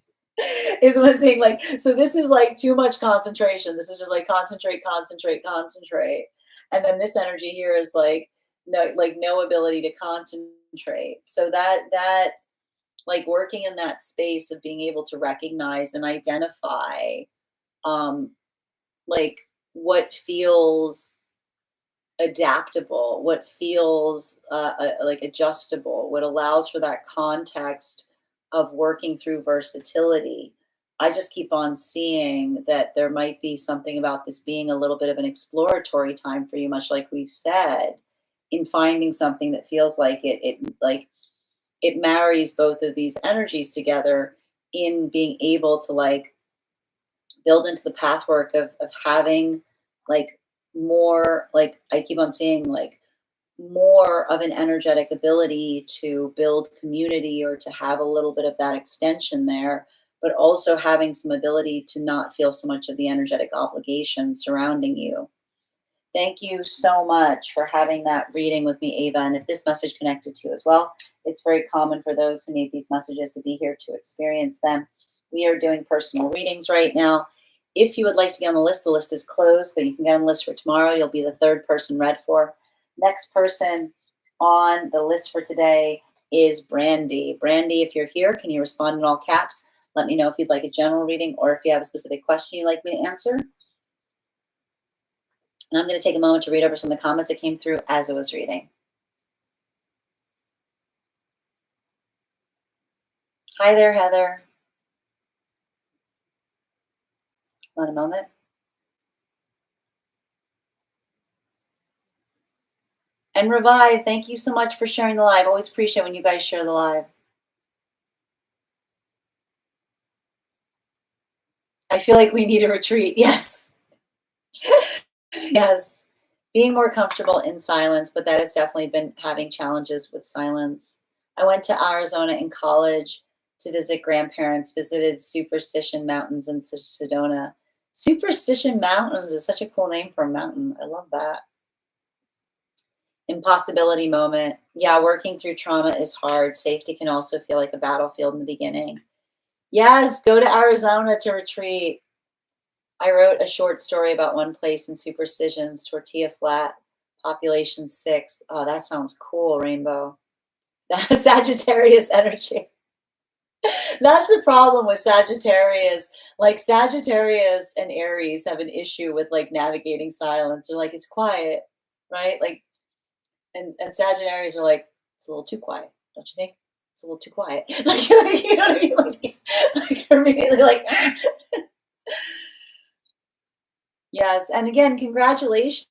Is what I'm saying. Like, so this is like too much concentration. This is just like concentrate, concentrate, concentrate. And then this energy here is like no ability to concentrate. So that like working in that space of being able to recognize and identify um like what feels adaptable, what feels like adjustable, what allows for that context of working through versatility. I just keep on seeing that there might be something about this being a little bit of an exploratory time for you, much like we've said, in finding something that feels like it marries both of these energies together in being able to like build into the pathwork of having like more like I keep on seeing like more of an energetic ability to build community or to have a little bit of that extension there, but also having some ability to not feel so much of the energetic obligation surrounding you. Thank you so much for having that reading with me, Ava. And if this message connected to you as well, it's very common for those who need these messages to be here to experience them. We are doing personal readings right now. If you would like to get on the list is closed, but you can get on the list for tomorrow. You'll be the third person read for. Next person on the list for today is Brandy. Brandy, if you're here, can you respond in all caps? Let me know if you'd like a general reading or if you have a specific question you'd like me to answer. And I'm going to take a moment to read over some of the comments that came through as I was reading. Hi there, Heather. Hold on a moment. And Revive, thank you so much for sharing the live. Always appreciate when you guys share the live. I feel like we need a retreat. Yes. Yes. Being more comfortable in silence, but that has definitely been having challenges with silence. I went to Arizona in college to visit grandparents, visited Superstition Mountains in Sedona. Superstition Mountains is such a cool name for a mountain. I love that. Impossibility moment. Yeah, working through trauma is hard. Safety can also feel like a battlefield in the beginning. Yes, go to Arizona to retreat. I wrote a short story about one place in Superstitions, Tortilla Flat, population 6. Oh, that sounds cool, Rainbow. That's Sagittarius energy. That's the problem with Sagittarius. Like Sagittarius and Aries have an issue with like navigating silence. They're like, it's quiet, right? Like, and Sagittarius are like, it's a little too quiet, don't you think? It's a little too quiet. Like, you know what I mean? Like they're immediately like, yes. And again, congratulations,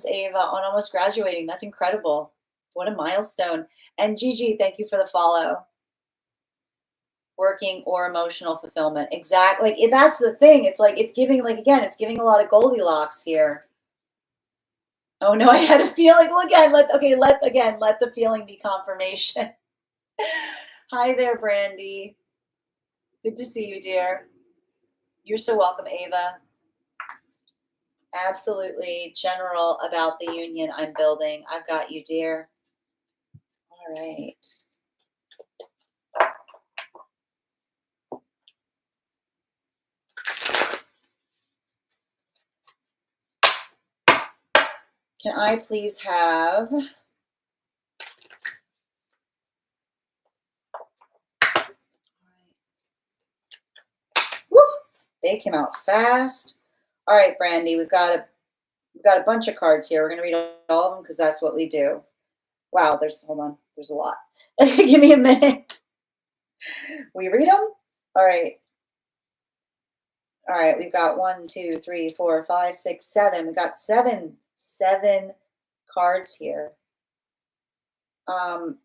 Ava, on almost graduating. That's incredible. What a milestone. And Gigi, thank you for the follow. Working or emotional fulfillment. Exactly. Like that's the thing. It's like it's giving, like again, it's giving a lot of Goldilocks here. Oh no, I had a feeling. Well, again, let the feeling be confirmation. Hi there, Brandy. Good to see you, dear. You're so welcome, Ava. Absolutely general about the union I'm building. I've got you, dear. All right. Can I please have whoop, they came out fast. All right, Brandy, we've got a bunch of cards here. We're gonna read all of them because that's what we do. Wow, hold on, there's a lot. Give me a minute. We read them? All right. All right, we've got 1, 2, 3, 4, 5, 6, 7. We've got seven cards here. Um,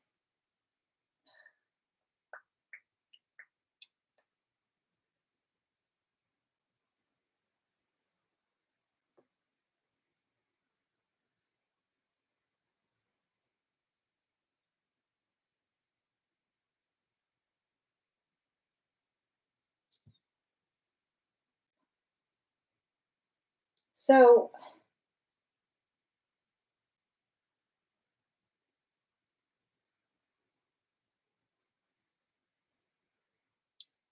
So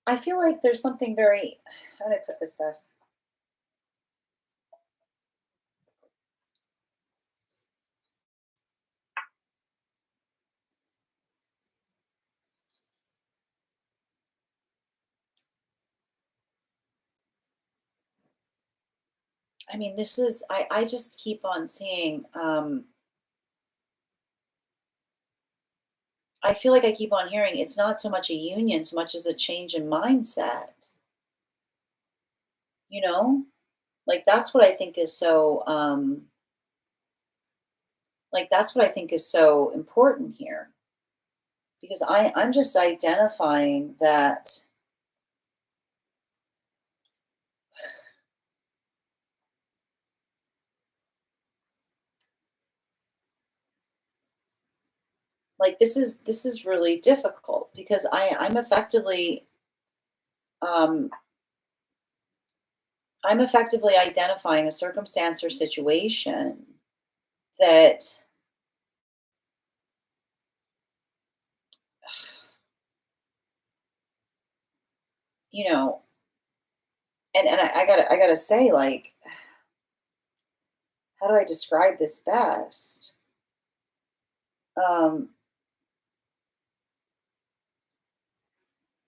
I feel like there's something very, how do I put this best? I mean, I just keep on seeing, I feel like I keep on hearing it's not so much a union so much as a change in mindset, you know? Like that's what I think is so, that's what I think is so important here because I'm just identifying that, this is really difficult because um, I'm effectively identifying a circumstance or situation that, you know, and I gotta say, like, how do I describe this best? Um,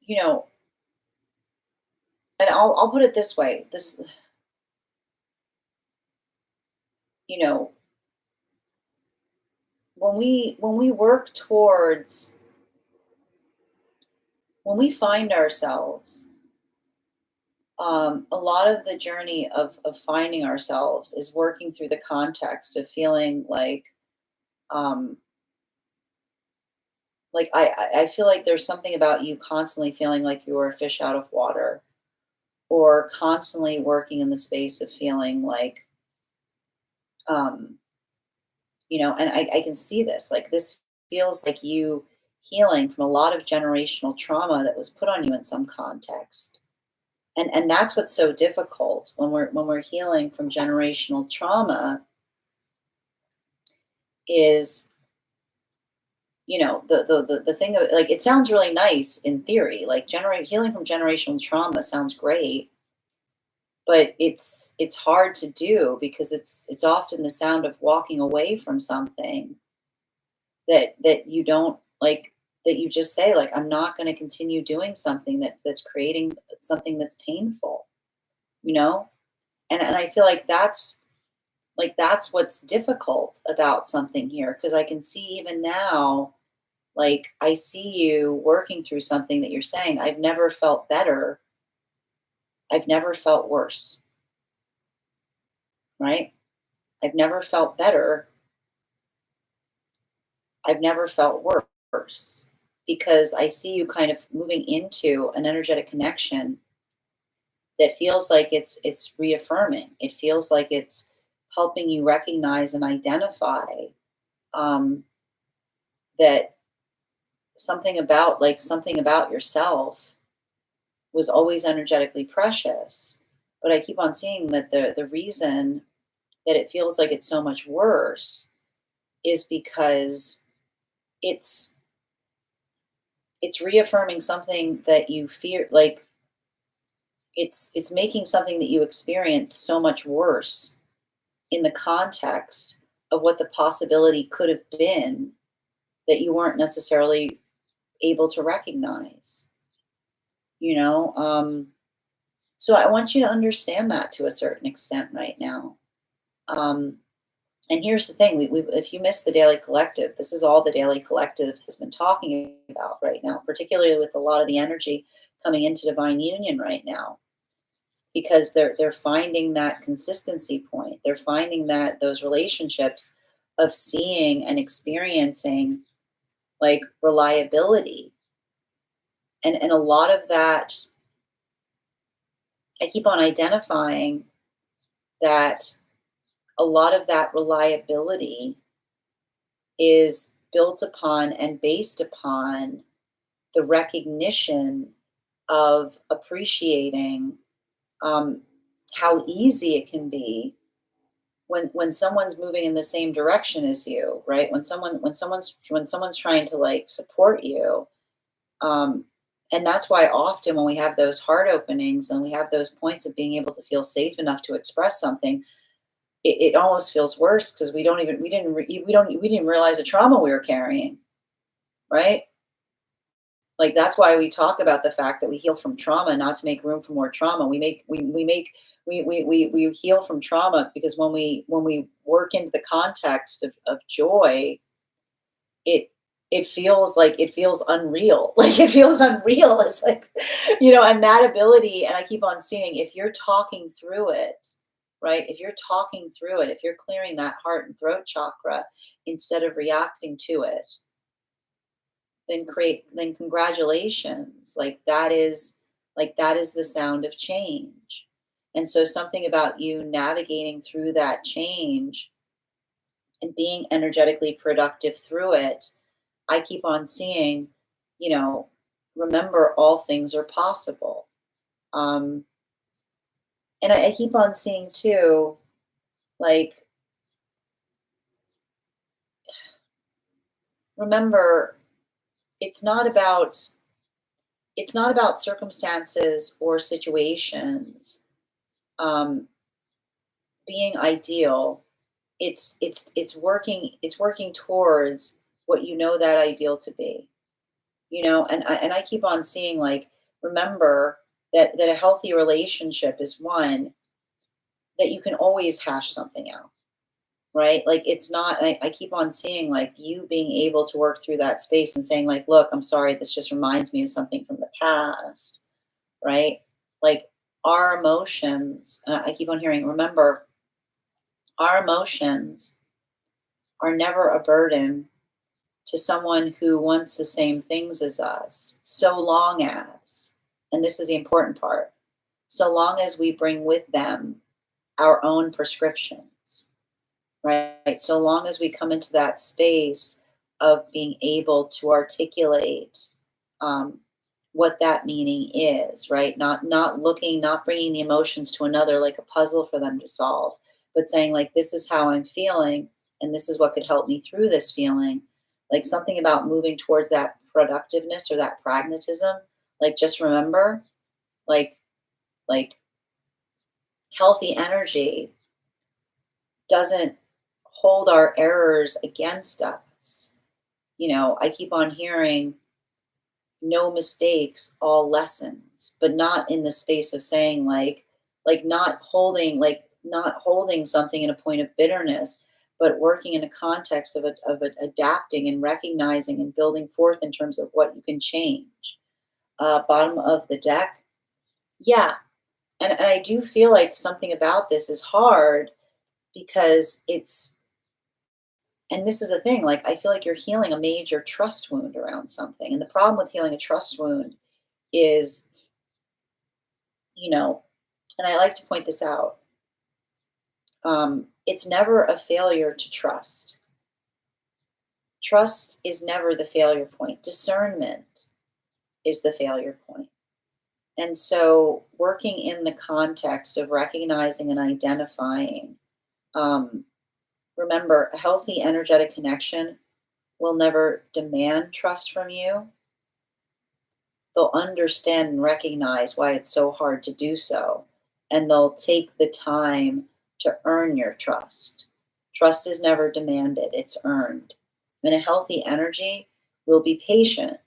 you know, and I'll put it this way. You know, when we work towards when we find ourselves, a lot of the journey of finding ourselves is working through the context of feeling um, like I feel like there's something about you constantly feeling like you're a fish out of water, or constantly working in the space of feeling like, um, and I can see this. Like this feels like you healing from a lot of generational trauma that was put on you in some context. And that's what's so difficult when we're healing from generational trauma is, the thing of like it sounds really nice in theory, like generate healing from generational trauma sounds great, but it's hard to do because it's often the sound of walking away from something that you don't like, that you just say like I'm not going to continue doing something that's creating something that's painful, you know? And I feel like that's what's difficult about something here because I can see even now, like I see you working through something that you're saying, I've never felt better, I've never felt worse, right? I've never felt better, I've never felt worse because I see you kind of moving into an energetic connection that feels like it's reaffirming. It feels like it's helping you recognize and identify, um, that something about yourself was always energetically precious. But I keep on seeing that the reason that it feels like it's so much worse is because it's it's reaffirming something that you fear, like it's making something that you experience so much worse in the context of what the possibility could have been that you weren't necessarily able to recognize, you know? So I want you to understand that to a certain extent right now. Um, and here's the thing: if you miss the Daily Collective, this is all the Daily Collective has been talking about right now, particularly with a lot of the energy coming into Divine Union right now, because they're finding that consistency point. They're finding that those relationships of seeing and experiencing like reliability, and a lot of that, I keep on identifying that a lot of that reliability is built upon and based upon the recognition of appreciating, um, how easy it can be when someone's moving in the same direction as you, right? When someone's trying to like support you, um, and that's why often when we have those heart openings and we have those points of being able to feel safe enough to express something, it almost feels worse because we didn't realize the trauma we were carrying, right? Like that's why we talk about the fact that we heal from trauma, not to make room for more trauma. We heal from trauma because when we work into the context of joy, it it feels unreal. Like it feels unreal. It's like, and that ability, and I keep on seeing if you're talking through it, right? If you're talking through it, if you're clearing that heart and throat chakra instead of reacting to it, then congratulations. Like that is the sound of change. And so something about you navigating through that change and being energetically productive through it, I keep on seeing, you know, remember all things are possible. Um, and I keep on seeing too, like, remember, it's not about circumstances or situations um, being ideal. It's working towards what you know that ideal to be. And I keep on seeing, like, remember that a healthy relationship is one that you can always hash something out, right? Like it's not, I keep on seeing like you being able to work through that space and saying like, look, I'm sorry, this just reminds me of something from the past, right? Like our emotions, I keep on hearing, remember, our emotions are never a burden to someone who wants the same things as us, so long as, and this is the important part, so long as we bring with them our own prescriptions, right? So long as we come into that space of being able to articulate um, what that meaning is, right? Not bringing the emotions to another like a puzzle for them to solve, but saying like, this is how I'm feeling, and this is what could help me through this feeling. Like something about moving towards that productiveness or that pragmatism. Like just remember, like like healthy energy doesn't hold our errors against us. I keep on hearing no mistakes, all lessons, but not in the space of saying like not holding something in a point of bitterness, but working in a context of adapting and recognizing and building forth in terms of what you can change. Bottom of the deck. Yeah. And I do feel like something about this is hard because and this is the thing, like, I feel like you're healing a major trust wound around something. And the problem with healing a trust wound is, you know, and I like to point this out, it's never a failure to trust. Trust is never the failure point. Discernment is the failure point. And so, working in the context of recognizing and identifying, um, remember, a healthy energetic connection will never demand trust from you. They'll understand and recognize why it's so hard to do so. And they'll take the time to earn your trust. Trust is never demanded, it's earned. And a healthy energy will be patient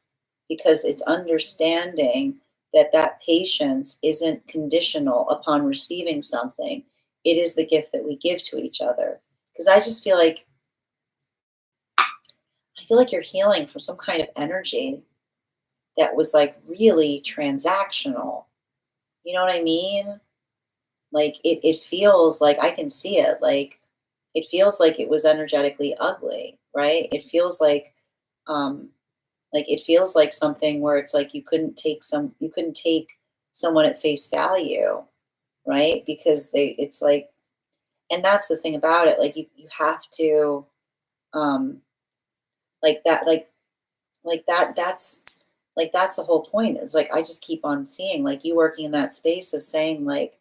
because it's understanding that that patience isn't conditional upon receiving something. It is the gift that we give to each other. Because I feel like you're healing from some kind of energy that was like really transactional. You know what I mean? Like it feels like I can see it. Like it feels like it was energetically ugly, right? Um it feels like something where it's like you couldn't take someone at face value, right? Because it's like, and that's the thing about it. Like you have to um like that like like that's the whole point. Is like I just keep on seeing like you working in that space of saying like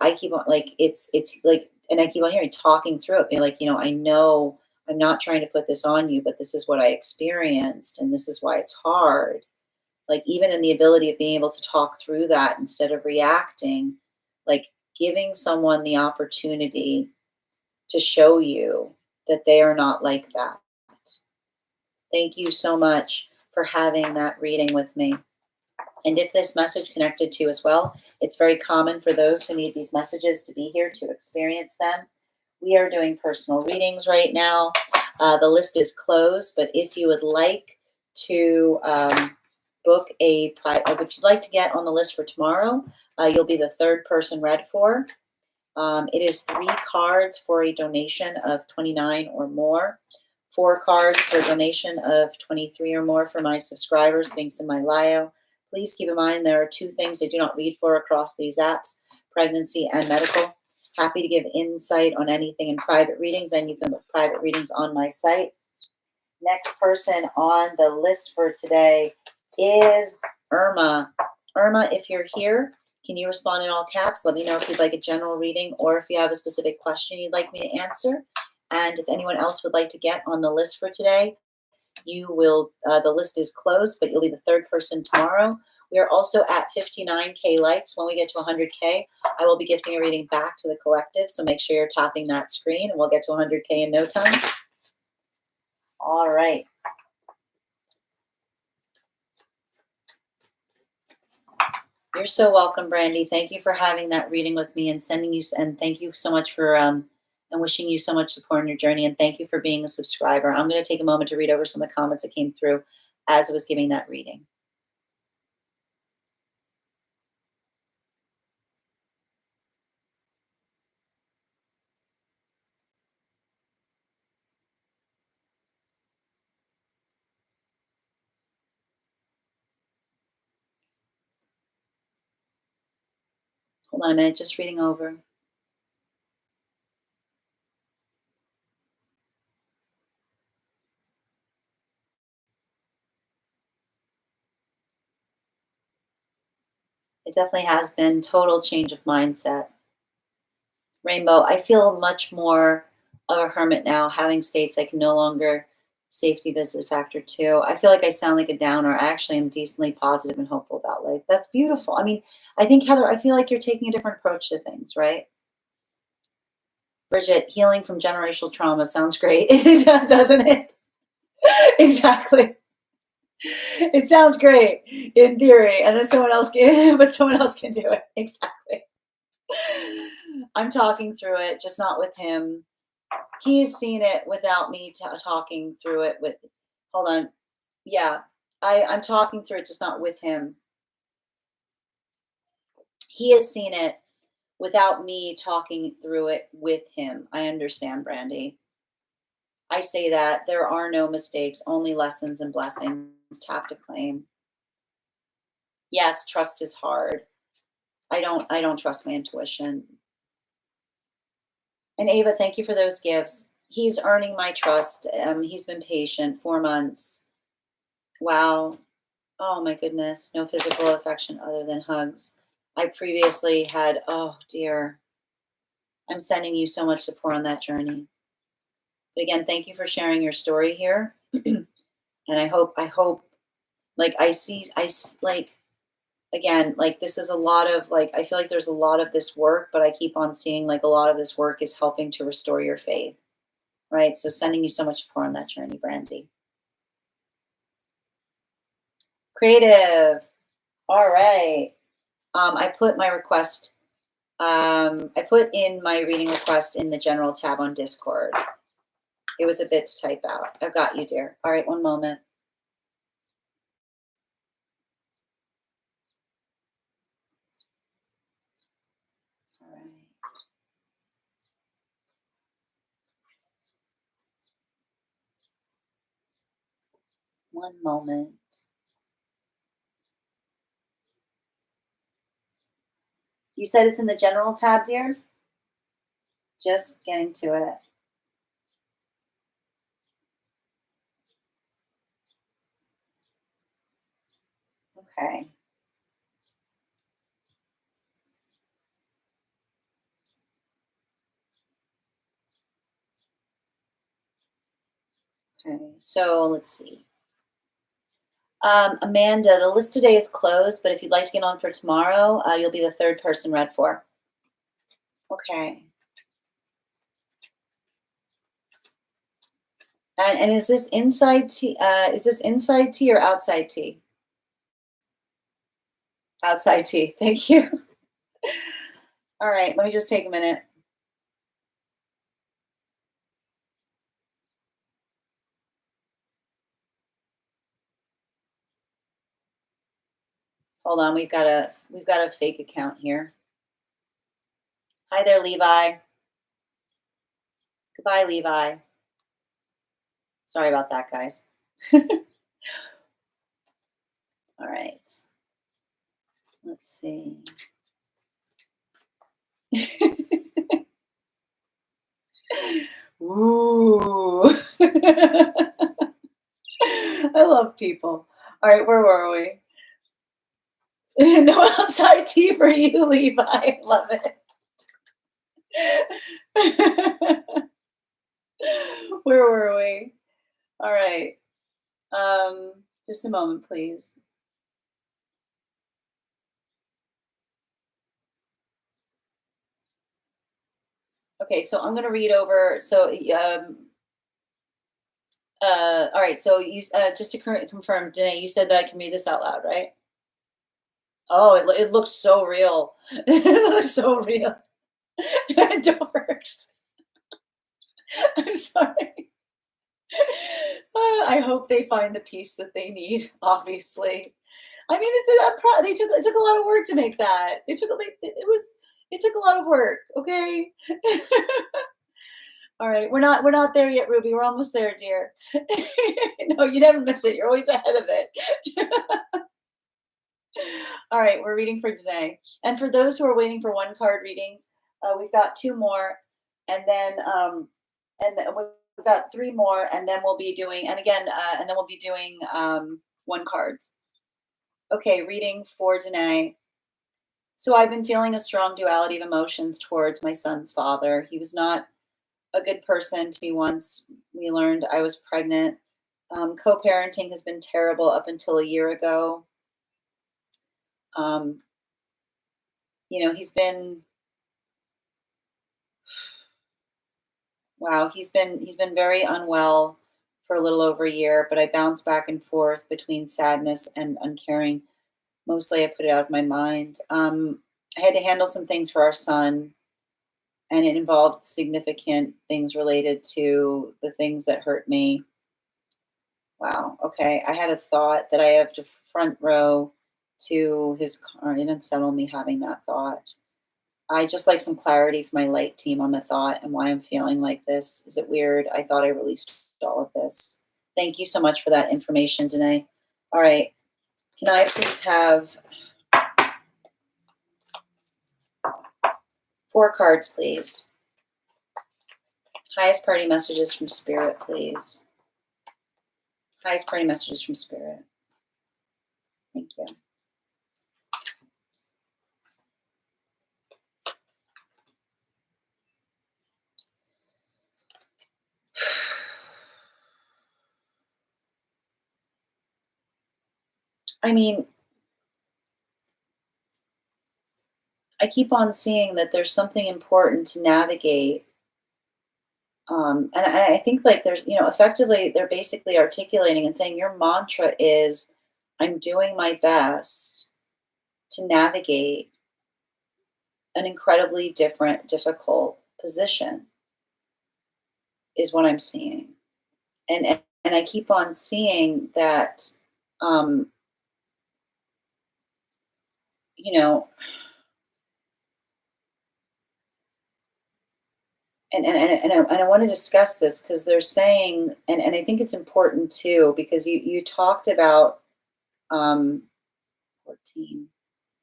I keep on like it's like and I keep on hearing, talking through it, being like, I know I'm not trying to put this on you, but this is what I experienced, and this is why it's hard. Like, even in the ability of being able to talk through that instead of reacting, like giving someone the opportunity to show you that they are not like that. Thank you so much for having that reading with me. And if this message connected to you as well, it's very common for those who need these messages to be here to experience them. We are doing personal readings right now. The list is closed, but if you would like to book if you'd like to get on the list for tomorrow, you'll be the third person read for. It is 3 cards for a donation of $29 or more. 4 cards for a donation of $23 or more for my subscribers, links in my bio. Please keep in mind there are 2 things I do not read for across these apps, pregnancy and medical. Happy to give insight on anything in private readings, and you can book private readings on my site. Next person on the list for today is Irma. Irma, if you're here, can you respond in all caps? Let me know if you'd like a general reading or if you have a specific question you'd like me to answer. And if anyone else would like to get on the list for today, you will. The list is closed, but you'll be the third person tomorrow. We are also at 59K likes. When we get to 100K, I will be gifting a reading back to the collective. So make sure you're tapping that screen, and we'll get to 100K in no time. All right. You're so welcome, Brandy. Thank you for having that reading with me and sending you, and thank you so much for, and wishing you so much support in your journey. And thank you for being a subscriber. I'm going to take a moment to read over some of the comments that came through as I was giving that reading. Hold on a minute, just reading over. It definitely has been total change of mindset. Rainbow, I feel much more of a hermit now, having states I can no longer safety visit factor 2. I feel like I sound like a downer. I actually am decently positive and hopeful about life. That's beautiful. I mean, I think, Heather, I feel like you're taking a different approach to things, right? Bridget, healing from generational trauma sounds great, doesn't it? Exactly. It sounds great in theory, and then someone else can, but someone else can do it. Exactly. I'm talking through it, just not with him. He's seen it without me talking through it with. Hold on. Yeah, I'm talking through it, just not with him. He has seen it without me talking through it with him. I understand, Brandy. I say that there are no mistakes, only lessons and blessings. Tap to claim. Yes, trust is hard. I don't trust my intuition. And Ava, thank you for those gifts. He's earning my trust. He's been patient, 4 months. Wow. Oh my goodness. No physical affection other than hugs. I previously had, oh dear. I'm sending you so much support on that journey. But again, thank you for sharing your story here. And I hope, like, again, like, this is a lot of, like, I feel like there's a lot of this work, but I keep on seeing, like, a lot of this work is helping to restore your faith, right? So sending you so much support on that journey, Brandy. Creative. All right. I put my request, I put in my reading request in the general tab on Discord. It was a bit to type out. I've got you, dear. All right, one moment. All right. One moment. You said it's in the general tab, dear? Just getting to it. Okay. Okay, so let's see. Amanda, the list today is closed, but if you'd like to get on for tomorrow, you'll be the third person read for. Okay. And is this inside tea? Is this inside tea or outside tea? Outside tea. Thank you. All right, let me just take a minute. Hold on, we've got a fake account here. Hi there, Levi. Goodbye, Levi. Sorry about that, guys. All right. Let's see. Ooh. I love people. All right, where were we? No outside tea for you, Levi. Love it. Where were we? All right. Just a moment, please. Okay, so I'm going to read over. So, all right. So you just to confirm, Danae, you said that I can read this out loud, right? Oh, it looks so real. It looks so real. It works. I'm sorry. I hope they find the peace that they need. Obviously, I mean, it took a lot of work to make that. It took a lot of work. Okay. All right, we're not there yet, Ruby. We're almost there, dear. No, you never miss it. You're always ahead of it. All right, we're reading for today. And for those who are waiting for one card readings, we've got two more, and then we've got three more, and then we'll be doing, and then we'll be doing one cards. Okay, reading for Danae. So I've been feeling a strong duality of emotions towards my son's father. He was not a good person to me once we learned I was pregnant. Co-parenting has been terrible up until a year ago. Um, he's been wow, he's been very unwell for a little over a year, but I bounce back and forth between sadness and uncaring. Mostly I put it out of my mind. I had to handle some things for our son, and it involved significant things related to the things that hurt me. Wow. Okay. I had a thought that I have to front row to his car. It didn't settle me having that thought. I just like some clarity from my light team on the thought and why I'm feeling like this. Is it weird? I thought I released all of this. Thank you so much for that information, Danae. All right. Can I please have 4 cards, please? Highest party messages from Spirit, please. Highest party messages from Spirit. Thank you. I mean, I keep on seeing that there's something important to navigate. And I think like there's, effectively they're basically articulating and saying your mantra is, I'm doing my best to navigate an incredibly difficult position, is what I'm seeing. And I keep on seeing that, um, you know, and I want to discuss this because they're saying, and I think it's important too, because you talked about 14,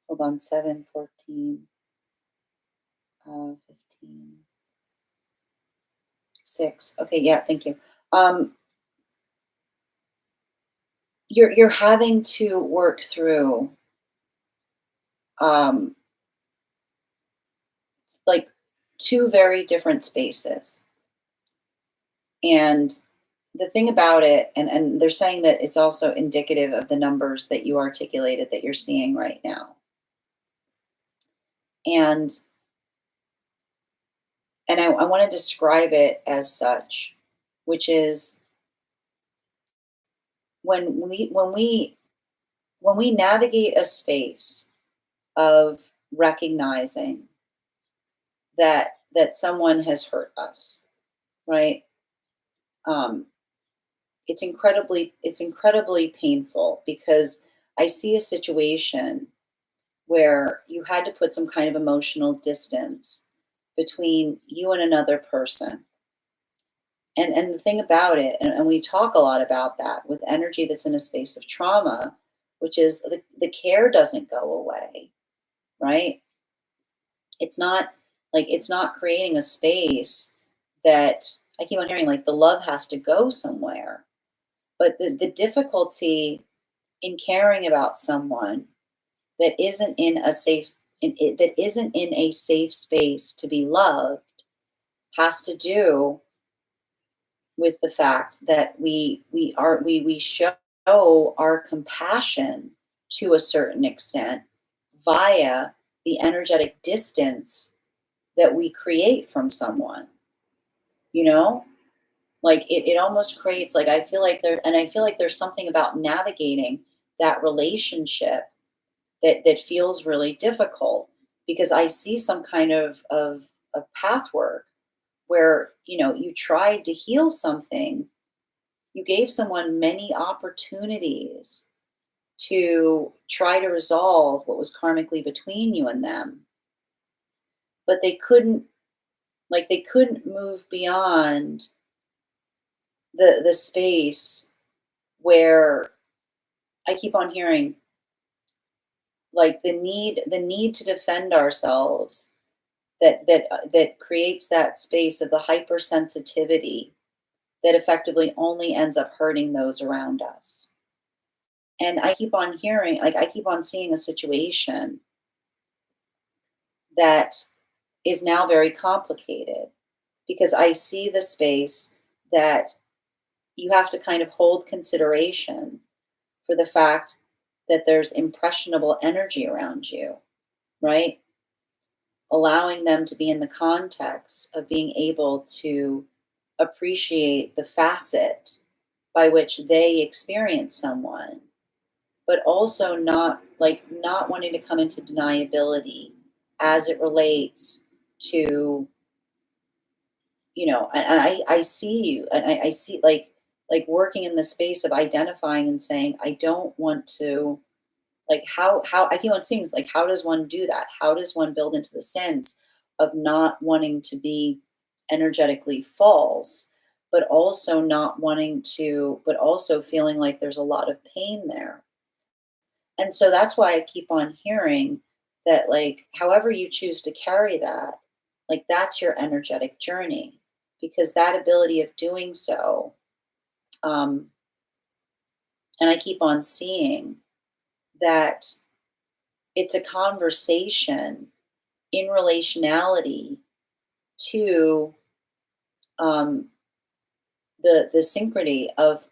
hold on, 7, 14, 15, 6. Okay, yeah, thank you. You're having to work through um, like 2 very different spaces, and the thing about it, and they're saying that it's also indicative of the numbers that you articulated that you're seeing right now. And I want to describe it as such, which is when we navigate a space of recognizing that someone has hurt us, right? Um, it's incredibly painful because I see a situation where you had to put some kind of emotional distance between you and another person. And the thing about it, and we talk a lot about that with energy that's in a space of trauma, which is the care doesn't go away, right? It's not creating a space that I keep on hearing like the love has to go somewhere. But the difficulty in caring about someone that isn't in a safe that isn't in a safe space to be loved has to do with the fact that we show our compassion to a certain extent via the energetic distance that we create from someone, you know? Like it almost creates like I feel like there's something about navigating that relationship that feels really difficult because I see some kind of path work where you tried to heal something. You gave someone many opportunities to try to resolve what was karmically between you and them, but they couldn't move beyond the space where I keep on hearing like the need to defend ourselves that creates that space of the hypersensitivity that effectively only ends up hurting those around us. And I keep on hearing, like I keep on seeing a situation that is now very complicated because I see the space that you have to kind of hold consideration for the fact that there's impressionable energy around you, right? Allowing them to be in the context of being able to appreciate the facet by which they experience someone, but also not wanting to come into deniability as it relates to, and I see you and I see like working in the space of identifying and saying, I don't want to like how I keep on seeing is like how does one do that? How does one build into the sense of not wanting to be energetically false, but also not wanting to, but also feeling like there's a lot of pain there. And so that's why I keep on hearing that, like, however you choose to carry that, like, that's your energetic journey, because that ability of doing so, um, and I keep on seeing that it's a conversation in relationality to um, the synchrony of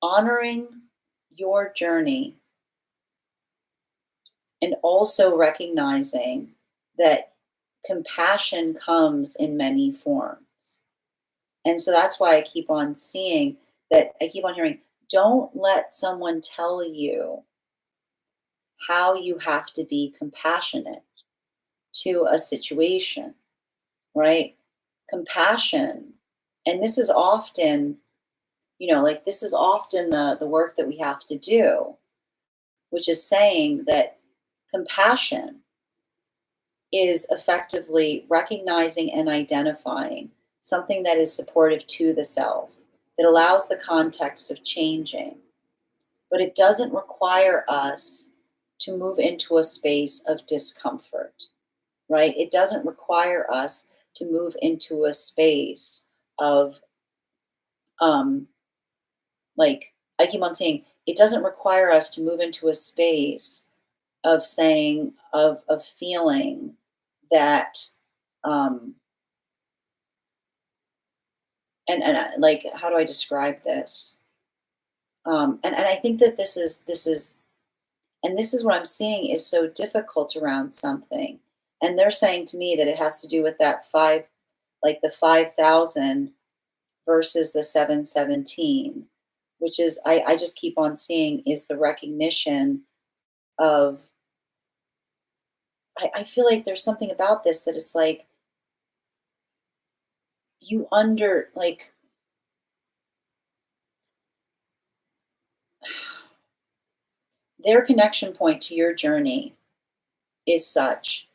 honoring your journey and also recognizing that compassion comes in many forms. And so that's why I keep on seeing that I keep on hearing, don't let someone tell you how you have to be compassionate to a situation, right? Compassion. And this is often, like this is often the work that we have to do, which is saying that compassion is effectively recognizing and identifying something that is supportive to the self, that allows the context of changing. But it doesn't require us to move into a space of discomfort, right? It doesn't require us to move into a space of, um, like, I keep on saying, it doesn't require us to move into a space of saying, of feeling that, um, like, how do I describe this? And I think that this is what I'm seeing is so difficult around something. And they're saying to me that it has to do with that five, like the 5,000 versus the 717, which is, I just keep on seeing is the recognition of, I feel like there's something about this that it's like you under, like, their connection point to your journey is such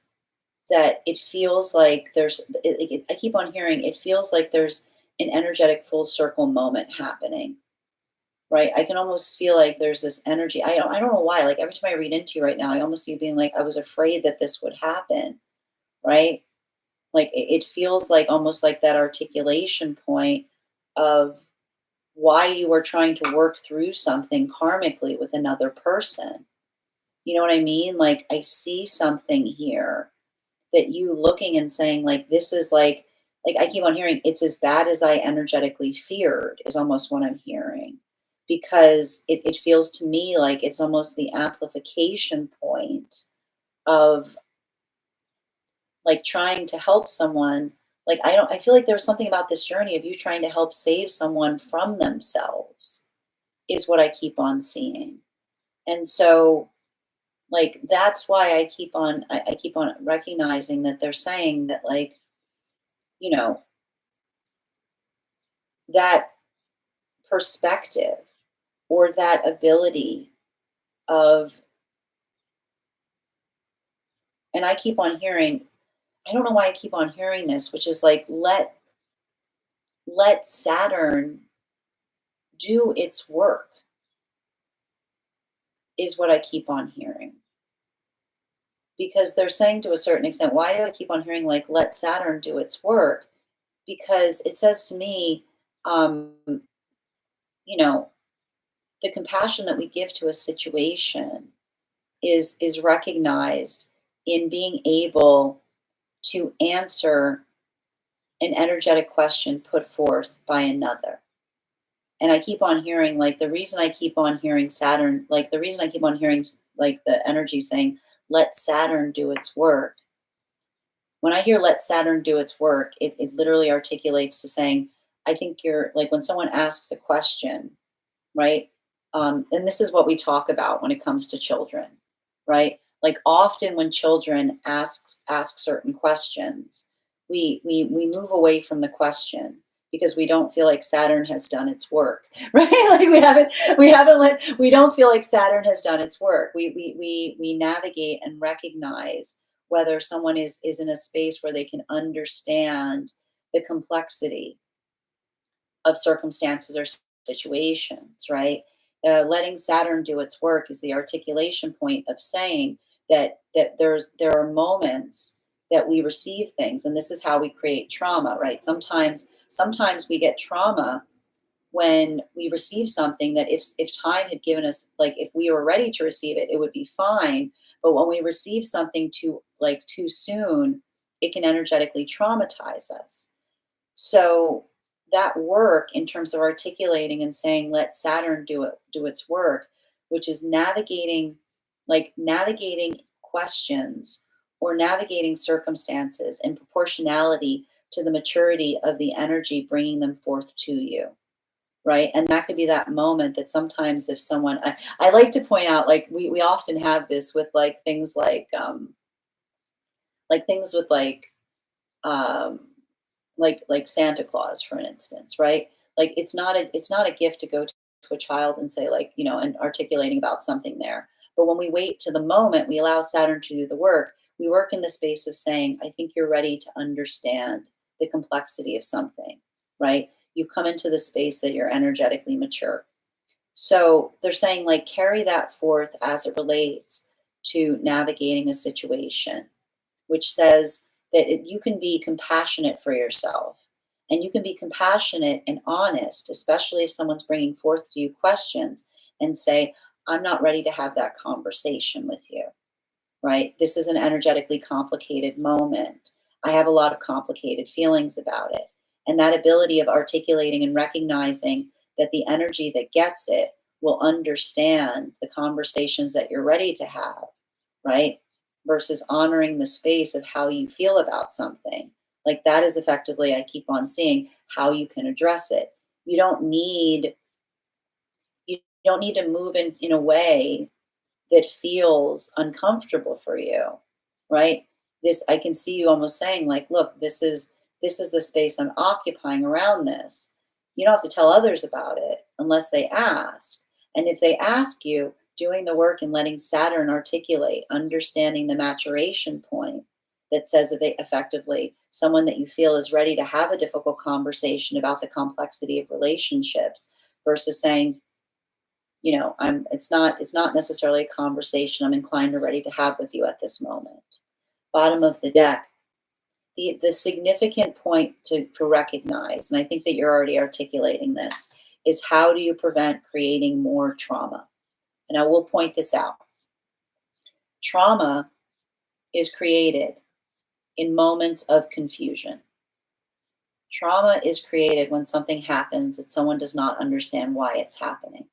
that it feels like I keep on hearing, it feels like there's an energetic full circle moment happening, right? I can almost feel like there's this energy. I don't know why. Like every time I read into you right now, I almost see you being like, I was afraid that this would happen, right? Like it feels like almost like that articulation point of why you were trying to work through something karmically with another person. You know what I mean? Like I see something here that you looking and saying like this is like I keep on hearing it's as bad as I energetically feared is almost what I'm hearing, because it feels to me like it's almost the amplification point of like trying to help someone. Like I feel like there was something about this journey of you trying to help save someone from themselves is what I keep on seeing. And so like that's why I keep on recognizing that they're saying that, like, you know, that perspective or that ability of, and I keep on hearing, I don't know why I keep on hearing this, which is like let Saturn do its work is what I keep on hearing. Because they're saying to a certain extent, why do I keep on hearing like let Saturn do its work? Because it says to me, um, you know, the compassion that we give to a situation is recognized in being able to answer an energetic question put forth by another. And I keep on hearing like the reason I keep on hearing Saturn, like the reason I keep on hearing like the energy saying, let Saturn do its work. When I hear let Saturn do its work, it literally articulates to saying, I think you're like when someone asks a question, right? And this is what we talk about when it comes to children, right? Like often when children ask certain questions, we move away from the question because we don't feel like Saturn has done its work, right? Like we don't feel like Saturn has done its work. We navigate and recognize whether someone is in a space where they can understand the complexity of circumstances or situations, right? Letting Saturn do its work is the articulation point of saying that there are moments that we receive things, and this is how we create trauma, right? Sometimes we get trauma when we receive something that if time had given us, like if we were ready to receive it, it would be fine. But when we receive something too soon, it can energetically traumatize us. So that work in terms of articulating and saying, let Saturn do its work, which is navigating questions or navigating circumstances in proportionality to the maturity of the energy bringing them forth to you. Right. And that could be that moment that sometimes if someone, I like to point out, like we often have this with like things with um, like Santa Claus, for instance, right? Like it's not a gift to go to a child and say like, and articulating about something there. But when we wait to the moment, we allow Saturn to do the work. We work in the space of saying, I think you're ready to understand the complexity of something, right? You come into the space that you're energetically mature. So they're saying like carry that forth as it relates to navigating a situation, which says that you can be compassionate for yourself and you can be compassionate and honest, especially if someone's bringing forth to you questions, and say, I'm not ready to have that conversation with you, right? This is an energetically complicated moment. I have a lot of complicated feelings about it. And that ability of articulating and recognizing that the energy that gets it will understand the conversations that you're ready to have, right? Versus honoring the space of how you feel about something. Like that is effectively, I keep on seeing how you can address it. You don't need you don't need to move in a way that feels uncomfortable for you, right? This I can see you almost saying like, look, this is the space I'm occupying around this. You don't have to tell others about it unless they ask. And if they ask you, doing the work and letting Saturn articulate, understanding the maturation point that says effectively someone that you feel is ready to have a difficult conversation about the complexity of relationships versus saying, it's not necessarily a conversation I'm inclined or ready to have with you at this moment. Bottom of the deck. The significant point to recognize, and I think that you're already articulating this, is how do you prevent creating more trauma? And I will point this out. Trauma is created in moments of confusion. Trauma is created when something happens that someone does not understand why it's happening.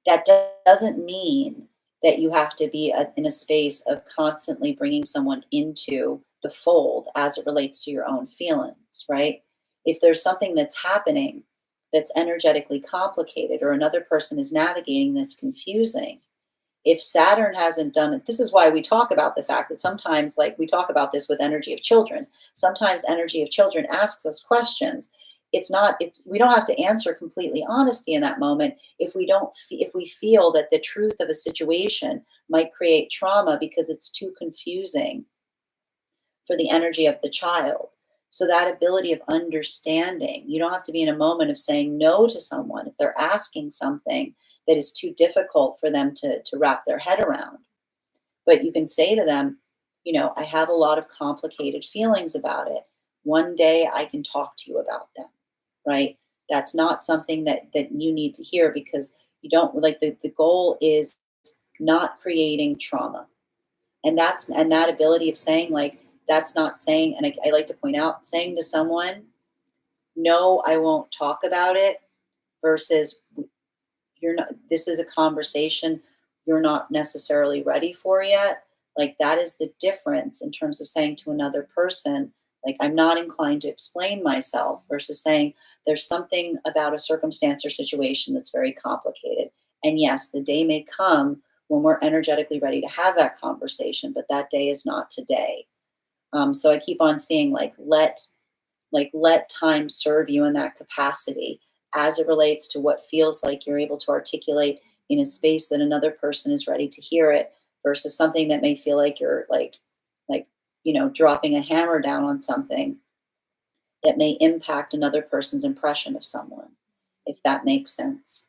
That doesn't mean that you have to be in a space of constantly bringing someone into the fold as it relates to your own feelings, right? If there's something that's happening that's energetically complicated or another person is navigating this confusing, if Saturn hasn't done it, this is why we talk about the fact that sometimes, like we talk about this with energy of children, sometimes energy of children asks us questions. We don't have to answer completely honesty in that moment if if we feel that the truth of a situation might create trauma because it's too confusing for the energy of the child. So that ability of understanding, you don't have to be in a moment of saying no to someone if they're asking something that is too difficult for them to wrap their head around. But you can say to them, I have a lot of complicated feelings about it. One day I can talk to you about them, right? That's not something that you need to hear because you don't like the goal is not creating trauma. And that ability of saying like that's not saying, and I like to point out, saying to someone, no, I won't talk about it versus you're not, this is a conversation you're not necessarily ready for yet. Like that is the difference in terms of saying to another person, like, I'm not inclined to explain myself versus saying there's something about a circumstance or situation that's very complicated. And yes, the day may come when we're energetically ready to have that conversation, but that day is not today. So I keep on seeing let time serve you in that capacity as it relates to what feels like you're able to articulate in a space that another person is ready to hear it versus something that may feel like you're like dropping a hammer down on something that may impact another person's impression of someone, if that makes sense.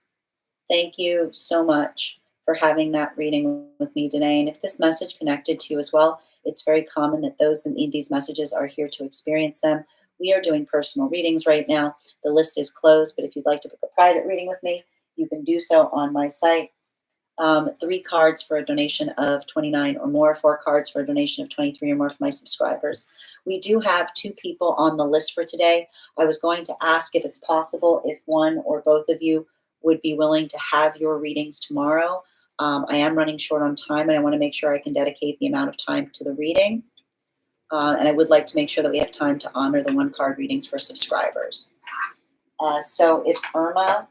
Thank you so much for having that reading with me today. And if this message connected to you as well, it's very common that those that need these messages are here to experience them. We are doing personal readings right now. The list is closed, but if you'd like to book a private reading with me, you can do so on my site. 3 cards for a donation of 29 or more, 4 cards for a donation of 23 or more for my subscribers. We do have 2 people on the list for today. I was going to ask if it's possible if one or both of you would be willing to have your readings tomorrow. I am running short on time and I want to make sure I can dedicate the amount of time to the reading. And I would like to make sure that we have time to honor the 1 card readings for subscribers. So if Irma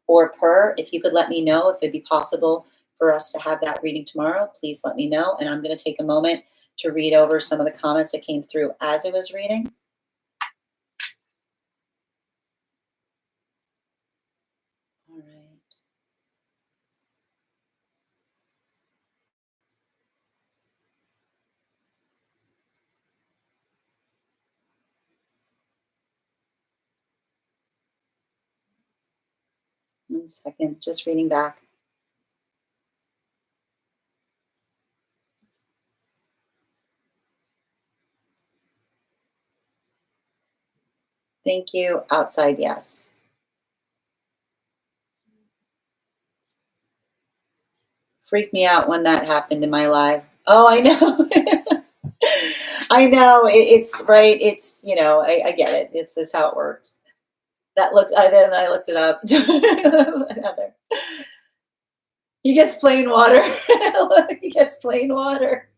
or Per, if you could let me know if it'd be possible for us to have that reading tomorrow, please let me know. And I'm going to take a moment to read over some of the comments that came through as I was reading. All right. One second, just reading back. Thank you. Outside, yes. Freaked me out when that happened in my life. Oh, I know. I know it's right. It's, you know, I get it. It's just how it works. That look, then I looked it up. Another. He gets plain water. He gets plain water.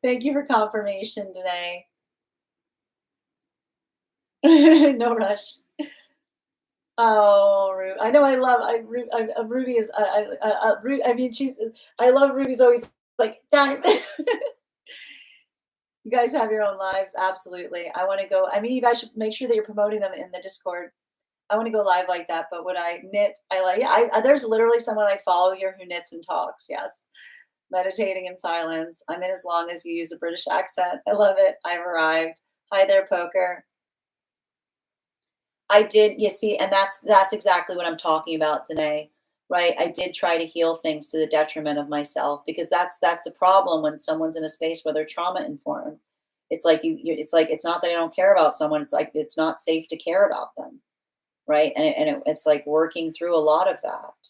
Thank you for confirmation today. No rush. Oh, I know. I love. Ruby is. I mean, she's. I love Ruby's always like time. You guys have your own lives. Absolutely. I want to go. I mean, you guys should make sure that you're promoting them in the Discord. I want to go live like that. But when I knit, I like. Yeah, there's literally someone I follow here who knits and talks. Yes, meditating in silence. I'm in as long as you use a British accent. I love it. I've arrived. Hi there, poker. I did, you see, and that's exactly what I'm talking about today, right? I did try to heal things to the detriment of myself because that's the problem when someone's in a space where they're trauma informed. It's like it's like it's not that I don't care about someone. It's like it's not safe to care about them, right? It's like working through a lot of that.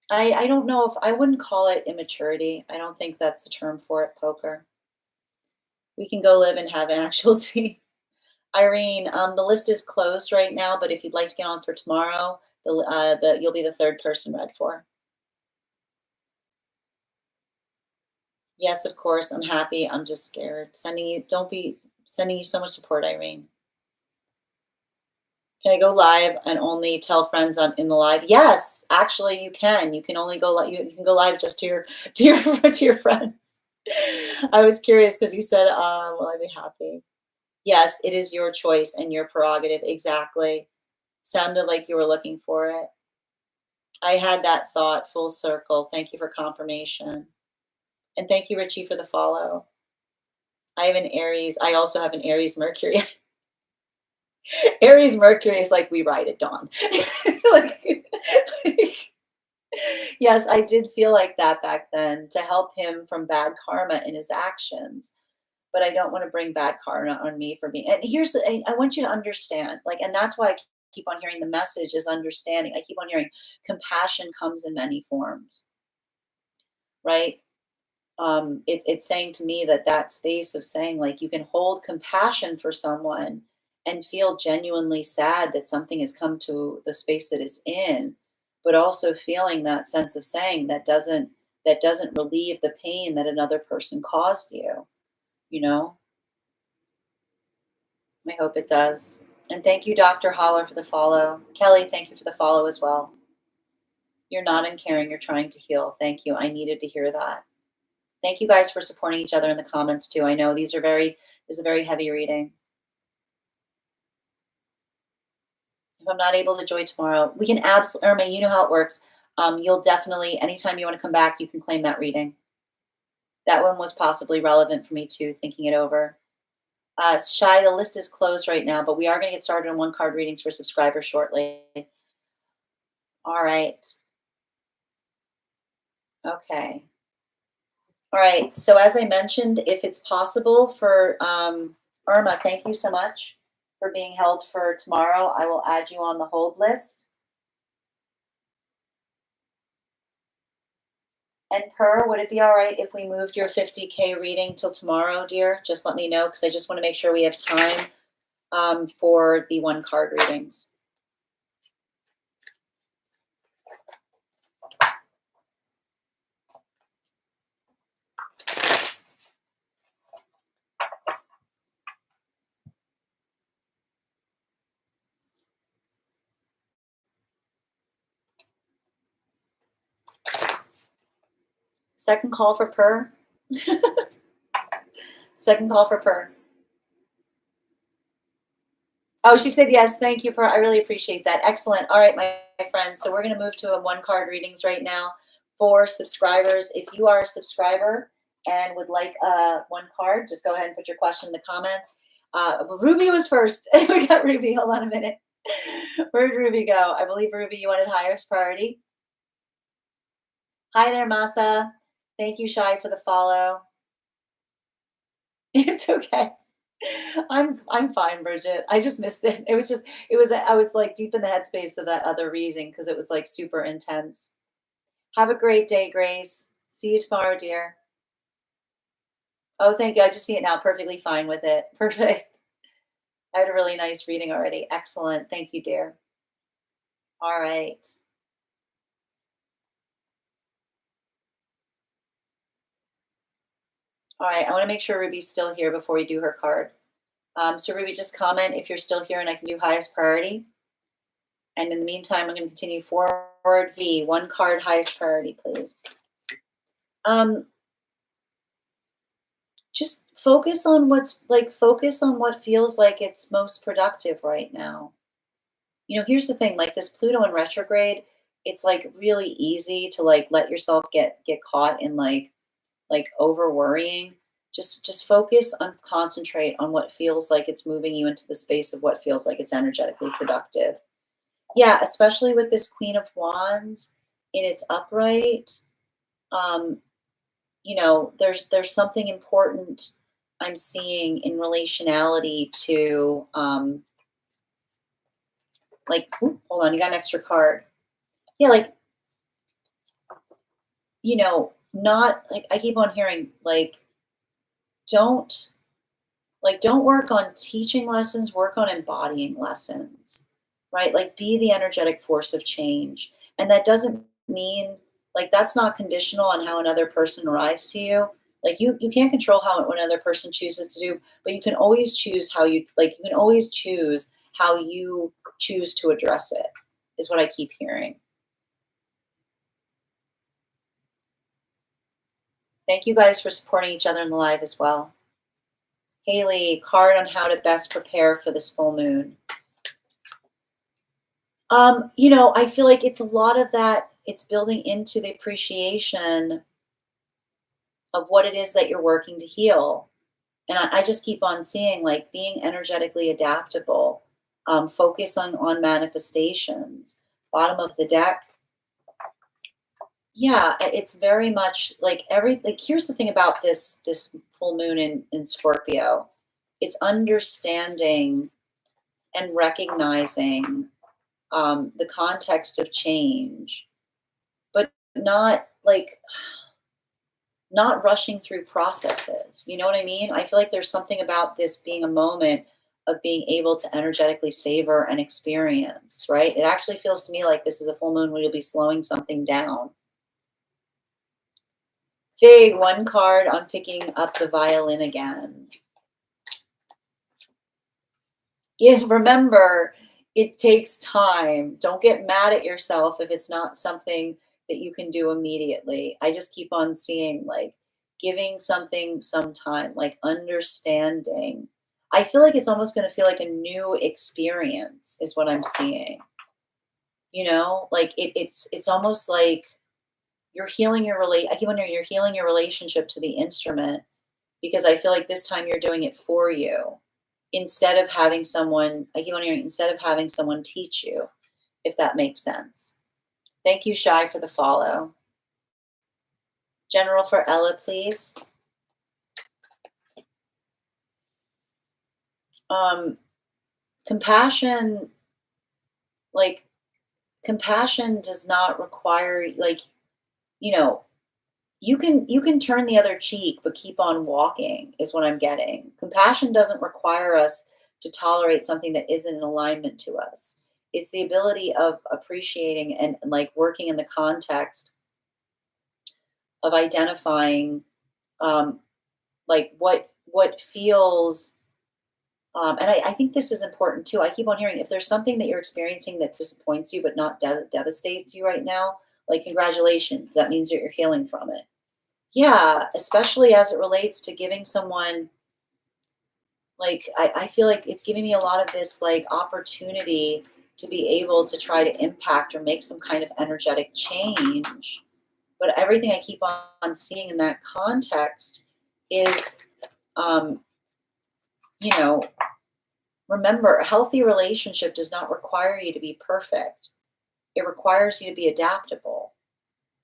I don't know if I wouldn't call it immaturity. I don't think that's the term for it. Poker. We can go live and have an actual tea. Irene, the list is closed right now, but if you'd like to get on for tomorrow, you'll be the third person read for. Yes, of course, I'm happy. I'm just scared. Don't be sending you so much support, Irene. Can I go live and only tell friends I'm in the live? Yes, actually, you can. You can only go you can go live just to your to your friends. I was curious because you said, "Will I be happy?" Yes, it is your choice and your prerogative. Exactly. Sounded like you were looking for it. I had that thought full circle. Thank you for confirmation. And thank you, Richie, for the follow. I have an Aries. I also have an Aries Mercury. Aries Mercury is like we ride at dawn. like, yes, I did feel like that back then to help him from bad karma in his actions. But I don't want to bring bad karma on me for being. And I want you to understand, like, and that's why I keep on hearing the message is understanding. I keep on hearing compassion comes in many forms, right? It's saying to me that that space of saying like you can hold compassion for someone and feel genuinely sad that something has come to the space that it's in, but also feeling that sense of saying that doesn't relieve the pain that another person caused you, you know. I hope it does. And thank you, Dr. Holler, for the follow. Kelly, thank you for the follow as well. You're not in caring, you're trying to heal. Thank you. I needed to hear that. Thank you guys for supporting each other in the comments too. I know this is a very heavy reading. If I'm not able to join tomorrow, we can absolutely, Irma, you know how it works. You'll definitely, anytime you want to come back, you can claim that reading. That one was possibly relevant for me too, thinking it over. Shy, the list is closed right now, but we are going to get started on one card readings for subscribers shortly. All right. Okay. All right. So as I mentioned, if it's possible for Irma, thank you so much for being held for tomorrow. I will add you on the hold list. And Per, would it be all right if we moved your 50K reading till tomorrow, dear? Just let me know because I just want to make sure we have time for the one card readings. Second call for Per. Second call for Per. Oh, she said yes. Thank you, Per. I really appreciate that. Excellent. All right, my friends. So we're going to move to a one card readings right now for subscribers. If you are a subscriber and would like one card, just go ahead and put your question in the comments. Ruby was first. We got Ruby. Hold on a minute. Where'd Ruby go? I believe, Ruby, you wanted highest priority. Hi there, Masa. Thank you, Shai, for the follow. It's okay. I'm fine, Bridget. I just missed it. I was like deep in the headspace of that other reading because it was like super intense. Have a great day, Grace. See you tomorrow, dear. Oh, thank you. I just see it now. Perfectly fine with it. Perfect. I had a really nice reading already. Excellent. Thank you, dear. All right. All right. I want to make sure Ruby's still here before we do her card. So Ruby, just comment if you're still here and I can do highest priority. And in the meantime, I'm going to continue forward. V, one card, highest priority, please. Um, just focus on what feels like it's most productive right now. Here's the thing, like this Pluto in retrograde, it's like really easy to like let yourself get caught in like over worrying. Just focus on concentrate on what feels like it's moving you into the space of what feels like it's energetically productive. Yeah, especially with this Queen of Wands in its upright. Um, there's something important I'm seeing in relationality to like hold on, you got an extra card. Yeah, like, not like I keep on hearing don't don't work on teaching lessons, work on embodying lessons, right? Like be the energetic force of change. And that doesn't mean like that's not conditional on how another person arrives to you. Like you can't control how what another person chooses to do, but you can always choose how you can always choose how you choose to address it, is what I keep hearing. Thank you guys for supporting each other in the live as well. Haley, card on how to best prepare for this full moon. I feel like it's a lot of that. It's building into the appreciation of what it is that you're working to heal. And I just keep on seeing like being energetically adaptable, focus on manifestations. Bottom of the deck. Yeah, it's very much like here's the thing about this full moon in Scorpio. It's understanding and recognizing the context of change, but not rushing through processes. You know what I mean? I feel like there's something about this being a moment of being able to energetically savor and experience, right? It actually feels to me like this is a full moon where you'll be slowing something down. Fig, one card on picking up the violin again. Yeah, remember, it takes time. Don't get mad at yourself if it's not something that you can do immediately. I just keep on seeing like giving something some time, like understanding. I feel like it's almost going to feel like a new experience, is what I'm seeing. Like it's almost like you're healing I keep wondering you're healing your relationship to the instrument because I feel like this time you're doing it for you instead of having someone, I keep on hearing, instead of having someone teach you, if that makes sense. Thank you, Shy, for the follow. General for Ella, please. Um, compassion, like, compassion does not require, you know, you can turn the other cheek but keep on walking is what I'm getting. Compassion doesn't require us to tolerate something that isn't in alignment to us. It's the ability of appreciating and like working in the context of identifying um, like what feels and I think this is important too. I keep on hearing if there's something that you're experiencing that disappoints you but not devastates you right now, like congratulations, that means that you're healing from it. Yeah, especially as it relates to giving someone like I feel like it's giving me a lot of this like opportunity to be able to try to impact or make some kind of energetic change. But everything I keep on seeing in that context is um, you know, remember a healthy relationship does not require you to be perfect. It requires you to be adaptable.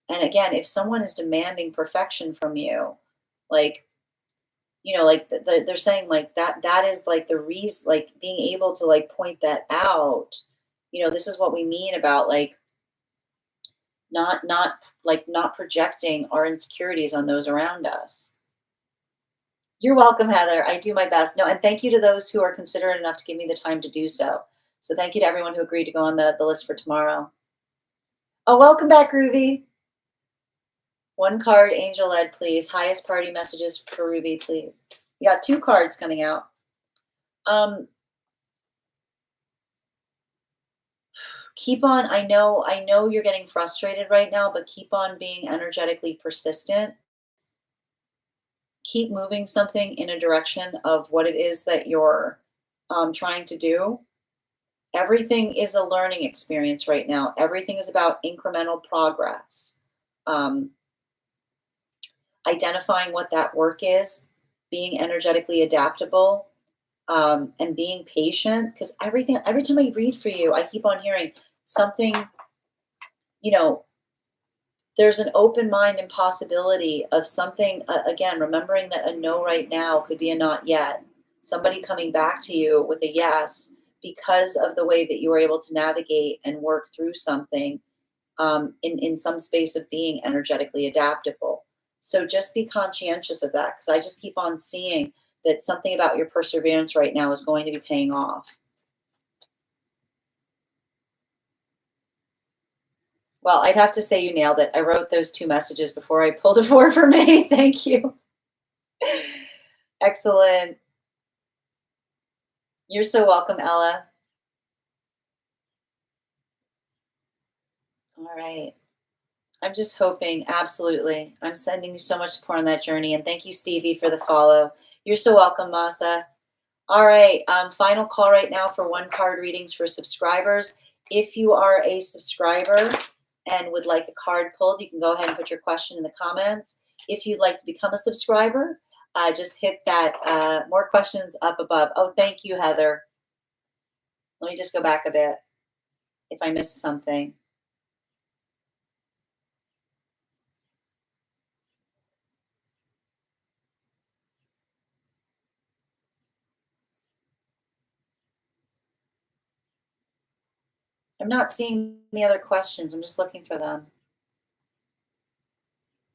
And again, if someone is demanding perfection from you, like like they're saying like that is like the reason, like being able to like point that out. This is what we mean about like not projecting our insecurities on those around us. You're welcome, Heather. I do my best. No, and thank you to those who are considerate enough to give me the time to do so. So thank you to everyone who agreed to go on the list for tomorrow. Oh, welcome back, Ruby. One card, angel led, please. Highest party messages for Ruby, please. You got 2 cards coming out. Keep on. I know you're getting frustrated right now, but keep on being energetically persistent. Keep moving something in a direction of what it is that you're trying to do. Everything is a learning experience right now. Everything is about incremental progress. Identifying what that work is, being energetically adaptable, and being patient. Because every time I read for you, I keep on hearing something, you know, there's an open mind and possibility of something, again, remembering that a no right now could be a not yet. Somebody coming back to you with a yes because of the way that you were able to navigate and work through something in some space of being energetically adaptable. So just be conscientious of that, because I just keep on seeing that something about your perseverance right now is going to be paying off. Well, I'd have to say you nailed it. I wrote those 2 messages before I pulled a 4 for May. Thank you. Excellent. You're so welcome, Ella. All right. I'm just hoping, absolutely. I'm sending you so much support on that journey. And thank you, Stevie, for the follow. You're so welcome, Masa. All right. Final call right now for 1 card readings for subscribers. If you are a subscriber and would like a card pulled, you can go ahead and put your question in the comments. If you'd like to become a subscriber, just hit that more questions up above. Oh, thank you, Heather. Let me just go back a bit if I missed something. I'm not seeing the other questions. I'm just looking for them.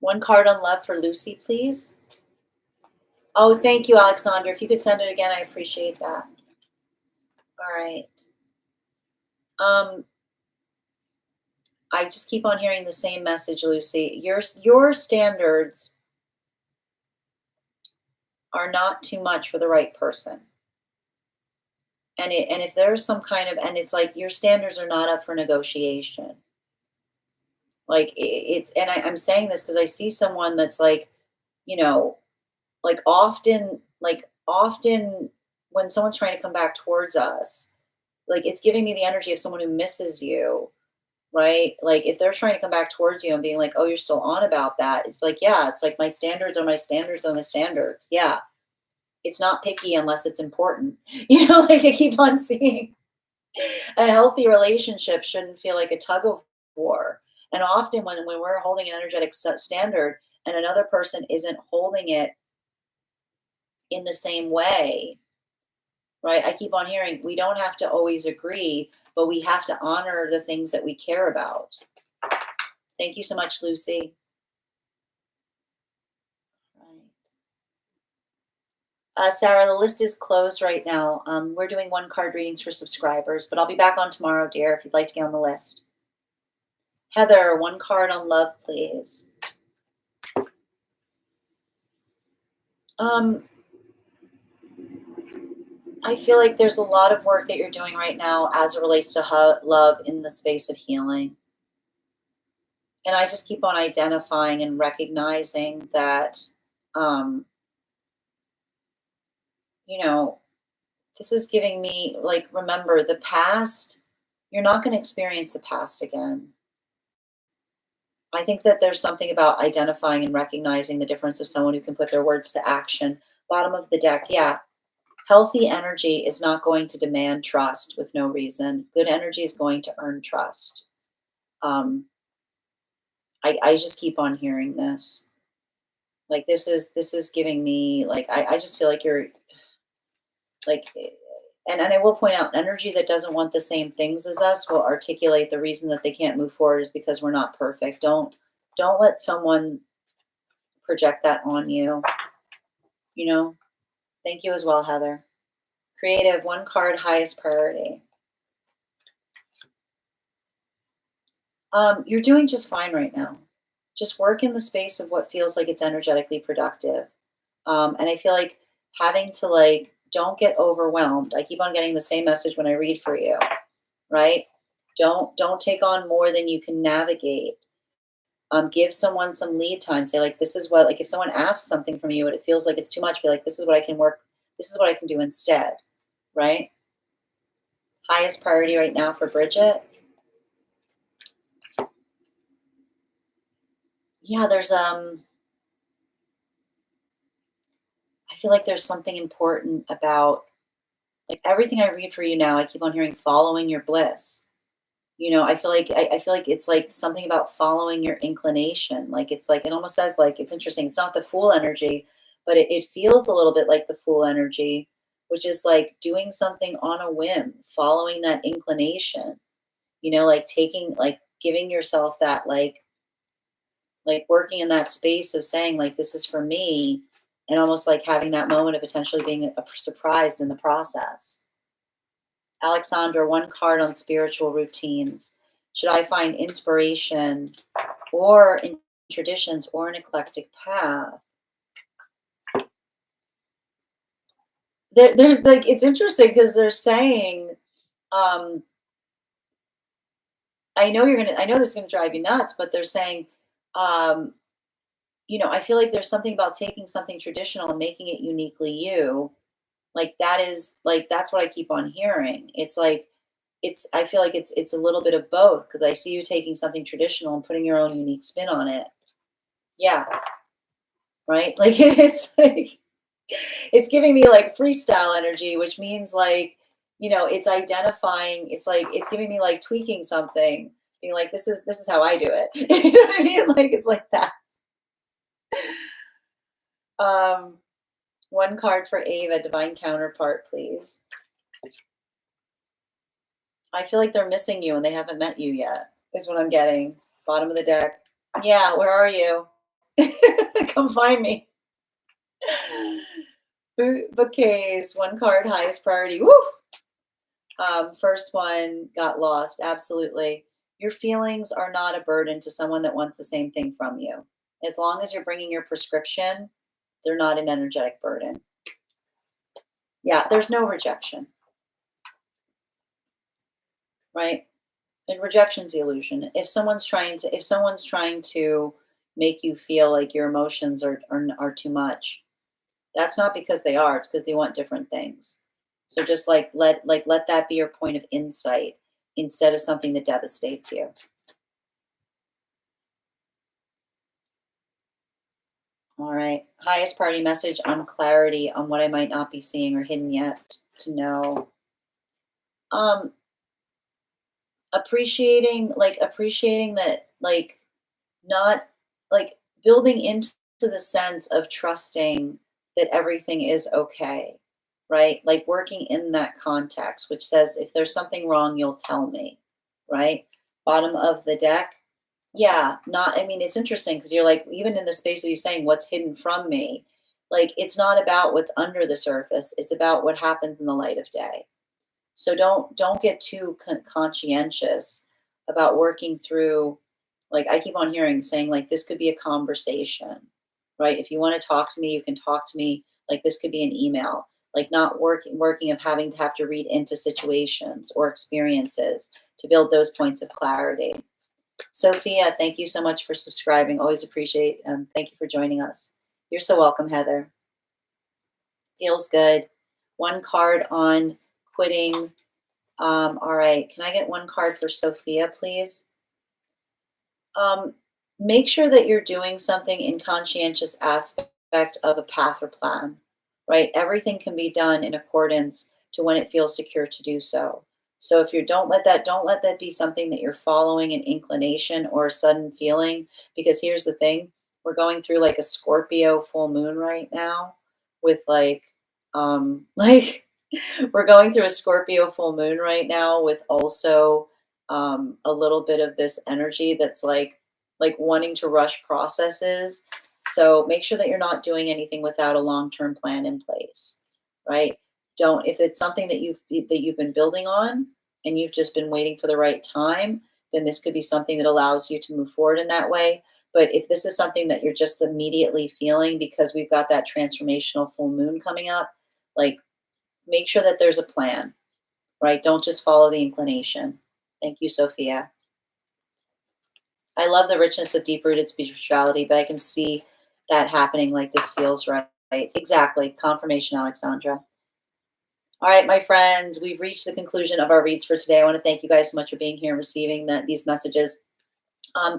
1 card on love for Lucy, please. Oh, thank you, Alexandra. If you could send it again, I appreciate that. All right. I just keep on hearing the same message, Lucy. Your standards are not too much for the right person. And if there's some kind of, and it's like your standards are not up for negotiation. Like it's, and I'm saying this because I see someone that's like, you know, like often when someone's trying to come back towards us, like it's giving me the energy of someone who misses you, right? Like if they're trying to come back towards you and being like, oh, you're still on about that, it's like, yeah, it's like my standards are my standards on the standards. Yeah, it's not picky unless it's important. Like I keep on seeing a healthy relationship shouldn't feel like a tug of war. And often when we're holding an energetic standard and another person isn't holding it in the same way, right? I keep on hearing we don't have to always agree, but we have to honor the things that we care about. Thank you so much, Lucy. Right. Sarah, the list is closed right now. We're doing 1 card readings for subscribers, but I'll be back on tomorrow, dear, if you'd like to get on the list. Heather, 1 card on love, please. I feel like there's a lot of work that you're doing right now as it relates to love in the space of healing. And I just keep on identifying and recognizing that, um, you know, this is giving me, like, remember the past, you're not going to experience the past again. I think that there's something about identifying and recognizing the difference of someone who can put their words to action. Bottom of the deck, yeah. Healthy energy is not going to demand trust with no reason. Good energy is going to earn trust. I just keep on hearing this. Like this is giving me like I just feel like you're like and I will point out energy that doesn't want the same things as us will articulate the reason that they can't move forward is because we're not perfect. Don't let someone project that on you. you know. Thank you as well, Heather. Creative, one card, highest priority. You're doing just fine right now. Just work in the space of what feels like it's energetically productive. And I feel like having to like, don't get overwhelmed. I keep on getting the same message when I read for you, right? Don't take on more than you can navigate. Give someone some lead time. Say like, this is what, like if someone asks something from you and it feels like it's too much, be like, this is what I can work. This is what I can do instead, right? Highest priority right now for Bridget. Yeah, there's I feel like there's something important about like everything I read for you now. I keep on hearing following your bliss. I feel like it's like something about following your inclination. Like it's like it almost says like it's interesting. It's not the fool energy, but it feels a little bit like the fool energy, which is like doing something on a whim, following that inclination. Like taking like giving yourself that like working in that space of saying like this is for me and almost like having that moment of potentially being surprised in the process. Alexandra, one card on spiritual routines. Should I find inspiration or in traditions or an eclectic path? There's like it's interesting because they're saying, um, I know this is gonna drive you nuts, but they're saying, um, I feel like there's something about taking something traditional and making it uniquely you. Like that is like that's what I keep on hearing. It's like I feel like it's a little bit of both because I see you taking something traditional and putting your own unique spin on it. Yeah, right? Like it's like it's giving me like freestyle energy, which means like, it's identifying, it's like it's giving me like tweaking something, being like this is how I do it. You know what I mean? Like it's like that. Um one card for Ava, divine counterpart, please. I feel like they're missing you and they haven't met you yet, is what I'm getting. Bottom of the deck. Yeah, where are you? Come find me. Bouquets, one card, highest priority. Woo! First one got lost. Absolutely. Your feelings are not a burden to someone that wants the same thing from you. As long as you're bringing your prescription, they're not an energetic burden. Yeah, there's no rejection, right? And rejection's the illusion. If someone's trying to make you feel like your emotions are too much, that's not because they are, it's because they want different things. So just let that be your point of insight instead of something that devastates you. All right. Highest priority message on clarity on what I might not be seeing or hidden yet to know. Um, appreciating that not like building into the sense of trusting that everything is okay, right? Like working in that context, which says if there's something wrong, you'll tell me, right? Bottom of the deck. Yeah, not, I mean, it's interesting because you're like, even in the space of you saying what's hidden from me, like it's not about what's under the surface, it's about what happens in the light of day. So don't get too conscientious about working through. Like I keep on hearing saying like this could be a conversation, right? If you want to talk to me, you can talk to me. Like this could be an email. Like not working of having to have to read into situations or experiences to build those points of clarity. Sophia, thank you so much for subscribing. Always appreciate. Thank you for joining us. You're so welcome, Heather. Feels good. One card on quitting. All right. Can I get one card for Sophia, please? Um, make sure that you're doing something in conscientious aspect of a path or plan, right? Everything can be done in accordance to when it feels secure to do so. So if you don't let that be something that you're following an inclination or a sudden feeling, because here's the thing, we're going through like a Scorpio full moon right now with like we're going through a Scorpio full moon right now with also a little bit of this energy that's like wanting to rush processes. So make sure that you're not doing anything without a long-term plan in place, right? Don't, if it's something that you've been building on and you've just been waiting for the right time, then this could be something that allows you to move forward in that way. But if this is something that you're just immediately feeling because we've got that transformational full moon coming up, like, make sure that there's a plan, right? Don't just follow the inclination. Thank you, Sophia. I love the richness of deep-rooted spirituality, but I can see that happening, like this feels right. Exactly. Confirmation, Alexandra. All right, my friends, we've reached the conclusion of our reads for today. I want to thank you guys so much for being here and receiving these messages.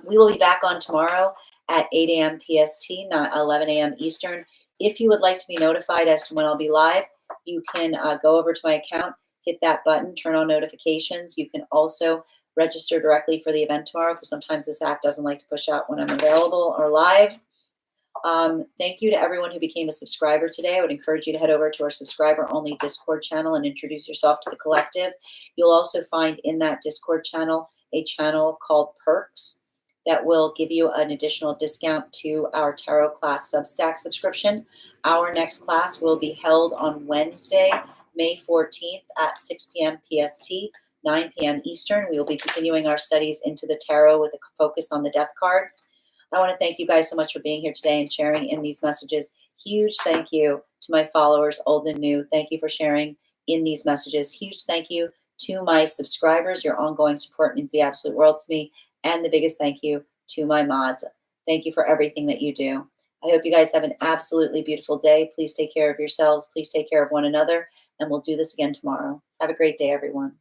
We will be back on tomorrow at 8 a.m. PST, not 11 a.m. Eastern. If you would like to be notified as to when I'll be live, you can go over to my account, hit that button, turn on notifications. You can also register directly for the event tomorrow, because sometimes this app doesn't like to push out when I'm available or live. Thank you to everyone who became a subscriber today. I would encourage you to head over to our subscriber-only Discord channel and introduce yourself to the collective. You'll also find in that Discord channel a channel called Perks that will give you an additional discount to our tarot class Substack subscription. Our next class will be held on Wednesday, May 14th at 6 p.m. PST, 9 p.m. Eastern. We will be continuing our studies into the tarot with a focus on the Death card. I want to thank you guys so much for being here today and sharing in these messages. Huge thank you to my followers, old and new. Thank you for sharing in these messages. Huge thank you to my subscribers. Your ongoing support means the absolute world to me. And the biggest thank you to my mods. Thank you for everything that you do. I hope you guys have an absolutely beautiful day. Please take care of yourselves. Please take care of one another. And we'll do this again tomorrow. Have a great day, everyone.